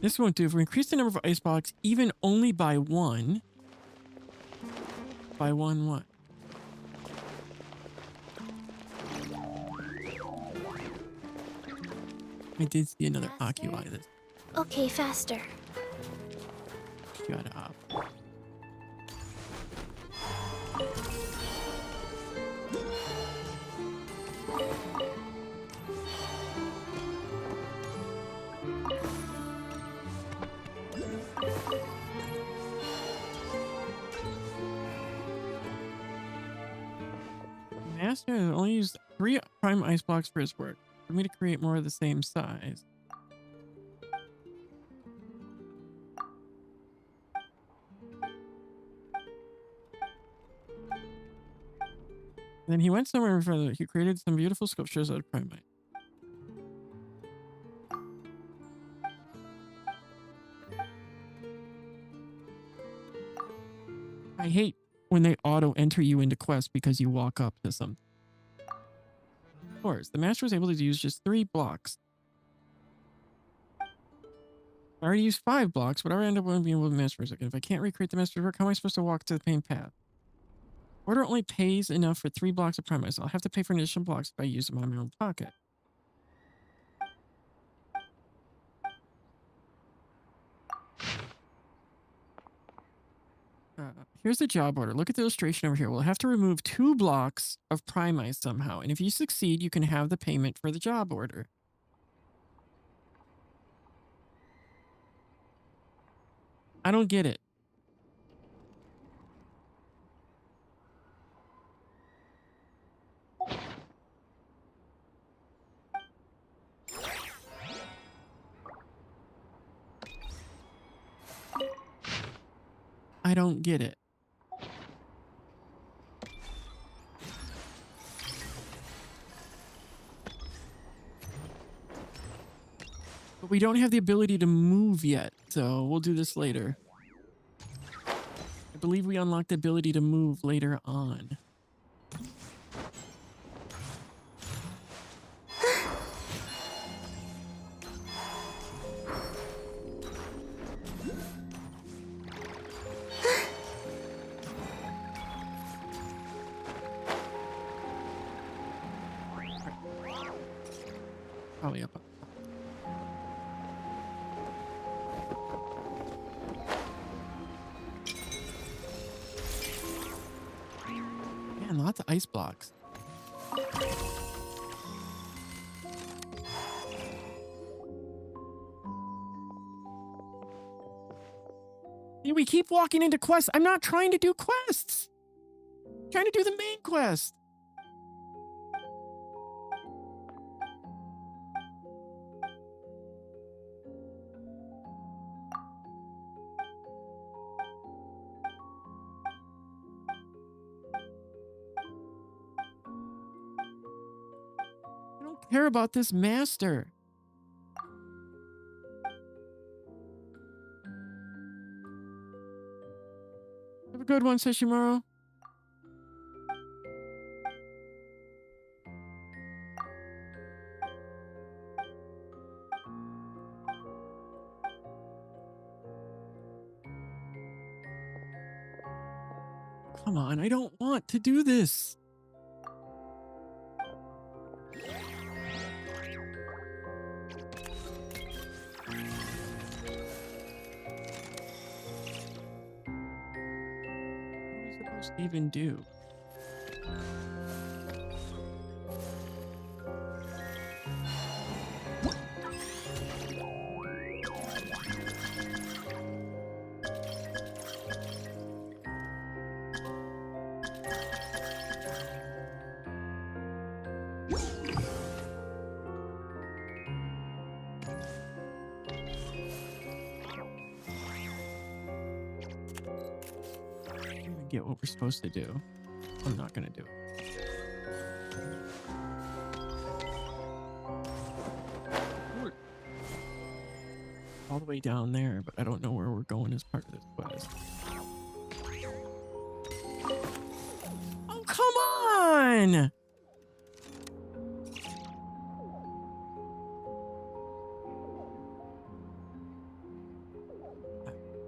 This won't do. If we increase the number of ice blocks even only by one... By one what? I did see another oculi this. Okay, faster. Shut up. master only used 3 prime ice blocks for his work. For me to create more of the same size. Then he went somewhere further. He created some beautiful sculptures out of prime ice. I hate when they auto-enter you into quests because you walk up to something. Of course, the master was able to use just 3 blocks. I already used 5 blocks, but I end up being able to master for a second. If I can't recreate the master's work, how am I supposed to walk to the main path? Order only pays enough for 3 blocks of prime ice. I'll have to pay for additional blocks if I use them out of my own pocket. Here's the job order. Look at the illustration over here. We'll have to remove 2 blocks of prime ice somehow. And if you succeed, you can have the payment for the job order. I don't get it. I don't get it. But we don't have the ability to move yet, so we'll do this later. I believe we unlocked the ability to move later on. Probably up. Man, lots of ice blocks. Yeah, we keep walking into quests. I'm not trying to do quests. I'm trying to do the main quest. Care about this master. Have a good one, Sesshimaru. Come on, I don't want to do this. Even do. Get what we're supposed to do. I'm not gonna do it. All the way down there, but I don't know where we're going as part of this quest. Oh, come on!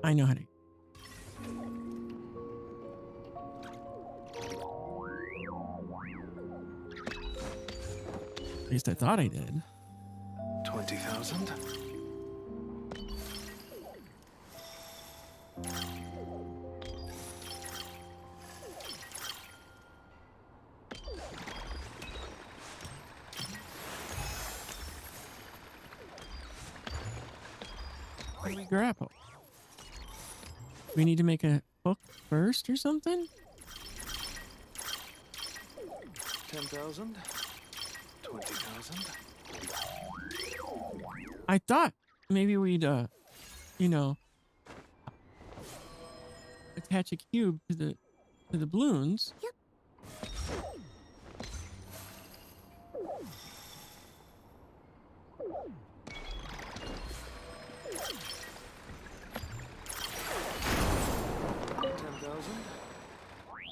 I know how to. At least I thought I did. 20,000? How do we grapple? We need to make a hook first or something? 10,000? 20,000? I thought maybe we'd, you know, attach a cube to the balloons. Yep.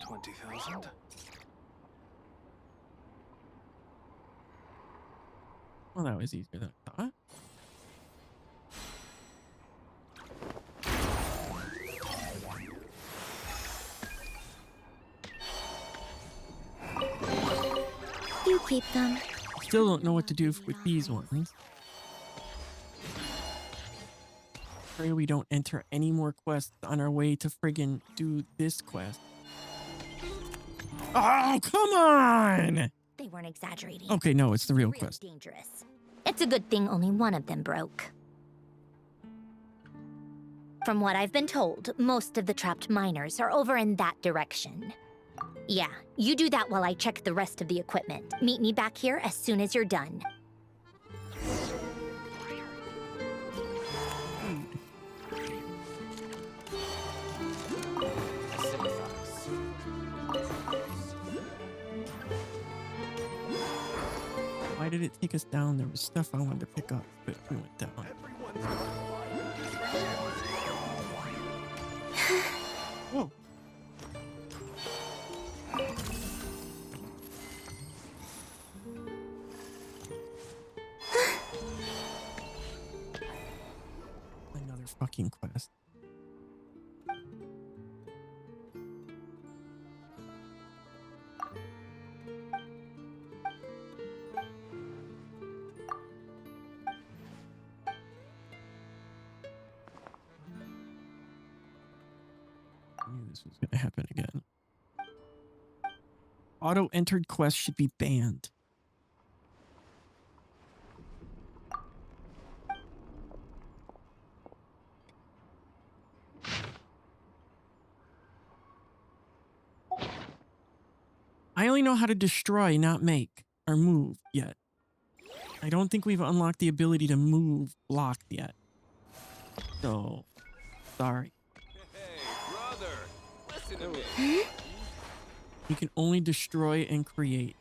$20,000? Well, that was easier than I thought. You keep them. Still don't know what to do with these ones. Pray we don't enter any more quests on our way to friggin' do this quest. Oh, come on! They weren't exaggerating. Okay, no, it's the real Really quest. dangerous. It's a good thing only one of them broke. From what I've been told, most of the trapped miners are over in that direction. Yeah, you do that while I check the rest of the equipment. Meet me back here as soon as you're done. Why did it take us down? There was stuff I wanted to pick up, but we went down. Whoa. Another fucking quest. I knew this was going to happen again. Auto-entered quests should be banned. I only know how to destroy, not make, or move yet. I don't think we've unlocked the ability to move blocked yet. So, sorry. You can only destroy and create.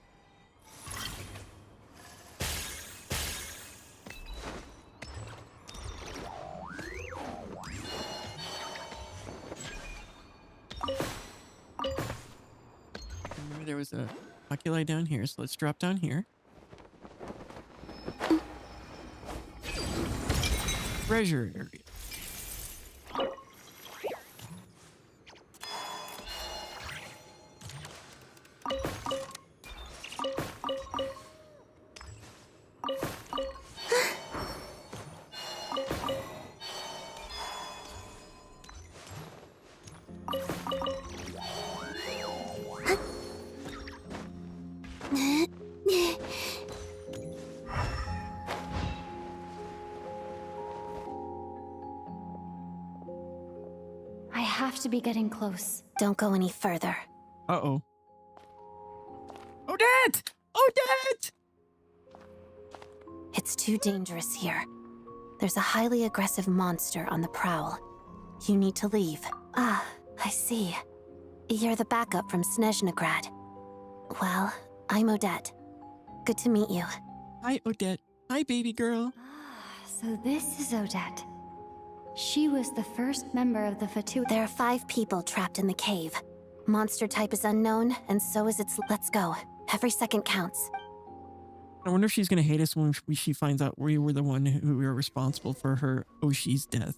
Remember there was a oculi down here, so let's drop down here. Treasure area. I have to be getting close. Don't go any further. Uh-oh. Odette! Odette! It's too dangerous here. There's a highly aggressive monster on the prowl. You need to leave. Ah, I see. You're the backup from Snezhnaya. Well, I'm Odette. Good to meet you. Hi, Odette. Hi, baby girl. So this is Odette. She was the first member of the Vtuber. There are 5 people trapped in the cave. Monster type is unknown, and so is its... Let's go. Every second counts. I wonder if she's going to hate us when she finds out we were the one who were responsible for her Oshi's death.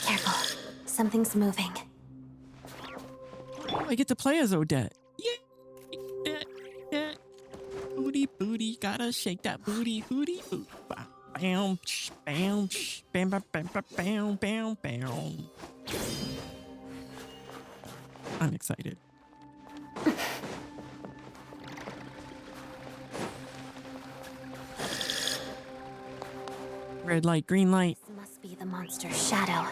Careful. Something's moving. Oh, I get to play as Odette. Yeah. Booty, booty, gotta shake that booty, booty, booty. Bam, bam, bam, bam, bam, bam, bam, bam. I'm excited. Red light, green light. This must be the monster's shadow.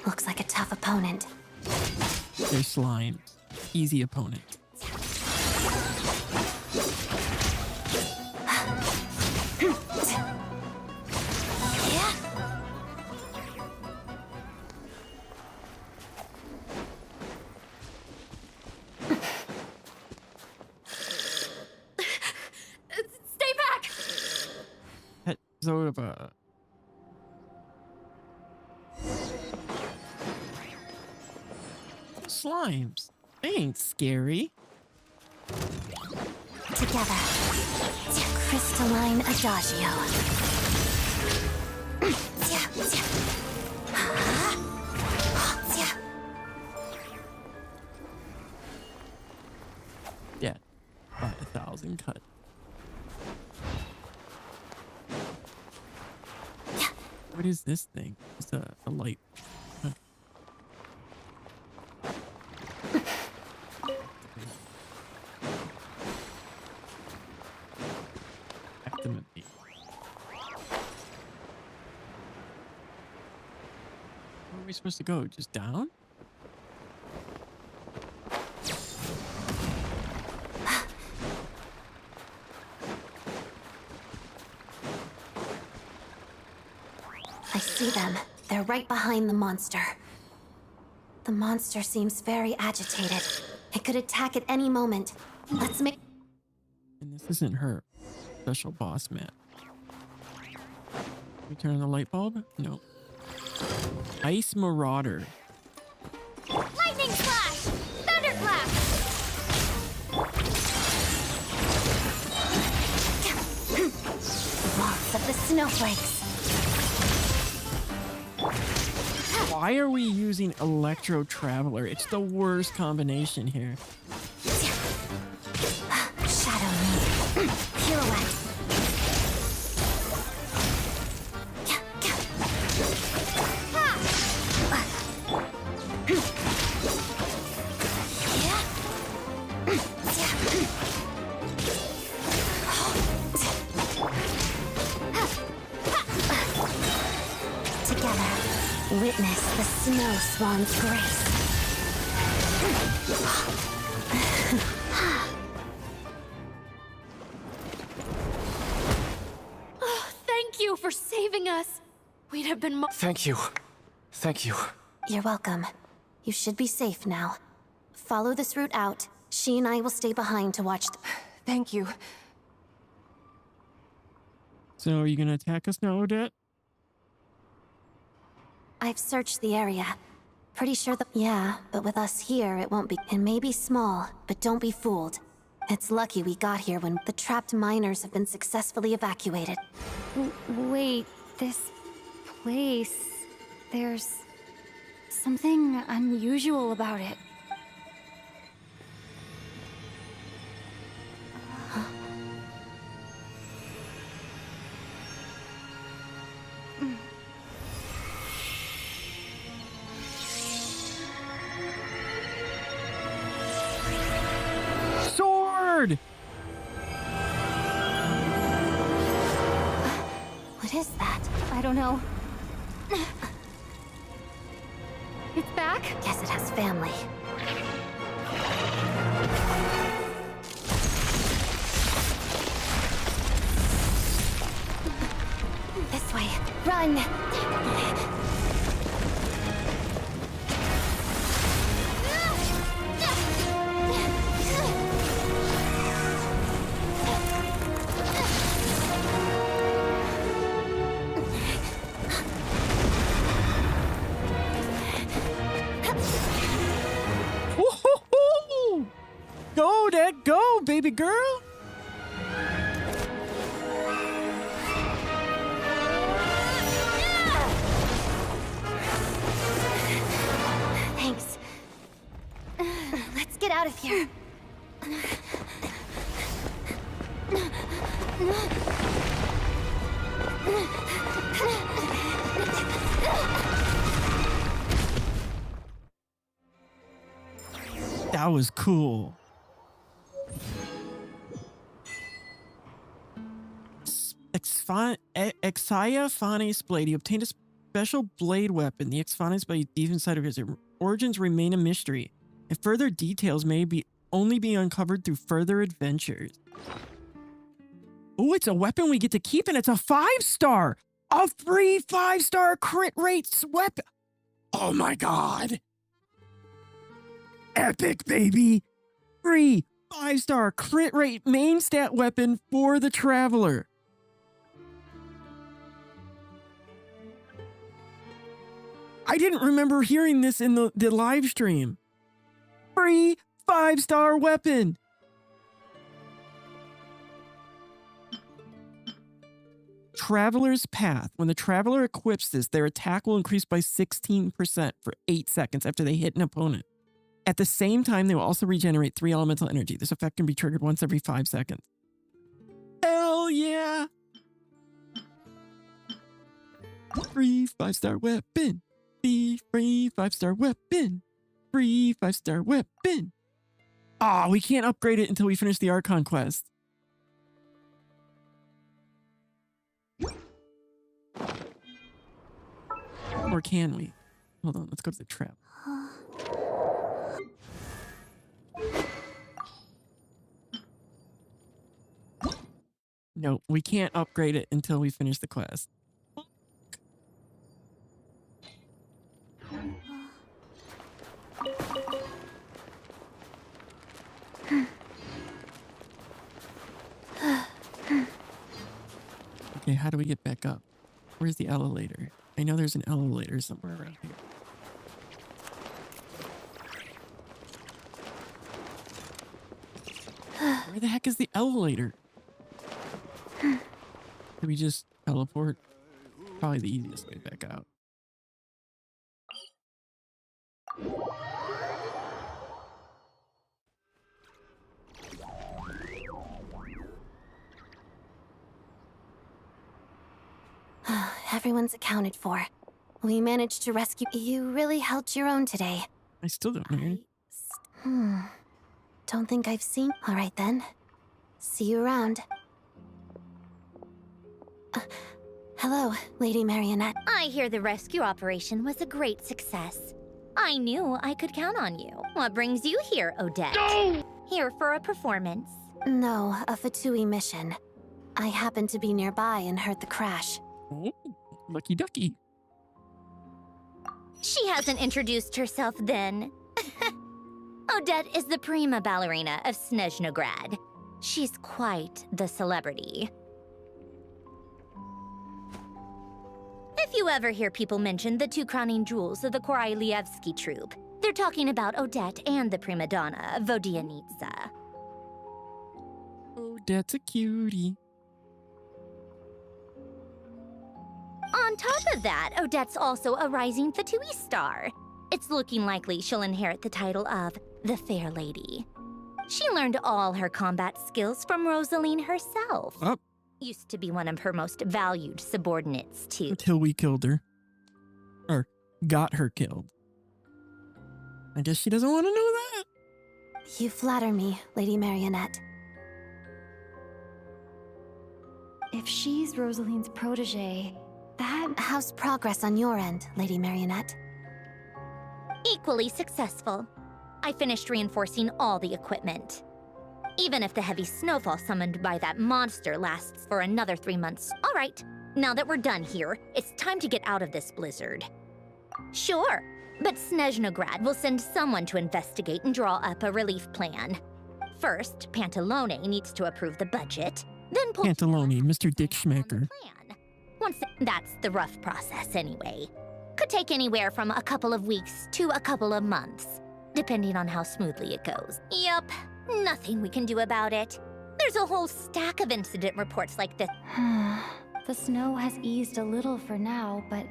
Looks like a tough opponent. They're slime. Easy opponent. Stay back! Pet Zoba. Slimes. They ain't scary. Together. Crystalline Adagio. Yeah. By 1,000 cut. What is this thing? It's a light. Activate. Where are we supposed to go? Just down? I see them. They're right behind the monster. The monster seems very agitated. It could attack at any moment. Let's make... And this isn't her special boss map. We turn on the light bulb? No. Ice Marauder. Lightning slash! Thunderclap! Lots of the snowflakes. Why are we using Electro Traveler? It's the worst combination here. Shadow me. Pirouette. Witness the snow swan's grace. Oh, thank you for saving us. We'd have been Thank you. Thank you. You're welcome. You should be safe now. Follow this route out. She and I will stay behind to watch. Thank you. So are you gonna attack us now, Odette? I've searched the area. Pretty sure that... Yeah, but with us here, it won't be... It may be small, but don't be fooled. It's lucky we got here when the trapped miners have been successfully evacuated. Wait, this place... There's... something unusual about it. Sword! What is that? I don't know. It's back? Guess it has family. This way. Run! Go, Dad, go, baby girl! Thanks. Let's get out of here. That was cool. X5 Exia Fanes blade. He obtained a special blade weapon. The Exfanes blade deep inside of his origins remain a mystery, and further details may only be uncovered through further adventures. Oh, it's a weapon we get to keep, and it's a 5-star! A free 5-star crit rate weapon! Oh my god! Epic, baby! Free 5-star crit rate main stat weapon for the Traveler. I didn't remember hearing this in the live stream. Free 5-star weapon. Traveler's Path. When the Traveler equips this, their attack will increase by 16% for 8 seconds after they hit an opponent. At the same time, they will also regenerate 3 elemental energy. This effect can be triggered once every 5 seconds. Hell yeah! Free 5-star weapon. Free 5-star weapon. Free 5-star weapon. Ah, we can't upgrade it until we finish the Archon quest. Or can we? Hold on, let's go to the trap. No, we can't upgrade it until we finish the quest. Okay, how do we get back up? Where's the elevator? I know there's an elevator somewhere around here. Where the heck is the elevator? Did we just teleport? Probably the easiest way back out. Everyone's accounted for. We managed to rescue. You really held your own today. I still don't know. Don't think I've seen. All right then. See you around. Hello, Lady Marionette. I hear the rescue operation was a great success. I knew I could count on you. What brings you here, Odette? No! Here for a performance? No, a Fatui mission. I happened to be nearby and heard the crash. Oh, lucky ducky. She hasn't introduced herself then. Odette is the prima ballerina of Snezhnaya. She's quite the celebrity. If you ever hear people mention the 2 crowning jewels of the Korailievsky troupe, they're talking about Odette and the prima donna, Vodianitsa. Odette's a cutie. On top of that, Odette's also a rising Fatui star. It's looking likely she'll inherit the title of the Fair Lady. She learned all her combat skills from Rosaline herself. Oh. Used to be one of her most valued subordinates, too. Until we killed her. Or got her killed. I guess she doesn't want to know that. You flatter me, Lady Marionette. If she's Rosaline's protege, How's progress on your end, Lady Marionette? Equally successful. I finished reinforcing all the equipment. Even if the heavy snowfall summoned by that monster lasts for another 3 months. All right, now that we're done here, it's time to get out of this blizzard. Sure, but Snezhnaya will send someone to investigate and draw up a relief plan. First, Pantalone needs to approve the budget, then Pantalone, Mr. Dick Schmacker. That's the rough process anyway. Could take anywhere from a couple of weeks to a couple of months, depending on how smoothly it goes. Yup, nothing we can do about it. There's a whole stack of incident reports like this. The snow has eased a little for now, but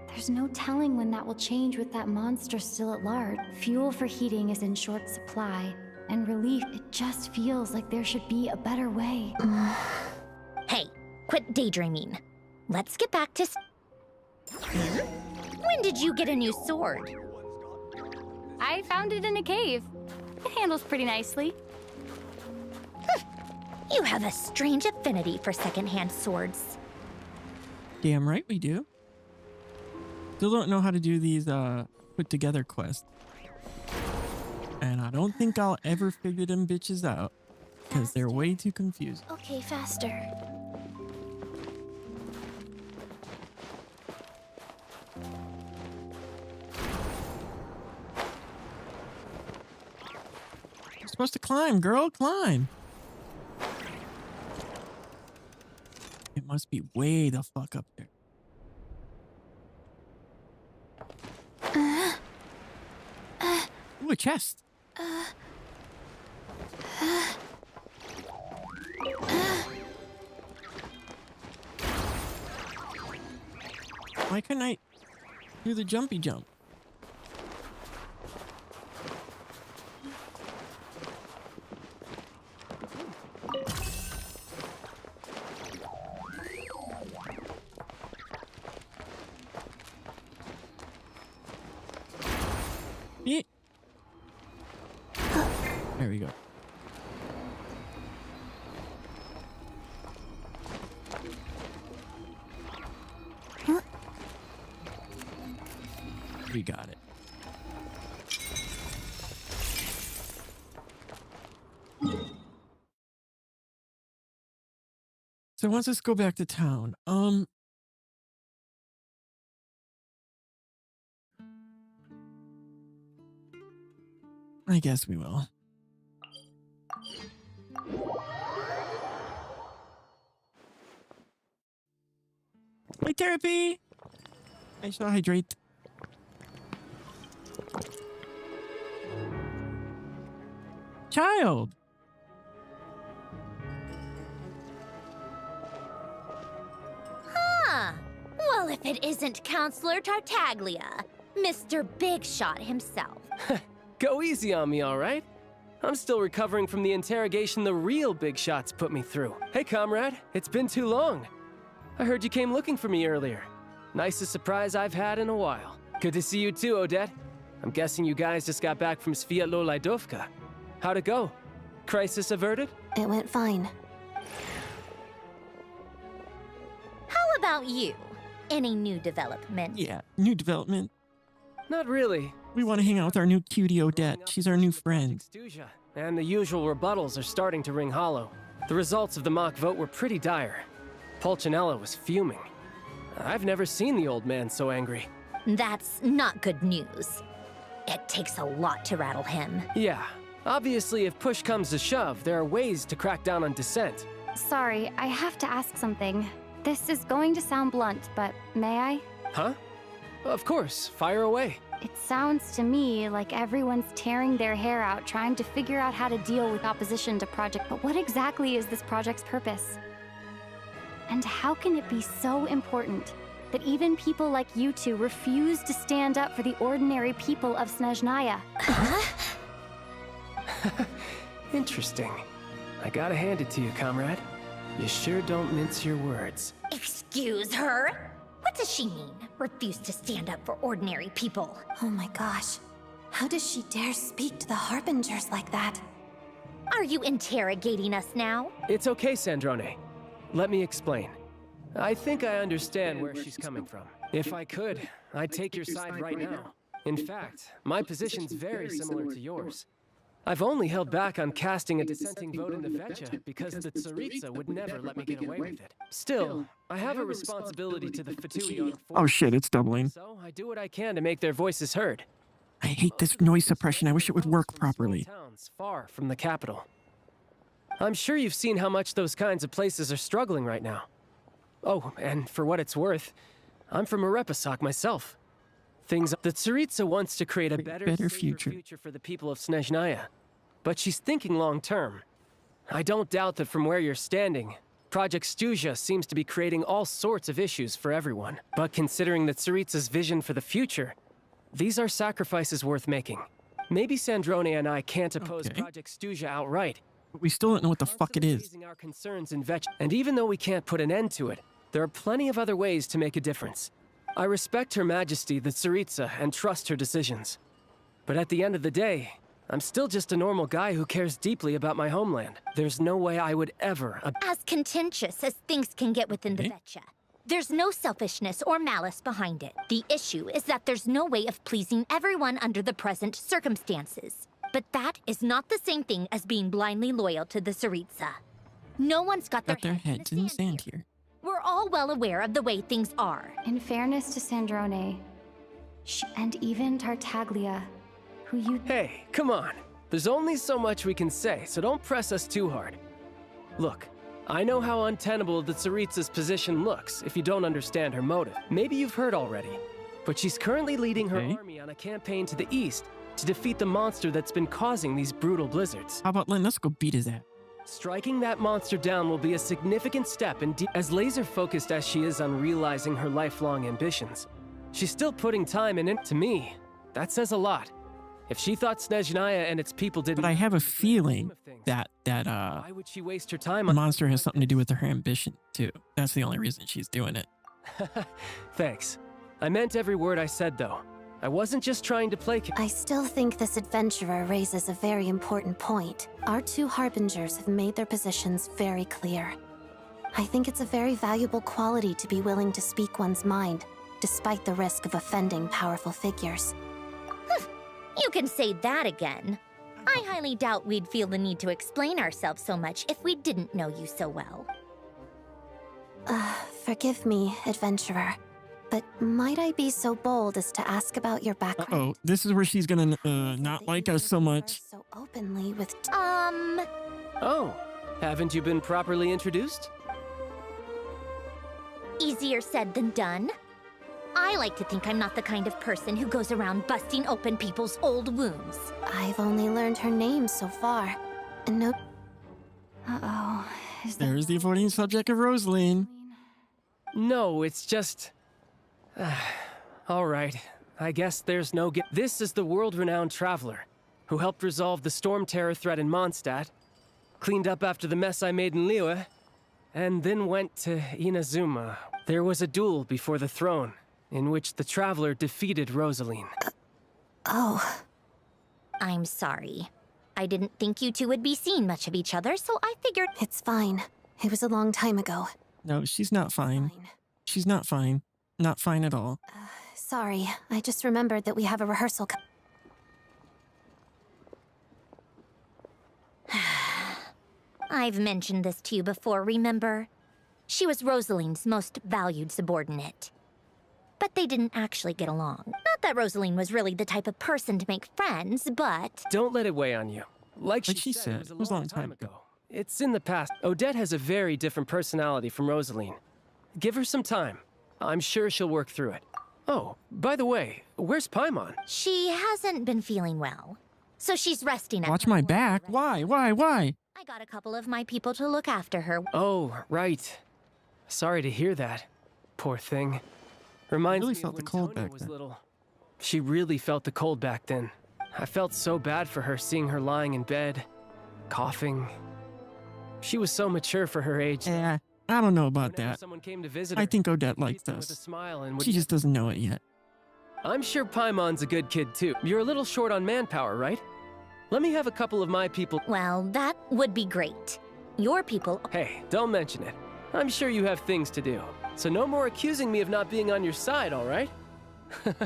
there's no telling when that will change with that monster still at large. Fuel for heating is in short supply, and relief, it just feels like there should be a better way. Hey, quit daydreaming. Let's get back to... When did you get a new sword? I found it in a cave. It handles pretty nicely. You have a strange affinity for secondhand swords. Damn right we do. Still don't know how to do these put together quests. And I don't think I'll ever figure them bitches out. Because they're way too confusing. Okay, faster. You're supposed to climb, girl. Climb. It must be way the fuck up there. Ooh, a chest. Why couldn't I do the jumpy jump? Yeah. There we go. We got it. So once let's go back to town. I guess we will. Hey, therapy. I shall hydrate. Child. Huh. Well, if it isn't Counselor Tartaglia, Mr. Big Shot himself. Go easy on me, all right? I'm still recovering from the interrogation the real Big Shots put me through. Hey, comrade, it's been too long. I heard you came looking for me earlier. Nicest surprise I've had in a while. Good to see you too, Odette. I'm guessing you guys just got back from Sviatlo-Lajdovka. How'd it go? Crisis averted? It went fine. How about you? Any new development? Yeah, new development. Not really. We want to hang out with our new cutie Odette. She's our new friend. And the usual rebuttals are starting to ring hollow. The results of the mock vote were pretty dire. Pulcinella was fuming. I've never seen the old man so angry. That's not good news. It takes a lot to rattle him. Yeah. Obviously, if push comes to shove, there are ways to crack down on dissent. Sorry, I have to ask something. This is going to sound blunt, but may I? Huh? Of course, fire away. It sounds to me like everyone's tearing their hair out trying to figure out how to deal with opposition to project, but what exactly is this project's purpose? And how can it be so important that even people like you two refuse to stand up for the ordinary people of Snezhnaya? Interesting. I gotta hand it to you, comrade. You sure don't mince your words. Excuse her? What does she mean? Refuse to stand up for ordinary people? Oh my gosh. How does she dare speak to the Harbingers like that? Are you interrogating us now? It's okay, Sandrone. Let me explain. I think I understand where she's coming from. If I could, I'd take your side right now. In fact, my position's very similar to yours. I've only held back on casting a dissenting vote in the Vetcha because the Tsaritsa would never let me get away with it. Still, I have a responsibility to the Vtuber. Oh shit, it's doubling. So I do what I can to make their voices heard. I hate this noise suppression. I wish it would work properly. Towns far from the capital. I'm sure you've seen how much those kinds of places are struggling right now. Oh, and for what it's worth, I'm from Arepasak myself. The Tsaritsa wants to create a better future for the people of Snezhnaya, but she's thinking long-term. I don't doubt that from where you're standing, Project Stuzha seems to be creating all sorts of issues for everyone. But considering the Tsaritsa's vision for the future, these are sacrifices worth making. Maybe Sandrone and I can't oppose Project Stuzha outright. But we still don't know what the fuck it is. Our concerns in Vetch, and even though we can't put an end to it, there are plenty of other ways to make a difference. I respect Her Majesty, the Tsaritsa, and trust her decisions. But at the end of the day, I'm still just a normal guy who cares deeply about my homeland. There's no way I would ever... As contentious as things can get within the Vetcha, There's no selfishness or malice behind it. The issue is that there's no way of pleasing everyone under the present circumstances. But that is not the same thing as being blindly loyal to the Tsaritsa. No one's got their heads in the sand here. We're all well aware of the way things are. In fairness to Sandrone, and even Tartaglia, who you— Hey, come on. There's only so much we can say, so don't press us too hard. Look, I know how untenable the Tsaritsa's position looks if you don't understand her motive. Maybe you've heard already, but she's currently leading her army on a campaign to the east to defeat the monster that's been causing these brutal blizzards. How about letting us go beat his ass? Striking that monster down will be a significant step in as laser-focused as she is on realizing her lifelong ambitions. She's still putting time in it. To me, that says a lot. If she thought Snezhnaya and its people didn't— But I have a feeling that why would she waste her time on— monster has something to do with her ambition too. That's the only reason she's doing it. Thanks. I meant every word I said, though. I wasn't just trying to placate. I still think this adventurer raises a very important point. Our two harbingers have made their positions very clear. I think it's a very valuable quality to be willing to speak one's mind, despite the risk of offending powerful figures. You can say that again. I highly doubt we'd feel the need to explain ourselves so much if we didn't know you so well. Forgive me, adventurer, but might I be so bold as to ask about your background? Uh-oh, this is where she's gonna not like us so much. So openly with— Oh, haven't you been properly introduced? Easier said than done. I like to think I'm not the kind of person who goes around busting open people's old wounds. I've only learned her name so far. No— Uh-oh. There's the avoiding subject of Rosaline. No, it's just— all right, I guess there's no— This is the world-renowned traveler who helped resolve the storm terror threat in Mondstadt, cleaned up after the mess I made in Liyue, and then went to Inazuma. There was a duel before the throne, in which the traveler defeated Rosaline. Oh. I'm sorry. I didn't think you two would be seeing much of each other, so I figured— It's fine. It was a long time ago. No, she's not fine. She's not fine. Not fine at all. Sorry, I just remembered that we have a rehearsal. I've mentioned this to you before, remember? She was Rosaline's most valued subordinate. But they didn't actually get along. Not that Rosaline was really the type of person to make friends, but— Don't let it weigh on you. Like she said, it was a long time ago. It's in the past. Odette has a very different personality from Rosaline. Give her some time. I'm sure she'll work through it. Oh, by the way, where's Paimon? She hasn't been feeling well, so she's resting at— Watch my back. Why? I got a couple of my people to look after her. Oh, right. Sorry to hear that. Poor thing. Reminds me felt of when the cold Tonya back was then. little. She really felt the cold back then. I felt so bad for her seeing her lying in bed, coughing. She was so mature for her age. Yeah, I don't know about that. Someone came to visit I her, think Odette likes with a us. smile and would— She just doesn't know it yet. I'm sure Paimon's a good kid too. You're a little short on manpower, right? Let me have a couple of my people— Well, that would be great. Your people— Hey, don't mention it. I'm sure you have things to do. So no more accusing me of not being on your side, all right?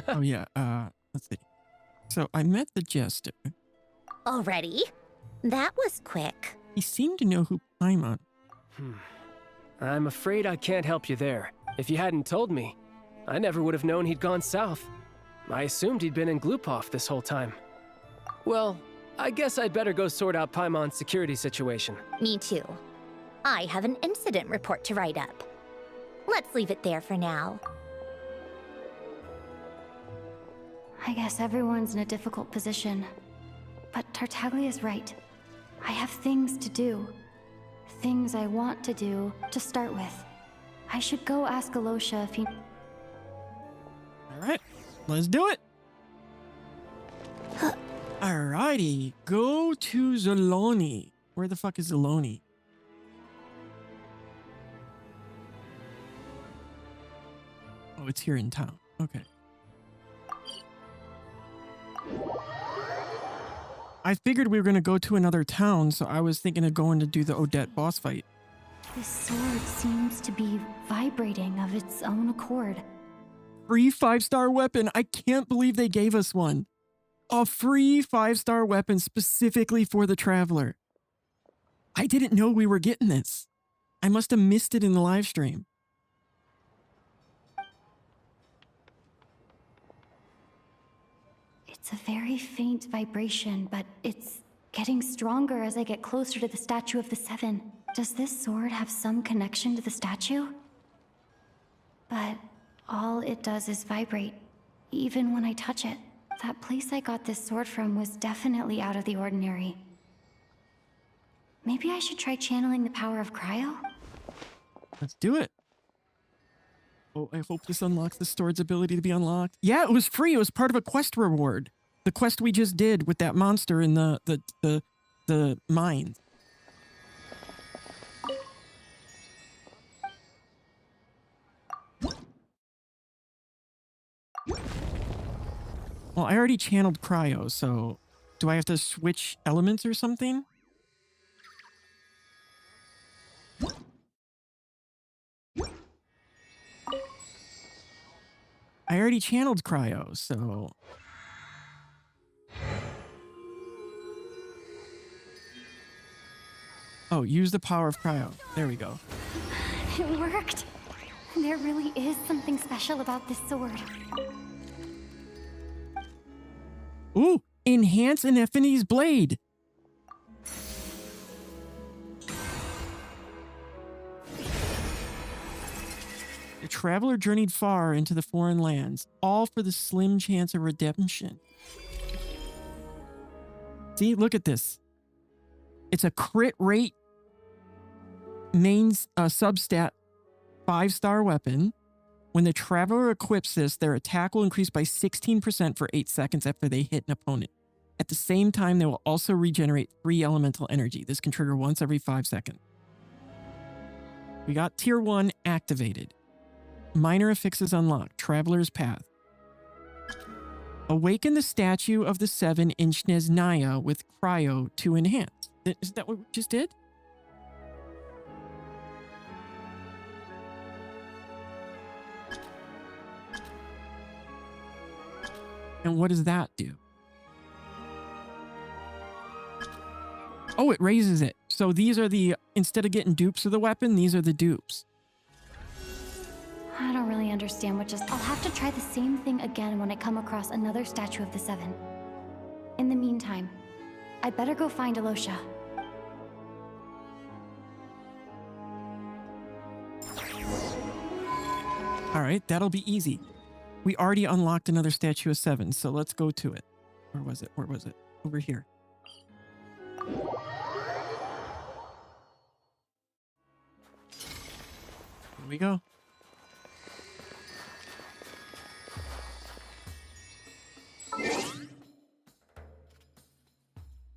Oh yeah, let's see. So I met the jester. Already? That was quick. He seemed to know who Paimon. I'm afraid I can't help you there. If you hadn't told me, I never would have known he'd gone south. I assumed he'd been in Glupov this whole time. Well, I guess I'd better go sort out Paimon's security situation. Me too. I have an incident report to write up. Let's leave it there for now. I guess everyone's in a difficult position. But Tartaglia's right. I have things to do. Things I want to do to start with. I should go ask Alosha if he— Alright, let's do it. Alrighty, go to Zoloni. Where the fuck is Zoloni? Oh, it's here in town. Okay. I figured we were going to go to another town, so I was thinking of going to do the Odette boss fight. This sword seems to be vibrating of its own accord. Free 5-star weapon. I can't believe they gave us one. A free 5-star weapon specifically for the Traveler. I didn't know we were getting this. I must have missed it in the live stream. It's a very faint vibration, but it's getting stronger as I get closer to the Statue of the Seven. Does this sword have some connection to the statue? But all it does is vibrate, even when I touch it. That place I got this sword from was definitely out of the ordinary. Maybe I should try channeling the power of cryo? Let's do it. Oh, I hope this unlocks the sword's ability to be unlocked. Yeah, it was free. It was part of a quest reward. The quest we just did with that monster in the mine. Well, I already channeled cryo, so do I have to switch elements or something? I already channeled cryo, so... Oh, use the power of cryo. There we go. It worked. There really is something special about this sword. Ooh, enhance an Effini's blade. The traveler journeyed far into the foreign lands, all for the slim chance of redemption. See, look at this. It's a crit rate main substat 5-star weapon. When the traveler equips this, their attack will increase by 16% for 8 seconds after they hit an opponent. At the same time, they will also regenerate 3 elemental energy. This can trigger once every 5 seconds. We got tier 1 activated. Minor affixes unlocked. Traveler's Path. Awaken the statue of the 7 in Snezhnaya with cryo to enhance. Is that what we just did? And what does that do? Oh, it raises it. So these are the, instead of getting dupes of the weapon, these are the dupes. I don't really understand what just... I'll have to try the same thing again when I come across another Statue of the Seven. In the meantime, I better go find Alosha. All right, that'll be easy. We already unlocked another Statue of 7, so let's go to it. Where was it? Where was it? Over here. Here we go.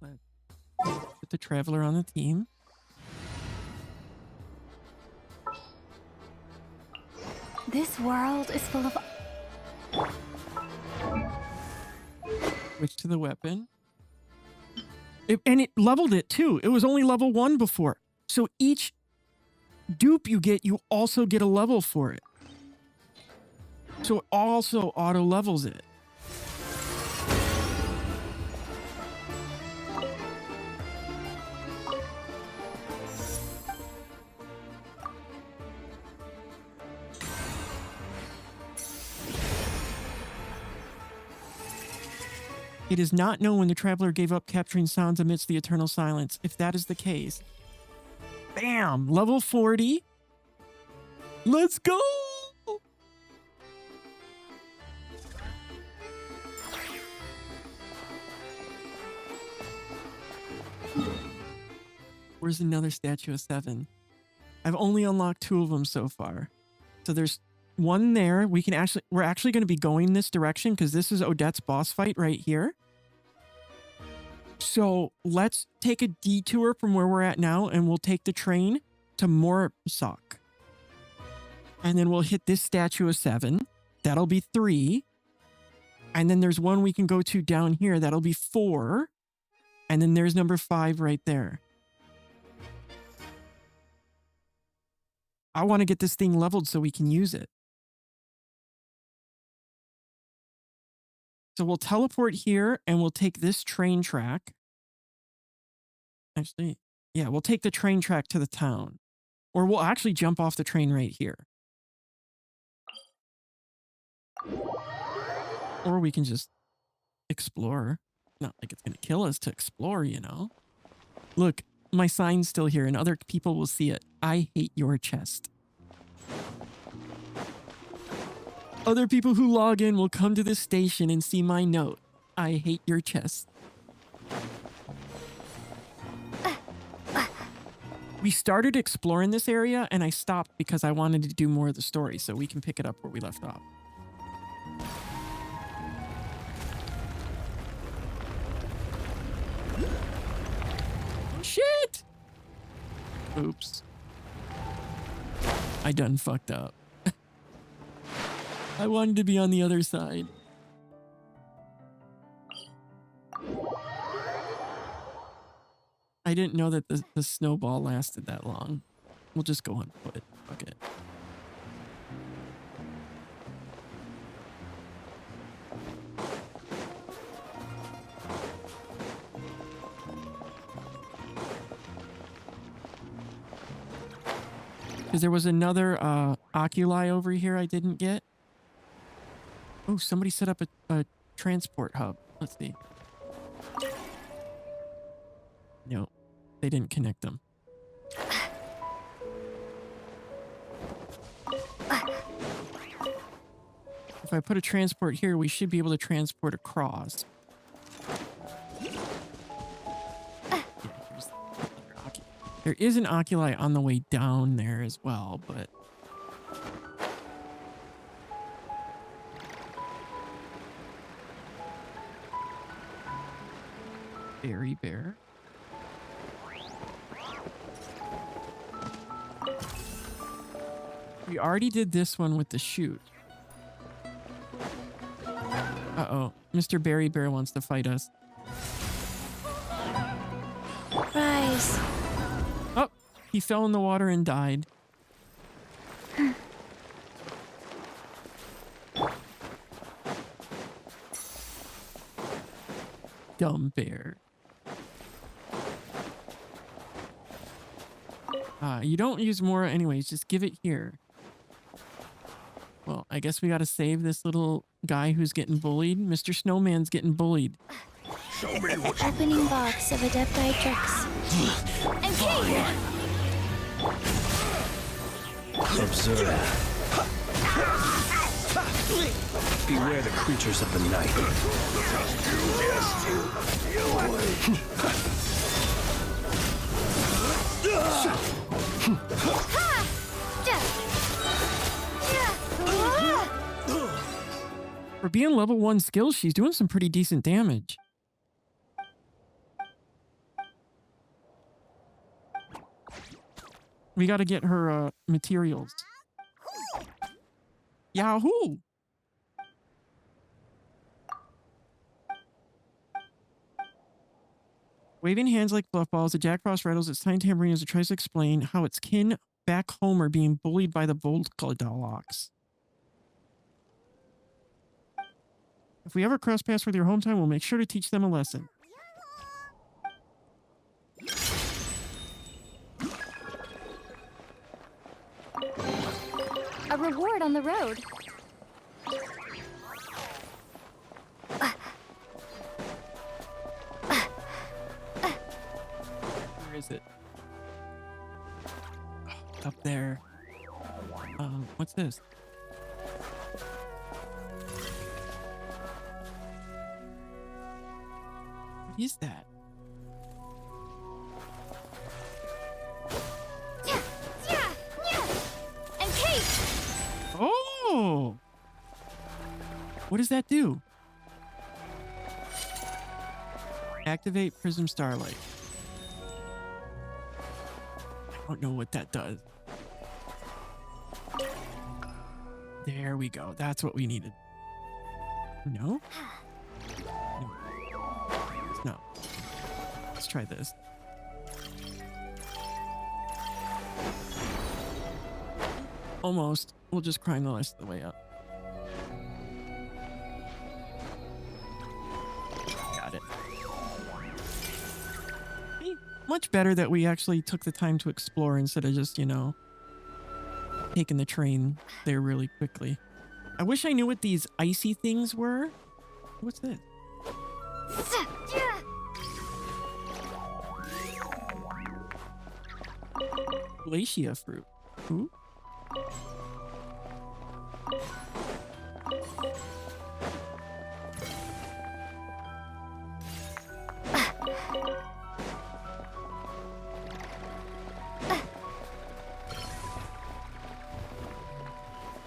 Let's put the traveler on the team. This world is full of... Switch to the weapon. And it leveled it too. It was only level 1 before. So each dupe you get, you also get a level for it. So it also auto levels it. It is not known when the traveler gave up capturing sounds amidst the eternal silence. If that is the case, bam, level 40. Let's go. Where's another Statue of 7? I've only unlocked 2 of them so far. So there's one there. We're actually going to be going this direction because this is Odette's boss fight right here. So let's take a detour from where we're at now and we'll take the train to Morpsok. And then we'll hit this Statue of 7. That'll be 3. And then there's one we can go to down here. That'll be 4. And then there's number 5 right there. I want to get this thing leveled so we can use it. So we'll teleport here and we'll take this train track. Actually, yeah, we'll take the train track to the town. Or we'll actually jump off the train right here. Or we can just explore. Not like it's going to kill us to explore, you know. Look, my sign's still here and other people will see it. I hate your chest. Other people who log in will come to this station and see my note. I hate your chest. We started exploring this area and I stopped because I wanted to do more of the story so we can pick it up where we left off. Shit! Oops. I done fucked up. I wanted to be on the other side. I didn't know that the snowball lasted that long. We'll just go on foot. Fuck it. Because there was another oculi over here I didn't get. Oh, somebody set up a transport hub. Let's see. No, they didn't connect them. If I put a transport here, we should be able to transport across. There is an oculi on the way down there as well, but... Berry bear. We already did this one with the chute. Uh-oh. Mr. Berry Bear wants to fight us. Rise. Oh, he fell in the water and died. Dumb bear. You don't use Mora anyways, just give it here. Well, I guess we gotta save this little guy who's getting bullied. Mr. Snowman's getting bullied. Show me what opening box of Adepti tricks. Observe. Beware the creatures of the night. For being level 1 skills, she's doing some pretty decent damage. We gotta get her materials. Yahoo! Waving hands like fluff balls, the Jack Frost rattles its tiny tambourine as it tries to explain how its kin back home are being bullied by the Volkadalox. If we ever cross paths with your hometown, we'll make sure to teach them a lesson. A reward on the road. Where is it? Up there. What's this? What is that? And Kate! Oh! What does that do? Activate Prism Starlight. I don't know what that does. There we go. That's what we needed. No? No. No. Let's try this. Almost. We'll just climb the rest of the way up. Got it. See? Much better that we actually took the time to explore instead of just, you know, taking the train there really quickly. I wish I knew what these icy things were. What's this? Glacia fruit. Ooh.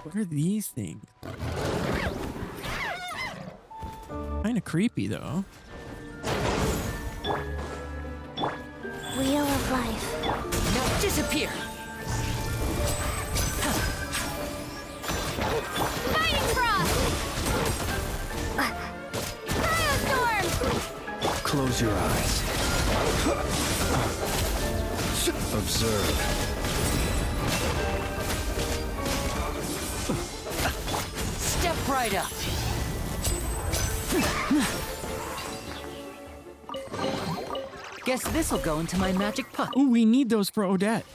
What are these things? Kind of creepy though. Wheel of life. Now disappear! Fighting Frost! Cryostorm! Close your eyes. Observe. Step right up! Guess this'll go into my magic puck. Ooh, we need those for Odette.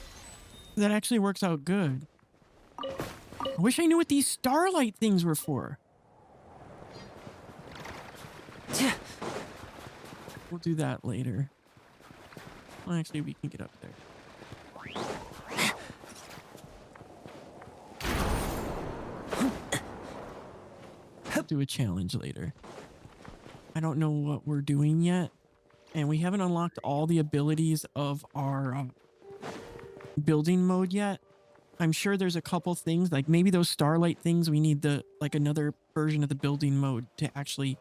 That actually works out good. I wish I knew what these starlight things were for. We'll do that later. Well, actually, we can get up there. Do a challenge later. I don't know what we're doing yet, and we haven't unlocked all the abilities of our building mode yet. I'm sure there's a couple things, like maybe those starlight things, we need another version of the building mode to actually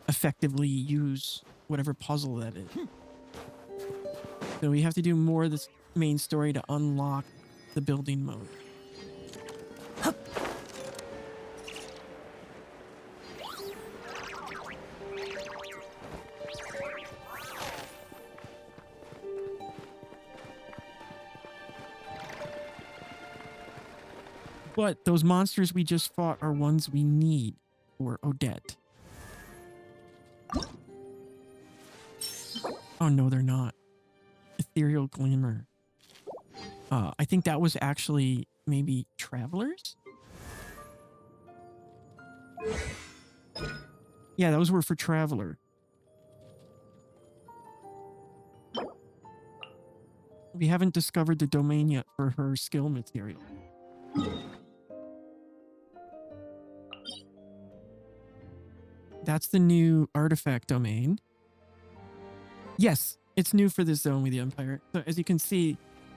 effectively use whatever puzzle that is. So we have to do more of this main story to unlock the building mode. But those monsters we just fought are ones we need for Odette. Oh no, they're not. Ethereal Glimmer. I think that was actually maybe Travelers? Yeah, those were for Traveler. We haven't discovered the domain yet for her skill material. That's the new artifact domain. Yes, it's new for this zone with the Empire. So as you can see,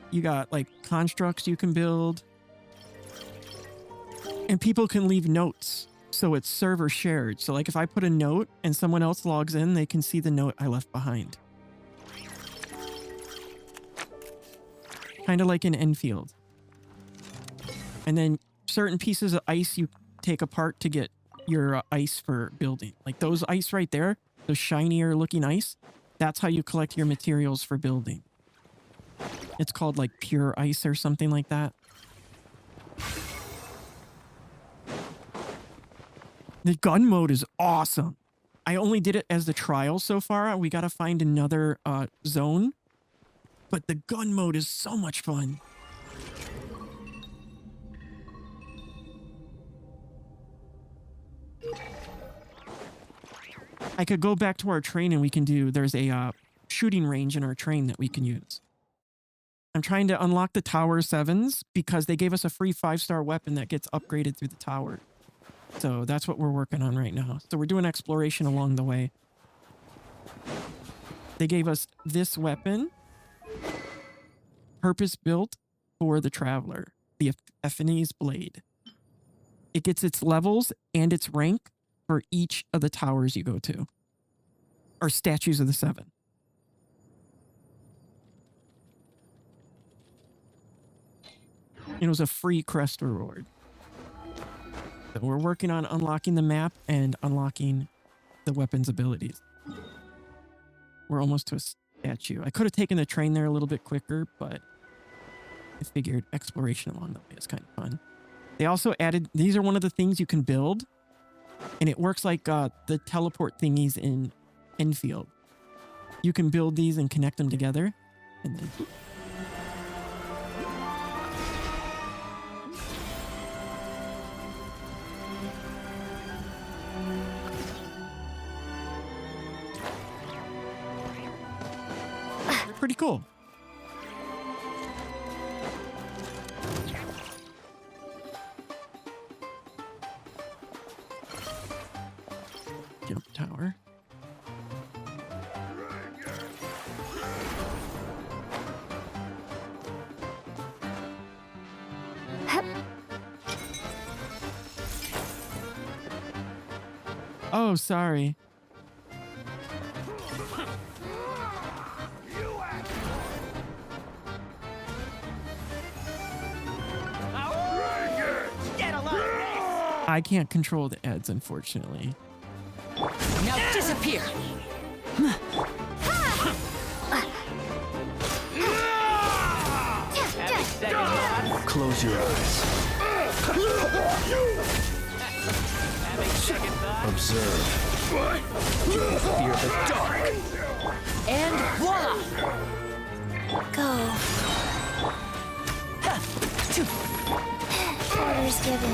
you got like constructs you can build. And people can leave notes. So it's server shared. So like if I put a note and someone else logs in, they can see the note I left behind. Kind of like in Enfield. And then certain pieces of ice you take apart to get your ice for building. Like those ice right there, those shinier looking ice, that's how you collect your materials for building. It's called like pure ice or something like that. The gun mode is awesome. I only did it as the trial so far. We got to find another zone. But the gun mode is so much fun. I could go back to our train and we can do, there's a shooting range in our train that we can use. I'm trying to unlock the Tower 7s because they gave us a free 5-star weapon that gets upgraded through the tower. So that's what we're working on right now. So we're doing exploration along the way. They gave us this weapon, purpose-built for the Traveler, the Ephanes Blade. It gets its levels and its rank for each of the towers you go to, or statues of the 7. It was a free crest reward. So we're working on unlocking the map and unlocking the weapons abilities. We're almost to a statue. I could have taken the train there a little bit quicker, but I figured exploration along the way is kind of fun. They also added, these are one of the things you can build, and it works like the teleport thingies in Enfield. You can build these and connect them together, and then... They're pretty cool. Jump tower. Oh, sorry. I can't control the ads, unfortunately. Now disappear! Close your eyes. Observe. Fear the dark. And voila! Go. Orders given.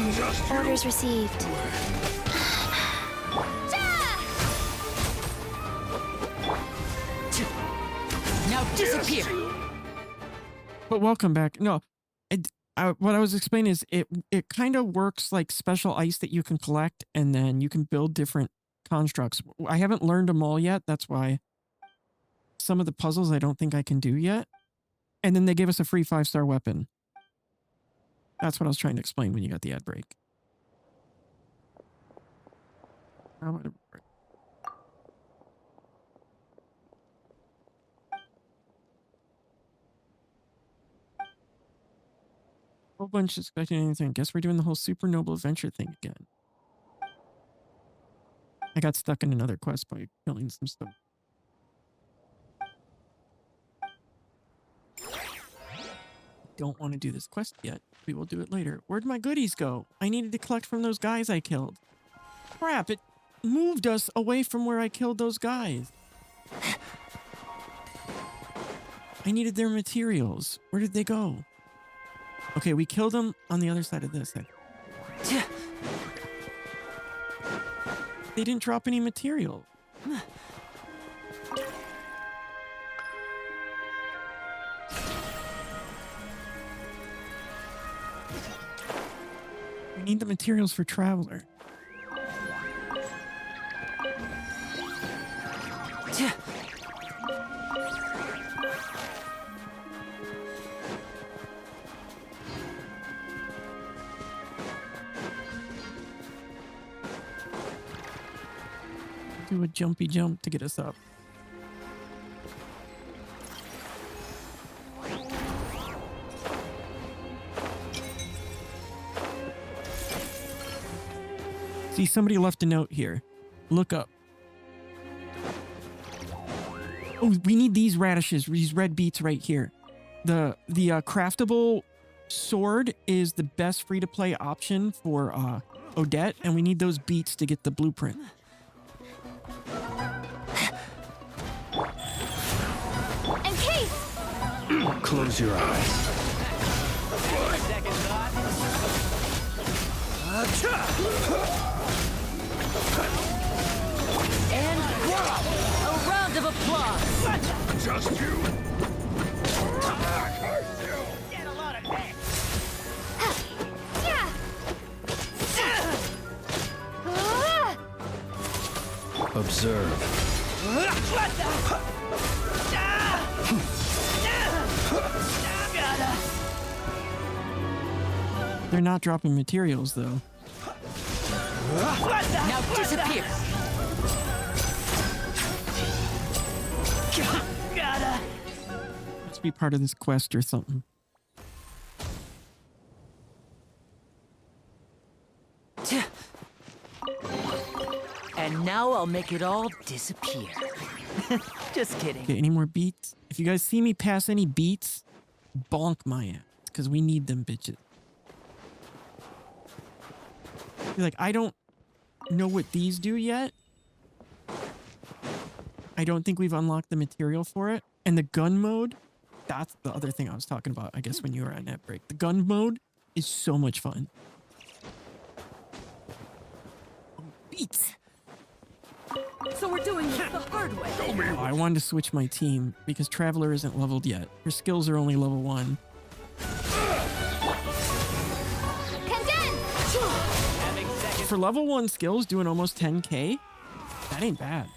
Orders received. Now disappear! But welcome back. No, what I was explaining is it kind of works like special ice that you can collect, and then you can build different constructs. I haven't learned them all yet. That's why some of the puzzles I don't think I can do yet. And then they gave us a free 5-star weapon. That's what I was trying to explain when you got the ad break. Whole bunch expecting anything. Guess we're doing the whole super noble adventure thing again. I got stuck in another quest by killing some stuff. Don't want to do this quest yet. We will do it later. Where'd my goodies go? I needed to collect from those guys I killed. Crap, it moved us away from where I killed those guys. I needed their materials. Where did they go? Okay, we killed them on the other side of this. They didn't drop any material. We need the materials for Traveler. Do a jumpy jump to get us up. See, somebody left a note here. Look up. Oh, we need these radishes, these red beets right here. The craftable sword is the best free-to-play option for Odette, and we need those beets to get the blueprint. And Case! Close your eyes. Second thought. And voila! A round of applause! Just you. Get a lot of heck! Observe. They're not dropping materials, though. Now disappear! Must be part of this quest or something. And now I'll make it all disappear. Just kidding. Okay, any more beats? If you guys see me pass any beats, bonk my ass, because we need them bitches. Like, I don't know what these do yet. I don't think we've unlocked the material for it. And the gun mode, that's the other thing I was talking about, I guess, when you were on net break. The gun mode is so much fun. Beats. So we're doing this the hard way. Oh, I wanted to switch my team because Traveler isn't leveled yet. Her skills are only level 1. For level 1 skills, doing almost 10k, that ain't bad.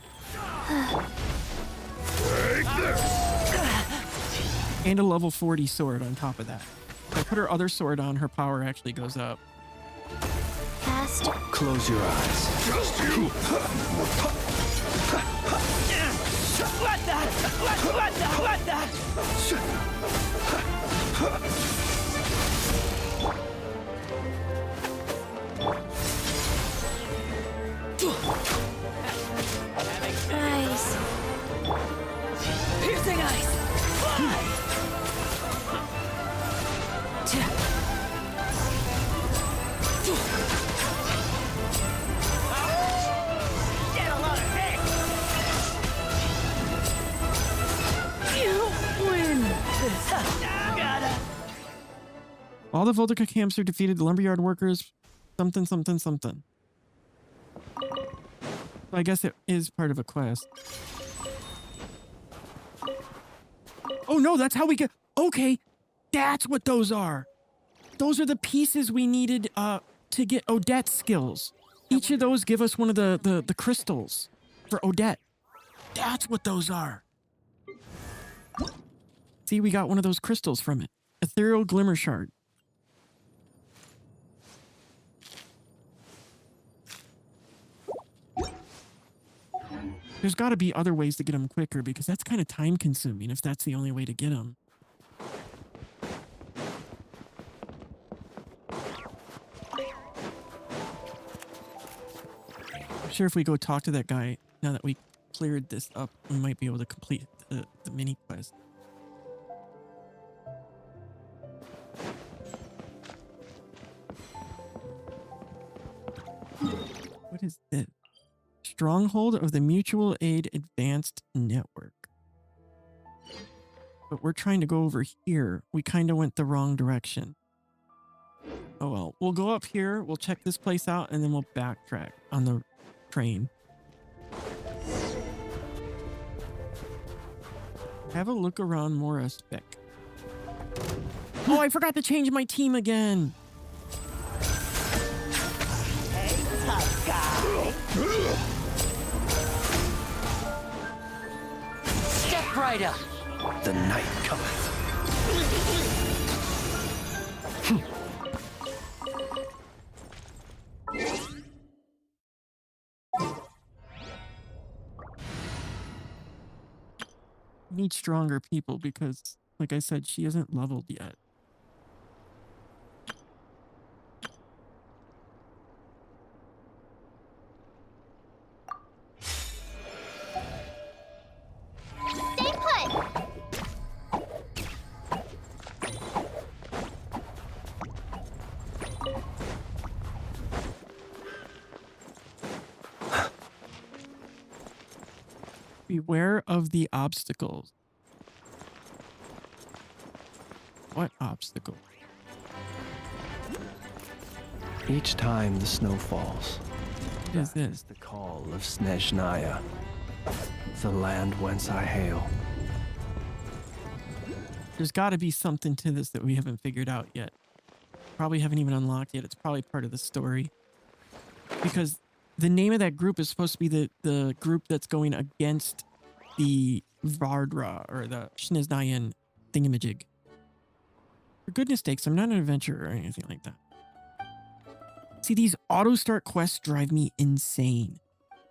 And a level 40 sword on top of that. If I put her other sword on, her power actually goes up. Fast. Close your eyes. Just you. Let that. Let that. Nice. Piercing ice. Get a lot of heck. You win this. Gotta. All the Voltica camps are defeated. The lumberyard workers, something. I guess it is part of a quest. Oh no, that's how we get... Okay, that's what those are. Those are the pieces we needed to get Odette's skills. Each of those give us one of the crystals for Odette. That's what those are. See, we got one of those crystals from it. Ethereal Glimmer Shard. There's got to be other ways to get them quicker because that's kind of time consuming if that's the only way to get them. I'm sure if we go talk to that guy, now that we cleared this up, we might be able to complete the mini quest. What is this? Stronghold of the Mutual Aid Advanced Network. But we're trying to go over here. We kind of went the wrong direction. Oh well, we'll go up here, we'll check this place out, and then we'll backtrack on the train. Have a look around Mora Spec. Oh, I forgot to change my team again. Hey, tough guy. Step right up. The night cometh. Need stronger people because, like I said, she isn't leveled yet. Stay put! Beware of the obstacles. What obstacle? Each time the snow falls, What is this? the call of Snezhnaya, the land whence I hail. There's got to be something to this that we haven't figured out yet. Probably haven't even unlocked yet. It's probably part of the story. Because the name of that group is supposed to be the group that's going against the Vardra or the Snezhnayan thingamajig. For goodness sakes, I'm not an adventurer or anything like that. See, these auto-start quests drive me insane.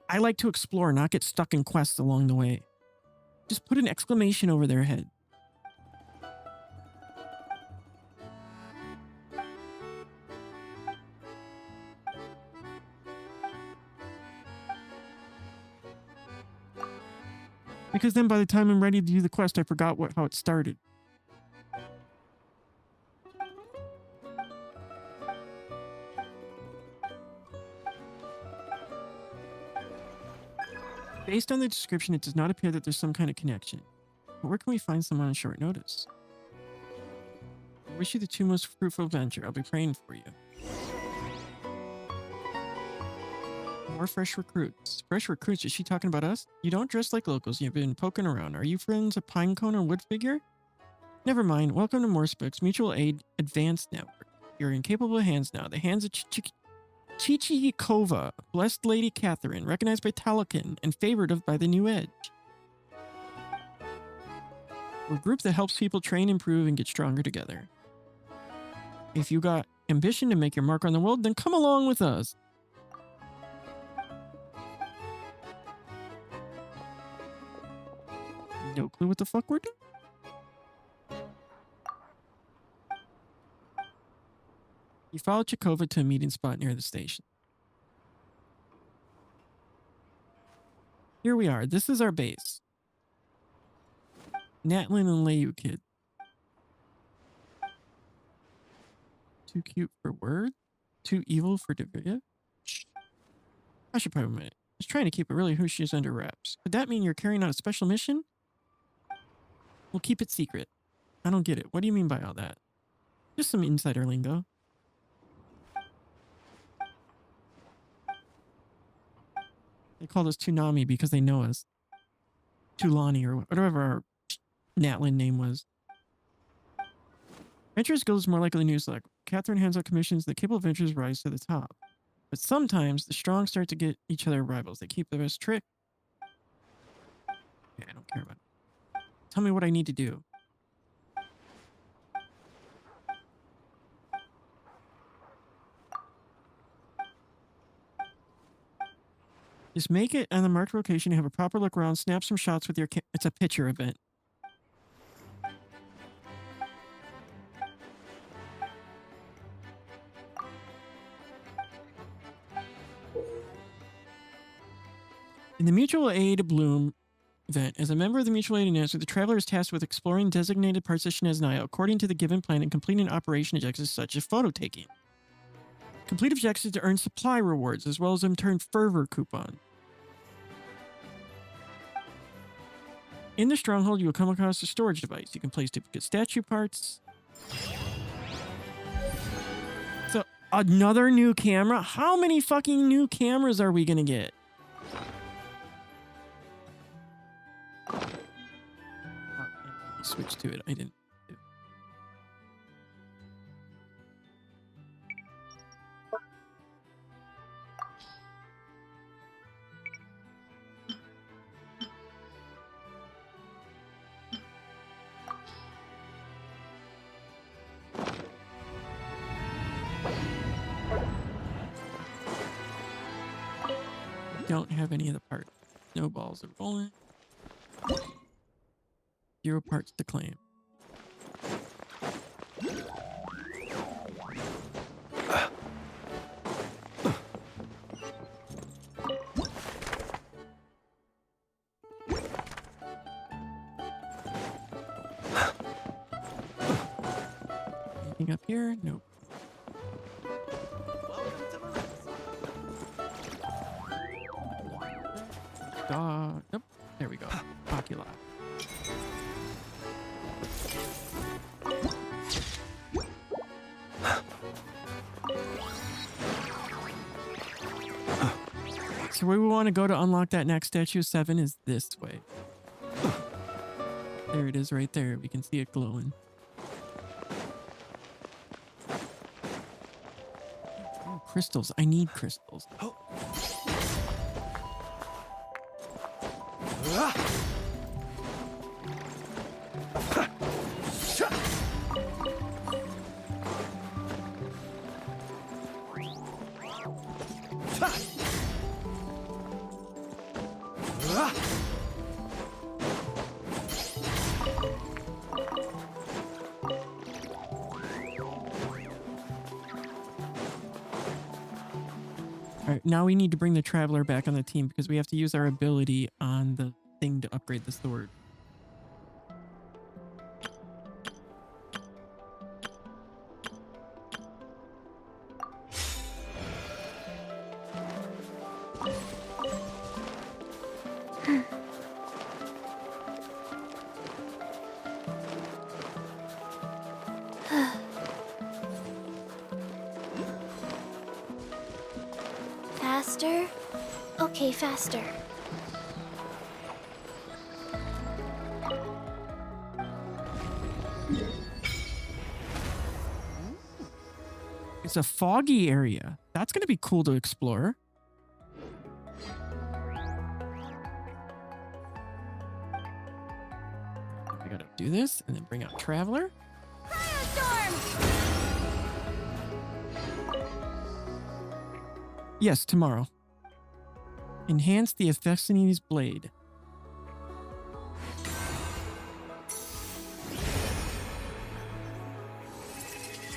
I like to explore, not get stuck in quests along the way. Just put an exclamation over their head. Because then by the time I'm ready to do the quest, I forgot how it started. Based on the description, it does not appear that there's some kind of connection. But where can we find someone on short notice? I wish you the two most fruitful venture. I'll be praying for you. More fresh recruits. Fresh recruits? Is she talking about us? You don't dress like locals. You've been poking around. Are you friends of Pinecone or Woodfigure? Never mind. Welcome to Morspooks Mutual Aid Advanced Network. You're in capable hands now. The hands of Chichikova, Blessed Lady Catherine, recognized by Talakin and favored of by the New Edge. We're a group that helps people train, improve, and get stronger together. If you got ambition to make your mark on the world, then come along with us. No clue what the fuck we're doing. You follow Chikova to a meeting spot near the station. Here we are. This is our base. Natlin and Leyu kid. Too cute for words? Too evil for Devia? Shh. I should probably admit. I was trying to keep it really who she is under wraps. Could that mean you're carrying out a special mission? We'll keep it secret. I don't get it. What do you mean by all that? Just some insider lingo. They call us Toonami because they know us. Tulani or whatever our Natlin name was. Venturers Guild is more like the Newsletter. Catherine hands out commissions, the capable adventurers rise to the top. But sometimes the strong start to get each other rivals. They keep the best trick. Yeah, I don't care about it. Tell me what I need to do. Just make it on the marked location, have a proper look around, snap some shots with your it's a picture event. In the Mutual Aid Bloom event, as a member of the Mutual Aid Announcement, the traveler is tasked with exploring designated parts of Snezhnaya according to the given plan and completing operation objectives such as photo taking. Complete objectives to earn supply rewards, as well as in-turn fervor coupon. In the stronghold, you will come across a storage device. You can place duplicate statue parts. So, another new camera? How many fucking new cameras are we gonna get? Switch to it. I didn't. Don't have any of the parts. No balls are rolling. 0 parts to claim. Anything up here? Nope. Nope. There we go. Oculi. So where we want to go to unlock that next statue 7 is this way. There it is right there. We can see it glowing. Oh, crystals. I need crystals. Alright, now we need to bring the Traveler back on the team because we have to use our ability on the thing to upgrade the sword. Faster? Okay, faster. It's a foggy area. That's going to be cool to explore. I gotta do this and then bring out Traveler. Yes, tomorrow. Enhance the Ephesiani's blade.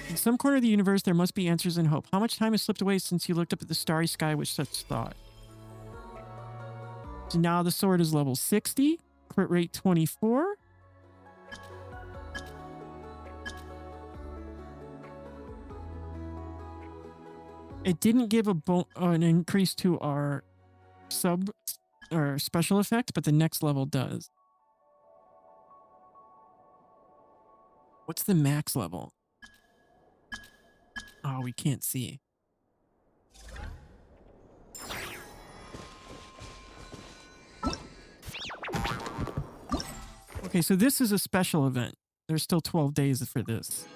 In some corner of the universe, there must be answers and hope. How much time has slipped away since you looked up at the starry sky with such thought? So now the sword is level 60, crit rate 24. It didn't give an increase to our special effect, but the next level does. What's the max level? Oh, we can't see. Okay, so this is a special event. There's still 12 days for this.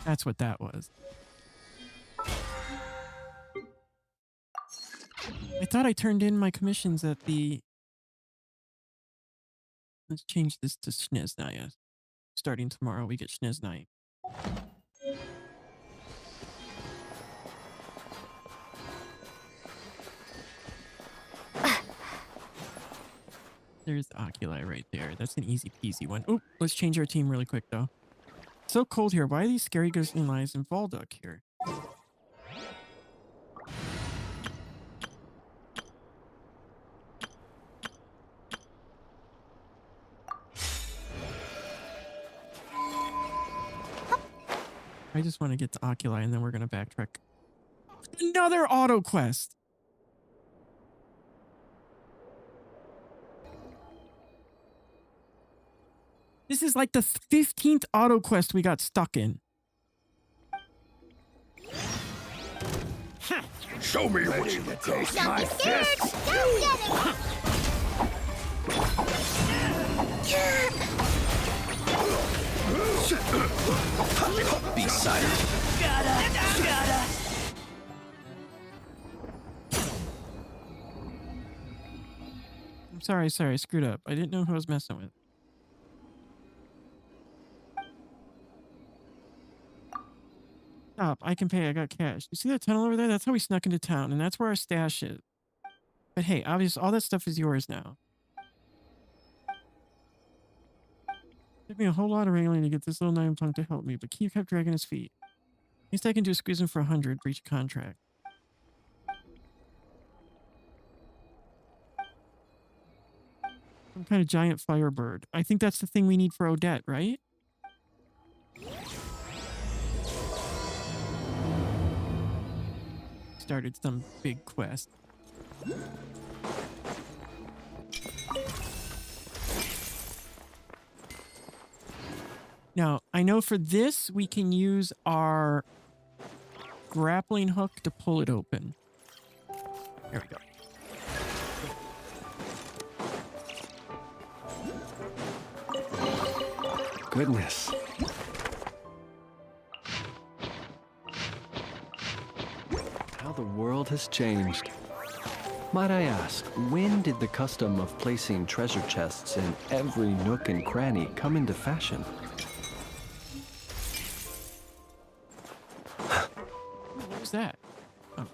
That's what that was. I thought I turned in my commissions at the... Let's change this to Snezhnaya. Starting tomorrow, we get Snezhnaya. There's the oculi right there. That's an easy peasy one. Oh, let's change our team really quick though. So cold here. Why are these scary ghostly lies and Volduck here? I just want to get to oculi and then we're going to backtrack. Another auto quest. This is like the 15th auto quest we got stuck in. Show me what you can taste my fist. Don't get Be silent. Gotta. I'm sorry, I screwed up. I didn't know who I was messing with. Stop, I can pay, I got cash. You see that tunnel over there? That's how we snuck into town, and that's where our stash is. But hey, obviously, all that stuff is yours now. Took me a whole lot of wrangling to get this little nine punk to help me, but Keith kept dragging his feet. Least I can do is squeeze him for 100, breach a contract. Some kind of giant firebird. I think that's the thing we need for Odette, right? Started some big quest. Now, I know for this, we can use our grappling hook to pull it open. There we go. Goodness. How the world has changed. Might I ask, when did the custom of placing treasure chests in every nook and cranny come into fashion? What was that? Oh.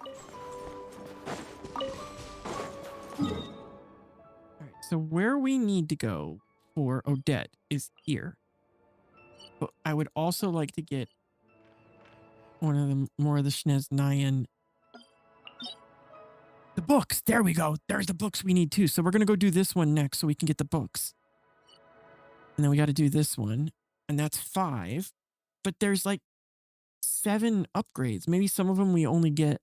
Alright, so where we need to go for Odette is here. But I would also like to get one of the more of the Snezhnayan. The books! There we go! There's the books we need too. So we're gonna go do this one next so we can get the books. And then we gotta do this one. And that's 5. But there's like 7 upgrades. Maybe some of them we only get.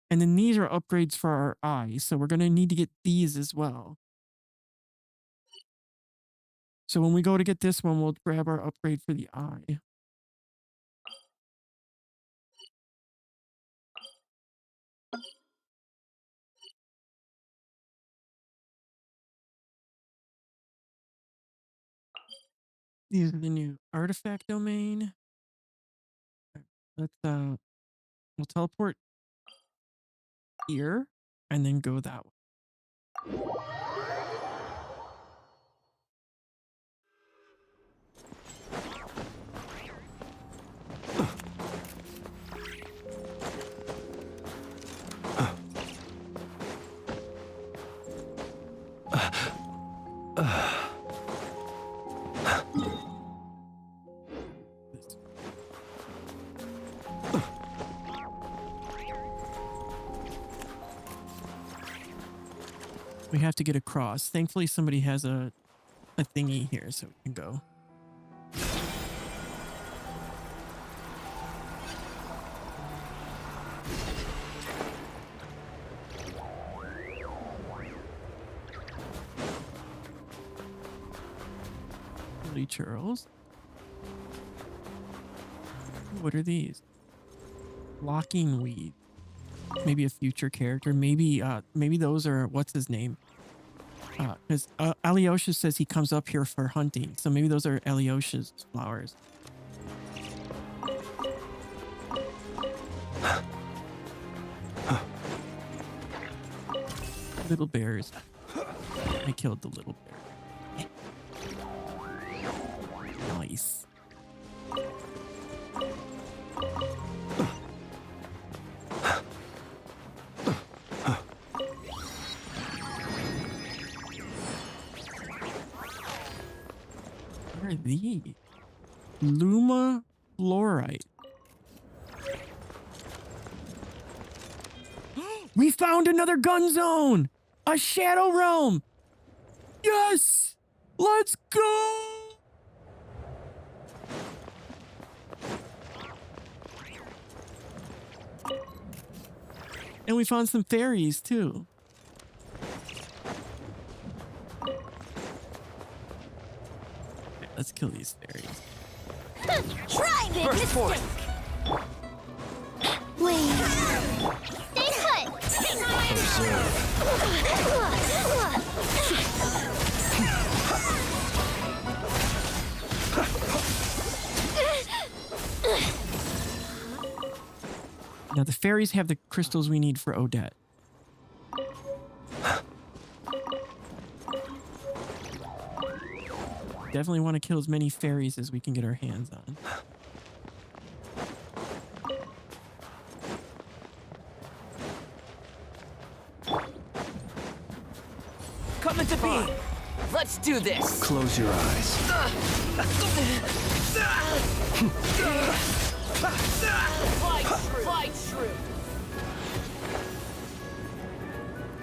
And then these are upgrades for our eyes. So we're gonna need to get these as well. So when we go to get this one, we'll grab our upgrade for the eye. These are the new artifact domain. Let's we'll teleport here and then go that way. We have to get across. Thankfully, somebody has a thingy here so we can go. Holy Charles. What are these? Locking weed. Maybe a future character. Maybe those are, what's his name? Because Alyosha says he comes up here for hunting. So maybe those are Alyosha's flowers. Little bears. I killed the little bear. Nice. What are these? Luma fluorite. We found another gun zone! A shadow realm! Yes! Let's go! And we found some fairies too. Okay, let's kill these fairies. Try big mistake! Wait. Stay put! Now the fairies have the crystals we need for Odette. Definitely want to kill as many fairies as we can get our hands on. Come into being. Let's do this. Close your eyes. Fight true.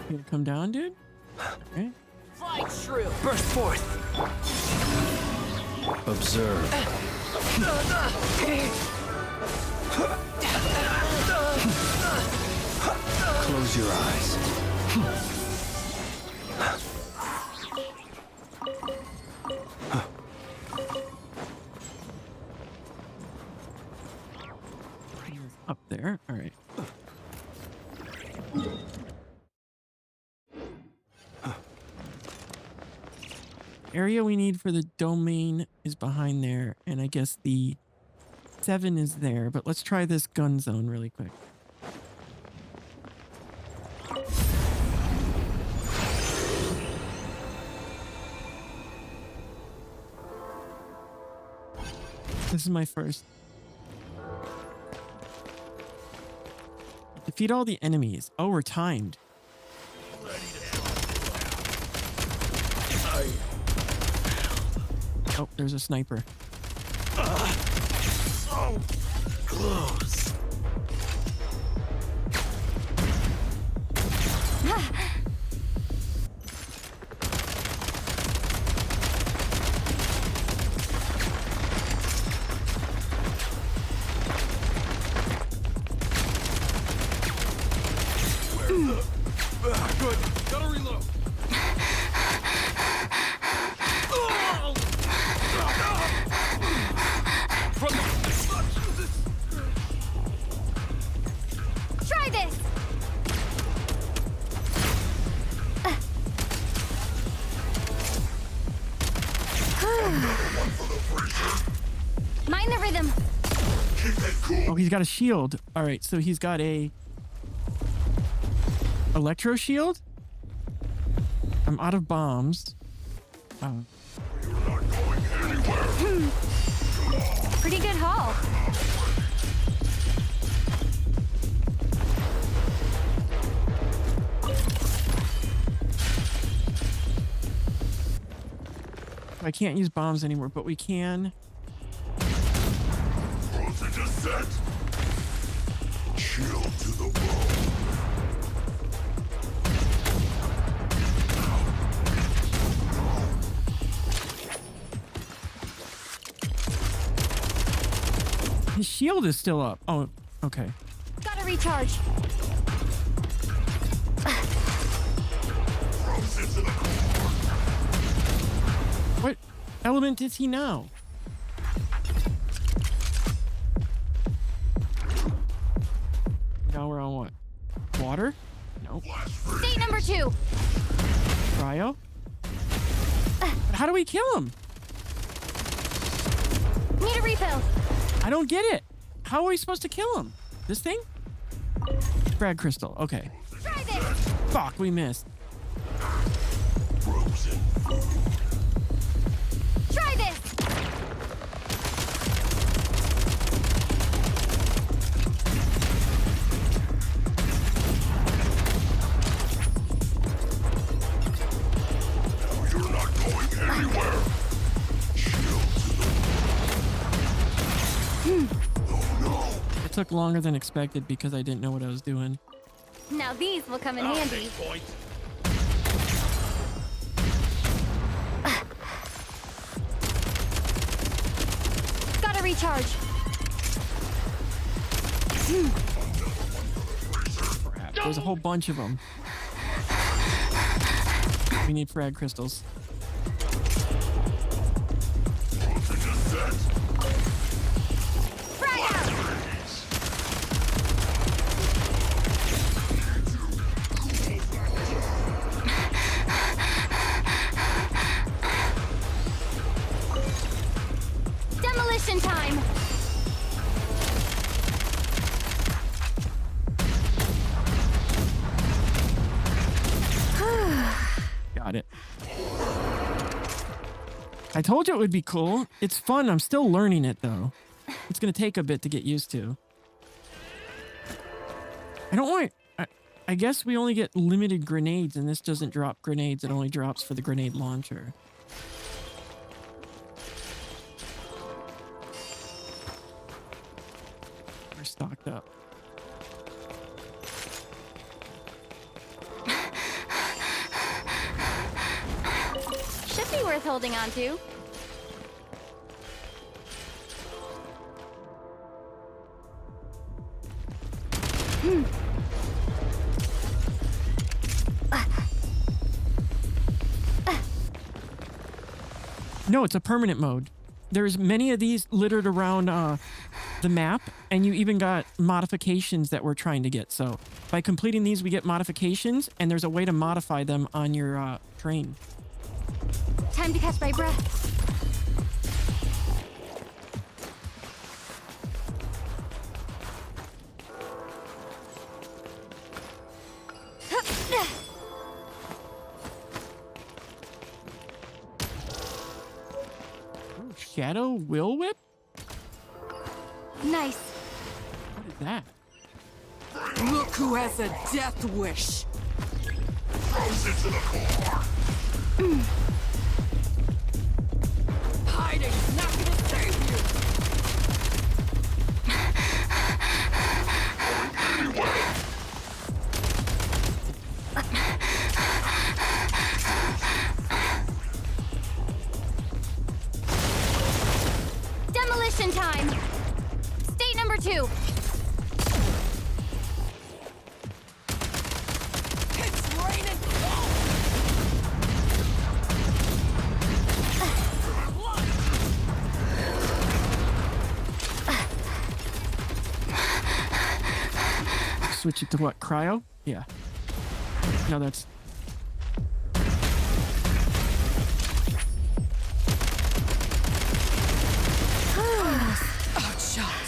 You gonna come down, dude? Okay. Fight true. Burst forth. Observe. Close your eyes. Up there. All right. Area we need for the domain is behind there, and I guess the 7 is there, but let's try this gun zone really quick. This is my first. Defeat all the enemies. Oh, we're timed. Oh, there's a sniper. So close. Good. Gotta reload. he's got a shield. All right, so he's got a electro shield. I'm out of bombs. Pretty good haul. I can't use bombs anymore, but we can. Chill to the bone. His shield is still up. Oh, okay. Gotta recharge. What element is he now? Now we're on what? Water? No. State number 2. Cryo? But how do we kill him? Need a refill. I don't get it. How are we supposed to kill him? This thing? Frag crystal. Okay. Try this. Fuck, we missed. Frozen food. Try this. You're not going anywhere. Chill to the Oh no. It took longer than expected because I didn't know what I was doing. Now these will come in handy. Gotta recharge. Crap. There's a whole bunch of them. We need frag crystals. Frag out. Demolition time. Got it. I told you it would be cool. It's fun. I'm still learning it though. It's gonna take a bit to get used to. I don't want. I guess we only get limited grenades, and this doesn't drop grenades. It only drops for the grenade launcher. We're stocked up. Should be worth holding on to. No, it's a permanent mode. There's many of these littered around the map, and you even got modifications that we're trying to get. So by completing these, we get modifications, and there's a way to modify them on your train. Time to catch my breath. Shadow Will Whip? Nice. What is that? Look who has a death wish. Frozen to the core. Hiding's not gonna save you. Demolition time. State number 2. It's raining. Switch it to what? Cryo? Yeah. No, that's... Outshot.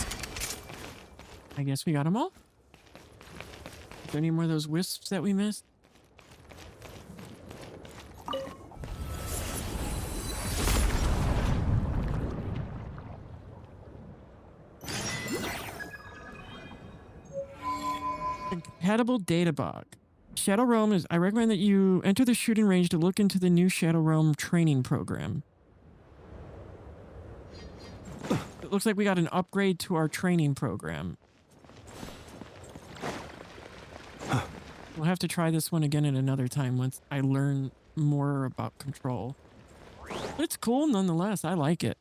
I guess we got them all. Is there any more of those wisps that we missed? Compatible data bug. Shadow Realm is... I recommend that you enter the shooting range to look into the new Shadow Realm training program. It looks like we got an upgrade to our training program. We'll have to try this one again at another time once I learn more about control. But it's cool nonetheless. I like it.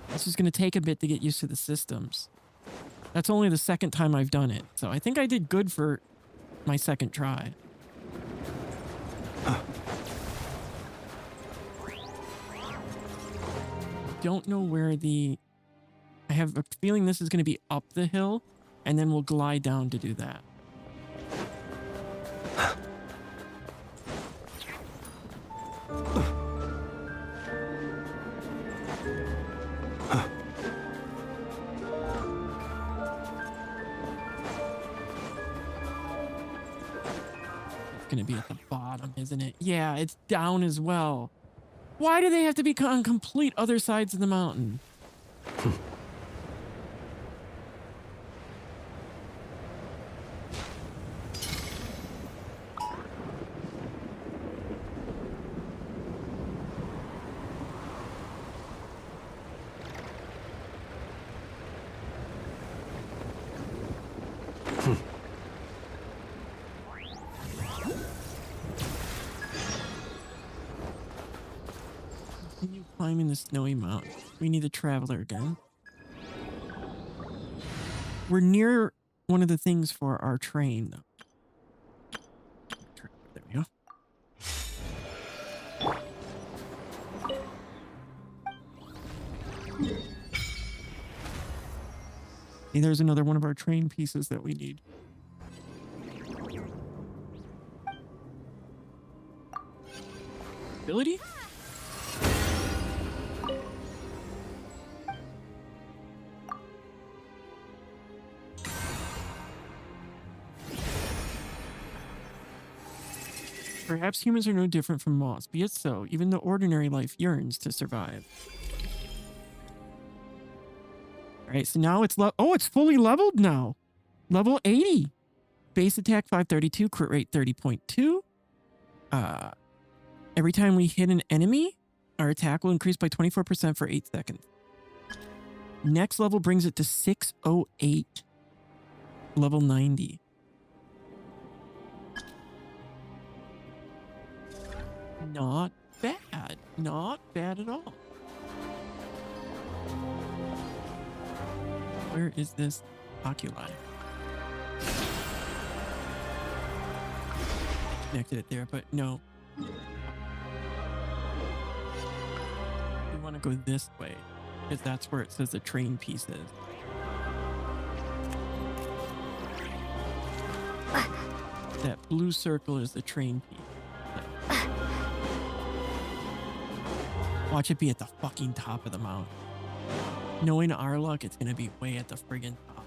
This is going to take a bit to get used to the systems. That's only the second time I've done it, so I think I did good for my second try. Don't know where the... I have a feeling this is going to be up the hill, and then we'll glide down to do that. Gonna be at the bottom, isn't it? Yeah, it's down as well. Why do they have to be on complete other sides of the mountain? Climbing the snowy mountain. We need a traveler again. We're near one of the things for our train, though. There we go. Hey, there's another one of our train pieces that we need. Ability? Perhaps humans are no different from moths. Be it so. Even the ordinary life yearns to survive. Alright, so now it's it's fully leveled now. Level 80. Base attack 532, crit rate 30.2. Every time we hit an enemy, our attack will increase by 24% for 8 seconds. Next level brings it to 608. Level 90. Not bad. Not bad at all. Where is this oculi? I connected it there, but no. We want to go this way, because that's where it says the train piece is. That blue circle is the train piece. Watch it be at the fucking top of the mountain. Knowing our luck, it's gonna be way at the friggin' top.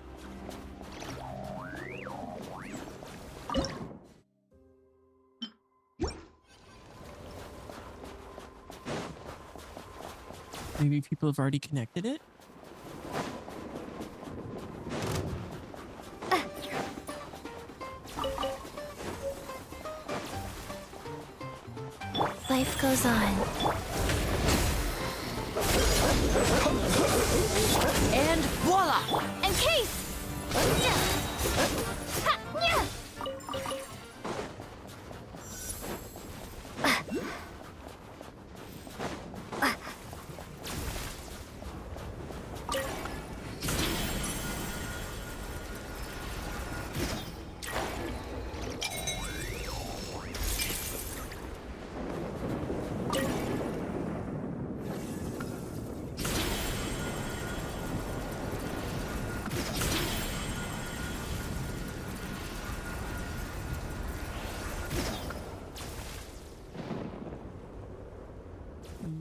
Maybe people have already connected it? Life goes on. And voila! Encase!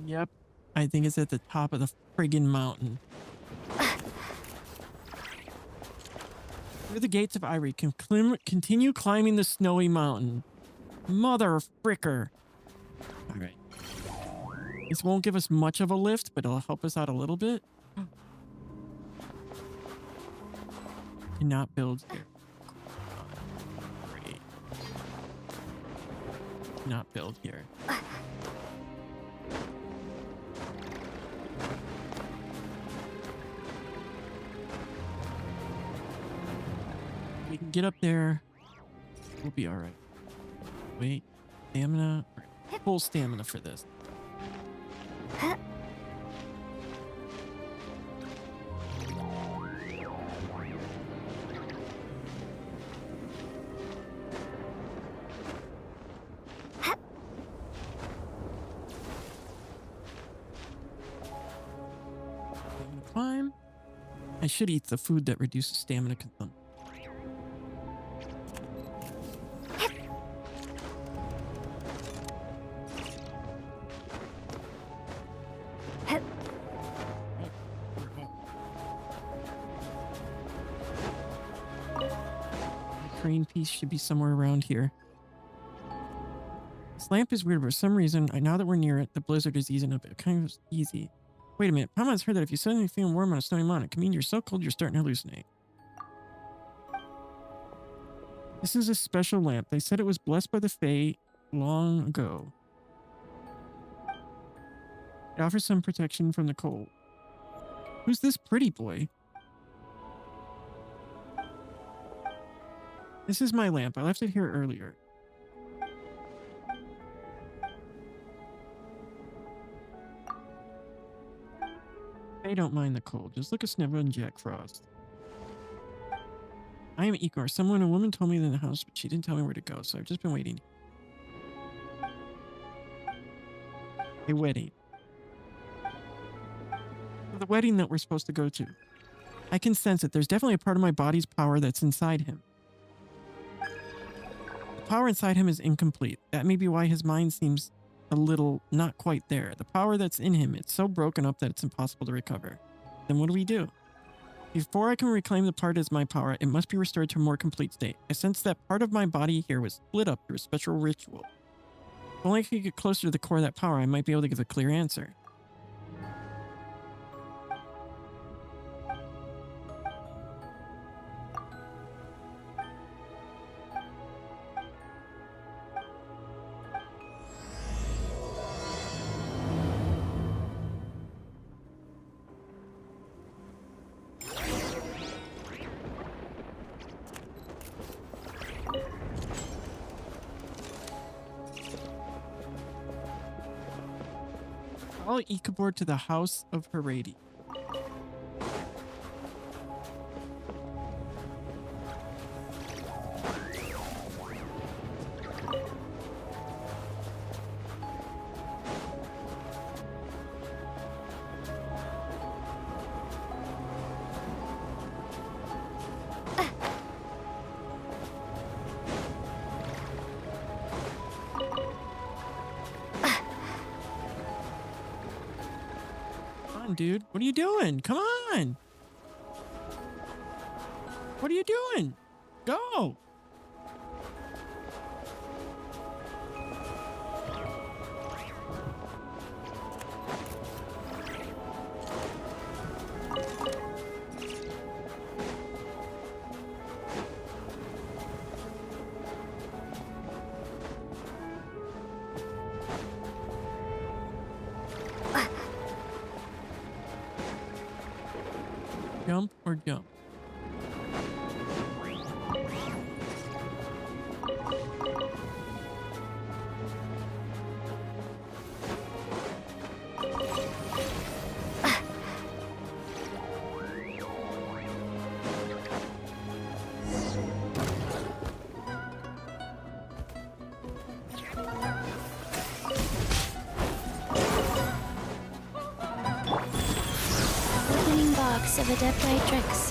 Yep. I think it's at the top of the friggin' mountain. Through the gates of Ivory, continue climbing the snowy mountain. Mother fricker. All right. This won't give us much of a lift, but it'll help us out a little bit. Cannot build here. Great. Cannot build here. We can get up there. We'll be all right. Wait, stamina. Full stamina for this. Climb. I should eat the food that reduces stamina consumption. Crane piece should be somewhere around here. This lamp is weird, but for some reason, now that we're near it, the blizzard is easing up. It kind of easy. Wait a minute. Paimon's heard that if you suddenly feel warm on a snowy mountain, it can mean you're so cold you're starting to hallucinate. This is a special lamp. They said it was blessed by the Fae long ago. It offers some protection from the cold. Who's this pretty boy? This is my lamp. I left it here earlier. I don't mind the cold. Just look at Sneva and Jack Frost. I am Igor. A woman told me in the house, but she didn't tell me where to go, so I've just been waiting. A wedding. The wedding that we're supposed to go to. I can sense it. There's definitely a part of my body's power that's inside him. The power inside him is incomplete. That may be why his mind seems a little not quite there. The power that's in him, it's so broken up that it's impossible to recover. Then what do we do? Before I can reclaim the part as my power, it must be restored to a more complete state. I sense that part of my body here was split up through a special ritual. If only I could get closer to the core of that power, I might be able to give a clear answer. Follow Ikabor to the house of Heradi. Dude, what are you doing? Come on. What are you doing? Go. Jump or jump? Of Adeptitrix.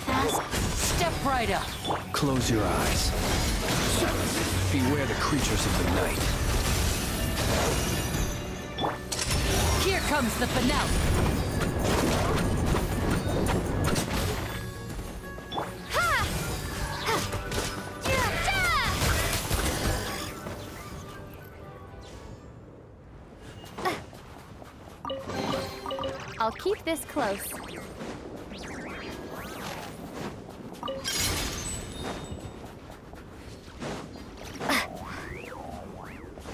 Fast. Step right up. Close your eyes. Beware the creatures of the night. Here comes the finale. I'll keep this close.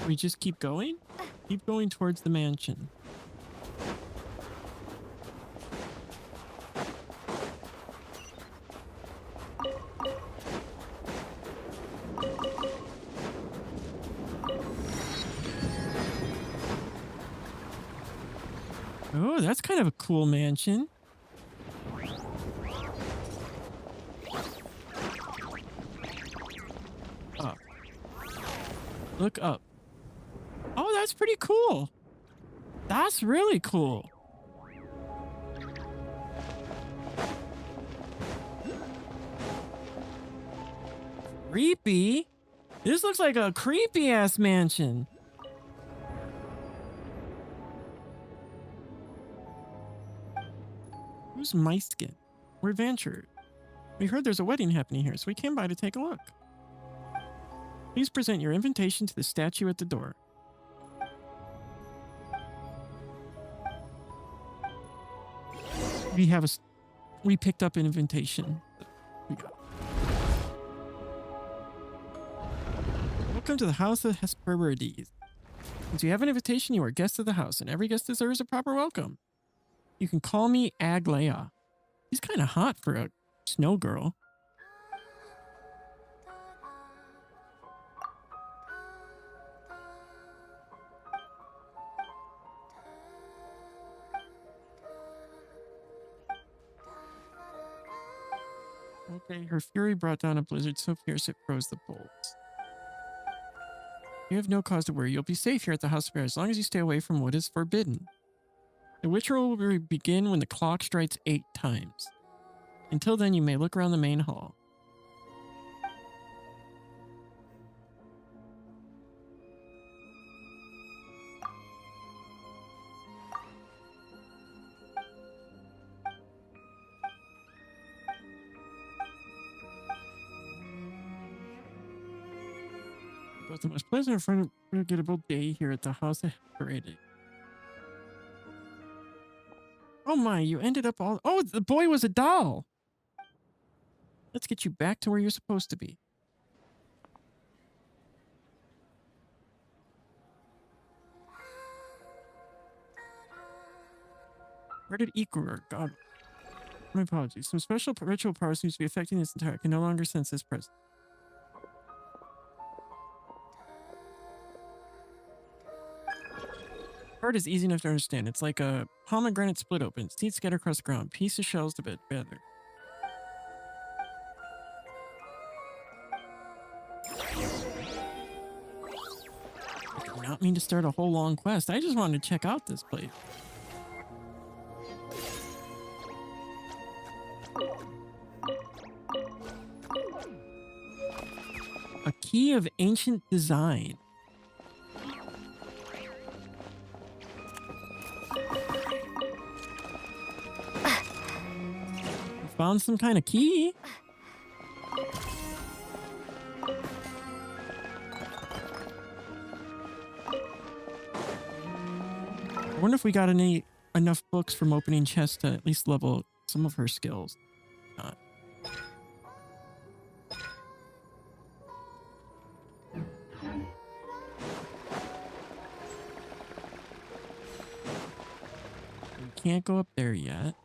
We just keep going? Keep going towards the mansion. Oh, that's kind of a cool mansion. Up. Look up. Oh, that's pretty cool. That's really cool. Creepy? This looks like a creepy ass mansion. Who's my skin? We're adventurers. We heard there's a wedding happening here, so we came by to take a look. Please present your invitation to the statue at the door. We picked up an invitation. We got. Welcome to the House of Hesperides. Since you have an invitation, you are guests of the house, and every guest deserves a proper welcome. You can call me Aglaia. She's kind of hot for a snow girl. Okay, her fury brought down a blizzard so fierce it froze the bolts. You have no cause to worry. You'll be safe here at the House of Air as long as you stay away from what is forbidden. The ritual will begin when the clock strikes 8 times. Until then, you may look around the main hall. It was the most pleasant and unforgettable day here at the House of Hesperides. Oh my, you ended up all... Oh, the boy was a doll! Let's get you back to where you're supposed to be. Where did Ikurur? God. My apologies. Some special ritual power seems to be affecting this entire... I can no longer sense this presence. Part is easy enough to understand. It's like a pomegranate split open. Seeds scattered across the ground. Piece of shells to bit together. I did not mean to start a whole long quest. I just wanted to check out this place. A key of ancient design. Found some kind of key. I wonder if we got enough books from opening chests to at least level some of her skills. Not. We can't go up there yet.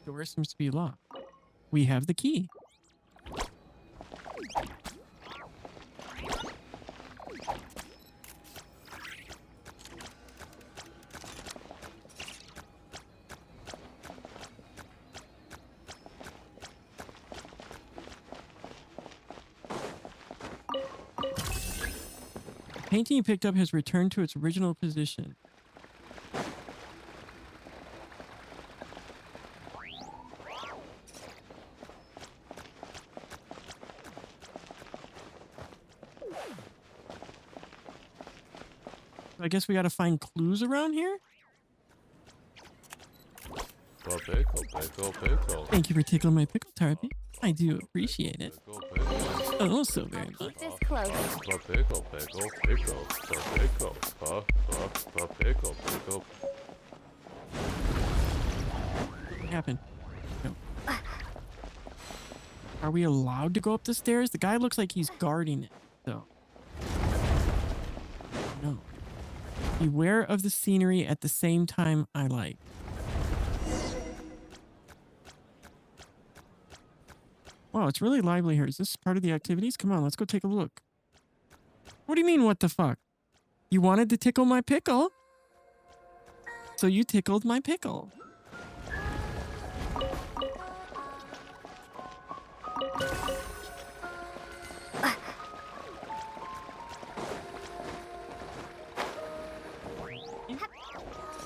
The door seems to be locked. We have the key. The painting you picked up has returned to its original position. I guess we gotta find clues around here? Pickle, pickle, pickle. Thank you for tickling my pickle, Tarby. I do appreciate it. Oh, so very much. Keep this close. Pickle, pickle, pickle, pickle, pickle, pickle. What happened? No. Are we allowed to go up the stairs? The guy looks like he's guarding it, so. No. Beware of the scenery at the same time I like. Wow, it's really lively here. Is this part of the activities? Come on, let's go take a look. What do you mean, what the fuck? You wanted to tickle my pickle? So you tickled my pickle.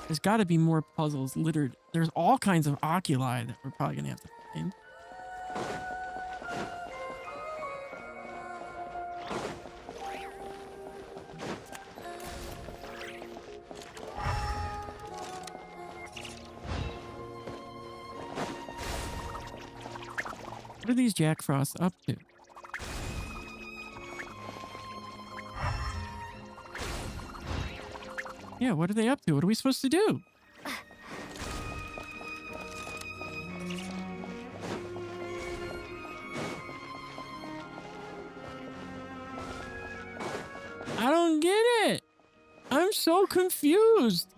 There's got to be more puzzles littered. There's all kinds of oculi that we're probably going to have to find. What are these Jack Frosts up to? Yeah, what are they up to? What are we supposed to do? I don't get it. I'm so confused.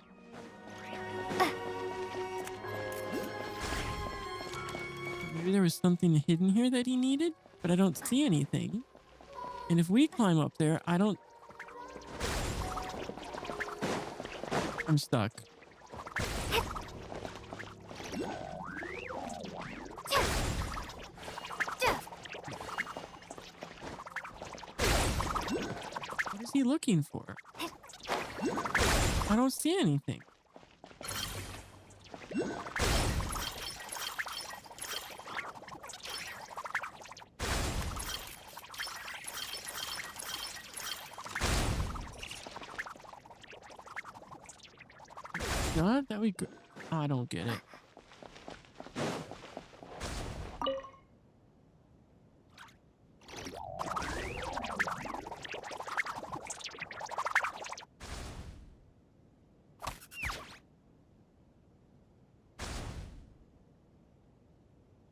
Maybe there was something hidden here that he needed, but I don't see anything. And if we climb up there, I'm stuck. What is he looking for? I don't see anything. Not that we could. I don't get it.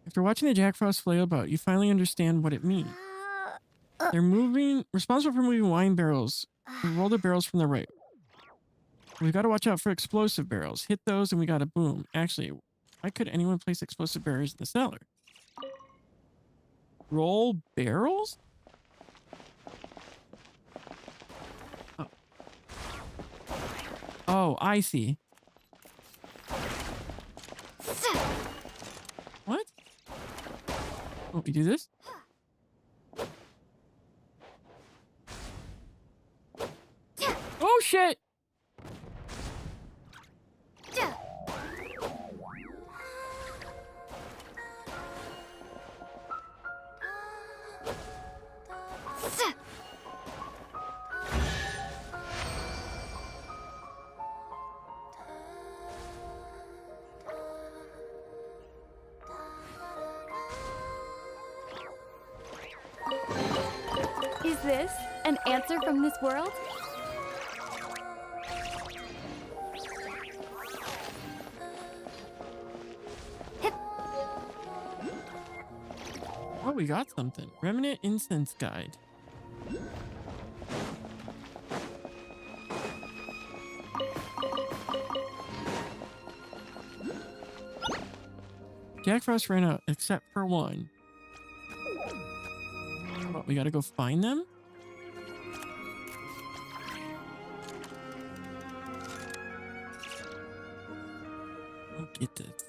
After watching the Jack Frost flail about, you finally understand what it means. They're responsible for moving wine barrels. Roll the barrels from the right. We've got to watch out for explosive barrels. Hit those and we got a boom. Actually, why could anyone place explosive barrels in the cellar? Roll barrels? Oh, I see. What? Oh, we do this? Oh, shit! Is this an answer from this world? Oh, we got something. Remnant Incense Guide. Jack Frost ran out, except for one. What, we gotta go find them? I don't get this.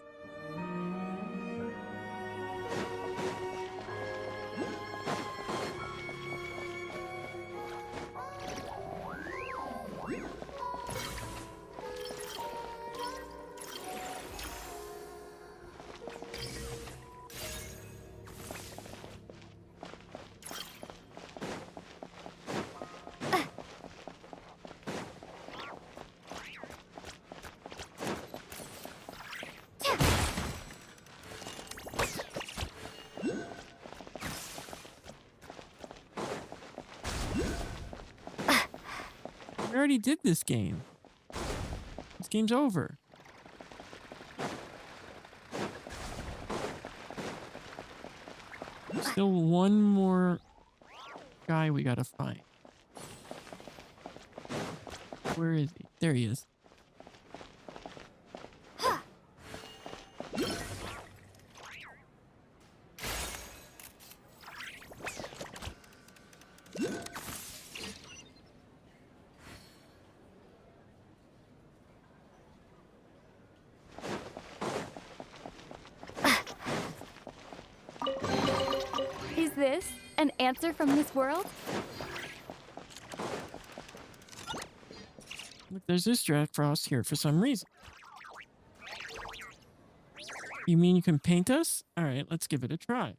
already did this game. This game's over. Still one more guy we gotta find. Where is he? There he is. Is this an answer from this world? Look, there's this Jack Frost here for some reason. You mean you can paint us? All right, let's give it a try.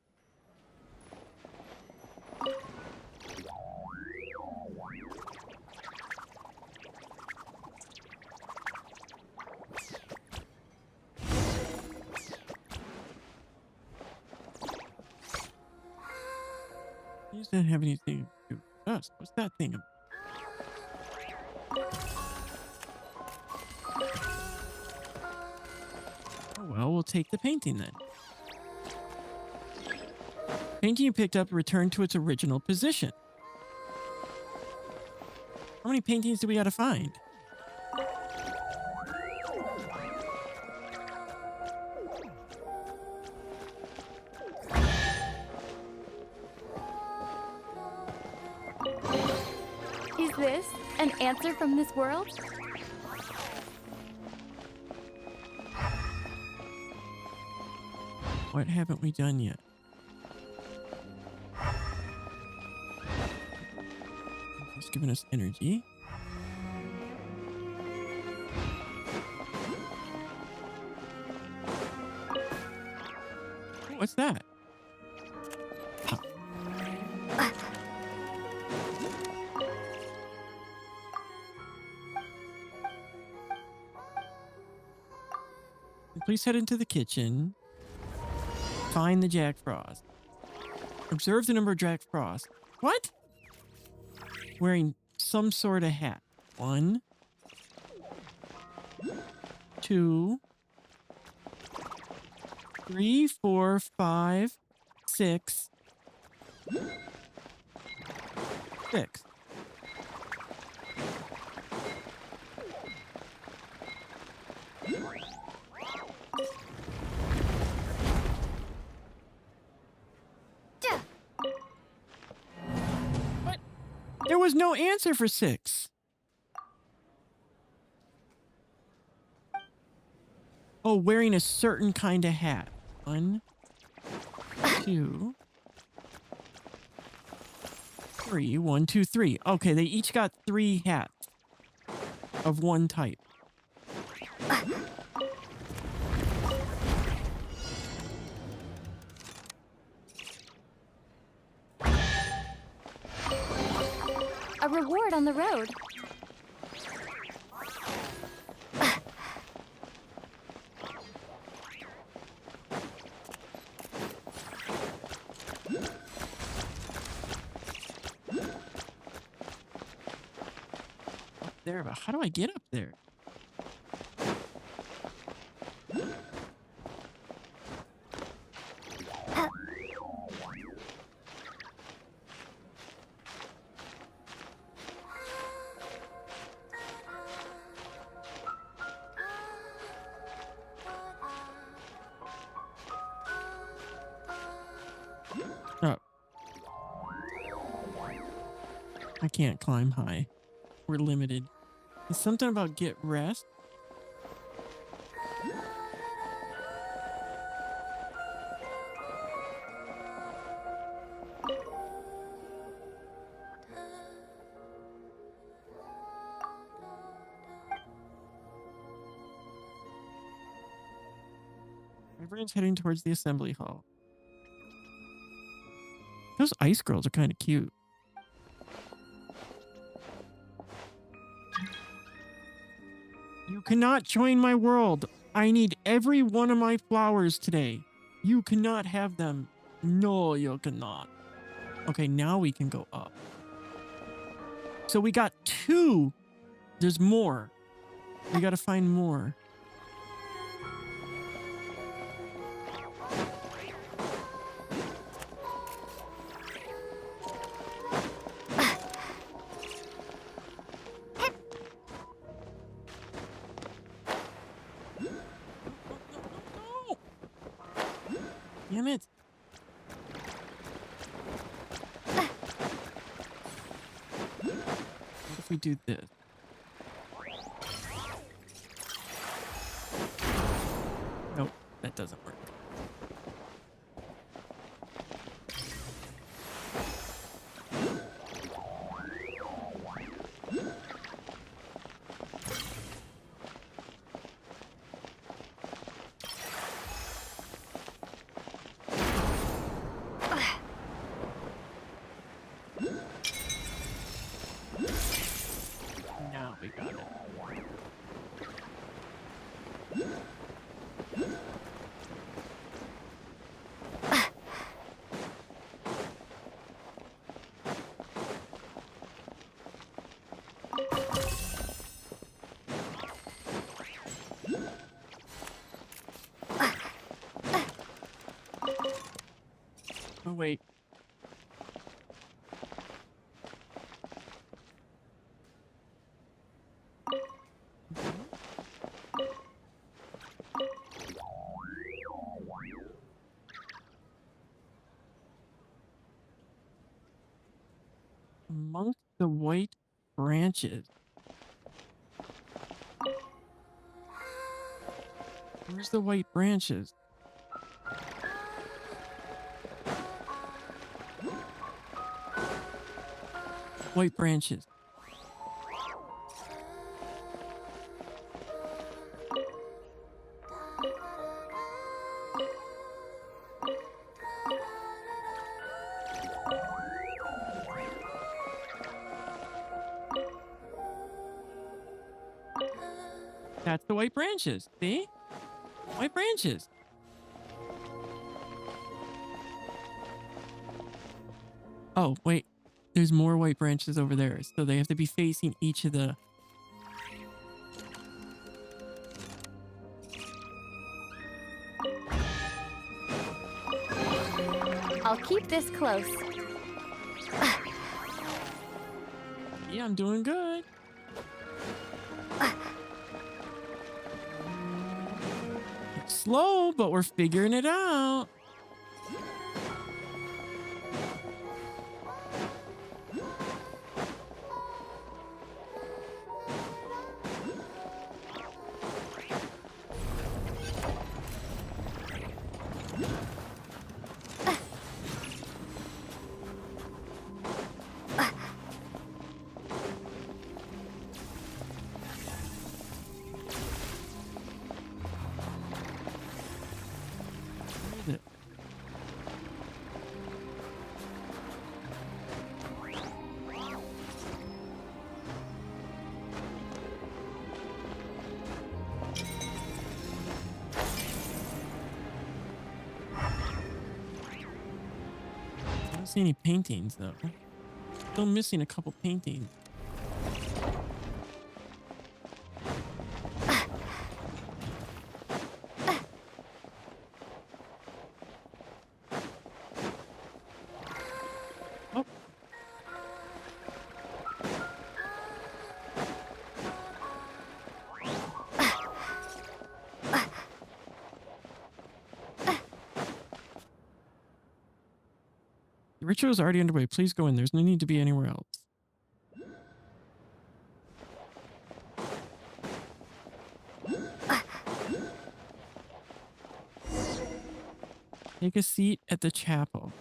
These don't have anything to do with us. What's that thing about? Oh, well, we'll take the painting then. Painting you picked up returned to its original position. How many paintings do we gotta find? Is this an answer from this world? What haven't we done yet? It's giving us energy. Oh, what's that? Huh. Please head into the kitchen. Find the Jack Frost. Observe the number of Jack Frost. What? Wearing some sort of hat. 1, 2, 3, 4, 5, 6, 6. There was no answer for 6. Oh, wearing a certain kind of hat. 1, 2, 3. 1, 2, 3. Okay, they each got 3 hats of one type. A reward on the road. Up there, but how do I get up there? Oh. I can't climb high. We're limited. Is something about get rest? Everyone's heading towards the assembly hall. Those ice girls are kind of cute. You cannot join my world. I need every one of my flowers today. You cannot have them. No, you cannot. Okay, now we can go up. So we got 2 There's more. We gotta find more. Damn it. What if we do this? Nope, that doesn't work. Now we got it. Oh, wait. Amongst the white branches. Where's the white branches? White branches. That's the white branches. See? White branches. Oh, wait. There's more white branches over there. So they have to be facing each of the... I'll keep this close. Yeah, I'm doing good. It's slow, but we're figuring it out. I don't see any paintings though. Still missing a couple paintings. Oh. The ritual is already underway. Please go in. There's no need to be anywhere else. Take a seat at the chapel.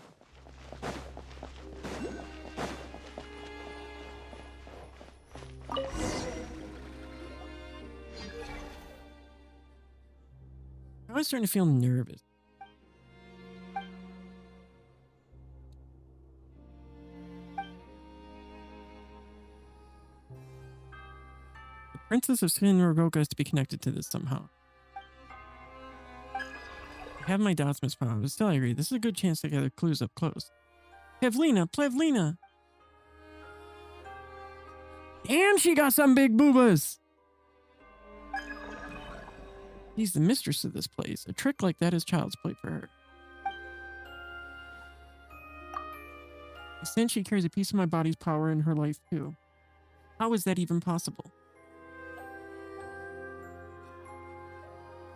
I was starting to feel nervous. The Princess of Snezhnaya is to be connected to this somehow. I have my doubts, Miss Pond, but still I agree. This is a good chance to gather clues up close. Plevlina! Plevlina! Damn, she got some big boobas. She's the mistress of this place. A trick like that is child's play for her. Since she carries a piece of my body's power in her life too. How is that even possible?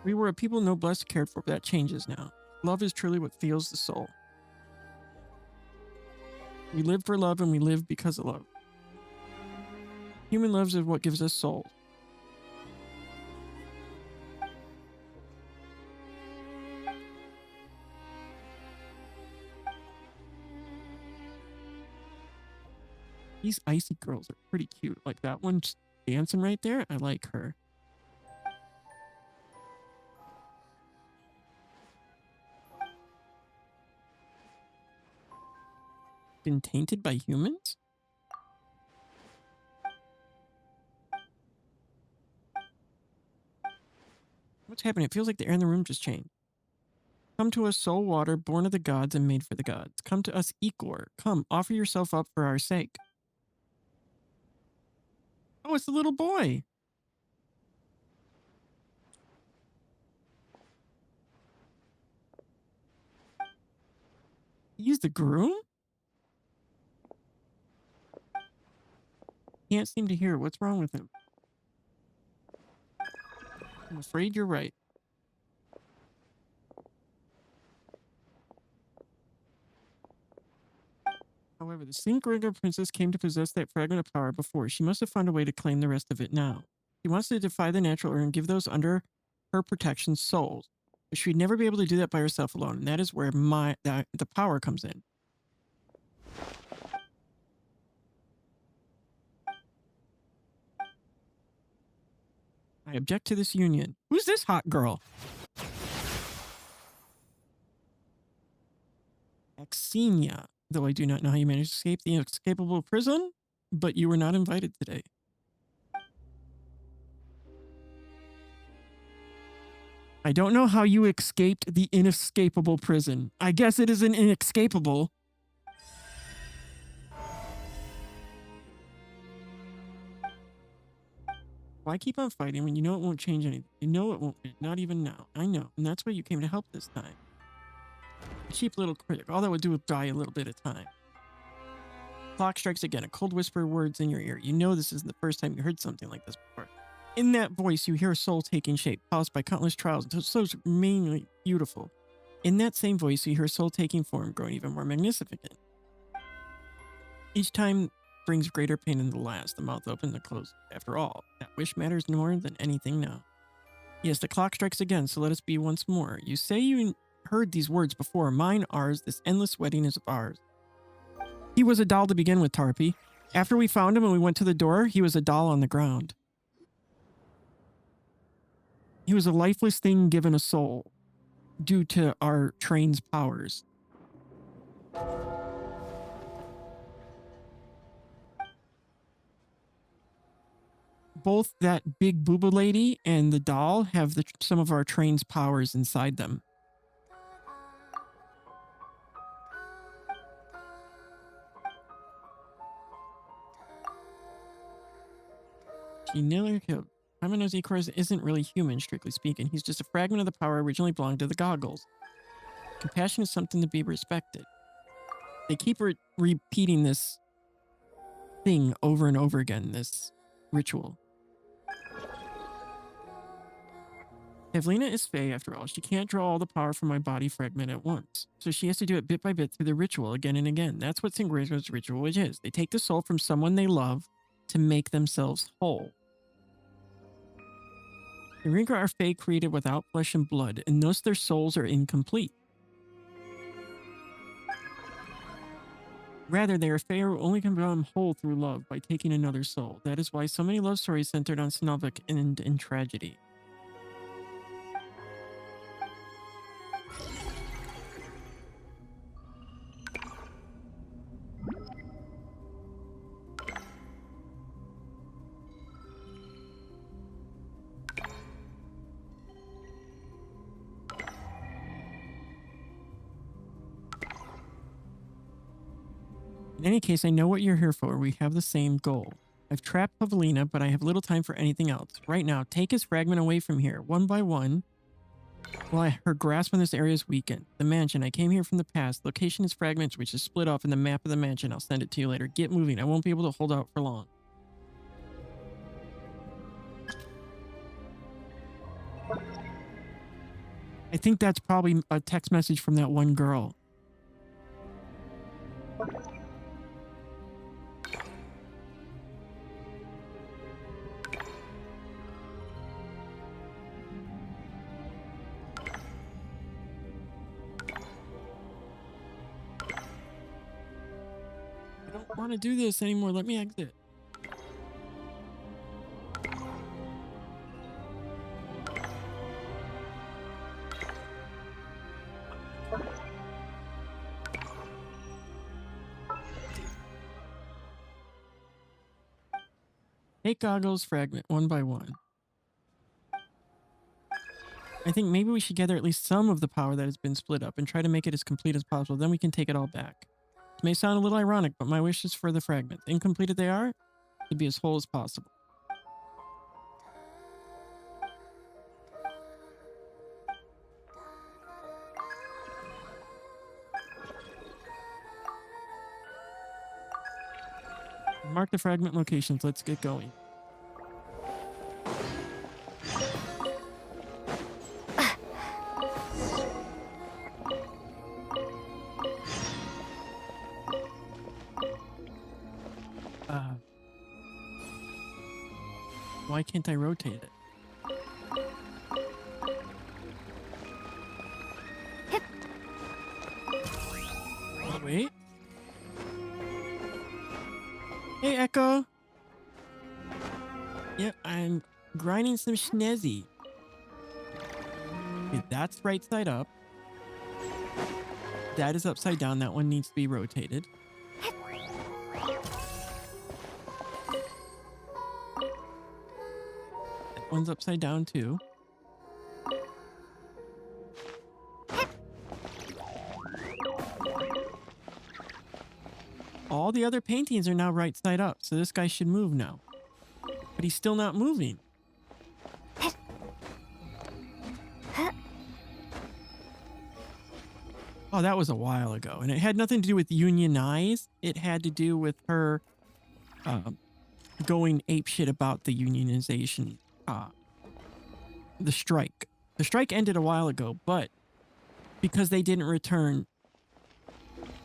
We were a people no blessed cared for, but that changes now. Love is truly what fuels the soul. We live for love and we live because of love. Human love is what gives us soul. These icy girls are pretty cute. Like that one just dancing right there. I like her. Been tainted by humans? What's happening? It feels like the air in the room just changed. Come to us, soul water, born of the gods and made for the gods. Come to us, Igor. Come, offer yourself up for our sake. Oh, it's the little boy. He's the groom? Can't seem to hear. What's wrong with him? I'm afraid you're right. However, the Snezhnaya princess came to possess that fragment of power before. She must have found a way to claim the rest of it now. She wants to defy the natural order and give those under her protection souls. But she'd never be able to do that by herself alone, and that is where the power comes in. I object to this union. Who's this hot girl? Xenia. Though I do not know how you managed to escape the inescapable prison, but you were not invited today. I don't know how you escaped the inescapable prison. I guess it isn't inescapable. Why keep on fighting when you know it won't change anything? You know it won't, not even now. I know, and that's why you came to help this time. A cheap little critic. All that would do would die a little bit at a time. Clock strikes again. A cold whisper of words in your ear. You know this isn't the first time you heard something like this before. In that voice, you hear a soul taking shape, caused by countless trials until so mainly beautiful. In that same voice, you hear a soul taking form, growing even more magnificent. Each time brings greater pain than the last. The mouth open and close. After all, that wish matters more than anything now. Yes, the clock strikes again, so let us be once more. You say you heard these words before. Mine, ours, this endless wedding is ours. He was a doll to begin with, Tarpy. After we found him and we went to the door, he was a doll on the ground. He was a lifeless thing given a soul due to our train's powers. Both that big booba lady and the doll have some of our train's powers inside them. She nearly killed. Kamino's Icarus isn't really human, strictly speaking. He's just a fragment of the power originally belonged to the goggles. Compassion is something to be respected. They keep repeating this thing over and over again, this ritual. Evelina is Fae, after all. She can't draw all the power from my body fragment at once. So she has to do it bit by bit through the ritual again and again. That's what Snezhnaya's ritual is. They take the soul from someone they love to make themselves whole. The Rinka are Fae created without flesh and blood, and thus their souls are incomplete. Rather, they are Fae who only can become whole through love by taking another soul. That is why so many love stories centered on Snovik end in tragedy. In any case, I know what you're here for. We have the same goal. I've trapped Pavlina, but I have little time for anything else. Right now, take his fragment away from here, one by one. Well, her grasp on this area is weakened. The mansion. I came here from the past. Location is fragments, which is split off in the map of the mansion. I'll send it to you later. Get moving. I won't be able to hold out for long. I think that's probably a text message from that one girl. I don't want to do this anymore. Let me exit. Take goggles fragment one by one. I think maybe we should gather at least some of the power that has been split up and try to make it as complete as possible. Then we can take it all back. It may sound a little ironic, but my wish is for the fragments. Incompleted they are, to be as whole as possible. Mark the fragment locations. Let's get going. Why can't I rotate it? Oh, wait. Hey, Echo. Yeah, I'm grinding some Snezzy. Okay, that's right side up. That is upside down. That one needs to be rotated. That one's upside down too. All the other paintings are now right side up, so this guy should move now. But he's still not moving. Oh, that was a while ago. And it had nothing to do with unionize. It had to do with her going apeshit about the unionization. The strike. The strike ended a while ago, but because they didn't return,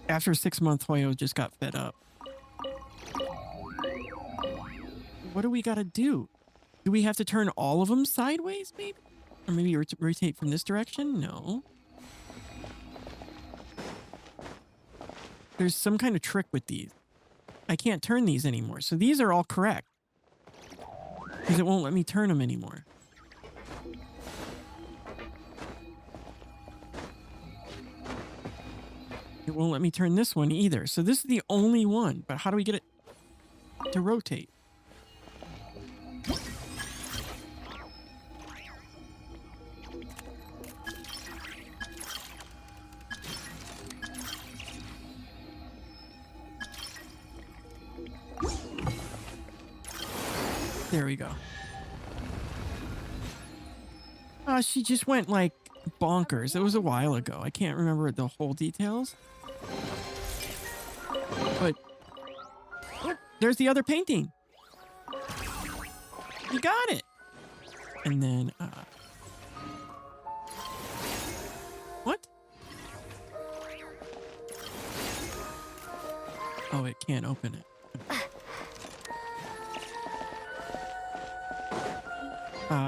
after 6 months, Hoyo just got fed up. What do we gotta do? Do we have to turn all of them sideways, maybe? Or maybe rotate from this direction? No. There's some kind of trick with these. I can't turn these anymore. So these are all correct. Because it won't let me turn them anymore. It won't let me turn this one either. So this is the only one. But how do we get it to rotate? There we go. She just went like bonkers. It was a while ago. I can't remember the whole details. But look, there's the other painting. You got it. And then what? Oh, it can't open it.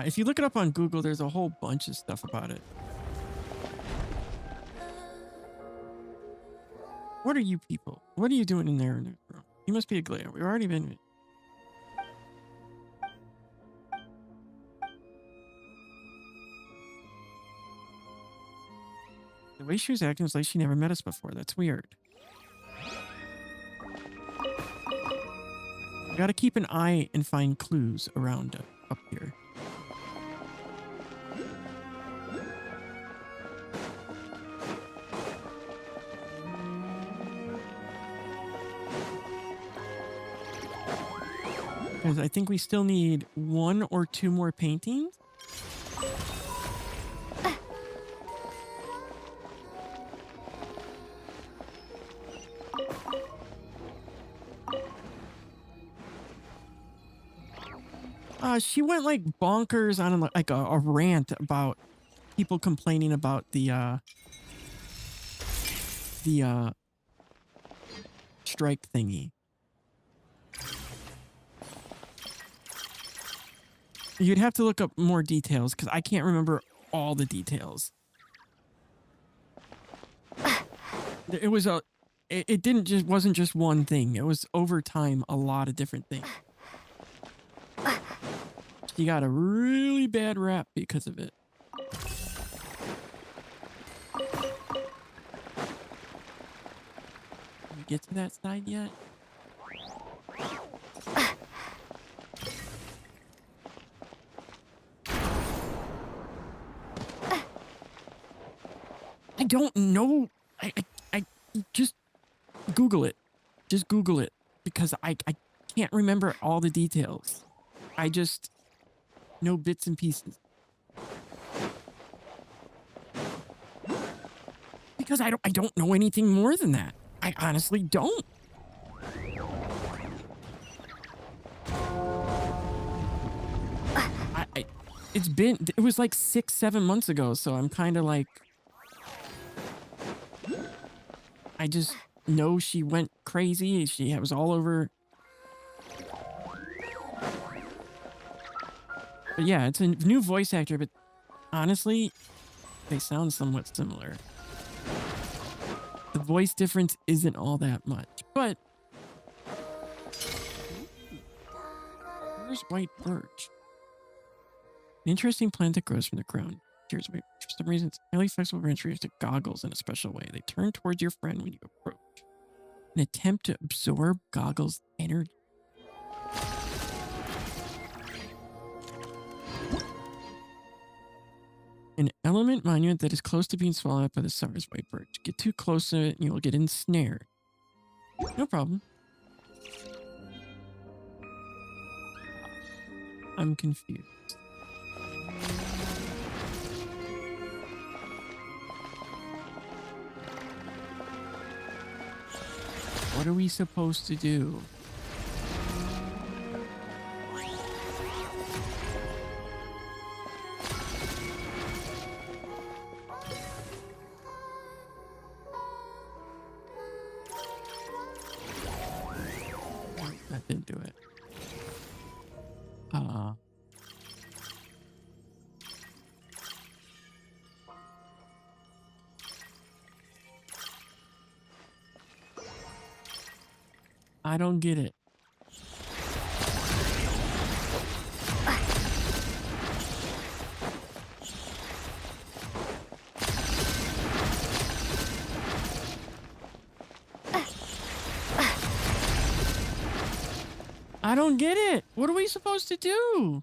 If you look it up on Google, there's a whole bunch of stuff about it. What are you people? What are you doing in there in the room? You must be a glare. We've already been. The way she was acting was like she never met us before. That's weird. We gotta keep an eye and find clues around up here. Because I think we still need 1 or 2 more paintings. She went like bonkers on like a rant about people complaining about the strike thingy. You'd have to look up more details because I can't remember all the details. It was it didn't just wasn't just one thing. It was over time a lot of different things. She got a really bad rap because of it. Did we get to that side yet? I don't know. I just Google it. Just Google it because I can't remember all the details. I just know bits and pieces. Because I don't know anything more than that. I honestly don't. It was like 6-7 months ago, so I'm kind of like, I just know she went crazy. She was all over. But yeah, it's a new voice actor, but honestly, they sound somewhat similar. The voice difference isn't all that much, but where's white birch? An interesting plant that grows from the ground. Here's why. For some reason, it's highly flexible branch reacts to goggles in a special way. They turn towards your friend when you approach. An attempt to absorb goggles' energy. An element monument that is close to being swallowed up by the summer's white birch. Get too close to it and you will get ensnared. No problem. I'm confused. What are we supposed to do? That didn't do it. I don't get it. I don't get it. What are we supposed to do?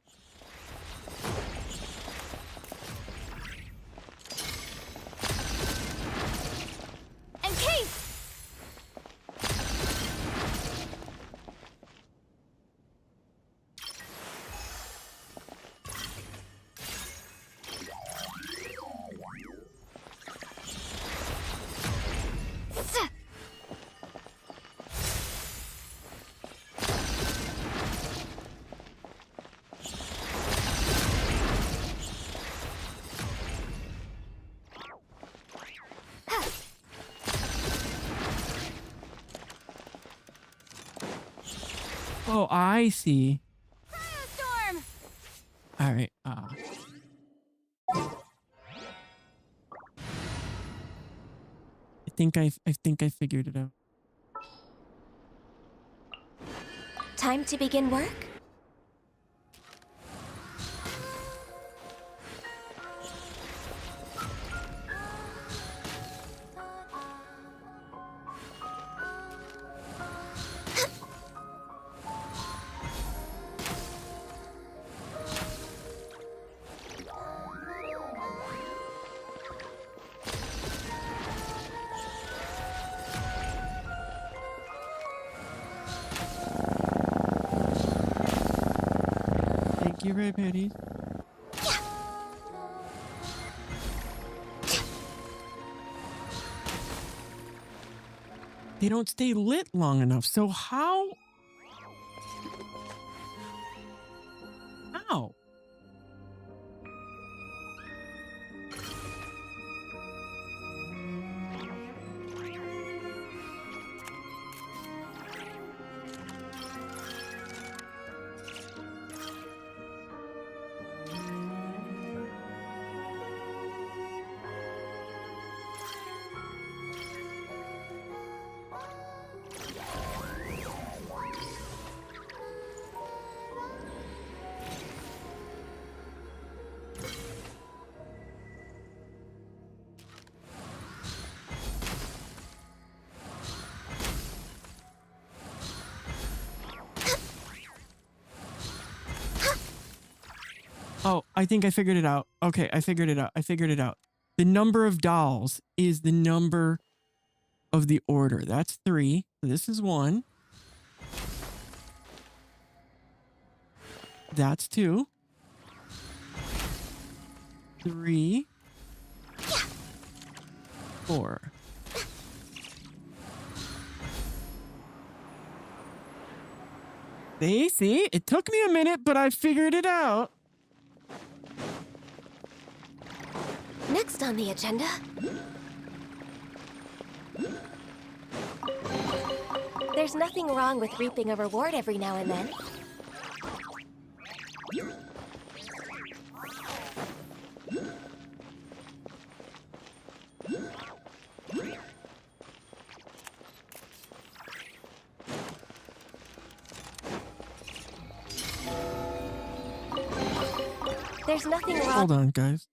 Oh, I see. Storm! All right. I think I figured it out. Time to begin work? you right, Patty. They don't stay lit long enough. So how? How? Oh, I think I figured it out. Okay, I figured it out. I figured it out. The number of dolls is the number of the order. That's 3. So this is 1. That's 2. 3. 4. See? It took me a minute, but I figured it out. Next on the agenda... There's nothing wrong with reaping a reward every now and then. There's nothing wrong... Hold on, guys.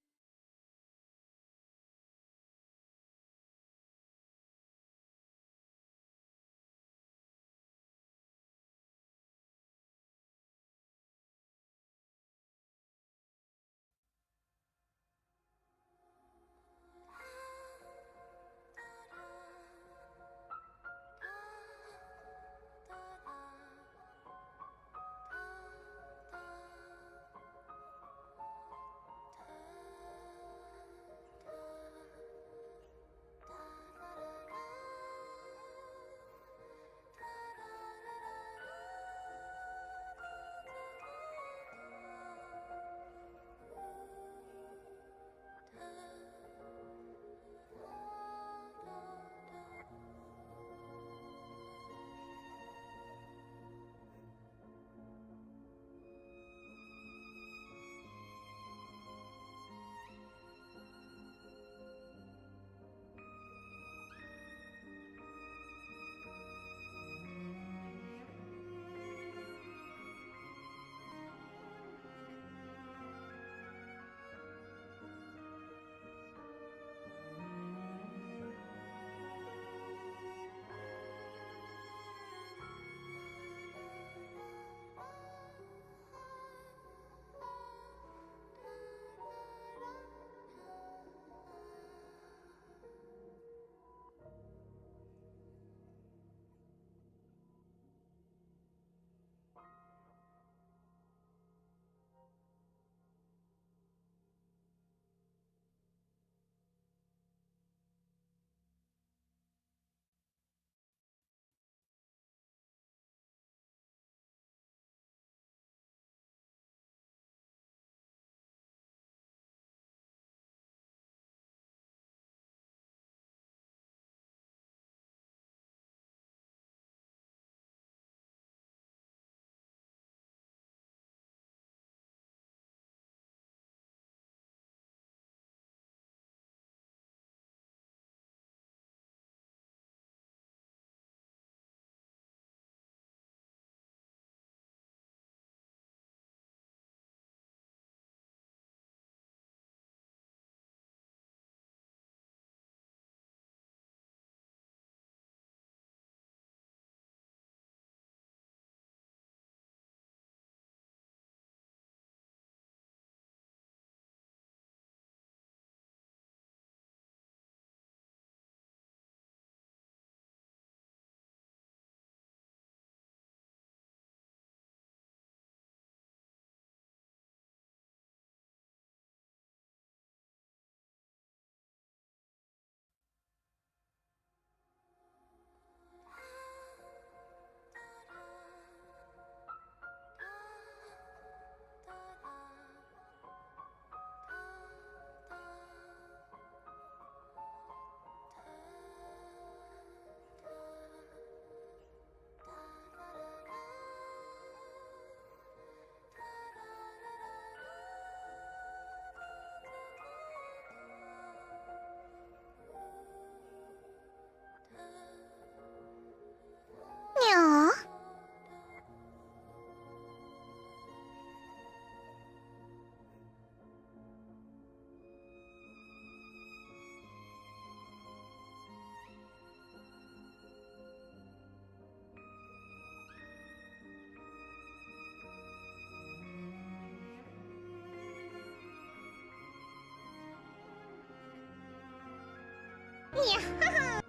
Yeah.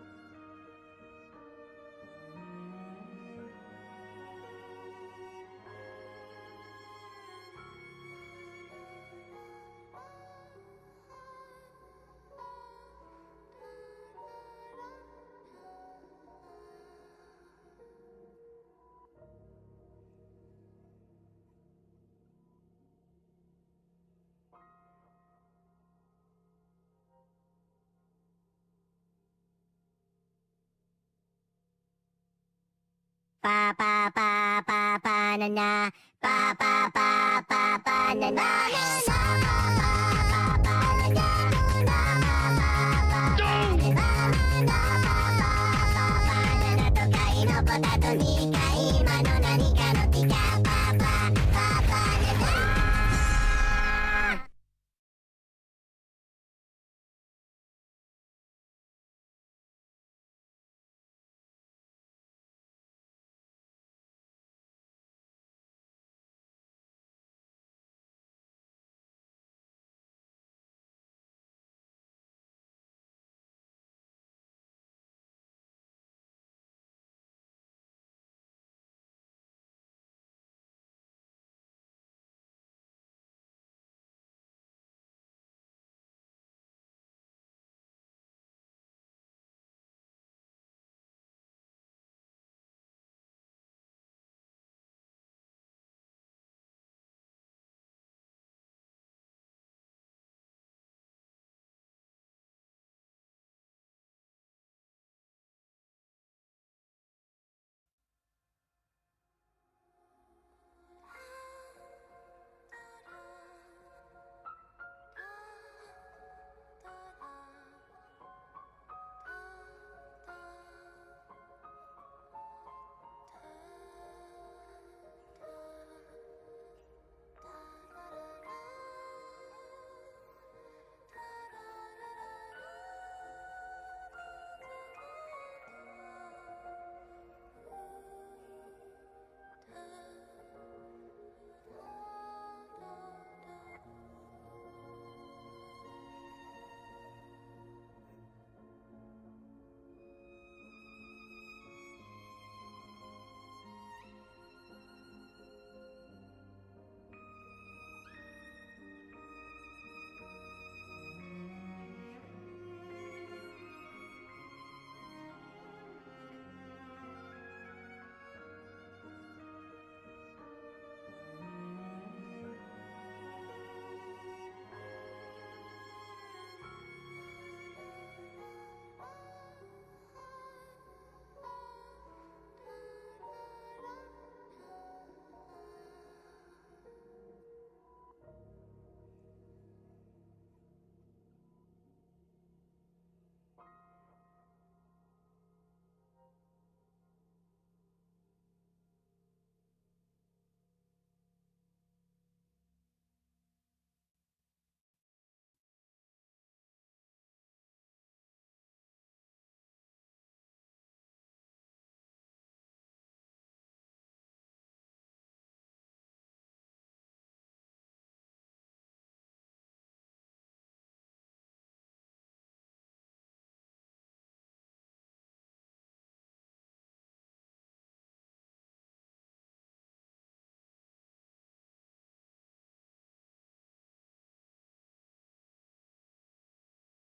Ba ba ba ba ba na na. Ba ba ba ba ba na na.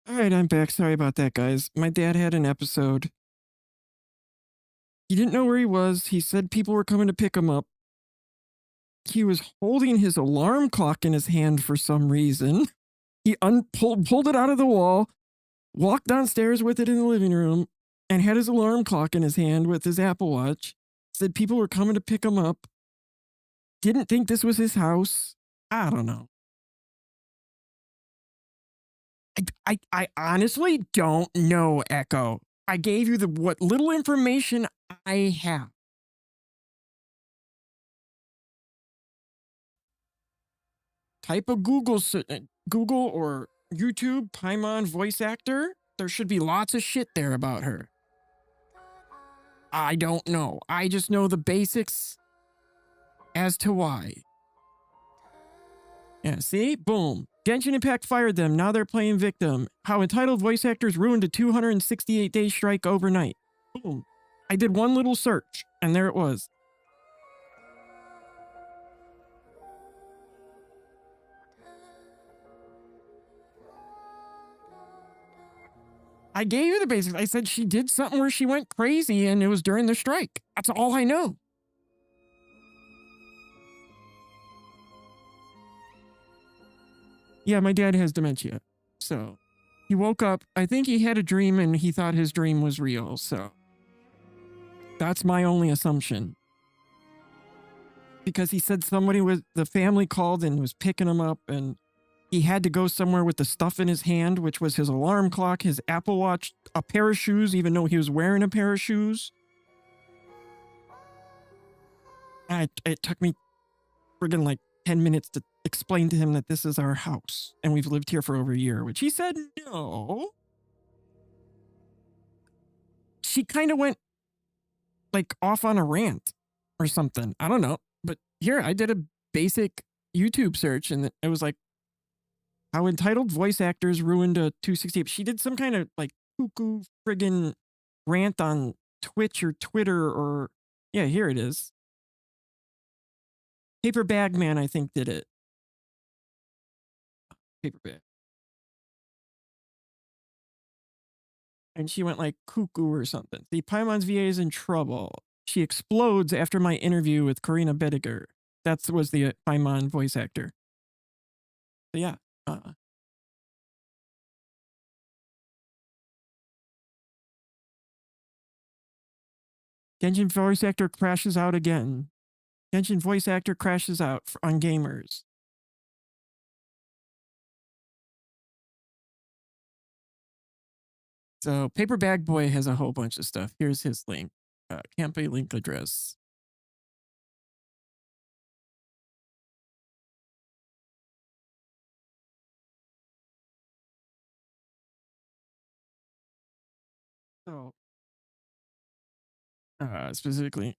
All right, I'm back. Sorry about that, guys. My dad had an episode. He didn't know where he was. He said people were coming to pick him up. He was holding his alarm clock in his hand for some reason. He pulled it out of the wall, walked downstairs with it in the living room, and had his alarm clock in his hand with his Apple Watch. Said people were coming to pick him up. Didn't think this was his house. I don't know. I honestly don't know, Echo. I gave you what little information I have. Type of Google or YouTube, Paimon voice actor. There should be lots of shit there about her. I don't know. I just know the basics as to why. Yeah, see? Boom. Genshin Impact fired them. Now they're playing victim. How entitled voice actors ruined a 268-day strike overnight. Boom. I did one little search, and there it was. I gave you the basics. I said she did something where she went crazy, and it was during the strike. That's all I know. Yeah, my dad has dementia. So he woke up. I think he had a dream and he thought his dream was real. So that's my only assumption. Because he said the family called and was picking him up, and he had to go somewhere with the stuff in his hand, which was his alarm clock, his Apple Watch, a pair of shoes, even though he was wearing a pair of shoes. And it took me friggin' like 10 minutes to explain to him that this is our house and we've lived here for over a year, which he said no. She kind of went like off on a rant or something. I don't know. But here, I did a basic YouTube search and it was like, how entitled voice actors ruined a 268. She did some kind of like cuckoo friggin' rant on Twitch or Twitter or... Yeah, here it is. Paper Bag Man, I think, did it. Paper Bag. And she went like cuckoo or something. The Paimon's VA is in trouble. She explodes after my interview with Karina Bediger. That was the Paimon voice actor. So yeah. Genshin voice actor crashes out again. Genshin voice actor crashes out on gamers. So Paper Bag Boy has a whole bunch of stuff. Here's his link. Can't pay link address. So specifically,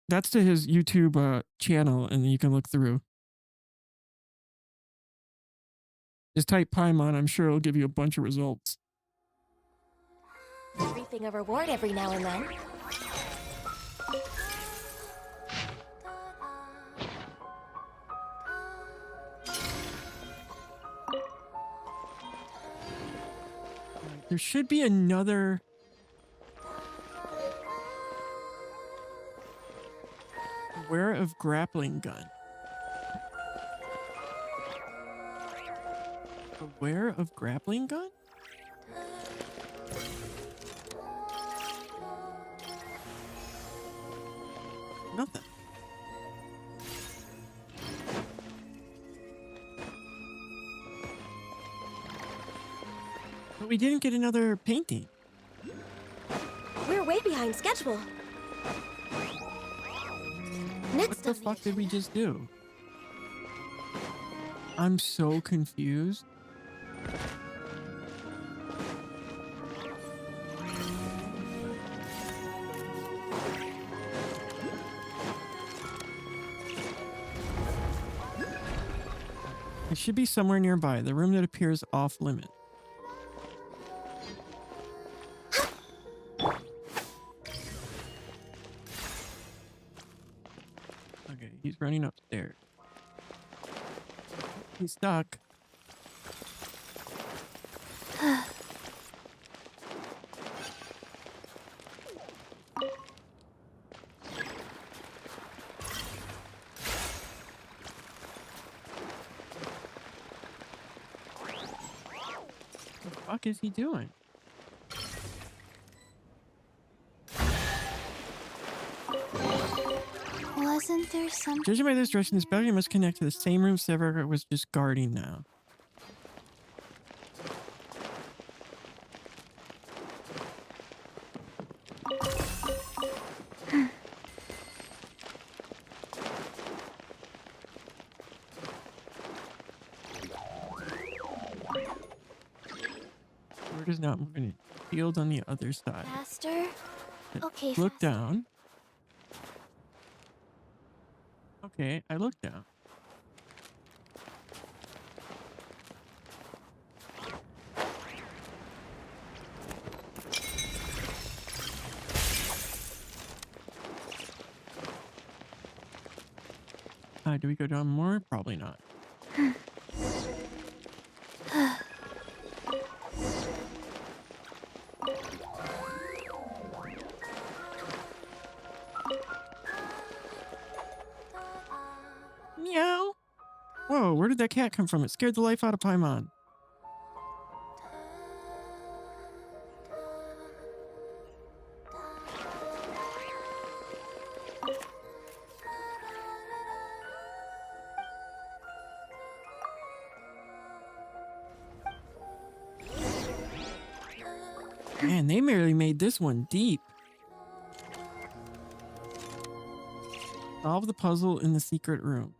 that's to his YouTube channel, and you can look through. Just type Paimon, I'm sure it'll give you a bunch of results. Reaping a reward every now and then. There should be another... Beware of grappling gun. Beware of grappling gun? Nothing. But we didn't get another painting. We're way behind schedule. What the fuck did we just do? I'm so confused. It should be somewhere nearby, the room that appears off limit. Okay, he's running upstairs. He's stuck. What the fuck is he doing? Wasn't there some... Judging by this direction, this battery must connect to the same room Sever was just guarding now. Sword is not moving. Field on the other side. Faster? Okay. Look down. Okay, I looked down. Do we go down more? Probably not. Meow. Whoa, where did that cat come from? It scared the life out of Paimon. Man, they merely made this one deep. Solve the puzzle in the secret room.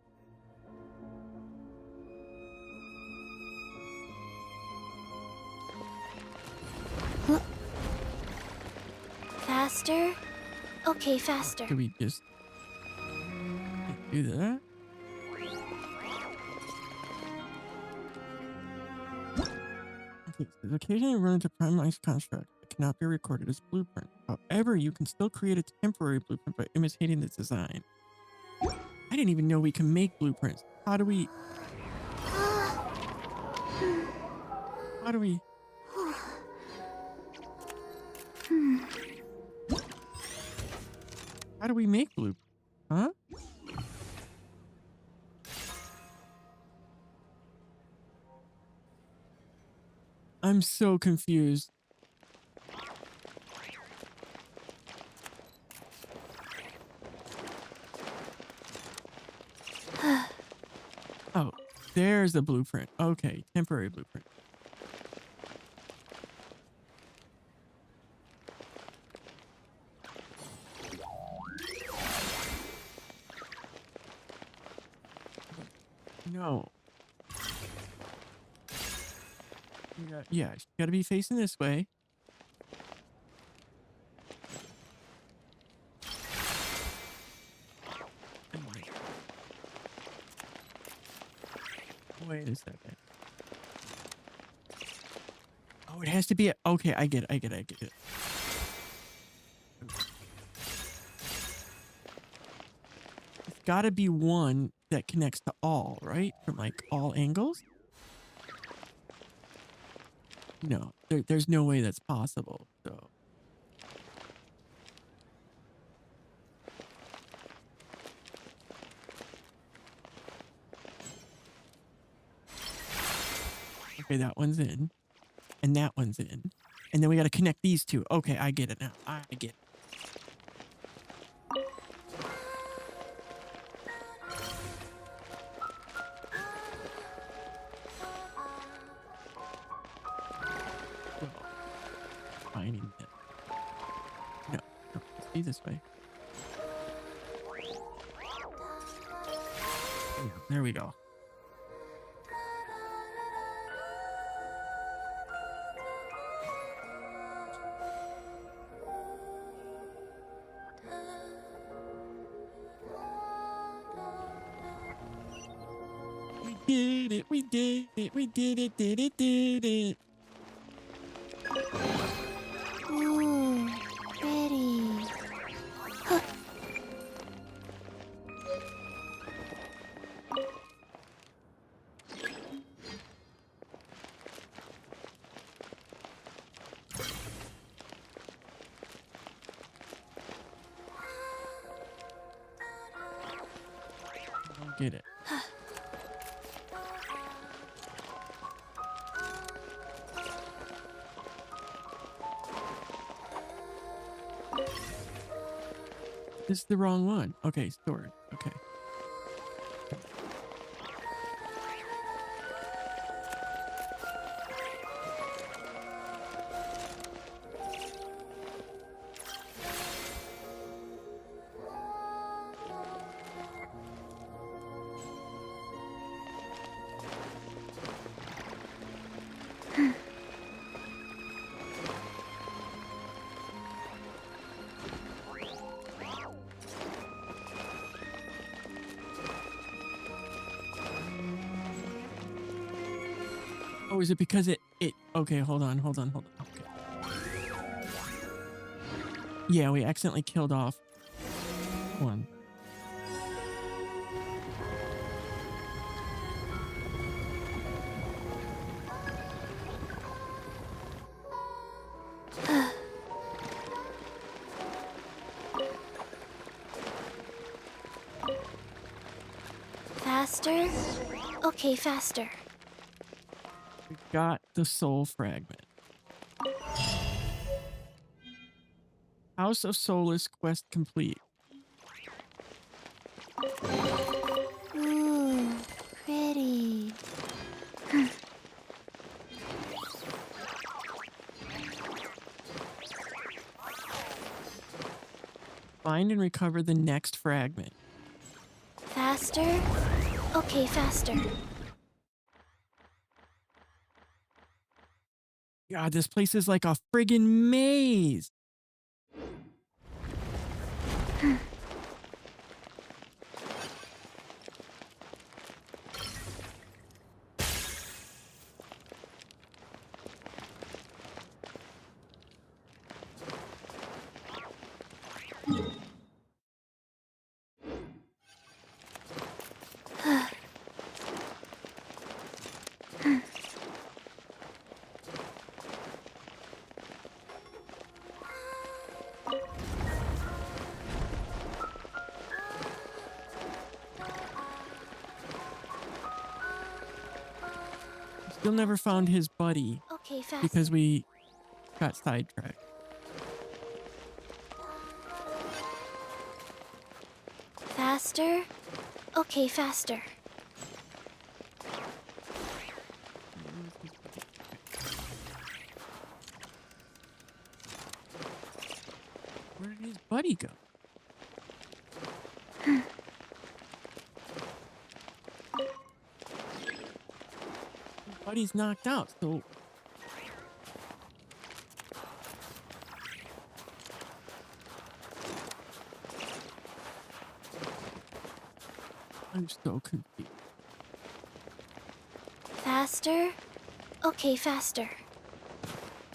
Faster? Okay, faster. Could we just do that? Okay, so occasionally run into Prime-Ice construct that cannot be recorded as blueprint. However, you can still create a temporary blueprint by imitating the design. I didn't even know we can make blueprints. How do we... How do we... How do we make blueprints? Huh? I'm so confused. Oh, there's the blueprint. Okay, temporary blueprint. No. Yeah, you gotta be facing this way. Wait a second. Oh, it has to be okay, I get it. It's gotta be one that connects to all, right? From like all angles? No, there's no way that's possible, so. Okay, that one's in. And that one's in. And then we gotta connect these two. Okay, I get it now. I get it. Finding it. No, let's be this way. Yeah, there we go. We did it. Ooh, pretty. Huh. I don't get it. This is the wrong one. Okay, stored. Okay. Oh, is it because it okay, hold on. Okay. Yeah, we accidentally killed off one. Faster? Okay, faster. We got the soul fragment. House of Soulless quest complete. Ooh, pretty. Find and recover the next fragment. Faster? Okay, faster. God, this place is like a friggin' maze. Still never found his buddy Okay, faster. because we got sidetracked. Faster? Okay, faster. Where did his buddy go? His buddy's knocked out, so... I'm so confused. Faster? Okay, faster.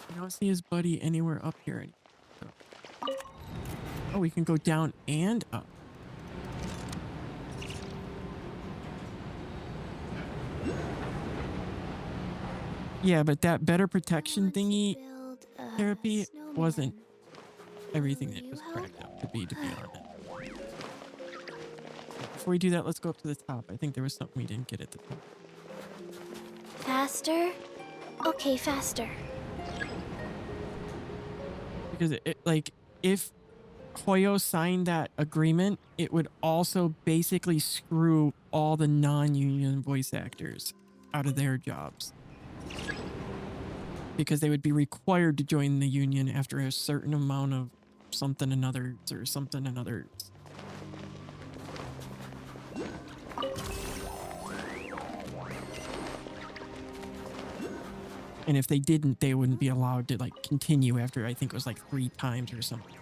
I don't see his buddy anywhere up here anymore. So. Oh, we can go down and up. Yeah, but that better protection thingy therapy wasn't everything it was cracked up to be honest. Before we do that, let's go up to the top. I think there was something we didn't get at the top. Faster? Okay, faster. Because it like, if Hoyo signed that agreement, it would also basically screw all the non-union voice actors out of their jobs. Because they would be required to join the union after a certain amount of something another or something another. And if they didn't, they wouldn't be allowed to like continue after, I think it was like 3 times or something.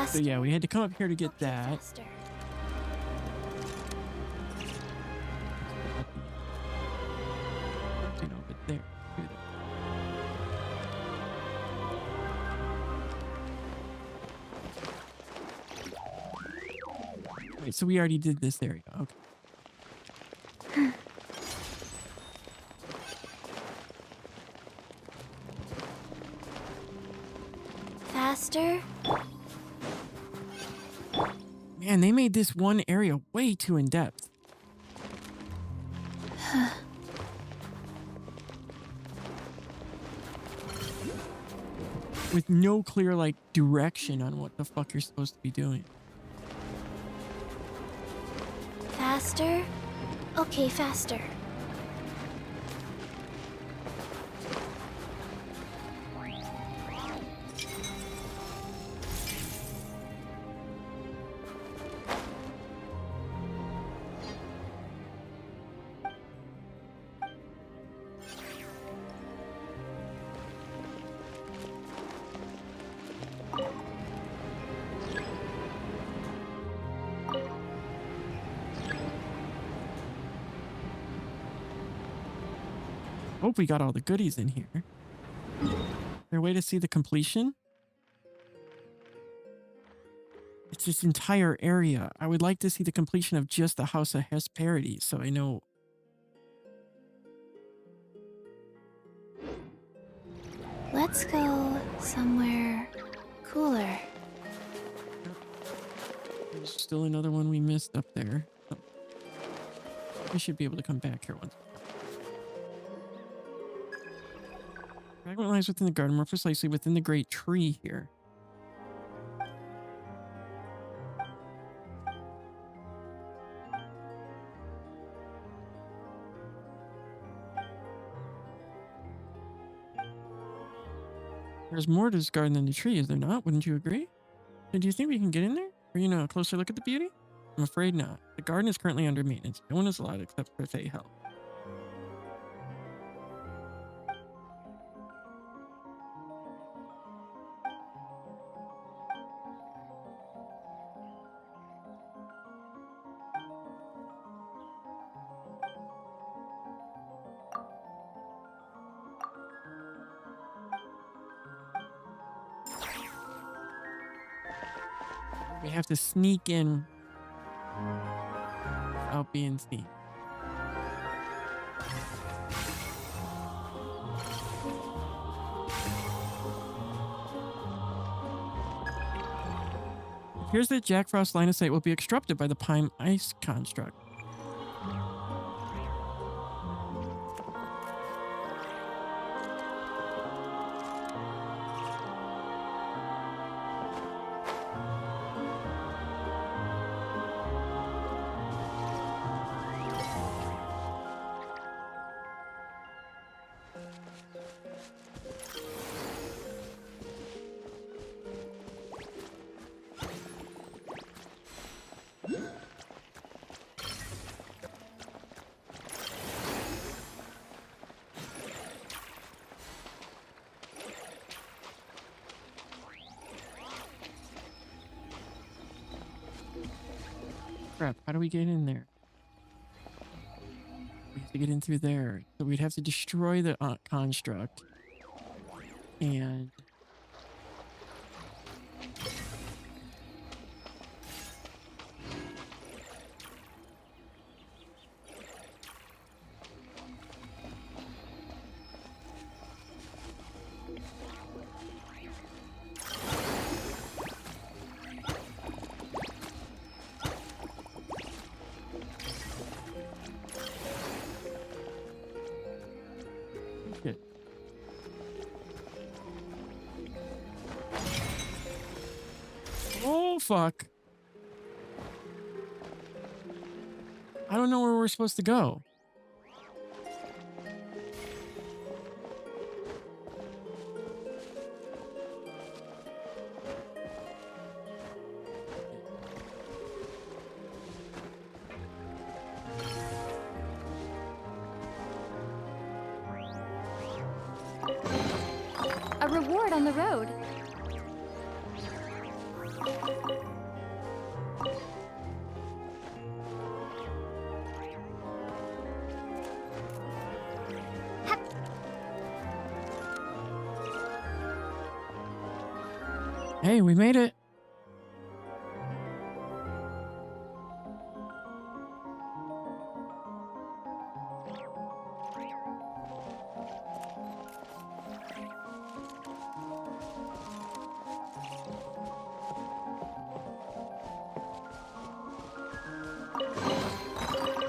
So yeah, we had to come up here to get that. Faster. You know, but there. Good. Wait, so we already did this area. Okay. Faster? Man, they made this one area way too in-depth. With no clear, like, direction on what the fuck you're supposed to be doing. Faster? Okay, faster. Hope we got all the goodies in here. Is there a way to see the completion? It's this entire area. I would like to see the completion of just the House of Hesperity, so I know. Let's go somewhere cooler. There's still another one we missed up there. Oh. We should be able to come back here once. Fragment lies within the garden, more precisely within the great tree here. There's more to this garden than the tree, is there not? Wouldn't you agree? So do you think we can get in there? Or, you know, a closer look at the beauty? I'm afraid not. The garden is currently under maintenance. No one is allowed except for Faye help. We have to sneak in without being seen. It appears that Jack Frost's line of sight will be obstructed by the Pime ice construct. Crap, how do we get in there? We have to get in through there. So we'd have to destroy the construct. And... oh, fuck. I don't know where we're supposed to go. A reward on the road. Hey, we made it.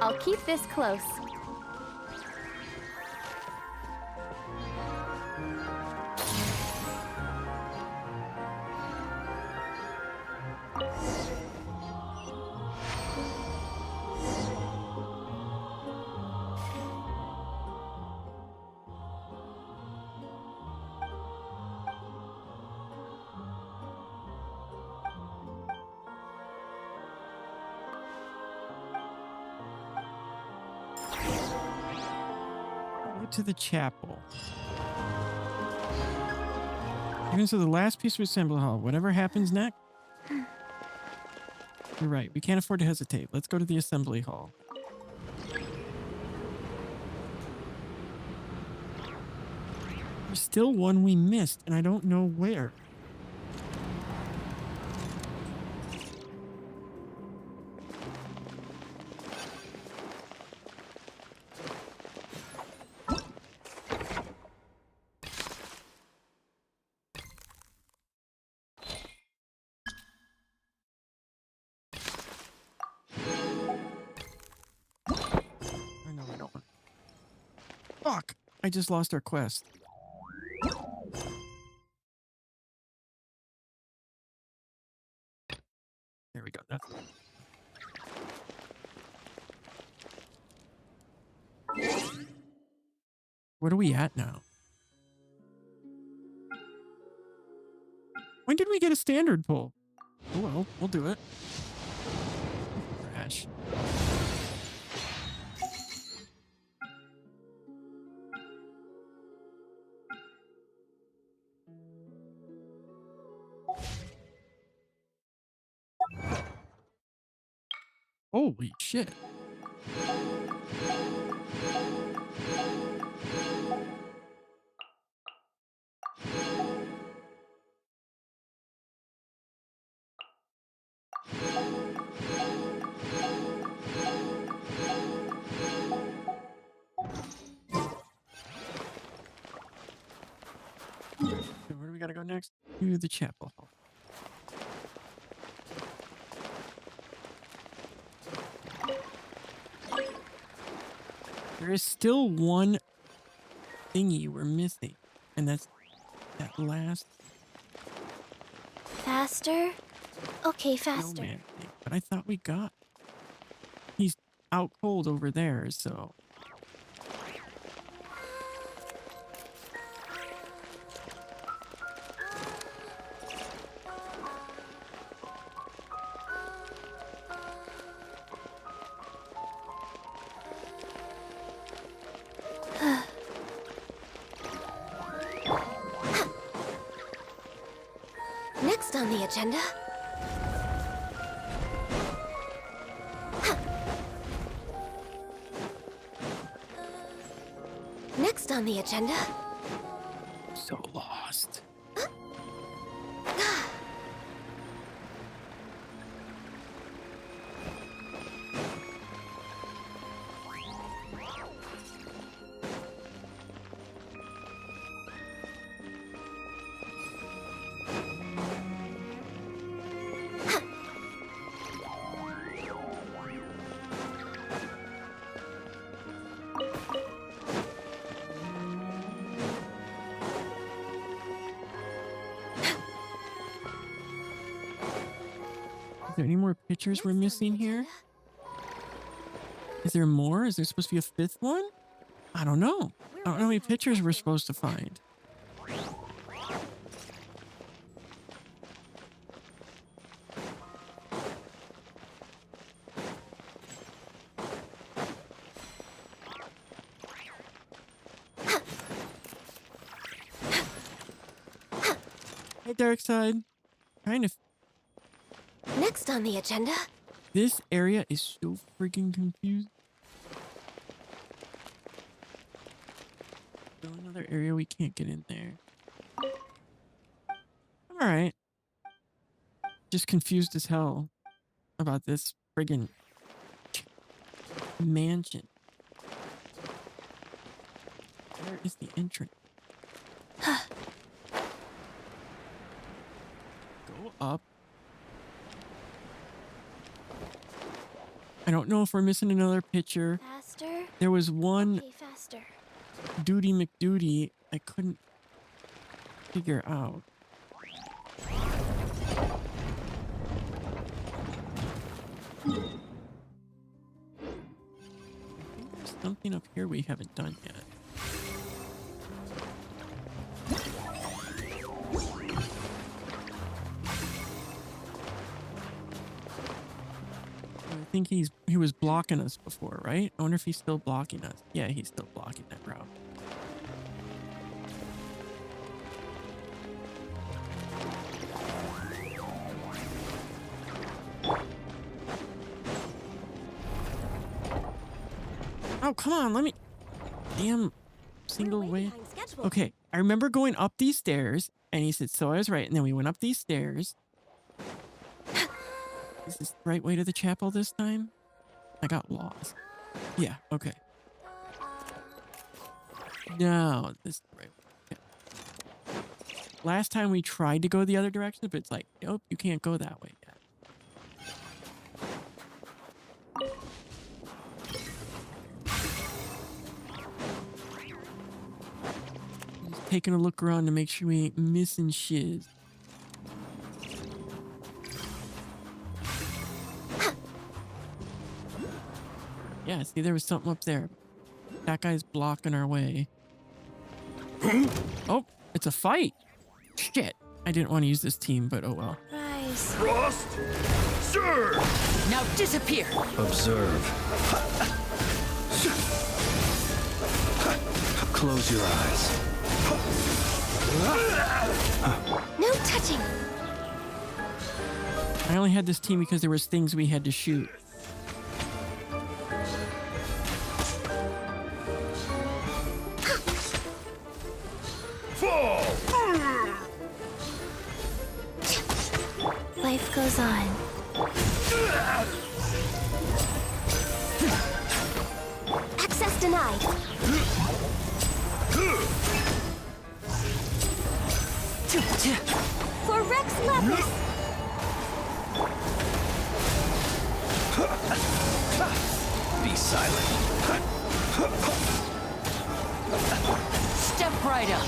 I'll keep this close. To the chapel. Even so, the last piece of assembly hall. Whatever happens next. You're right. We can't afford to hesitate. Let's go to the assembly hall. There's still one we missed, and I don't know where. Fuck! I just lost our quest. There we go. That's What are we at now? When did we get a standard pull? Oh well, we'll do it. Crash. Holy shit. So where do we gotta go next? To the chapel hall. There is still one thingy we're missing, and that's that last Faster? Okay, faster. snowman thing. But I thought we got. He's out cold over there, so. Next on the agenda. Next on the agenda. So lost. Is there any more pictures we're missing here? Is there more? Is there supposed to be a fifth one? I don't know. I don't know how many pictures we're supposed to find. Hey, Dark Side. Kind of. Next on the agenda. This area is so freaking confused. Still another area we can't get in there. Alright. Just confused as hell about this friggin' mansion. Where is the entrance? Go up. I don't know if we're missing another picture. Faster? There was one Okay, faster. Duty McDuty I couldn't figure out. I think there's something up here we haven't done yet. I think he was blocking us before, right? I wonder if he's still blocking us. Yeah, he's still blocking that route. Oh, come on, let me... Damn single way. Okay, I remember going up these stairs, and he said, so I was right. And then we went up these stairs. Is this the right way to the chapel this time? I got lost. Yeah, okay. No, this is the right way. Yeah. Last time we tried to go the other direction, but it's like, nope, you can't go that way yet. Just taking a look around to make sure we ain't missing shiz. Yeah, see, there was something up there. That guy's blocking our way. Oh, it's a fight. Shit. I didn't want to use this team, but oh well. Rise. Frost, sir! Now disappear! Observe. Close your eyes. No touching. I only had this team because there was things we had to shoot. Life goes on. Access denied. For Rex Lapis. Be silent. Step right up.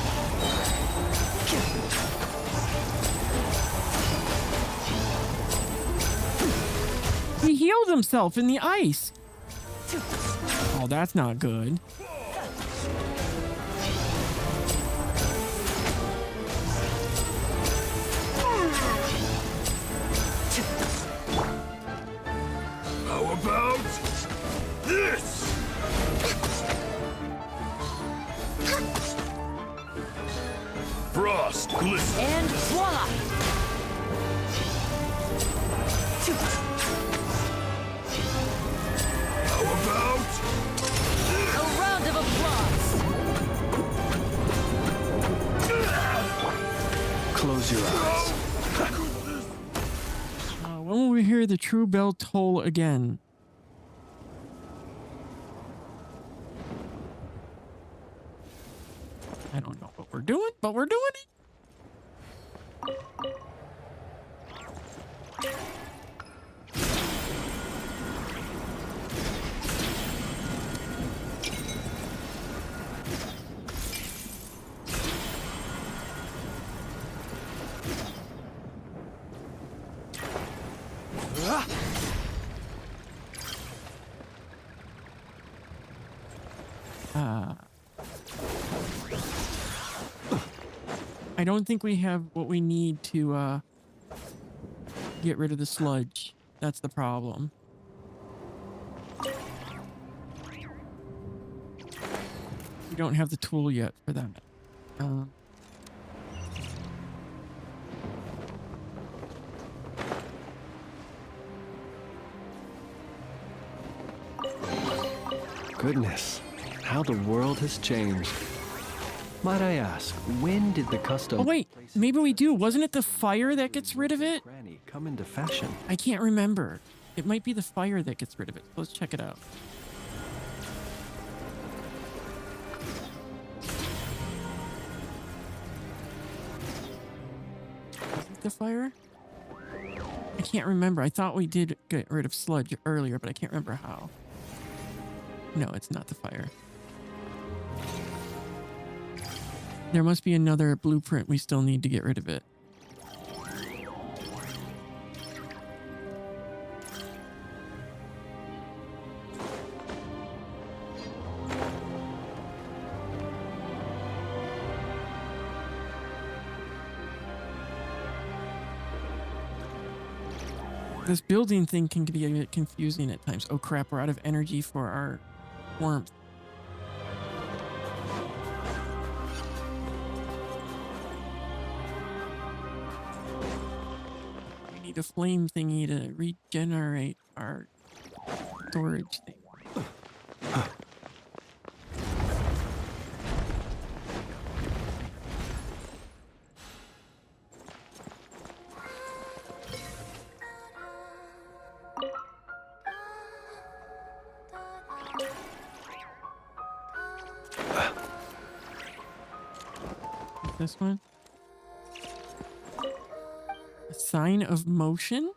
He healed himself in the ice. Oh, that's not good. How about this? Frost glisten. And voila! How about A round of applause! Close your eyes. When will we hear the true bell toll again? I don't know what we're doing, but we're doing it. I don't think we have what we need to get rid of the sludge. That's the problem. We don't have the tool yet for that. Goodness, how the world has changed. Might I ask, when did the custom... Oh wait, maybe we do. Wasn't it the fire that gets rid of it? come into fashion? I can't remember. It might be the fire that gets rid of it. Let's check it out. Is it the fire? I can't remember. I thought we did get rid of sludge earlier, but I can't remember how. No, it's not the fire. There must be another blueprint we still need to get rid of it. This building thing can be a bit confusing at times. Oh crap, we're out of energy for our warmth. We need a flame thingy to regenerate our storage thing. This one? A sign of motion?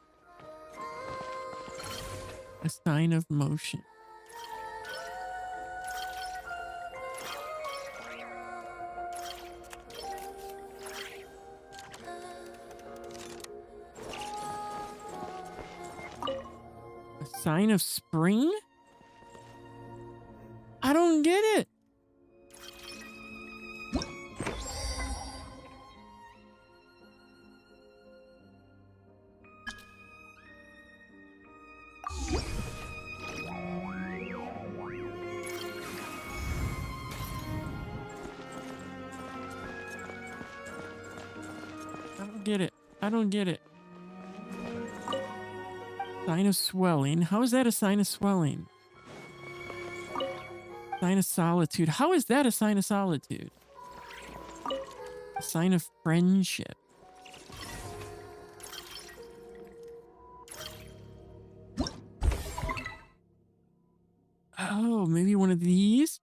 A sign of motion. A sign of spring? I don't get it. I don't get it. Sign of swelling. How is that a sign of swelling? Sign of solitude. How is that a sign of solitude? A sign of friendship. Oh, maybe one of these?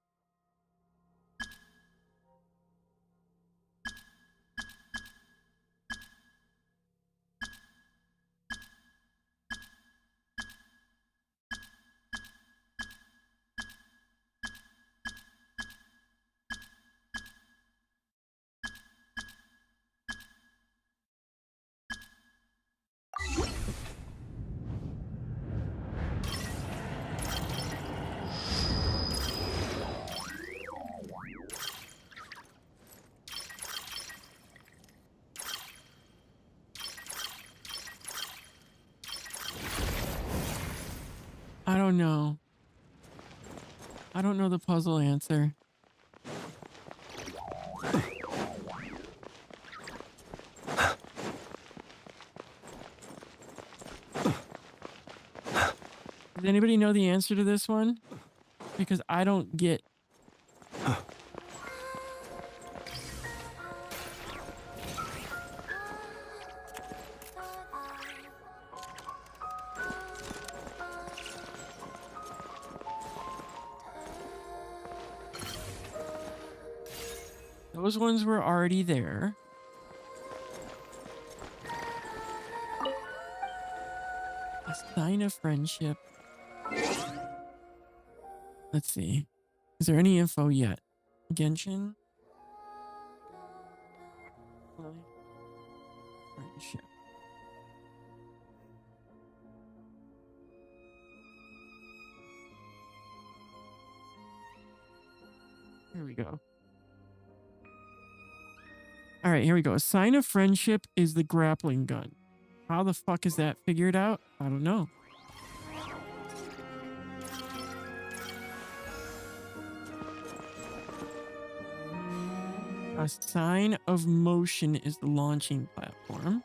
I don't know. I don't know the puzzle answer. Does anybody know the answer to this one? Because I don't get. Those ones were already there. A sign of friendship. Let's see. Is there any info yet? Genshin? Friendship. Here we go. All right, here we go. A sign of friendship is the grappling gun. How the fuck is that figured out? I don't know. A sign of motion is the launching platform.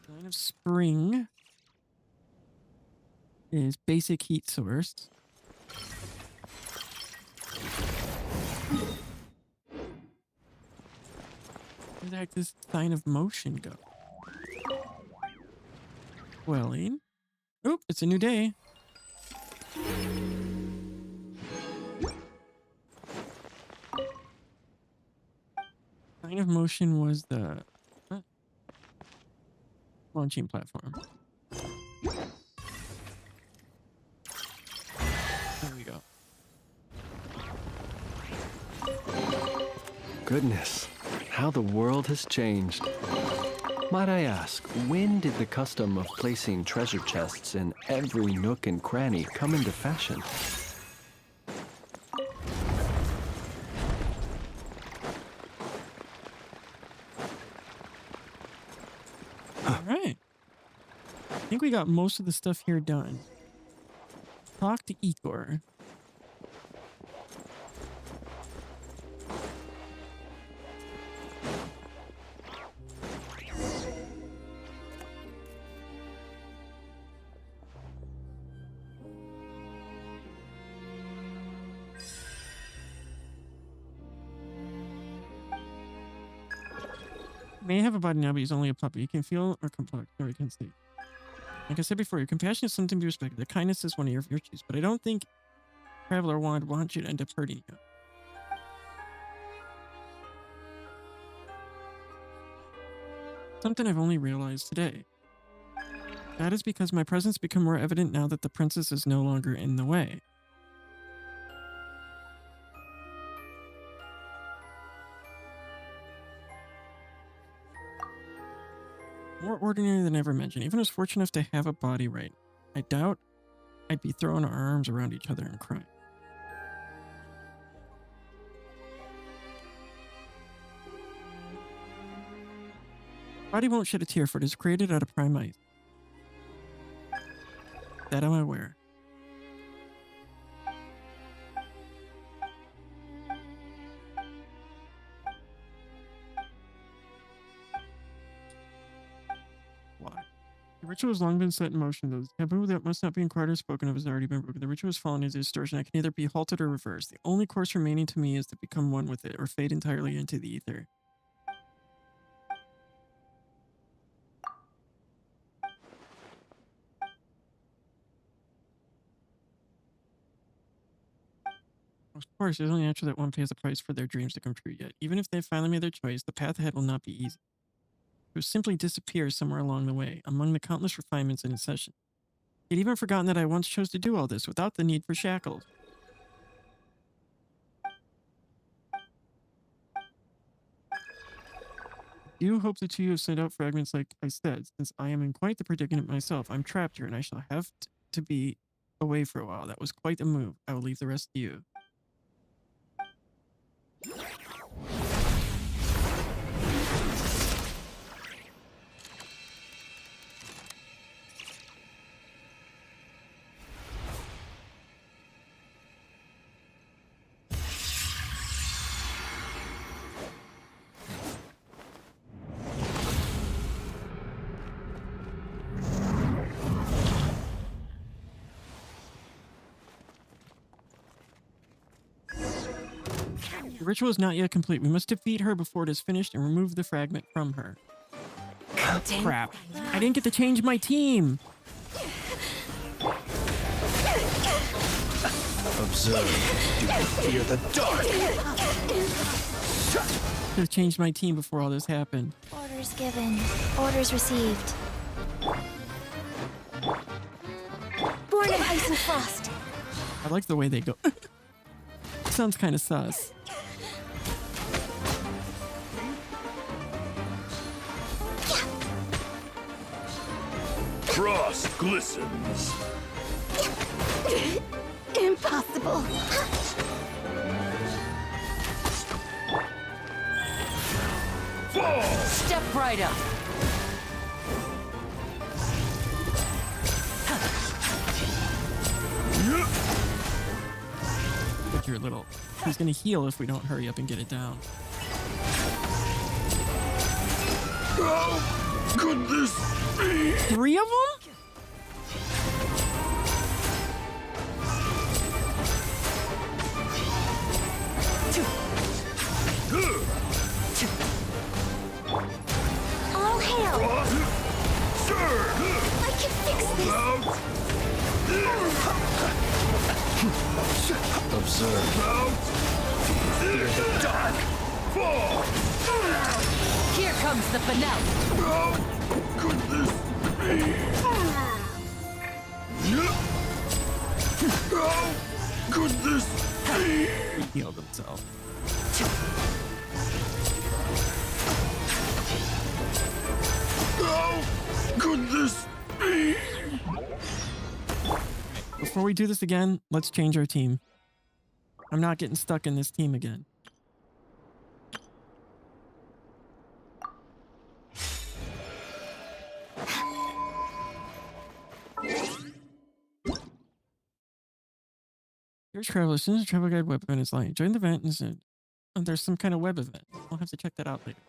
Sign of spring is basic heat source. Where the heck does sign of motion go? Welling. Oop, it's a new day. Sign of motion was the launching platform. There we go. Goodness, how the world has changed. Might I ask, when did the custom of placing treasure chests in every nook and cranny come into fashion? Alright. I think we got most of the stuff here done. Talk to Igor. May have a body now, but he's only a puppy. He can feel or complex, or he can see. Like I said before, your compassion is something to be respected. The kindness is one of your virtues, but I don't think Traveler would want you to end up hurting you. Something I've only realized today. That is because my presence become more evident now that the princess is no longer in the way. More ordinary than ever mentioned. Even if I was fortunate enough to have a body right, I doubt I'd be throwing our arms around each other and crying. Body won't shed a tear, for it is created out of prime ice. That I'm aware. Why? The ritual has long been set in motion, though. The taboo that must not be inquired or spoken of has already been broken. The ritual has fallen into distortion. I can neither be halted or reversed. The only course remaining to me is to become one with it, or fade entirely into the ether. Of course, it's only natural that one pays the price for their dreams to come true, yet even if they finally made their choice, the path ahead will not be easy. It will simply disappear somewhere along the way, among the countless refinements and accessions. He'd even forgotten that I once chose to do all this without the need for shackles. I do hope the two of you have sent out fragments like I said, since I am in quite the predicament myself. I'm trapped here and I shall have to be away for a while. That was quite a move. I will leave the rest to you. The ritual is not yet complete. We must defeat her before it is finished and remove the fragment from her. Crap. I didn't get to change my team. Observe. Do not fear the dark. Should have changed my team before all this happened. Orders given. Orders received. Born of ice and frost. I like the way they go. Sounds kind of sus. Frost glistens. Impossible. Fall. Step right up. Look, you're little. He's gonna heal if we don't hurry up and get it down. How could this be? 3 of them? All hail! Sure. I can fix this! Observe. Fear the dark. Fall. Here comes the finale. How could this be? How could this be? He healed himself. How could this be? Before we do this again, let's change our team. I'm not getting stuck in this team again. Here's Traveler. As soon as the travel guide web event is live, join the event and there's some kind of web event. I'll have to check that out later.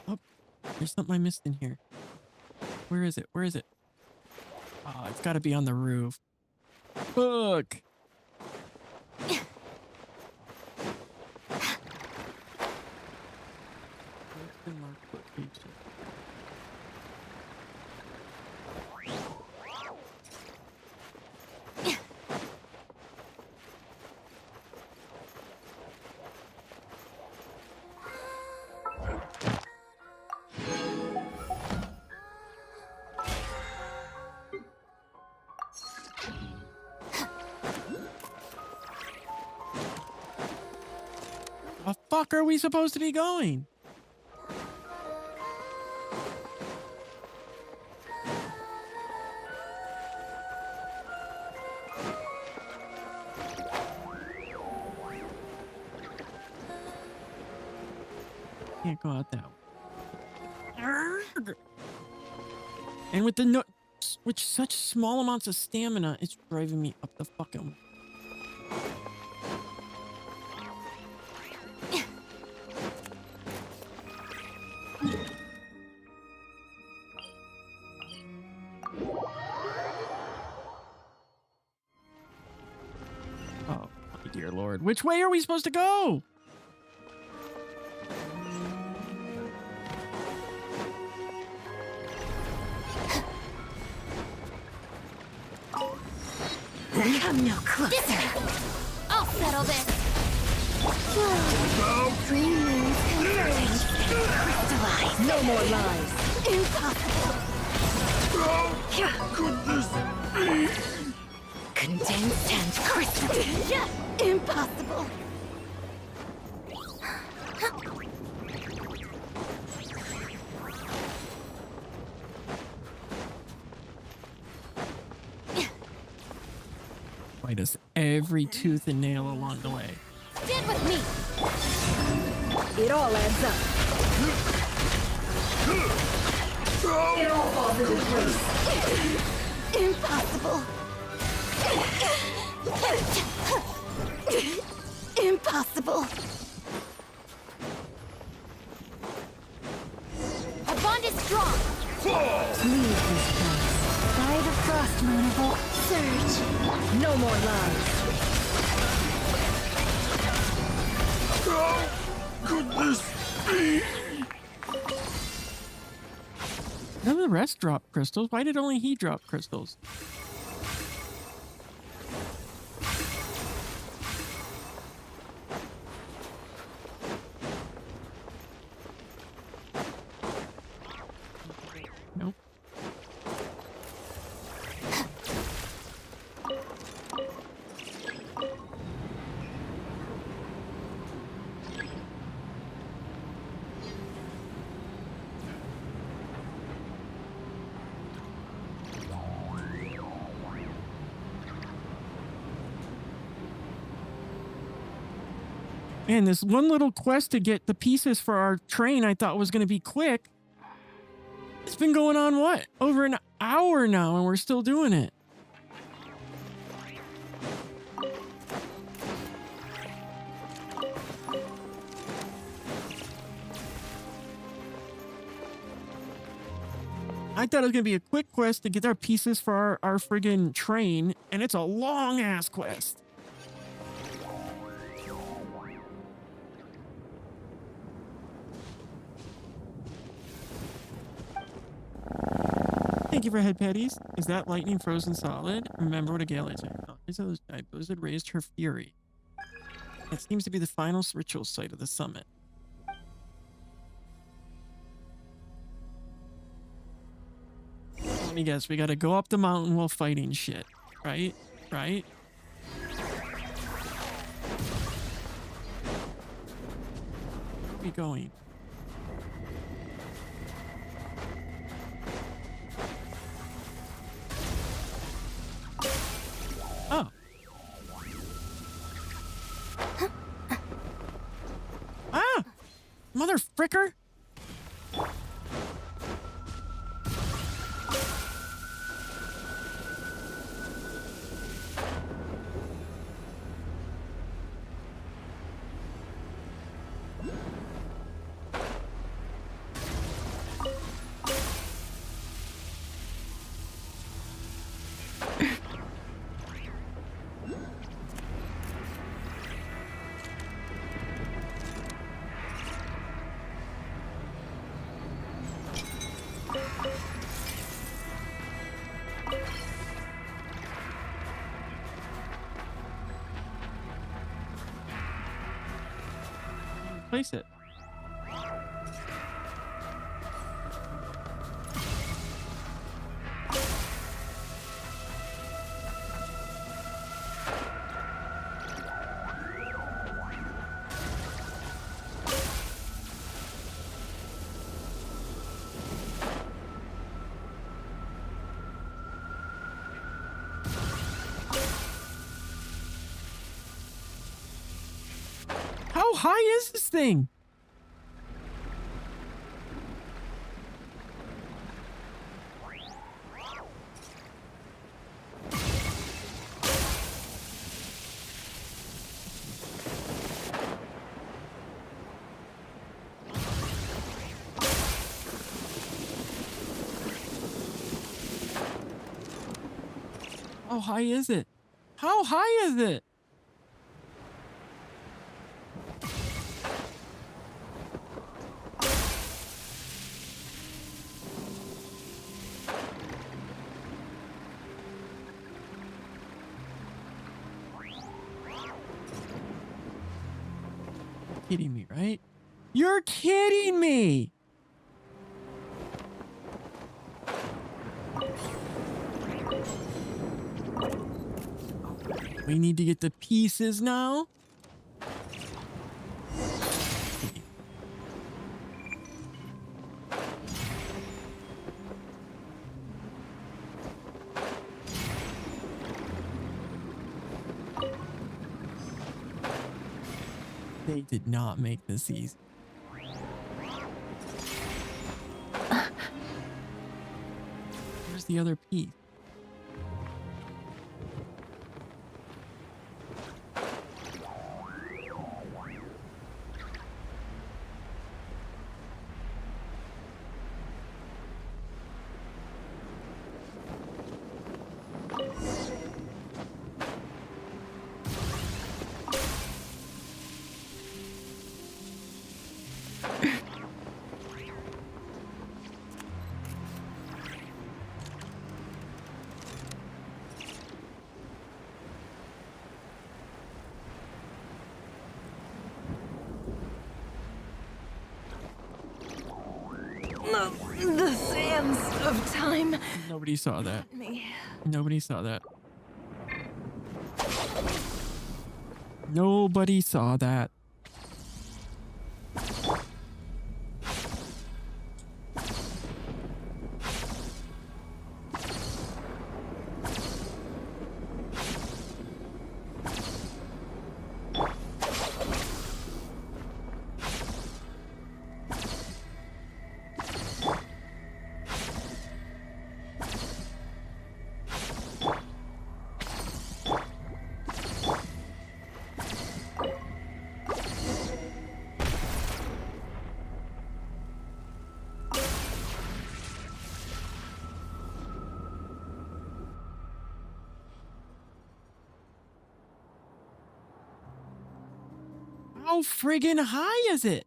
Oh, there's something I missed in here. Where is it? Where is it? Oh, it's got to be on the roof. Look. fuck are we supposed to be going? Can't go out that way. And with the with such small amounts of stamina, it's driving me up the fucking. Oh, my dear Lord. Which way are we supposed to go? Come no closer. I'll settle this. Green moons confirmed. Crystallize. No more lies. Impossible. Could this be? Condensed and crystal. Impossible. Bite us every tooth and nail along the way. Stand with me. It all adds up. It all falls into place. Impossible. Impossible. Our bond is strong. Leave this place. Die the frost moon evoke. Surge. No more lies. How could this be? None of the rest drop crystals. Why did only he drop crystals? Nope. Man, this one little quest to get the pieces for our train I thought was going to be quick. It's been going on, what? Over an hour now, and we're still doing it. I thought it was going to be a quick quest to get our pieces for our friggin' train, and it's a long-ass quest. Thank you for head patties. Is that lightning frozen solid? Remember what a gale is. Blizzard raised her fury. It seems to be the final ritual site of the summit. Let me guess, we gotta go up the mountain while fighting shit. Right? Right? Where are we going? Oh. Ah! Mother fricker! Place it. high is this thing? How high is it? How high is it? You're kidding me, right? You're kidding me! We need to get the pieces now. They did not make this easy. Where's the other piece? The sands of time. Nobody saw that. Nobody saw that. Nobody saw that. How friggin' high is it?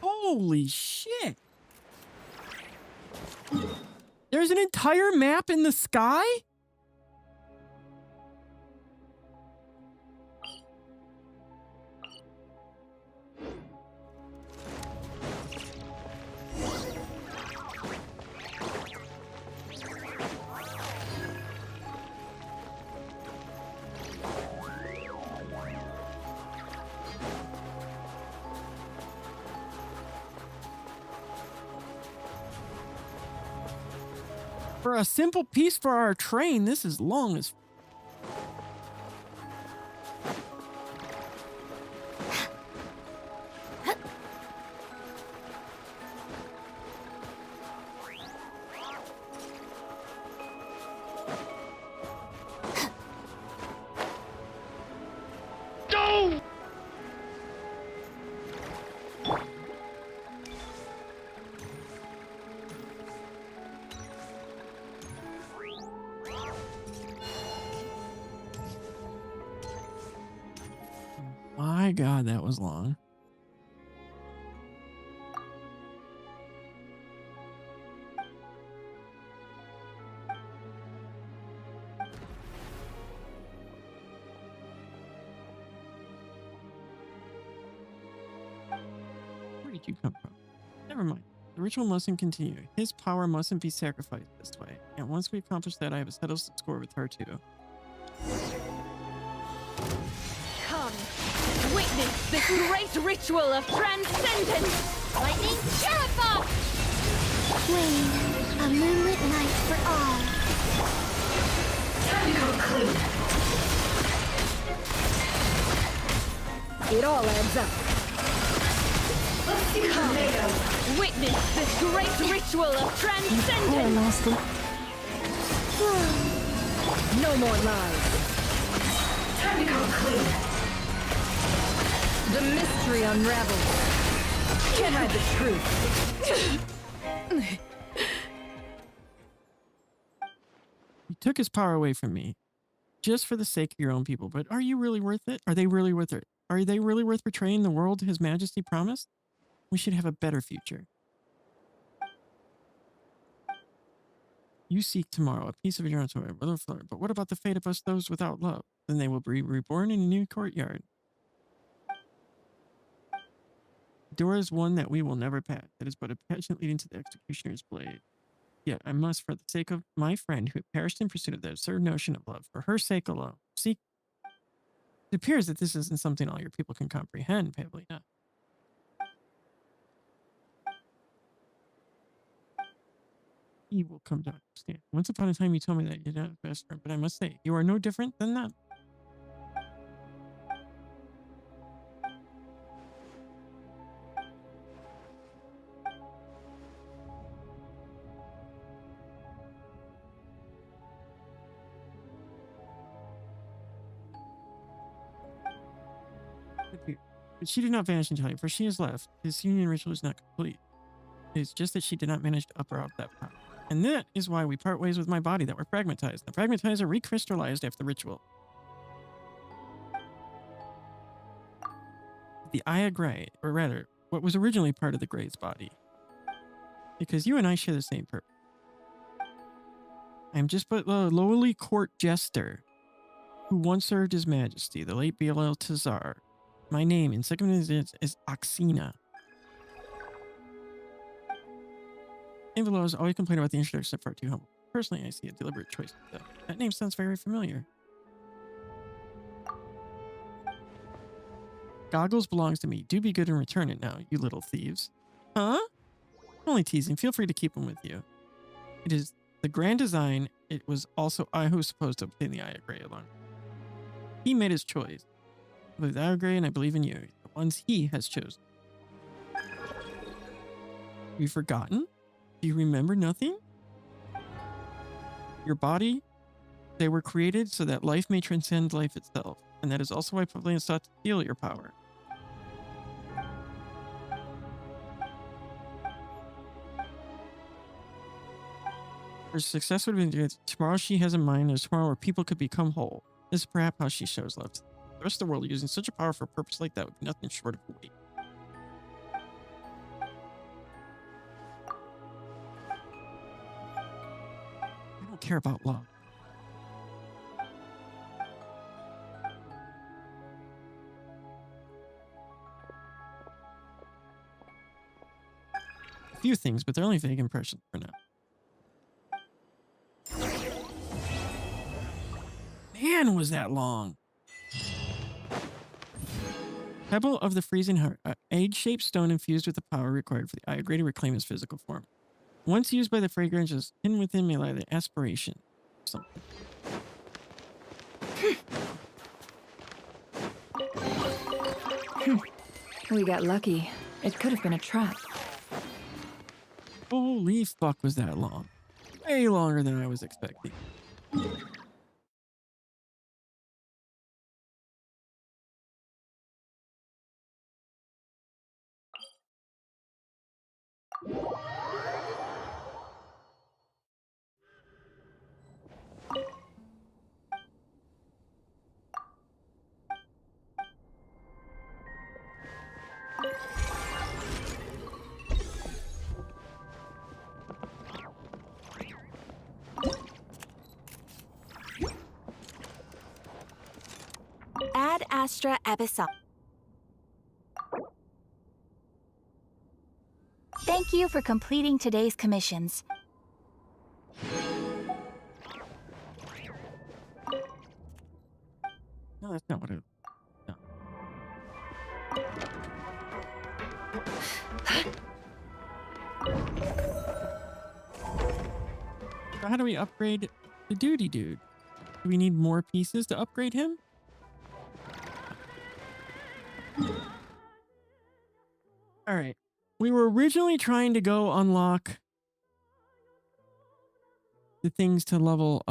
Holy shit. There's an entire map in the sky? For a simple piece for our train, this is long as... Go! My God, that was long. Where did you come from? Never mind. The ritual mustn't continue. His power mustn't be sacrificed this way. And once we accomplish that, I have a settled score with her too. Come, witness this great ritual of transcendence! Lightning Sheriff! Wane, a moonlit night for all. Time to conclude. It all adds up. Come, Neko. Witness this great ritual of transcendence. No more lies. Time to come clean. The mystery unravels. Can't hide the truth. You took his power away from me just for the sake of your own people, but are you really worth it? Are they really worth it? Are they really worth betraying the world His Majesty promised? We should have a better future. You seek tomorrow a piece of your own soil, but what about the fate of us, those without love? Then they will be reborn in a new courtyard. The door is one that we will never pass. It is but a pageant leading to the executioner's blade. Yet I must, for the sake of my friend who perished in pursuit of that absurd notion of love, for her sake alone. See, it appears that this isn't something all your people can comprehend, Pavlina. He will come to understand. Once upon a time, you told me that you're not a best friend, but I must say, you are no different than them. But she did not vanish entirely, for she has left. This union ritual is not complete. It is just that she did not manage to upper out that power. And that is why we part ways with my body that were fragmentized. The fragmentized are recrystallized after the ritual. The Aya Gray, or rather, what was originally part of the Gray's body. Because you and I share the same purpose. I am just but a lowly court jester who once served His Majesty, the late Bilal Tazar. My name in second is Oxina. Invalos always complain about the introduction far too humble. Personally, I see a deliberate choice. That name sounds very familiar. Goggles belongs to me. Do be good and return it now, you little thieves. Huh? I'm only teasing. Feel free to keep them with you. It is the grand design. It was also I who was supposed to obtain the Eye of Grey along. He made his choice. I believe the Eye of Grey and I believe in you. The ones he has chosen. Have you forgotten? Do you remember nothing? Your body, they were created so that life may transcend life itself. And that is also why Pavilion sought to steal your power. Her success would have been good. Tomorrow she has a mind, there's tomorrow where people could become whole. This is perhaps how she shows love. The rest of the world using such a power for a purpose like that would be nothing short of a waste. I don't care about love. A few things, but they're only vague impressions for now. Man, was that long. Pebble of the freezing heart, an egg-shaped stone infused with the power required for the Eye of Grey to reclaim its physical form. Once used by the fragrances, hidden within may lie the aspiration. Something. We got lucky. It could have been a trap. Holy fuck, was that long. Way longer than I was expecting. Ad Astra Abyssal. Thank you for completing today's commissions. No, that's not what it. No. So how do we upgrade the duty dude? Do we need more pieces to upgrade him? All right. We were originally trying to go unlock the things to level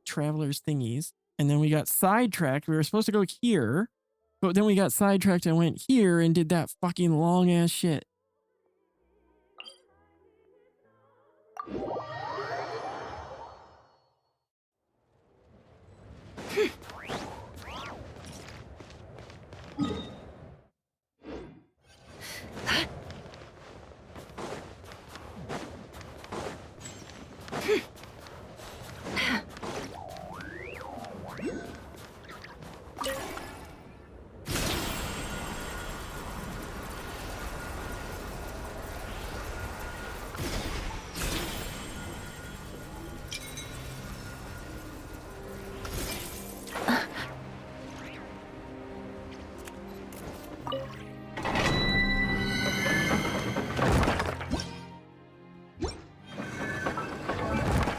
travelers thingies, and then we got sidetracked. We were supposed to go here, but then we got sidetracked and went here and did that fucking long ass shit.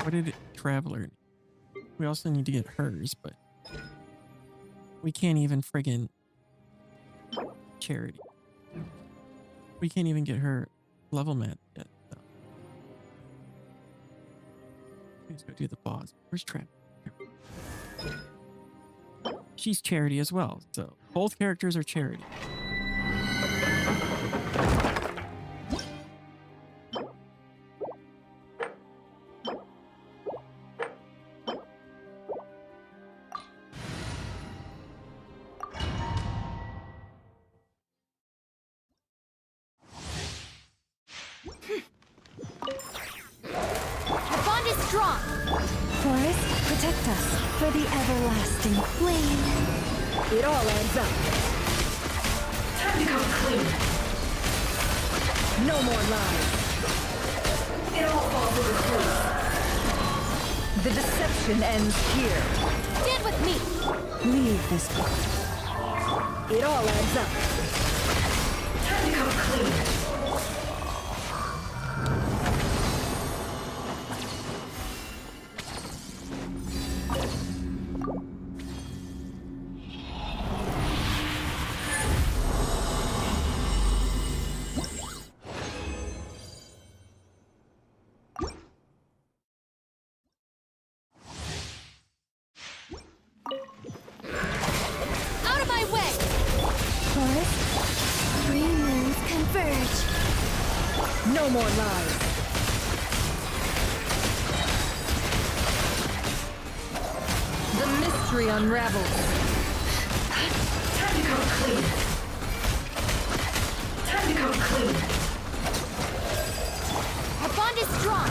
What did it traveler? We also need to get hers, but we can't even friggin' charity. We can't even get her level mat yet. So. Let's go do the boss. Where's Trav? She's charity as well, so both characters are charity. For the everlasting flame. It all adds up. Time to come clean. No more lies. It all falls into place. The deception ends here. Stand with me. Leave this part. It all adds up. Time to come clean. No more lies. The mystery unravels. Time to come clean. Time to come clean. Our bond is strong.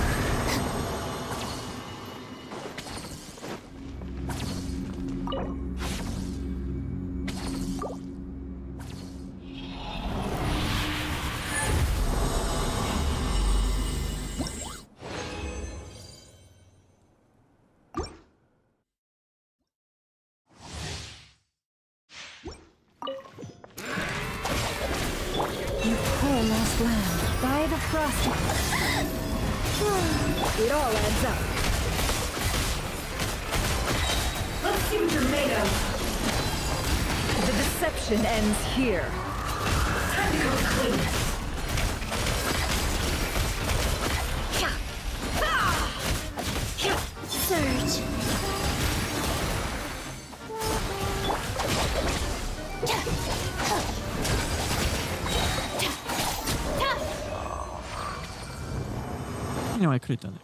By the frost. It all adds up. Let's see what you're made of. The deception ends here. Time to come clean. Surge. You know, I could have done it.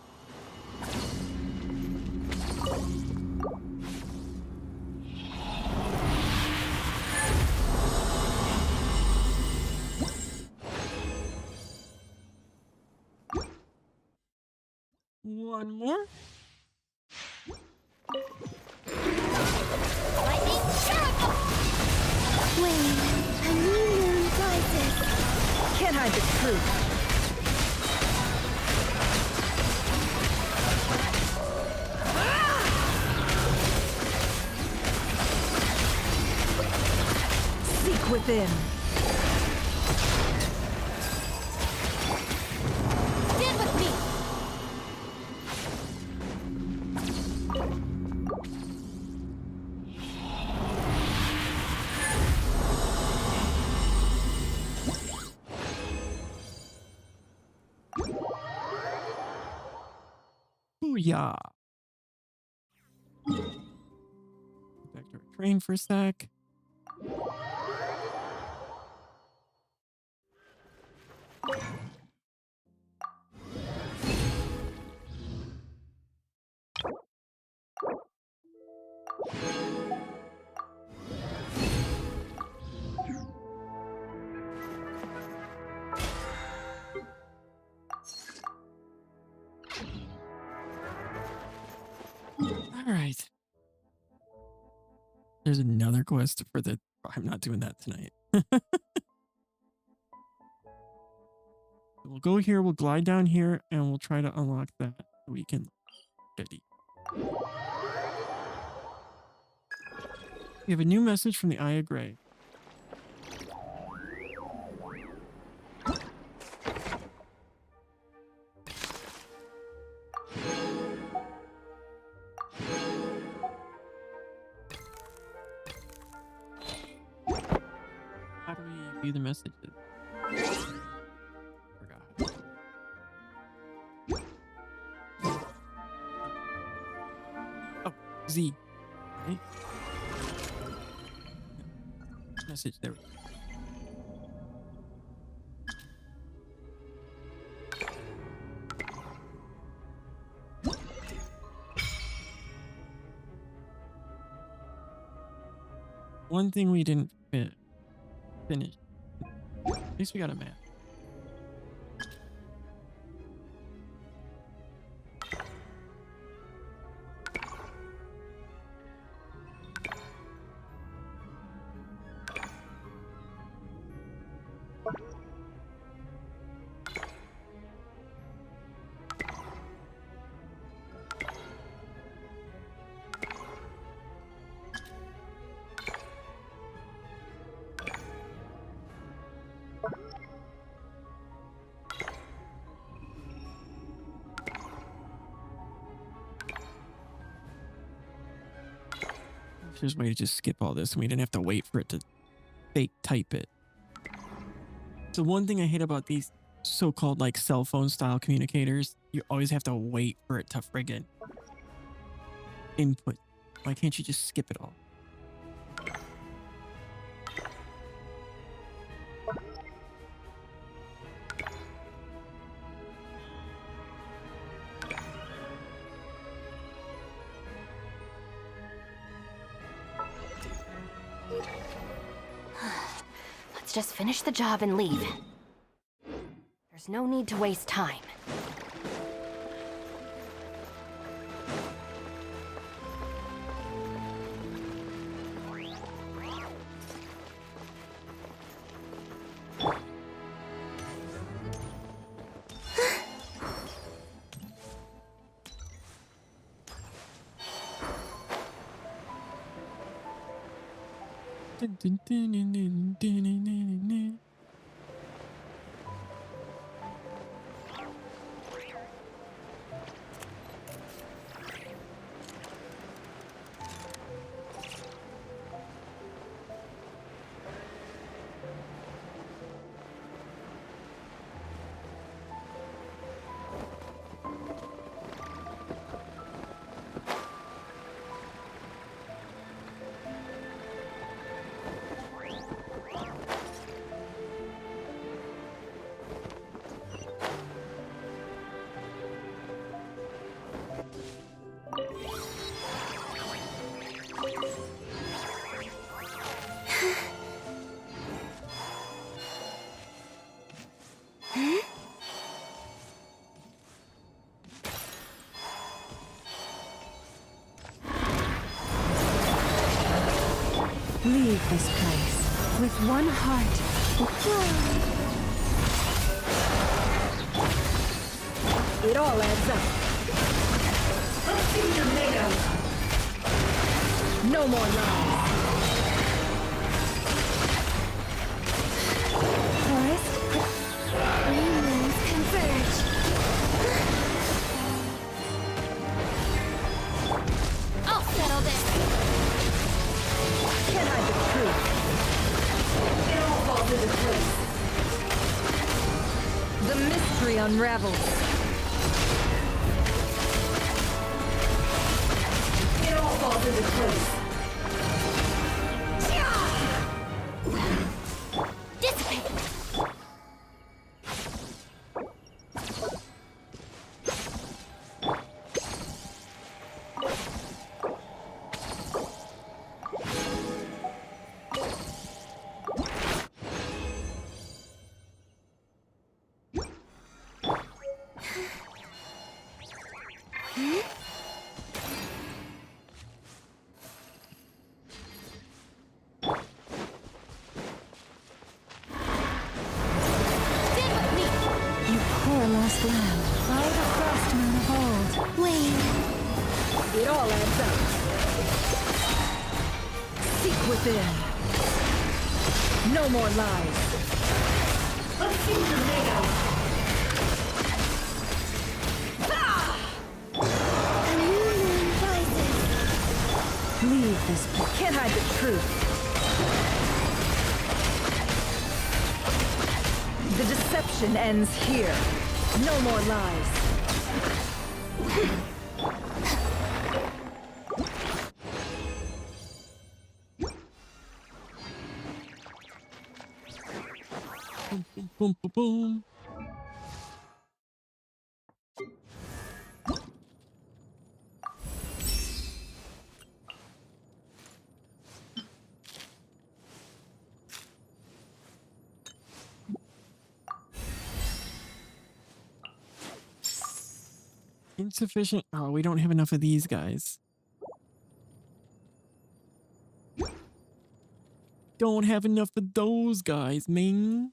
One more. Wait, a new moon rises. Can't hide the truth. Seek within. Stand with me. yeah. Back to our train for a sec. All right. There's another quest for the... I'm not doing that tonight. We'll go here, we'll glide down here, and we'll try to unlock that so we can... We have a new message from the Eye of Grey. How do we view the messages? Forgot. Oh, Z. Right? Message there. One thing we didn't finish. At least we got a map. There's a way to just skip all this and we didn't have to wait for it to fake type it. So one thing I hate about these so-called like cell phone style communicators, you always have to wait for it to friggin' input. Why can't you just skip it all? Let's just finish the job and leave. There's no need to waste time. Leave this place with one heart. It all adds up. No more lies. Forest, three moons converge. I'll settle this. Can't hide the truth. It all falls into place. The mystery unravels. land. By the frost moon of old. Wayne. It all adds up. Seek within. No more lies. Let's see what you're made of. A new moon rises. Leave this place. Can't hide the truth. The deception ends here. No more lies. Boom, boom, boom, boom. Insufficient. Oh, we don't have enough of these guys. Don't have enough of those guys, man.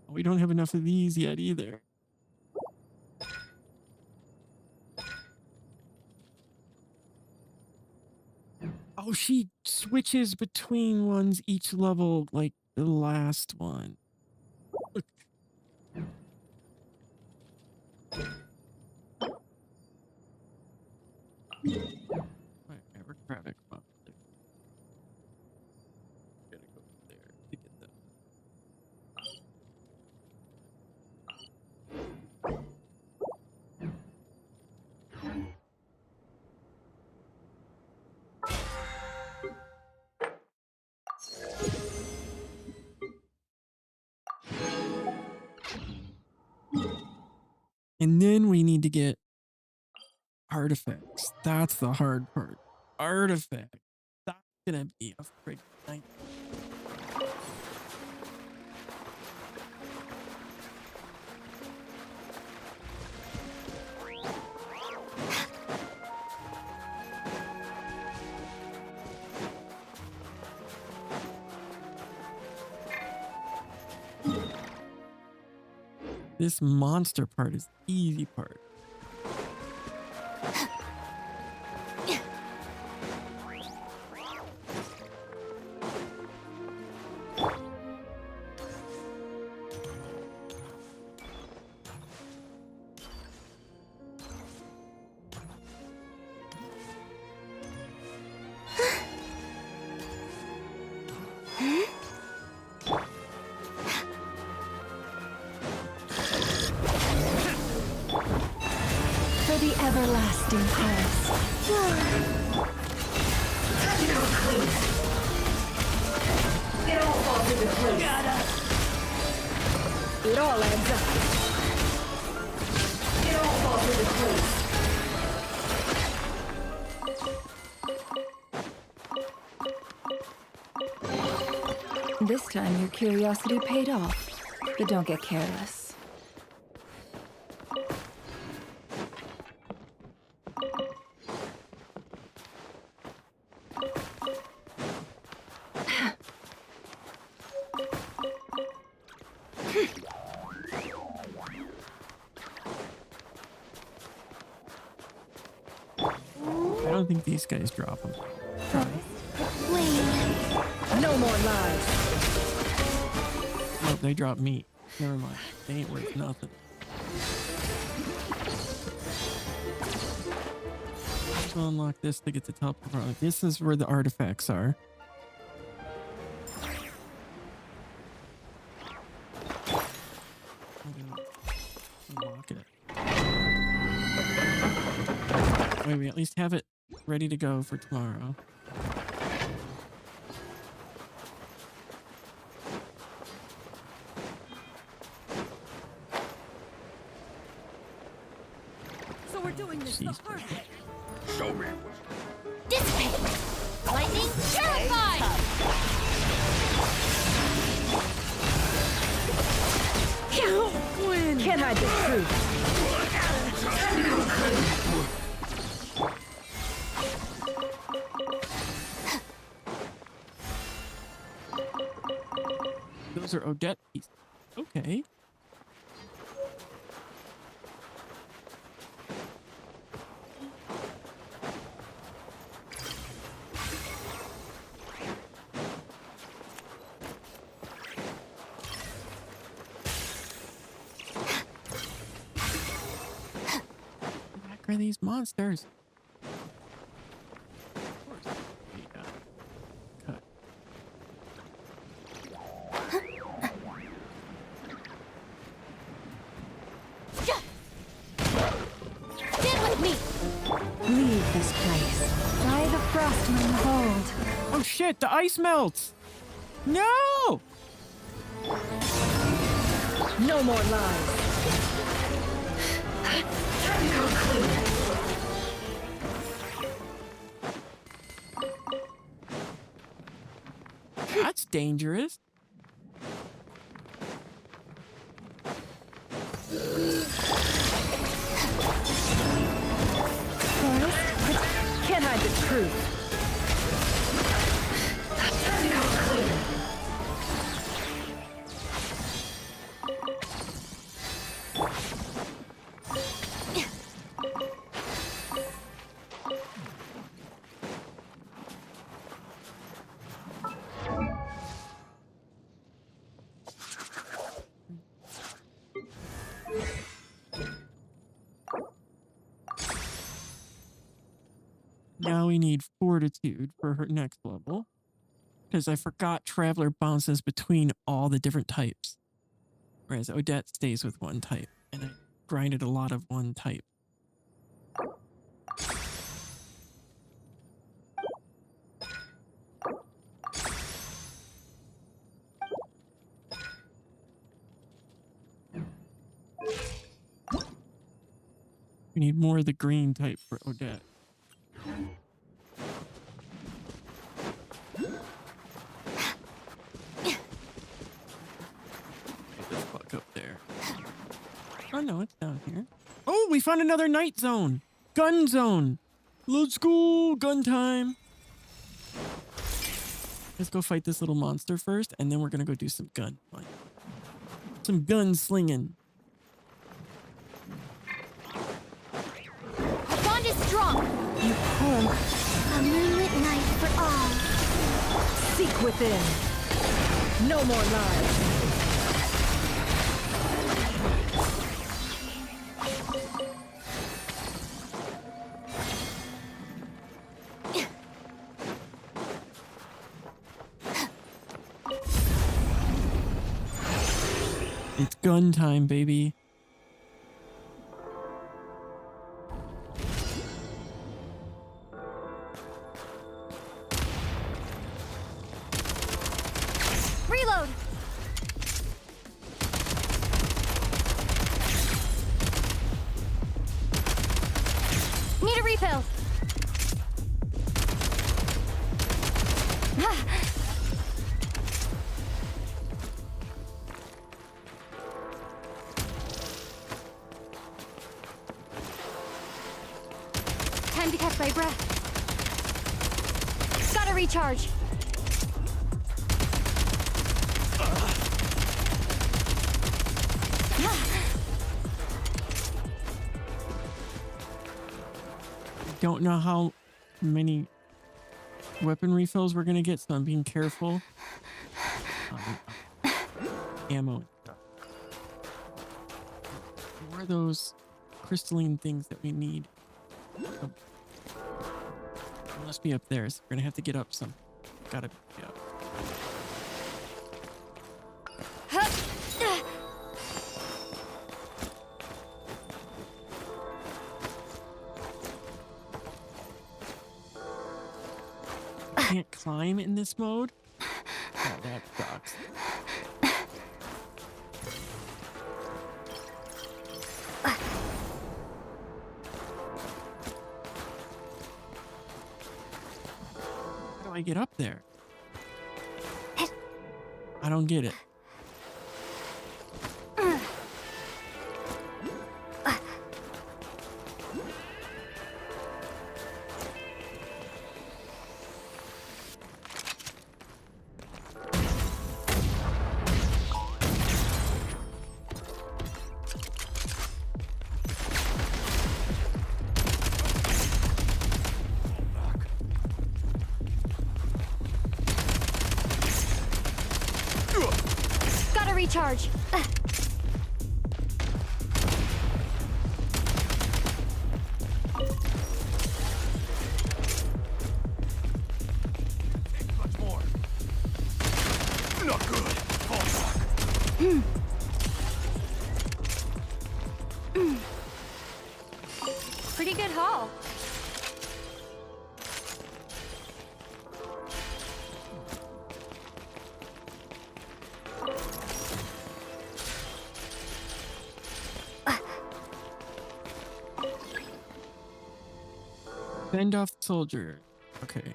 We don't have enough of these yet either. Oh, she switches between ones each level like the last one. Look. Whatever, traffic bump. Gotta go there to get them. And then we need to get artifacts. That's the hard part. Artifact. That's gonna be a freaking nightmare. This monster part is the easy part. Everlasting past. It all falls into place. It all adds up. It all falls into place. This time your curiosity paid off, but don't get careless. I don't think these guys drop them. No more lies. Oh, they drop meat. Never mind. They ain't worth nothing. Let's unlock this to get to top of the product. This is where the artifacts are. Unlock it. Wait, we at least have it ready to go for tomorrow. So we're doing this the hard way. Show me. Dissipate! Lightning, purify! Can't hide the truth. Those are Odette pieces. Okay. What are these monsters? Of course. Yeah. Cut. Stand with me! Leave this place. By the frost moon hold. Oh shit, the ice melts! No! No more lies. That's dangerous. Forest, can't hide the truth. Now we need fortitude for her next level. Because I forgot Traveler bounces between all the different types. Whereas Odette stays with one type. And I grinded a lot of one type. We need more of the green type for Odette. Get this fuck up there. Oh no, it's down here. Oh, we found another night zone. Gun zone. Let's go. Gun time. Let's go fight this little monster first, and then we're gonna go do some gun fun. Some gun slinging. Our bond is strong! You pull. A moonlit night for all. Seek within. No more lies. It's gun time, baby. Reload! Need a refill! Time to catch my breath. Gotta recharge. Don't know how many weapon refills we're gonna get, so I'm being careful. Ammo. What are those crystalline things that we need? Oh. It must be up there, so we're gonna have to get up some. Gotta be up. Can't climb in this mode? Oh, that sucks. How do I get up there? I don't get it. Gotta recharge. Much more. Not good. Pretty good haul. Fend off the soldier. Okay.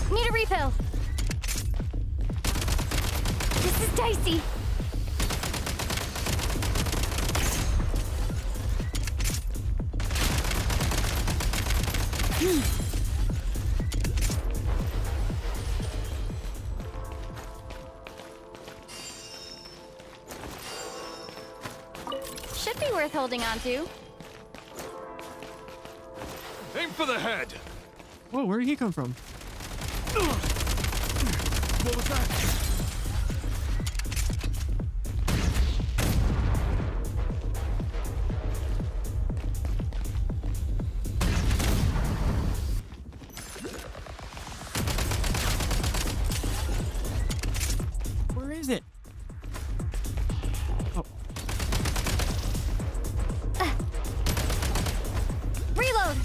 Need a refill. This is dicey. Should be worth holding on to. Aim for the head. Whoa, where did he come from? What was that? Where is it? Oh. Reload.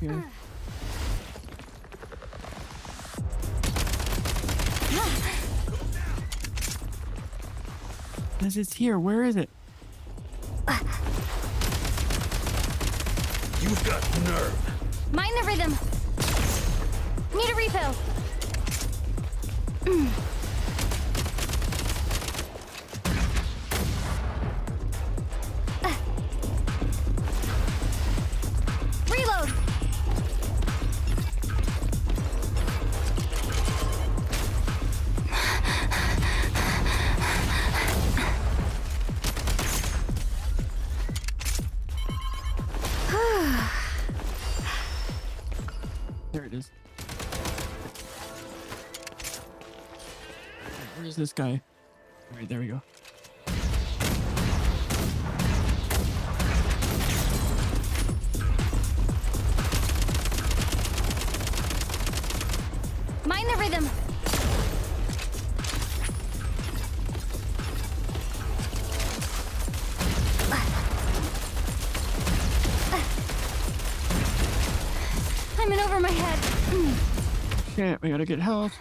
Here. This is here. Where is it? You've got nerve. Mind the rhythm. Need a refill. Reload. There it is. Where's this guy? All right, there we go. Mind the rhythm. I'm in over my head. Okay, we gotta get health.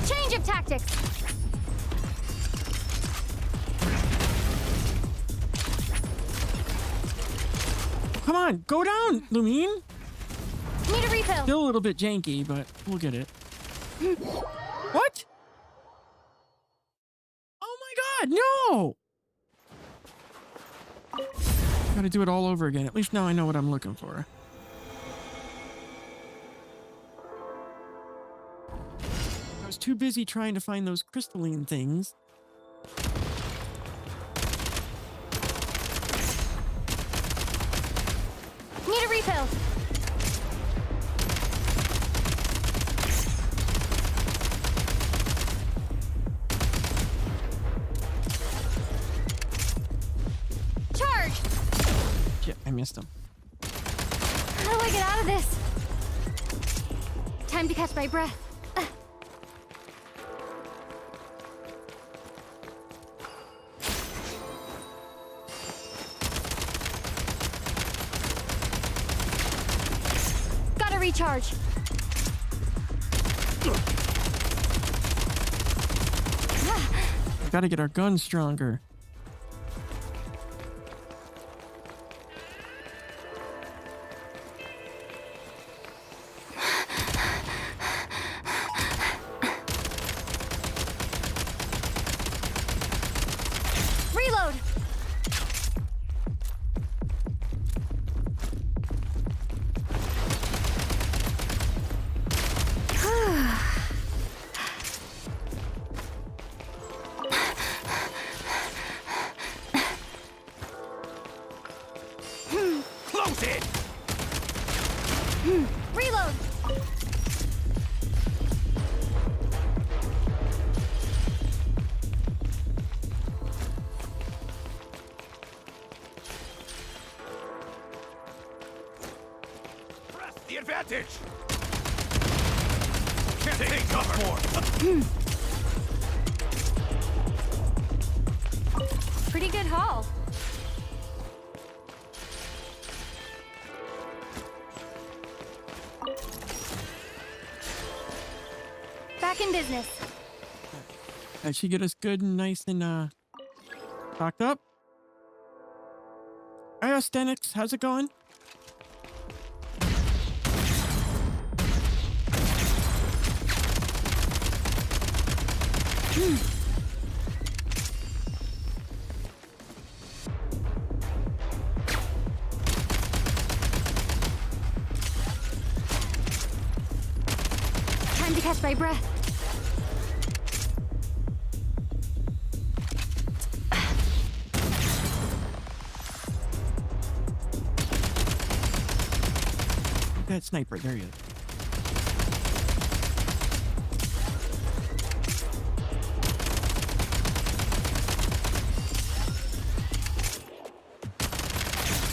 Change of tactics. Come on, go down, Lumine. Need a refill. Still a little bit janky, but we'll get it. What? Oh my god, no! Gotta do it all over again. At least now I know what I'm looking for. I was too busy trying to find those crystalline things. Need a refill. Got this! Time to catch my breath. Gotta recharge. Gotta get our guns stronger. Reload! Close it! Reload! Press the advantage! Can't take cover! Pretty good haul. Back in business. That should get us good and nice and stocked up. Hey, Stenix, how's it going? Time to catch my breath. That sniper, there he is.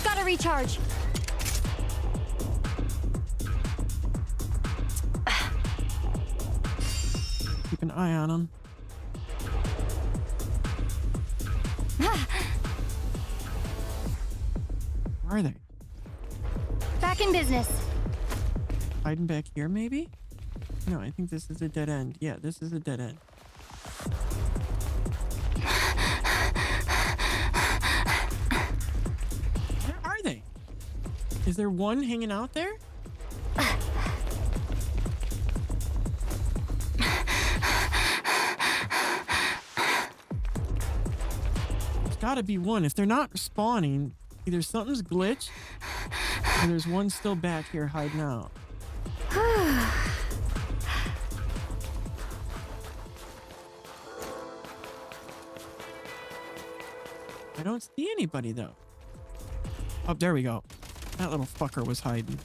Gotta recharge. Keep an eye on him. Where are they? Back in business. Hiding back here, maybe? No, I think this is a dead end. Yeah, this is a dead end. Where are they? Is there one hanging out there? There's gotta be one. If they're not spawning, either something's glitched or there's one still back here hiding out. I don't see anybody though. Oh, there we go. That little fucker was hiding.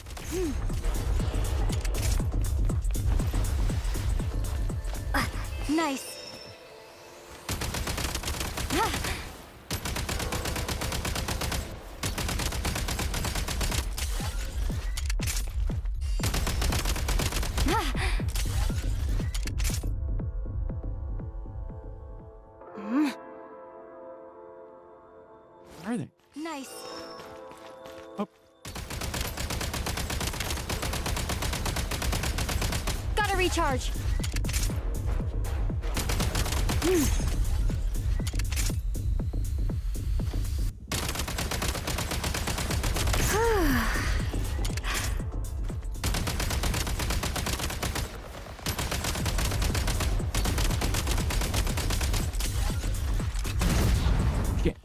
Nice. Where are they? Nice. Oh. Gotta recharge. Shit.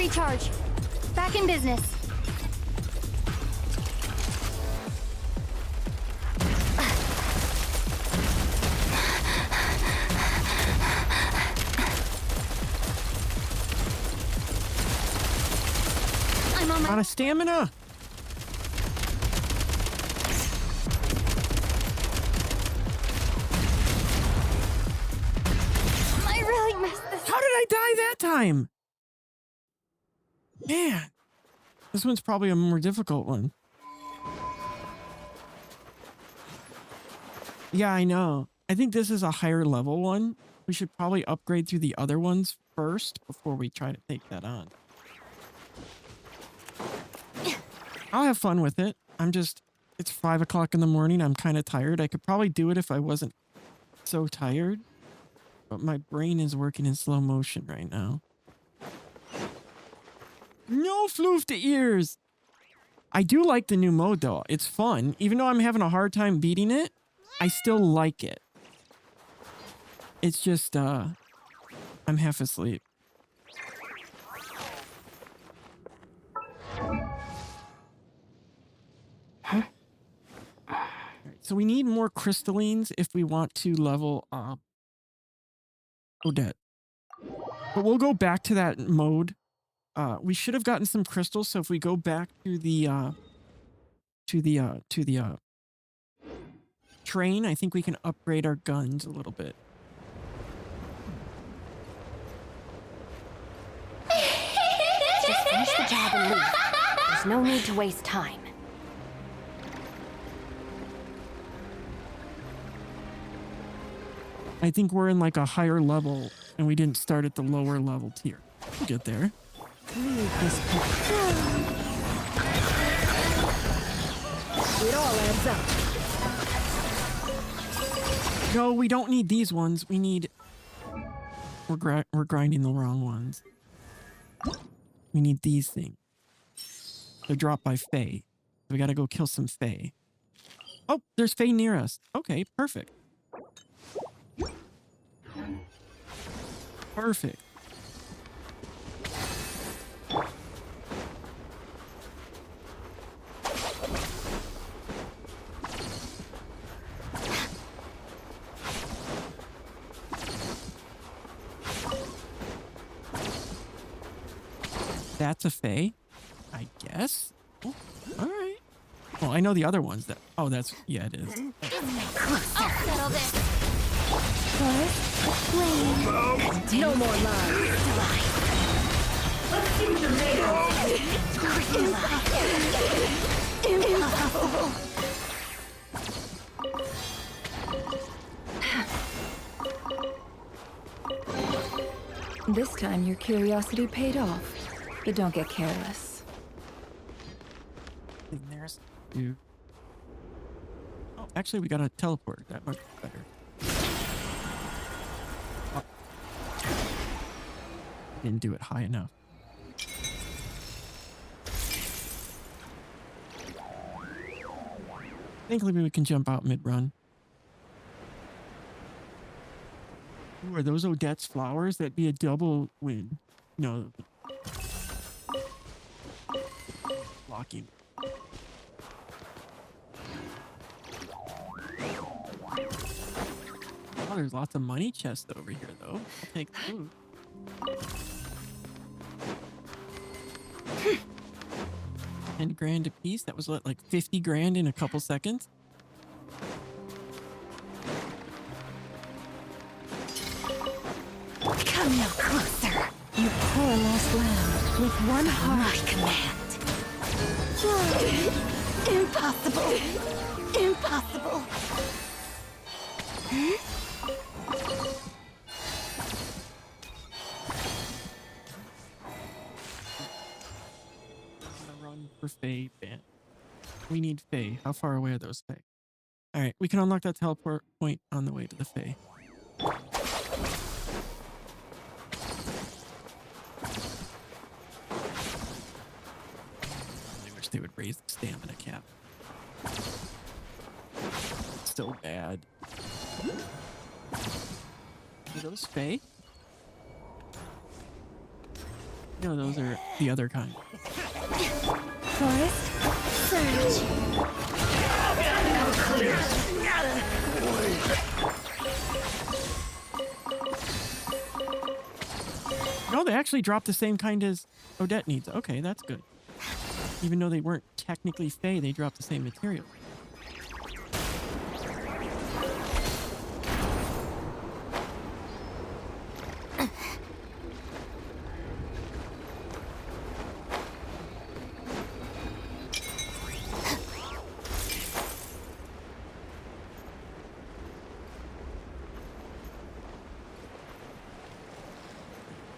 recharge. Back in business. I'm on my... Out of stamina. I really messed this up. How did I die that time? Man, this one's probably a more difficult one. Yeah, I know. I think this is a higher level one. We should probably upgrade through the other ones first before we try to take that on. I'll have fun with it. It's 5 o'clock in the morning. I'm kind of tired. I could probably do it if I wasn't so tired. But my brain is working in slow motion right now. No floof to ears! I do like the new mode though. It's fun. Even though I'm having a hard time beating it, I still like it. It's just, I'm half asleep. Huh? So we need more crystallines if we want to level up Odette. But we'll go back to that mode. We should have gotten some crystals, so if we go back to the train, I think we can upgrade our guns a little bit. Just finish the job and leave. There's no need to waste time. I think we're in like a higher level, and we didn't start at the lower level tier. We'll get there. It all adds up. No, we don't need these ones. We need... We're grinding the wrong ones. We need these things. They're dropped by Fae. We gotta go kill some Fae. Oh, there's Fae near us. Okay, perfect. Perfect. That's a Fae, I guess. Oh, all right. Well, I know the other ones that... Oh, that's... Yeah, it is. I'll settle this. No more lies. Let's see what you're made Impossible. This time your curiosity paid off, but don't get careless. There's you. Oh, actually, we got a teleport. That might be better. Oh. Didn't do it high enough. I think maybe we can jump out mid-run. Ooh, are those Odette's flowers? That'd be a double win. No. Blocking. Oh, there's lots of money chests over here, though. I'll take the loot. 10 grand a piece. That was what, like 50 grand in a couple seconds? Come no closer. You poor lost lamb with one heart. My command. Impossible. Impossible. For Fae ban. We need Fae. How far away are those Fae? Alright, we can unlock that teleport point on the way to the Fae. I wish they would raise the stamina cap. So bad. Are those Fae? No, those are the other kind. Forest, surge. Clear. No, they actually dropped the same kind as Odette needs. Okay, that's good. Even though they weren't technically Fae, they dropped the same material.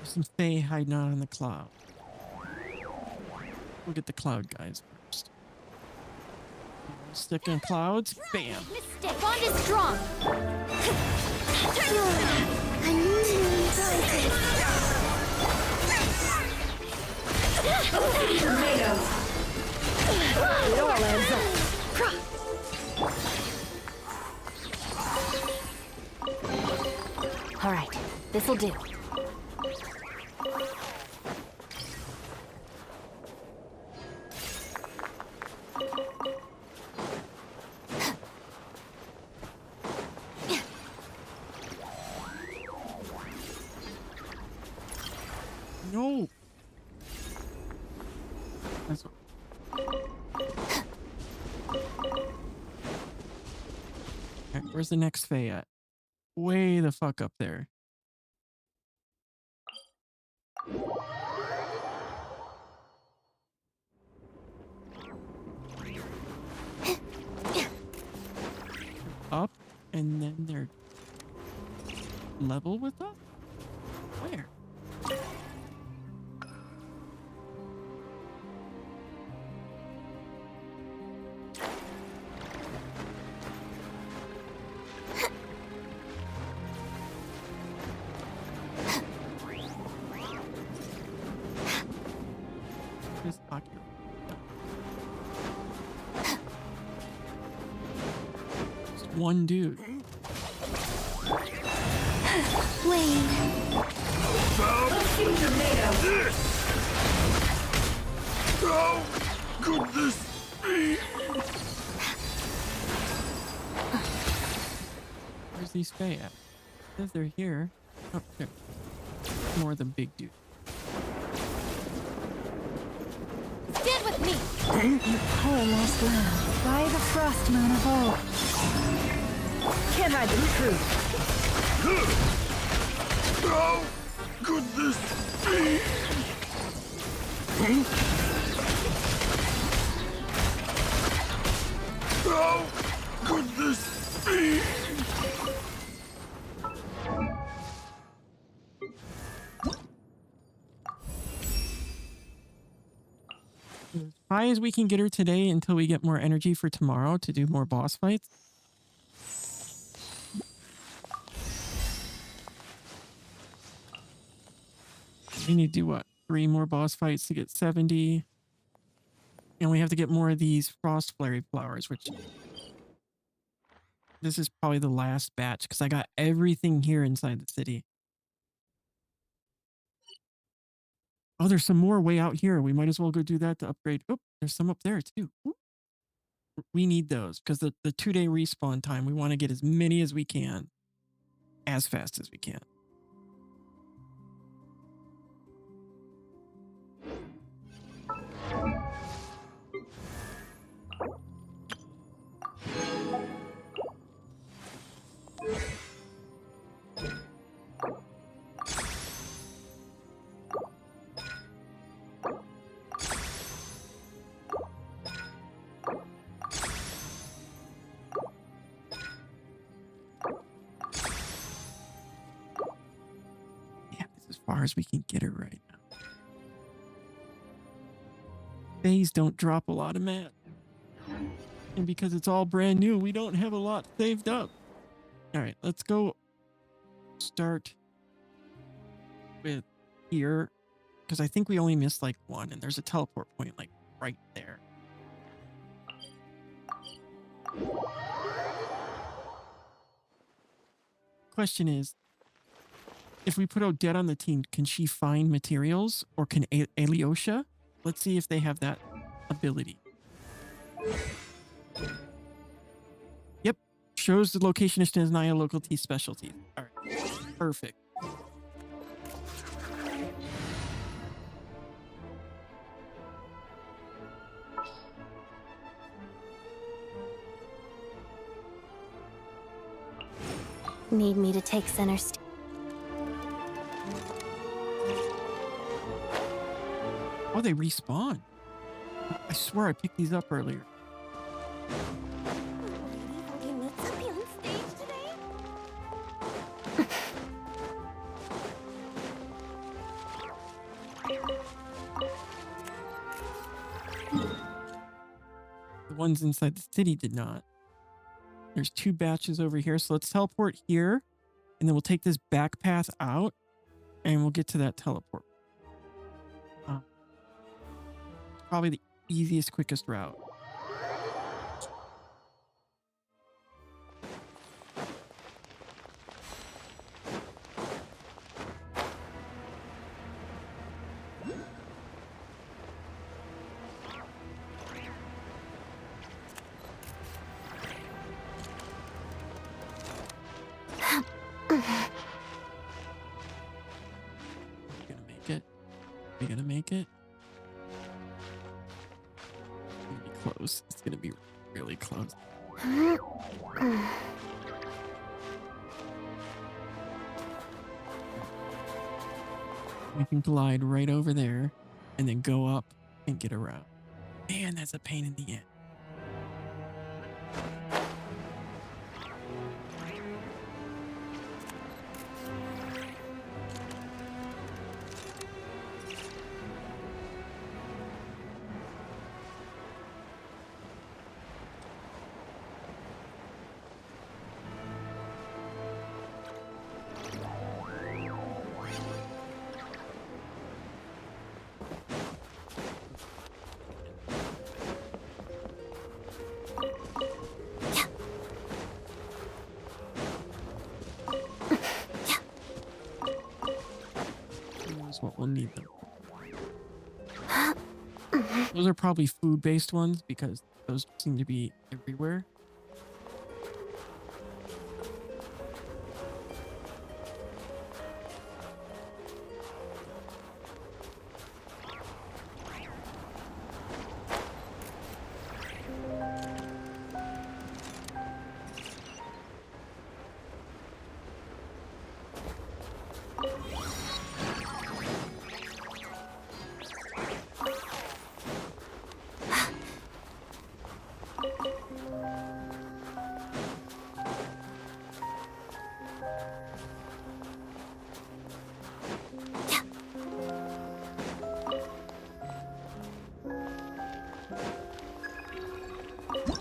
Some Fae hiding out in the cloud. We'll get the cloud guys first. Stick in clouds. Bam. Mistake. Bond is strong. It all adds up. All right, this'll do. No. That's okay, where's the next Fae at? Way the fuck up there. Up, and then they're level with us? Where? This pocket. Just one dude. Wayne. How could this be? Where's these Fae at? Says they're here. Oh, there. More the big dude. Stand with me. You poor lost lamb. By the frost moon of old. Can't hide the truth. How could this be? How could this be? As high as we can get her today until we get more energy for tomorrow to do more boss fights. We need to do what? 3 more boss fights to get 70. And we have to get more of these frost flurry flowers, which this is probably the last batch because I got everything here inside the city. Oh, there's some more way out here. We might as well go do that to upgrade. Oh, there's some up there too. Ooh. We need those because the 2-day respawn time, we want to get as many as we can as fast as we can. As far as we can get her right now. Fays don't drop a lot of mat. And because it's all brand new, we don't have a lot saved up. Alright, let's go start with here. Because I think we only missed like one, and there's a teleport point like right there. Question is, if we put Odette on the team, can she find materials, or can Alyosha? Let's see if they have that ability. Yep. Shows the location of Snezhnaya local tea specialties. All right. Perfect. Need me to take center stage? Oh, they respawn. I swear I picked these up earlier. The ones inside the city did not. There's 2 batches over here, so let's teleport here, and then we'll take this back path out, and we'll get to that teleport. Probably the easiest, quickest route. Are we gonna make it? It's gonna be close. It's gonna be really close. We can glide right over there and then go up and get around. Man, that's a pain in the end. What we'll need them. Those are probably food-based ones because those seem to be everywhere.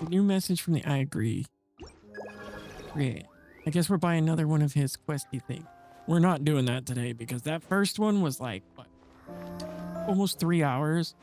New message from the I agree. Great. I guess we're buying another one of his questy things. We're not doing that today because that first one was like, what, almost 3 hours.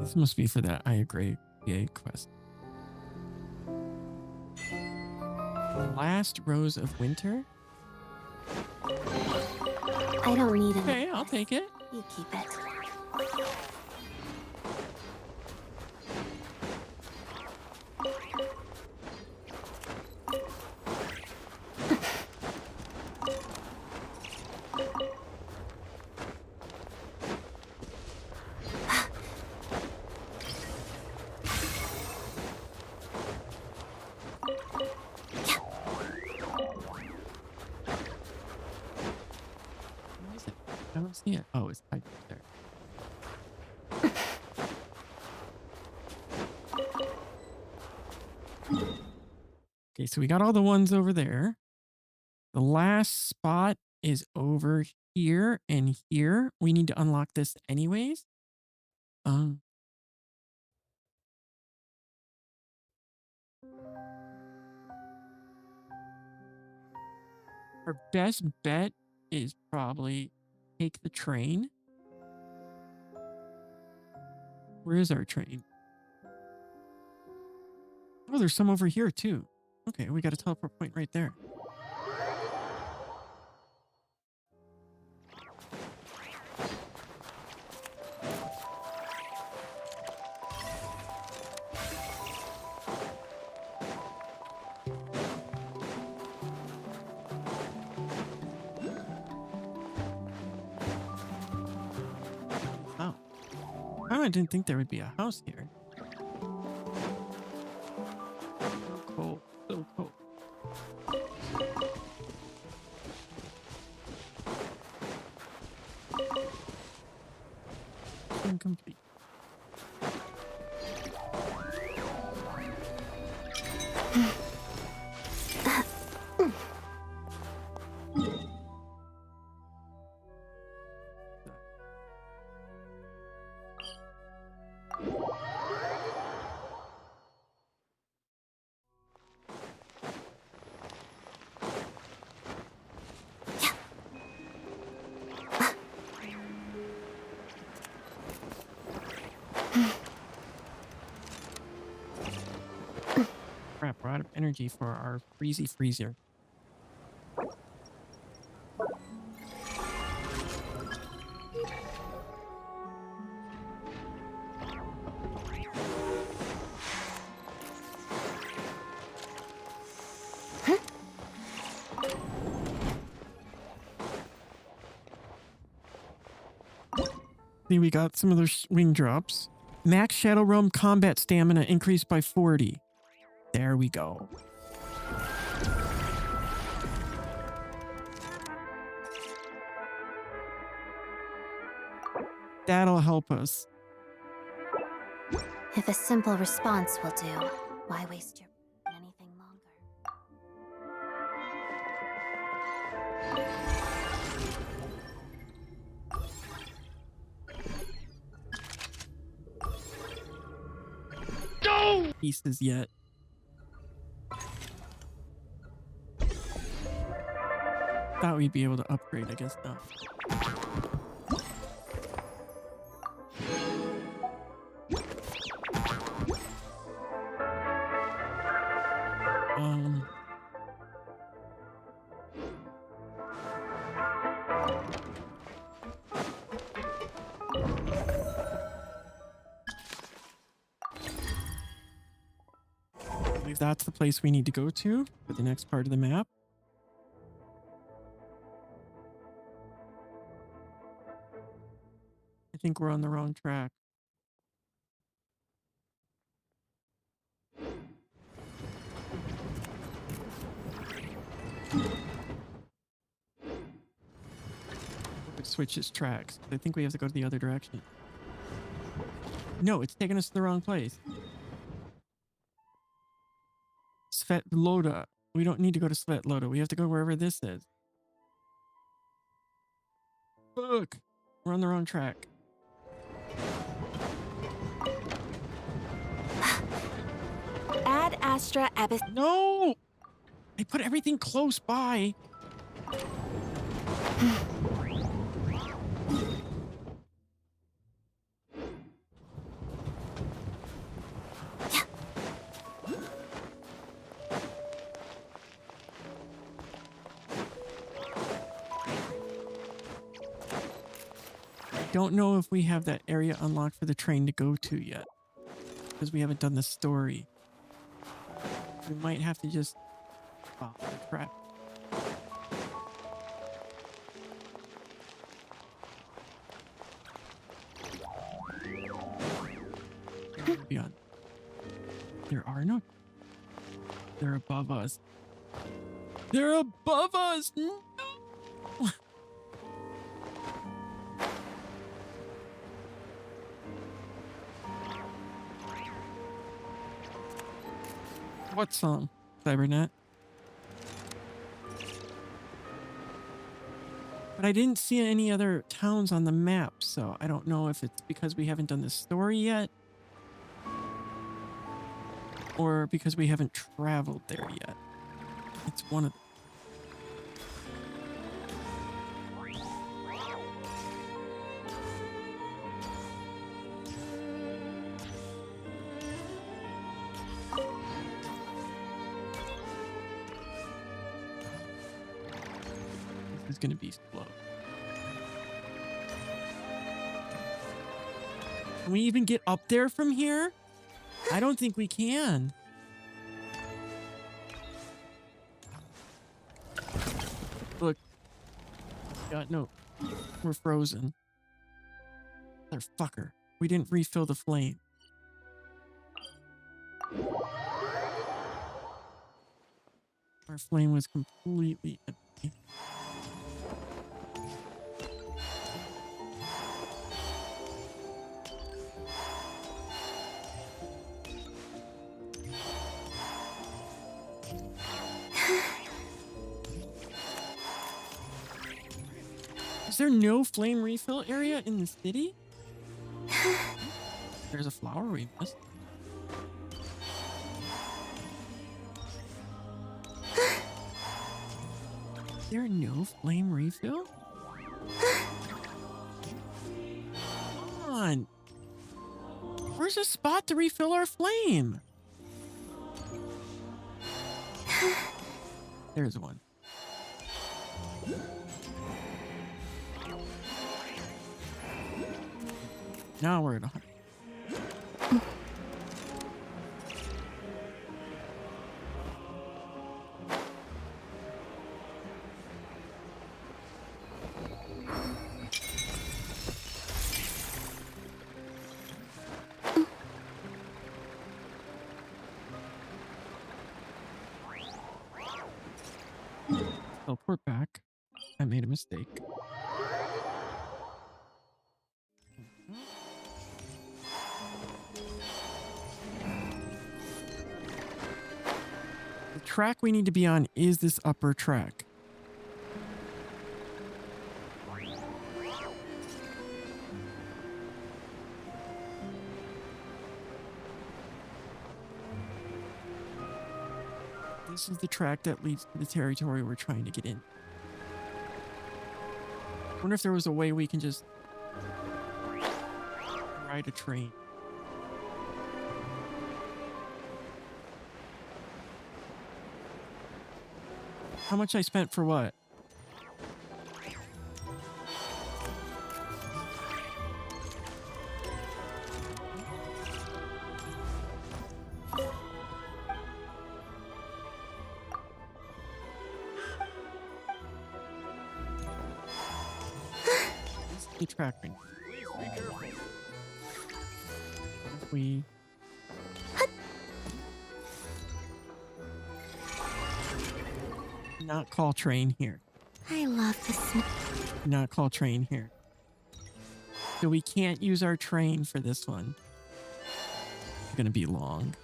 This must be for that I agree quest. Last Rose of Winter? I don't need it. Okay, I'll take it. You keep it. I don't see it. Oh, it's right there. Okay, so we got all the ones over there. The last spot is over here and here. We need to unlock this anyways. Our best bet is probably take the train. Where is our train? Oh, there's some over here too. Okay, we got a teleport point right there. Oh. I didn't think there would be a house here. So cold. So cold. Incomplete. Crap, we're out of energy for our freezy freezer. See, we got some of those wing drops. Max Shadow Realm combat stamina increased by 40. There we go. That'll help us. If a simple response will do, why waste your anything longer? No pieces yet. Thought we'd be able to upgrade, I guess not. I believe that's the place we need to go to for the next part of the map. I think we're on the wrong track. It switches tracks. I think we have to go to the other direction. No, it's taking us to the wrong place. Svetlota. We don't need to go to Svetlota. We have to go wherever this is. Look, we're on the wrong track. Ad Astra Abyss. No! I put everything close by. Don't know if we have that area unlocked for the train to go to yet, because we haven't done the story. We might have to just follow the track. Beyond. There are no. They're above us. They're above us. No. What song? Cybernet. But But I didn't see any other towns on the map, so I don't know if it's because we haven't done the story yet. Or because we haven't traveled there yet. It's one of them. This is gonna be slow. Can we even get up there from here? I don't think we can. Look. God, no. We're frozen. Motherfucker. We didn't refill the flame. Our flame was completely empty. Is there no flame refill area in the city? There's a flower we missed. Is there no flame refill? Come on. Where's a spot to refill our flame? There's one. Now we're at 100. Teleport back. I made a mistake. The track we need to be on is this upper track. This is the track that leads to the territory we're trying to get in. I wonder if there was a way we can just ride a train. How much I spent for what? The tracking. If we not call train here. I love this. Not call train here. So we can't use our train for this one. It's gonna be long.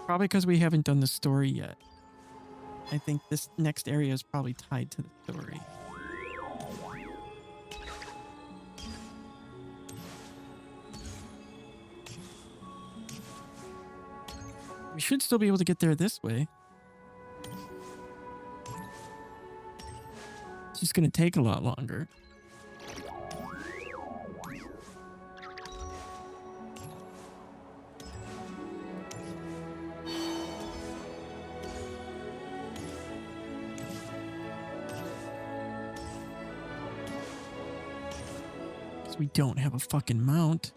Probably because we haven't done the story yet. I think this next area is probably tied to the story. We should still be able to get there this way. It's just going to take a lot longer. We don't have a fucking mount.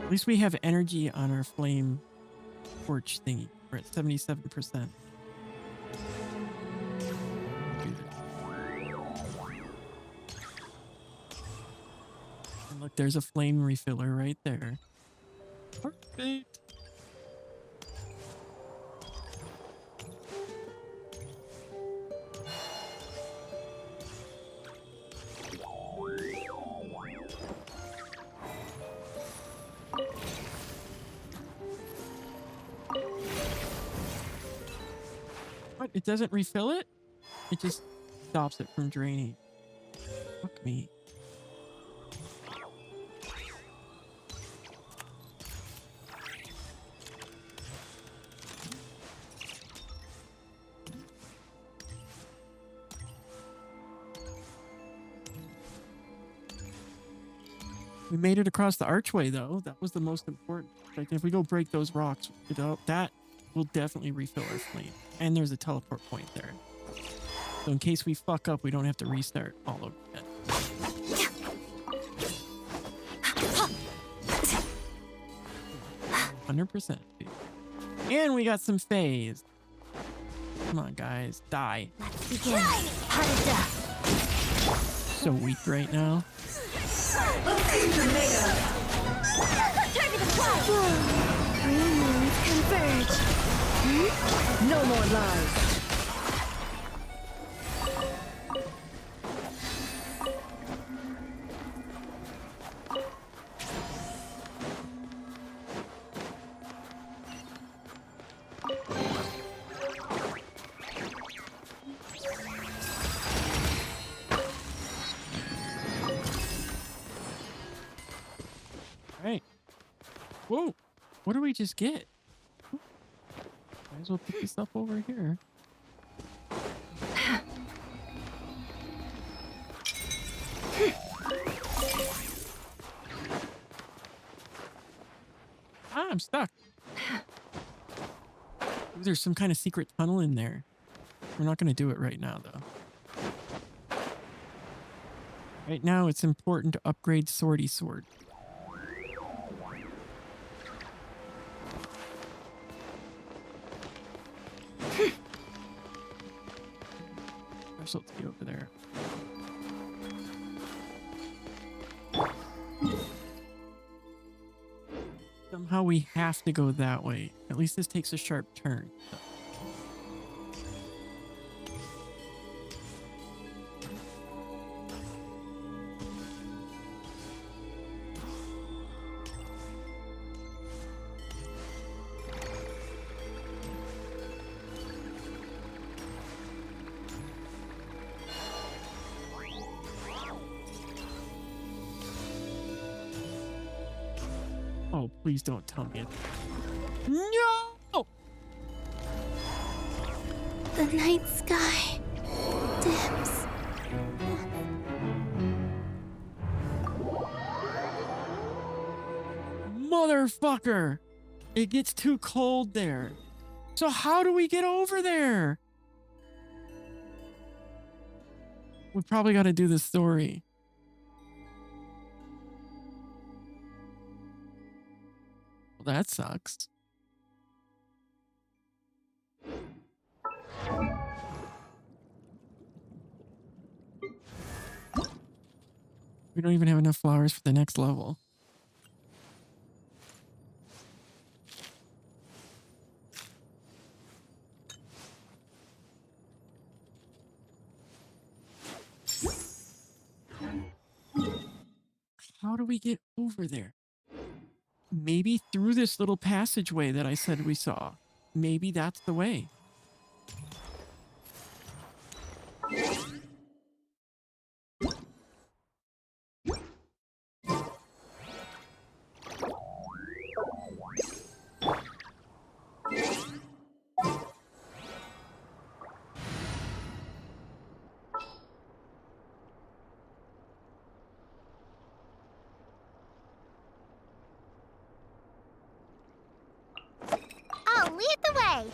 At least we have energy on our flame torch thingy. We're at 77%. And look, there's a flame refiller right there. Perfect. it doesn't refill it. It just stops it from draining. Fuck me. We made it across the archway, though. That was the most important. Like, if we go break those rocks, that will definitely refill our flame. And there's a teleport point there. So in case we fuck up, we don't have to restart all over again. 100%. And we got some phase. Come on, guys. Die. Let's begin. Hunted death. So weak right now. Let's see the makeup. Turn to the flag. Three moons converge. No more lies. Whoa, what do we just get? Might as well pick this up over here. Ah, I'm stuck. Ooh, there's some kind of secret tunnel in there. We're not going to do it right now, though. Right now, it's important to upgrade Swordy Sword. Specialty over there. Somehow we have to go that way. At least this takes a sharp turn. Oh, please don't tell me it. No! The night sky dims. Motherfucker! It gets too cold there. So how do we get over there? We probably got to do the story. Well, that sucks. We don't even have enough flowers for the next level. How do we get over there? Maybe through this little passageway that I said we saw. Maybe that's the way. I'll lead the way.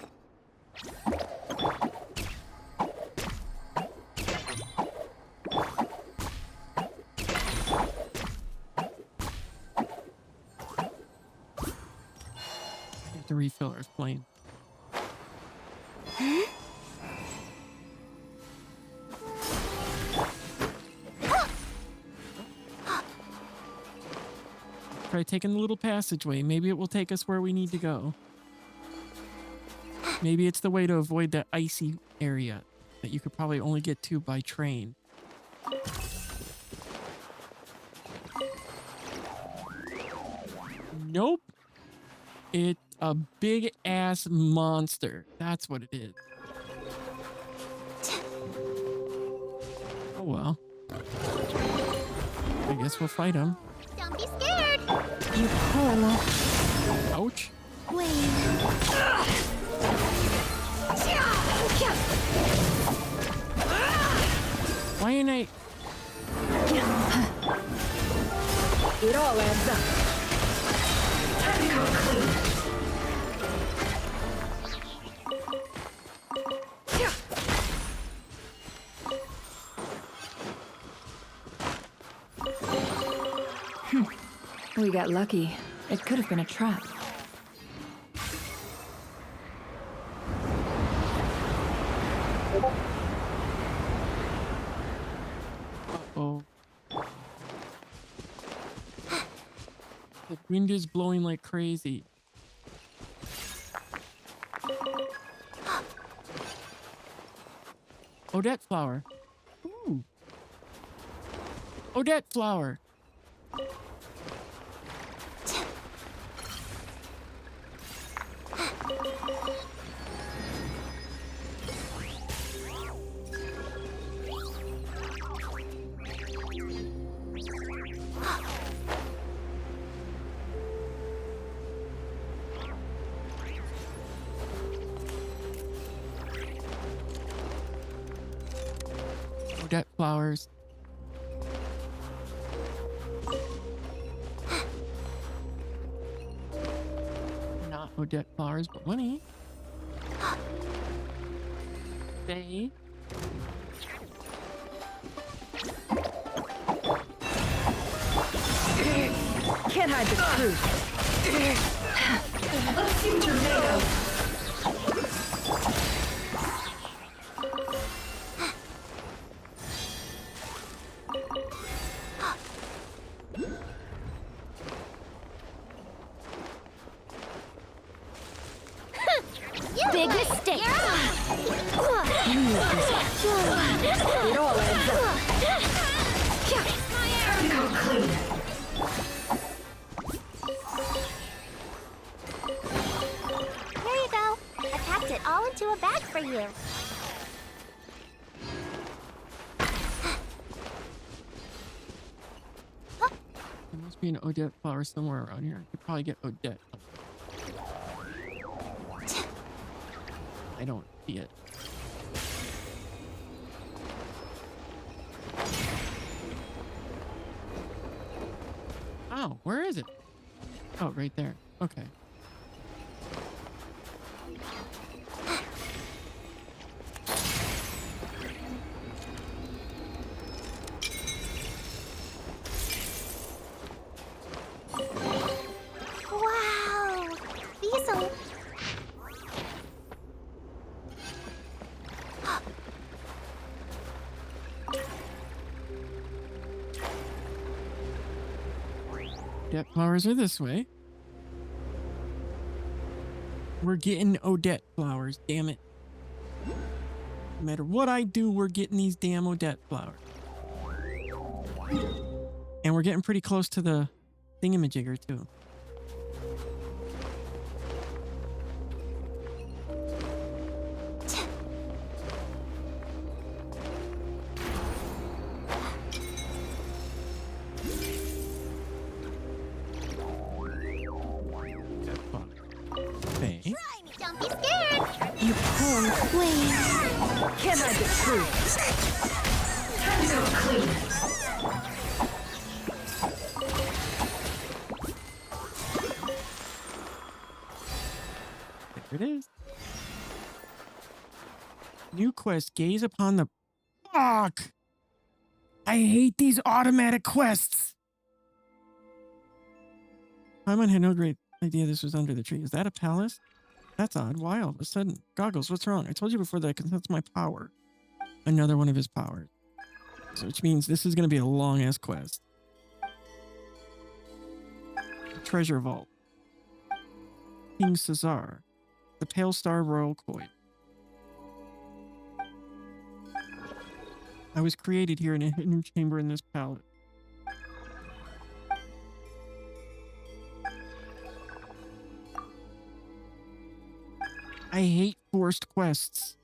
We have to refill our flame. Try taking the little passageway. Maybe it will take us where we need to go. Maybe it's the way to avoid that icy area that you could probably only get to by train. Nope. It's a big ass monster. That's what it is. Oh well. I guess we'll fight him. Don't be scared. You poor little. Ouch. Why ain't I? It all adds up. Time to come clean. We got lucky. It could have been a trap. Uh-oh. The wind is blowing like crazy. Odette flower. Ooh. Odette flower. Odette flowers. Not Odette flowers, but money. They. Can't hide the truth. Let's see what you're made of. Big mistake. It all adds up. Time to come clean. Here you go. I packed it all into a bag for you. There must be an Odette flower somewhere around here. I could probably get Odette. I don't see it. Oh, where is it? Oh, right there. Okay. Wow. These are... Odette flowers are this way. We're getting Odette flowers, damn it. No matter what I do, we're getting these damn Odette flowers. And we're getting pretty close to the thingamajigger, too. Okay. Don't be scared. You poor queen. Can't hide the truth. Time to come clean. There it is. New quest, gaze upon the... Fuck! I hate these automatic quests! Paimon had no great idea this was under the tree. Is that a palace? That's odd. Why all of a sudden? Goggles, what's wrong? I told you before that that's my power. Another one of his powers. So which means this is going to be a long-ass quest. Treasure Vault. King Caesar. The Pale Star Royal Coin. I was created here in a hidden chamber in this palace. I hate forced quests.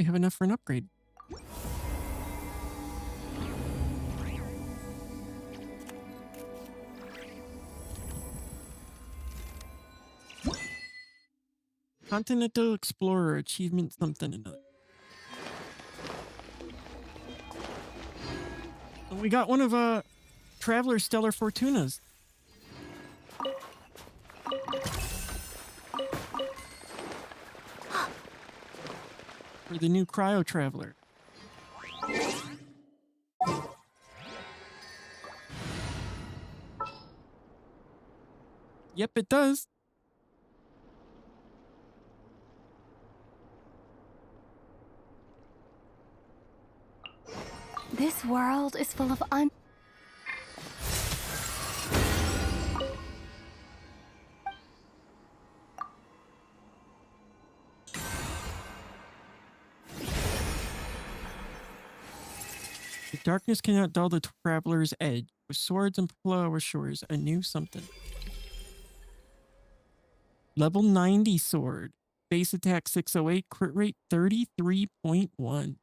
have enough for an upgrade. Continental Explorer achievement something another. We got one of Traveler's Stellar Fortunas. For the new Cryo Traveler. Yep, it does. This world is full of The darkness cannot dull the traveler's edge. With swords and flower shores, a new something. Level 90 sword. Base attack 608, crit rate 33.1.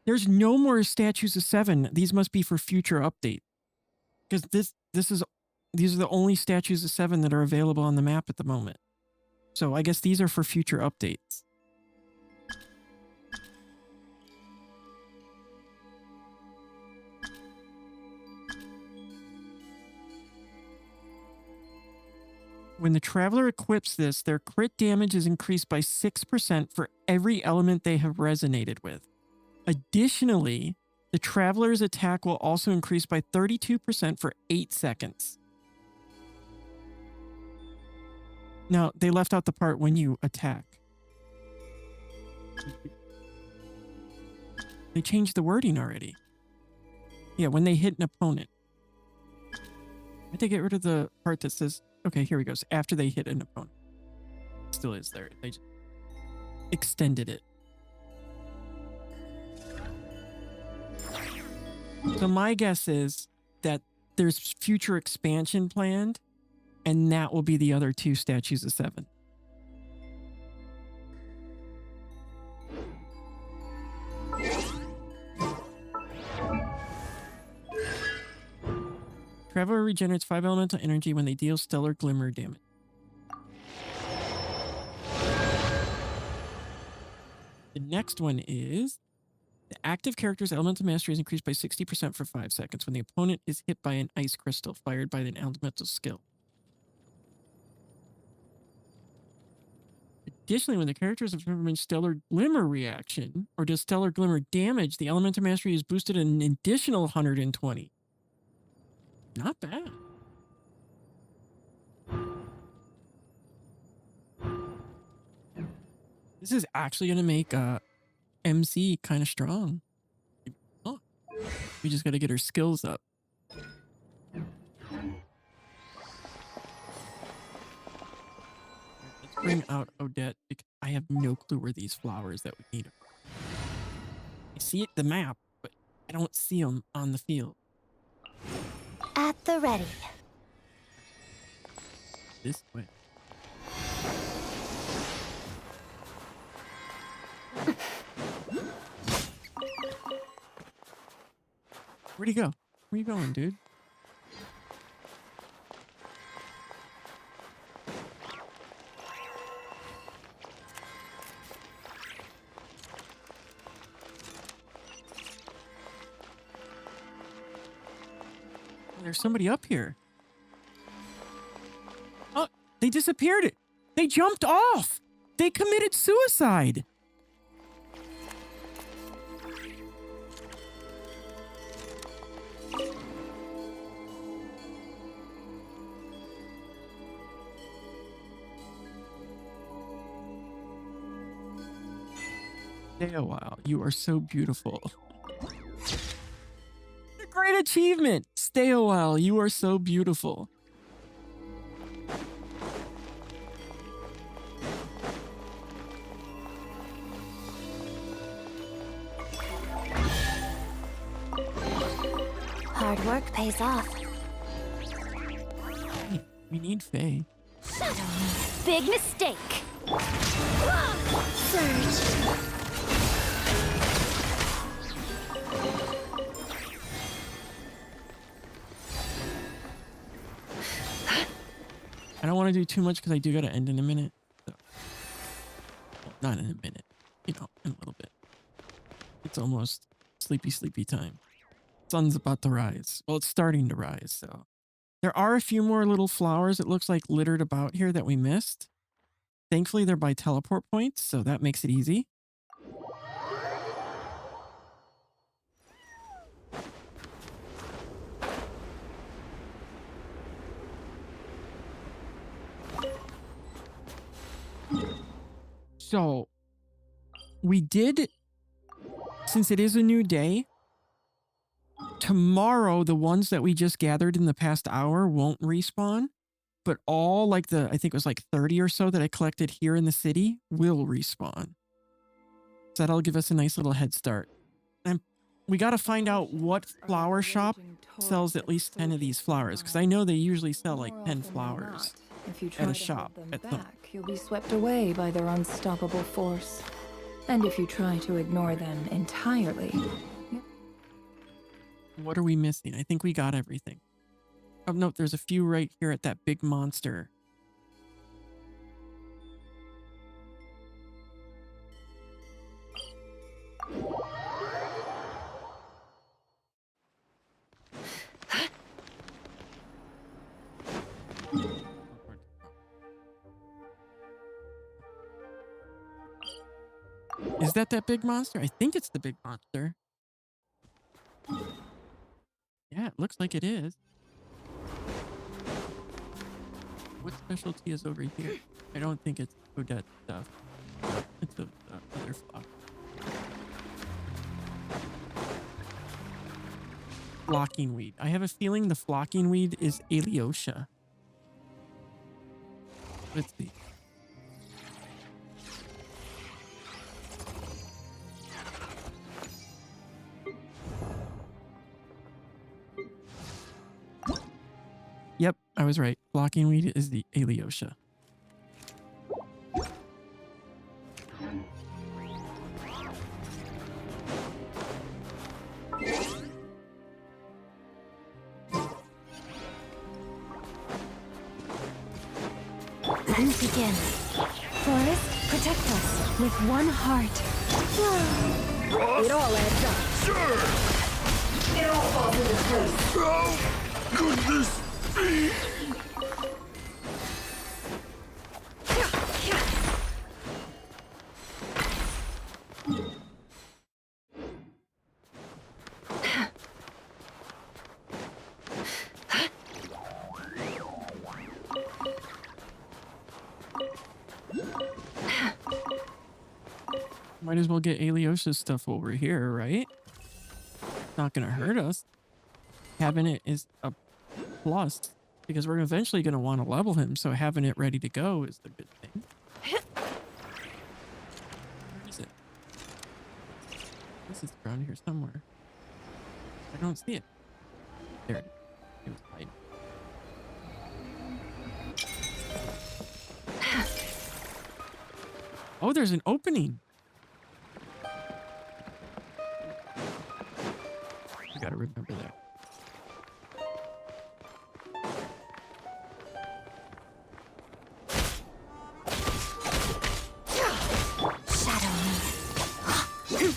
There's no more statues of 7. These must be for future update. Because these are the only statues of 7 that are available on the map at the moment. So I guess these are for future updates. When the traveler equips this, their crit damage is increased by 6% for every element they have resonated with. Additionally, the traveler's attack will also increase by 32% for 8 seconds. Now, they left out the part when you attack. They changed the wording already. Yeah, when they hit an opponent. I have to get rid of the part that says, okay, here we go. So after they hit an opponent. It still is there. They just extended it. So my guess is that there's future expansion planned, and that will be the other 2 statues of 7. Traveler regenerates 5 elemental energy when they deal stellar glimmer damage. The next one is the active character's elemental mastery is increased by 60% for 5 seconds when the opponent is hit by an ice crystal fired by an elemental skill. Additionally, when the character is performing stellar glimmer reaction or does stellar glimmer damage, the elemental mastery is boosted an additional 120. Not bad. This is actually going to make MC kind of strong. Oh, we just got to get her skills up. Let's bring out Odette because I have no clue where these flowers that we need are. I see it the map, but I don't see them on the field. At the ready. This way. Where'd he go? Where you going, dude? There's somebody up here. Oh, they disappeared. They jumped off. They committed suicide. Stay a while. You are so beautiful. A great achievement. Stay a while. You are so beautiful. Hard work pays off. Hey, we need Faye. Big mistake. Surge. I don't want to do too much because I do got to end in a minute. So. Well, not in a minute, you know, in a little bit. It's almost sleepy time. Sun's about to rise. Well, it's starting to rise, so. There are a few more little flowers, it looks like, littered about here that we missed. Thankfully, they're by teleport points, so that makes it easy. So, we did, since it is a new day, tomorrow, the ones that we just gathered in the past hour won't respawn, but all like I think it was like 30 or so that I collected here in the city will respawn. So that'll give us a nice little head start. And we got to find out what flower shop sells at least 10 of these flowers, because I know they usually sell like 10 flowers If you try at a to shop. hold them back, you'll be swept away by their unstoppable force. And if you try to ignore them entirely... What are we missing? I think we got everything. Oh, no, there's a few right here at that big monster. Is that big monster? I think it's the big monster. Yeah, it looks like it is. What specialty is over here? I don't think it's Odette stuff. It's the other flower. Flocking weed. I have a feeling the flocking weed is Alyosha. Let's see. Yep, I was right. Flocking weed is the Alyosha. Then begin. Forest, protect us with one heart. It all adds up. Sure. It all falls into place. How could this be? Might as well get Alyosha's stuff over here, right? Not gonna hurt us. Having it is a plus because we're eventually gonna want to level him, so having it ready to go is a good thing. Where is it? This is around here somewhere. I don't see it. There it is. It was hiding. Oh, there's an opening. I gotta remember that. Shadow me.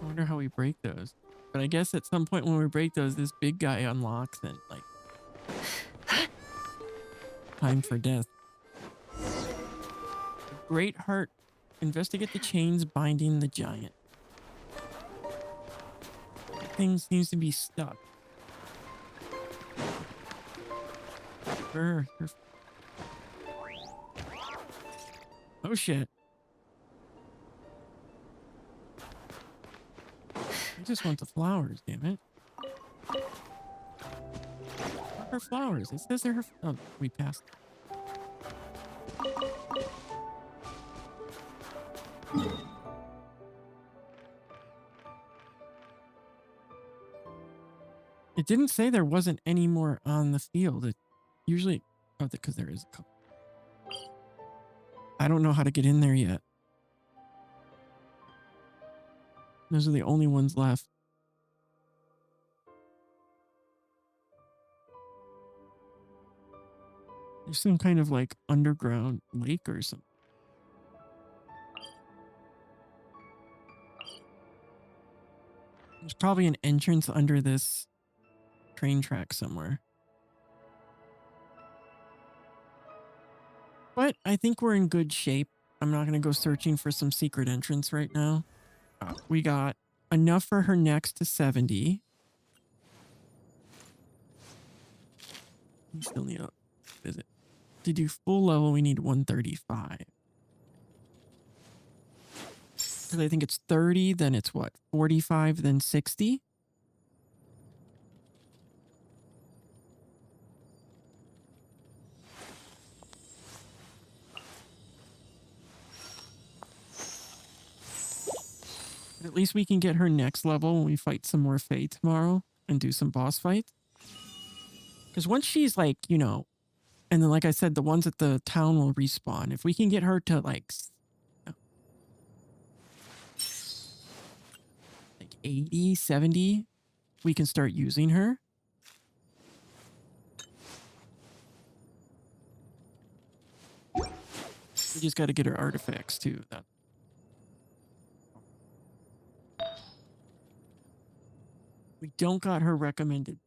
I wonder how we break those. But I guess at some point when we break those, this big guy unlocks and like time for death. Great heart. Investigate the chains binding the giant. Thing seems to be stuck. Oh shit. I just want the flowers, damn it. Where are her flowers? It says they're her. Oh, we passed. It didn't say there wasn't any more on the field. It usually... Oh, because there is a couple. I don't know how to get in there yet. Those are the only ones left. There's some kind of like underground lake or something. There's probably an entrance under this train track somewhere. But I think we're in good shape. I'm not going to go searching for some secret entrance right now. We got enough for her next to 70. We still need a visit. To do full level, we need 135. Because I think it's 30, then it's what? 45, then 60? At least we can get her next level when we fight some more Fae tomorrow and do some boss fights. Because once she's like, you know, and then like I said, the ones at the town will respawn. If we can get her to like 80, 70, we can start using her. We just got to get her artifacts too. We don't got her recommended.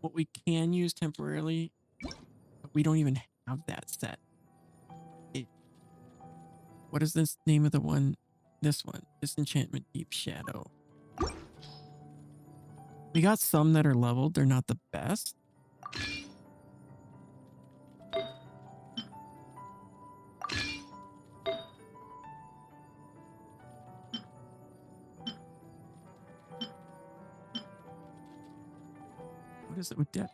What we can use temporarily, but we don't even have that set. What is this name of the one? This one, Disenchantment Deep Shadow. We got some that are leveled. They're not the best. What is it with that?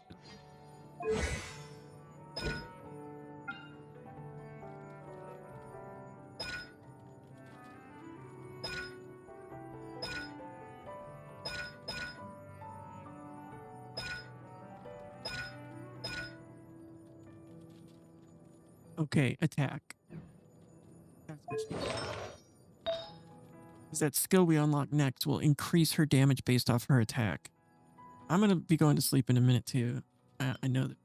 Okay, attack. Because that skill we unlock next will increase her damage based off her attack. I'm going to be going to sleep in a minute too. I know that.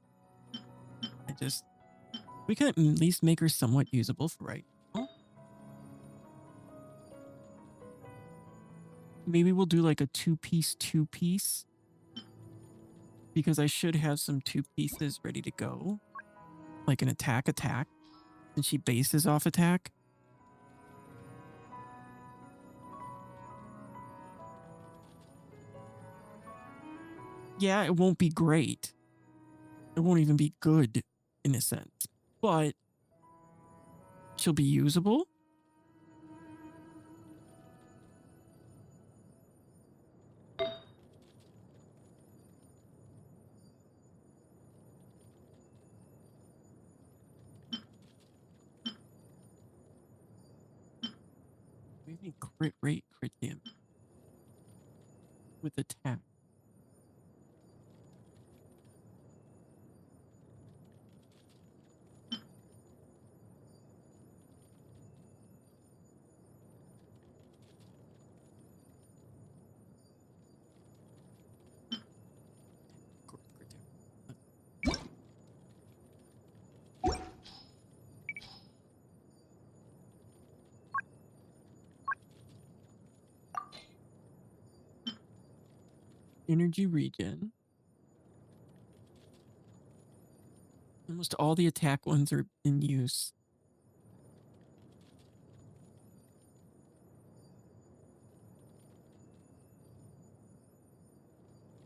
We can at least make her somewhat usable for right now. Maybe we'll do like a two-piece. Because I should have some 2 pieces ready to go. Like an attack. And she bases off attack. Yeah, it won't be great. It won't even be good in a sense. But she'll be usable. We need crit rate, crit damage. With attack. Energy regen. Almost all the attack ones are in use.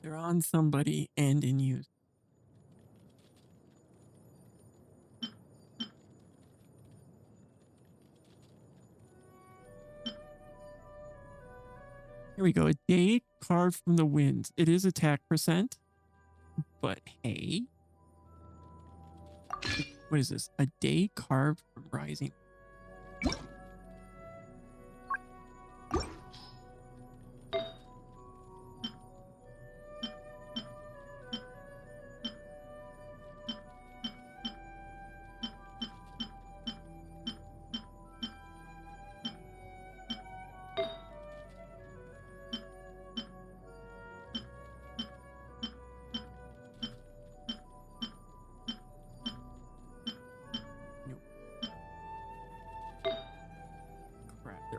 They're on somebody and in use. Here we go. A day carved from the winds. It is attack %, but hey. What is this? A day carved from rising.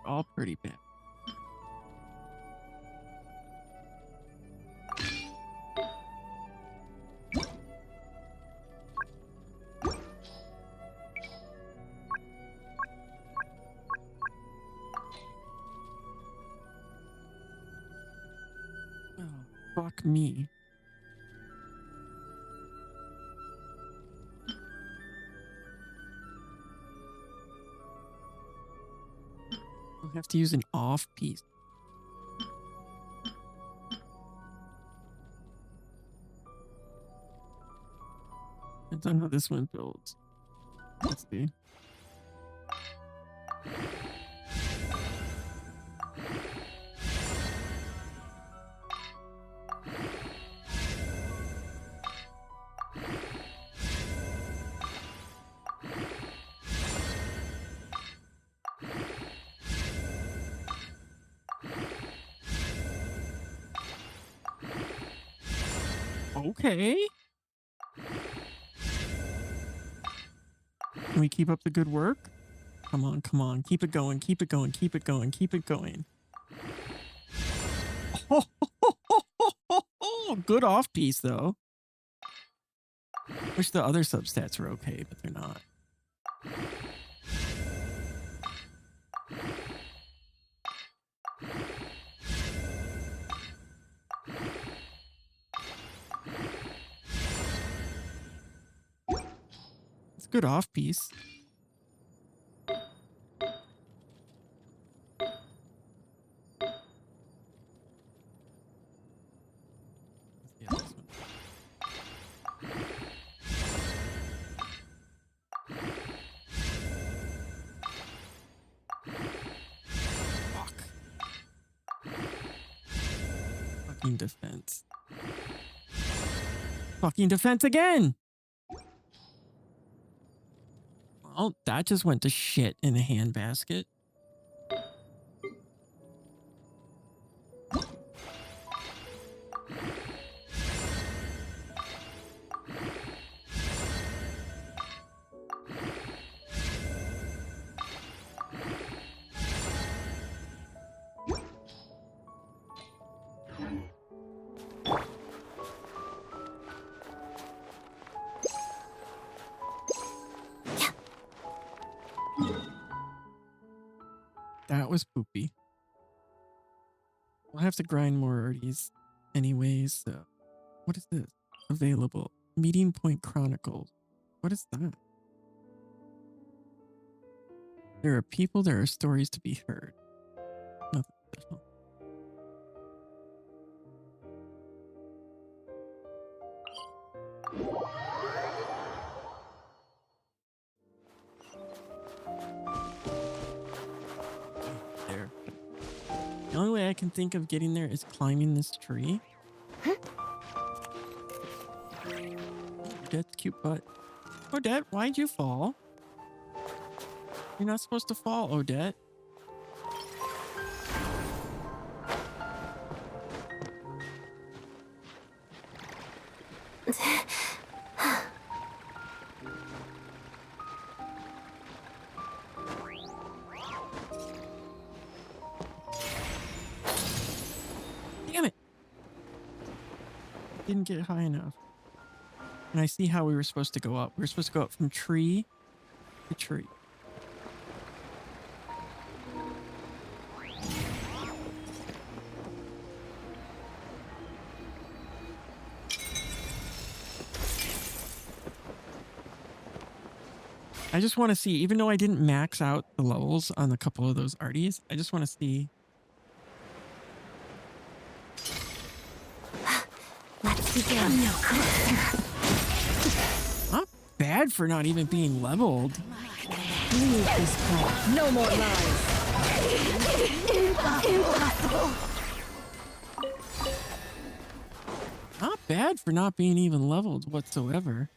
all pretty bad. Oh, fuck me. We'll have to use an off piece. Depends on how this one builds. Let's see. Okay. Can we keep up the good work? Come on, come on. Keep it going, keep it going, keep it going, keep it going. Oh, good off piece, though. Wish the other substats were okay, but they're not. Good off piece. Fuck. Fucking defense. Fucking defense again. Oh, that just went to shit in a handbasket. That was poopy. We'll have to grind more Arties anyways. So. What is this? Available. Meeting Point Chronicles. What is that? There are people, there are stories to be heard. Nothing special. There. The only way I can think of getting there is climbing this tree. Odette's cute butt. Odette, why'd you fall? You're not supposed to fall, Odette. Damn it! Didn't get high enough. And I see how we were supposed to go up. We were supposed to go up from tree to tree. I just want to see, even though I didn't max out the levels on a couple of those arties, I just want to see. Let's begin. No closer. Not bad for not even being leveled. Leave this place. No more lies. Impossible. Not bad for not being even leveled whatsoever.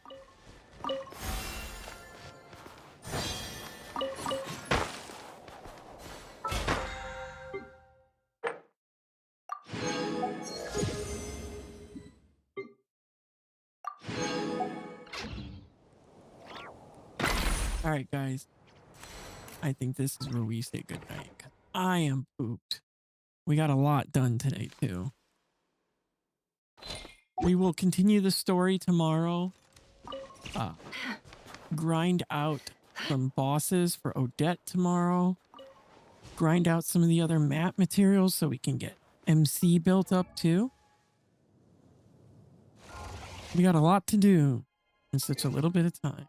All right, guys. I think this is where we say goodnight. I am pooped. We got a lot done today, too. We will continue the story tomorrow. Grind out some bosses for Odette tomorrow. Grind out some of the other map materials so we can get MC built up, too. We got a lot to do in such a little bit of time.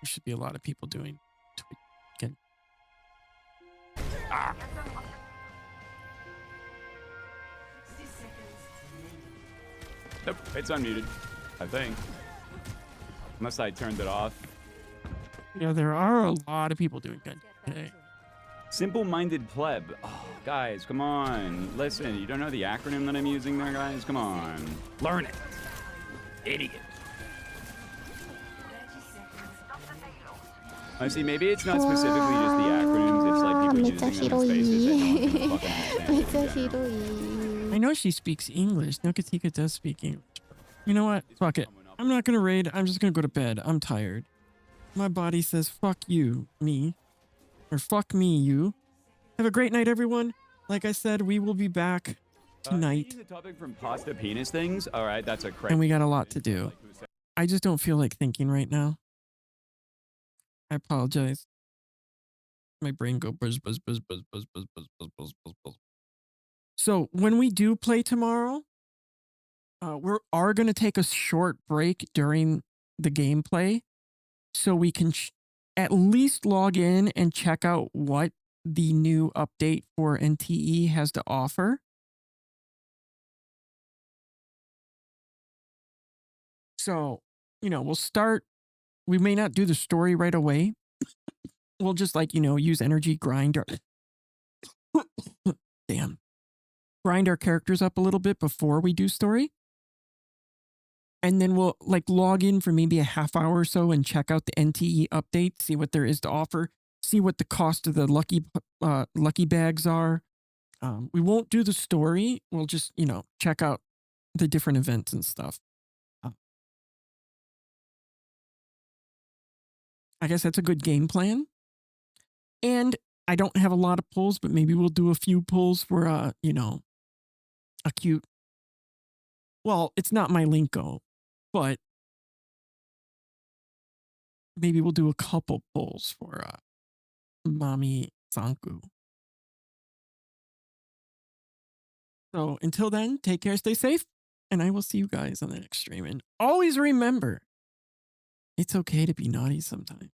There should be a lot of people doing Twitch again. Ah. Nope, it's unmuted, I think. Unless I turned it off. Yeah, there are a lot of people doing good today. Simple-minded pleb. Oh, guys, come on. Listen, you don't know the acronym that I'm using there, guys? Come on. Learn it. Idiot. I see, maybe it's not specifically just the acronyms, it's like people using them in spaces that no one can fucking understand. I know she speaks English. Nokatika does speak English. You know what? Fuck it. I'm not gonna raid. I'm just gonna go to bed. I'm tired. My body says, fuck you, me. Or fuck me, you. Have a great night, everyone. Like I said, we will be back tonight. The topic from pasta penis things? All right, that's a crazy. And we got a lot to do. I just don't feel like thinking right now. I apologize. My brain go buzz, buzz, buzz, buzz, buzz, buzz, buzz, buzz, buzz, buzz, buzz. So when we do play tomorrow, we are going to take a short break during the gameplay so we can at least log in and check out what the new update for NTE has to offer. So, you know, we'll start. We may not do the story right away. We'll just use energy, grind our damn. Grind our characters up a little bit before we do story. And then we'll log in for maybe a half hour or so and check out the NTE update, see what there is to offer, see what the cost of the lucky bags are. We won't do the story. We'll just, check out the different events and stuff. I guess that's a good game plan. And I don't have a lot of pulls, but maybe we'll do a few pulls for, a cute. Well, it's not my Linko, but maybe we'll do a couple pulls for Mommy Zanku. So until then, take care, stay safe, and I will see you guys on the next stream. And always remember, it's okay to be naughty sometimes.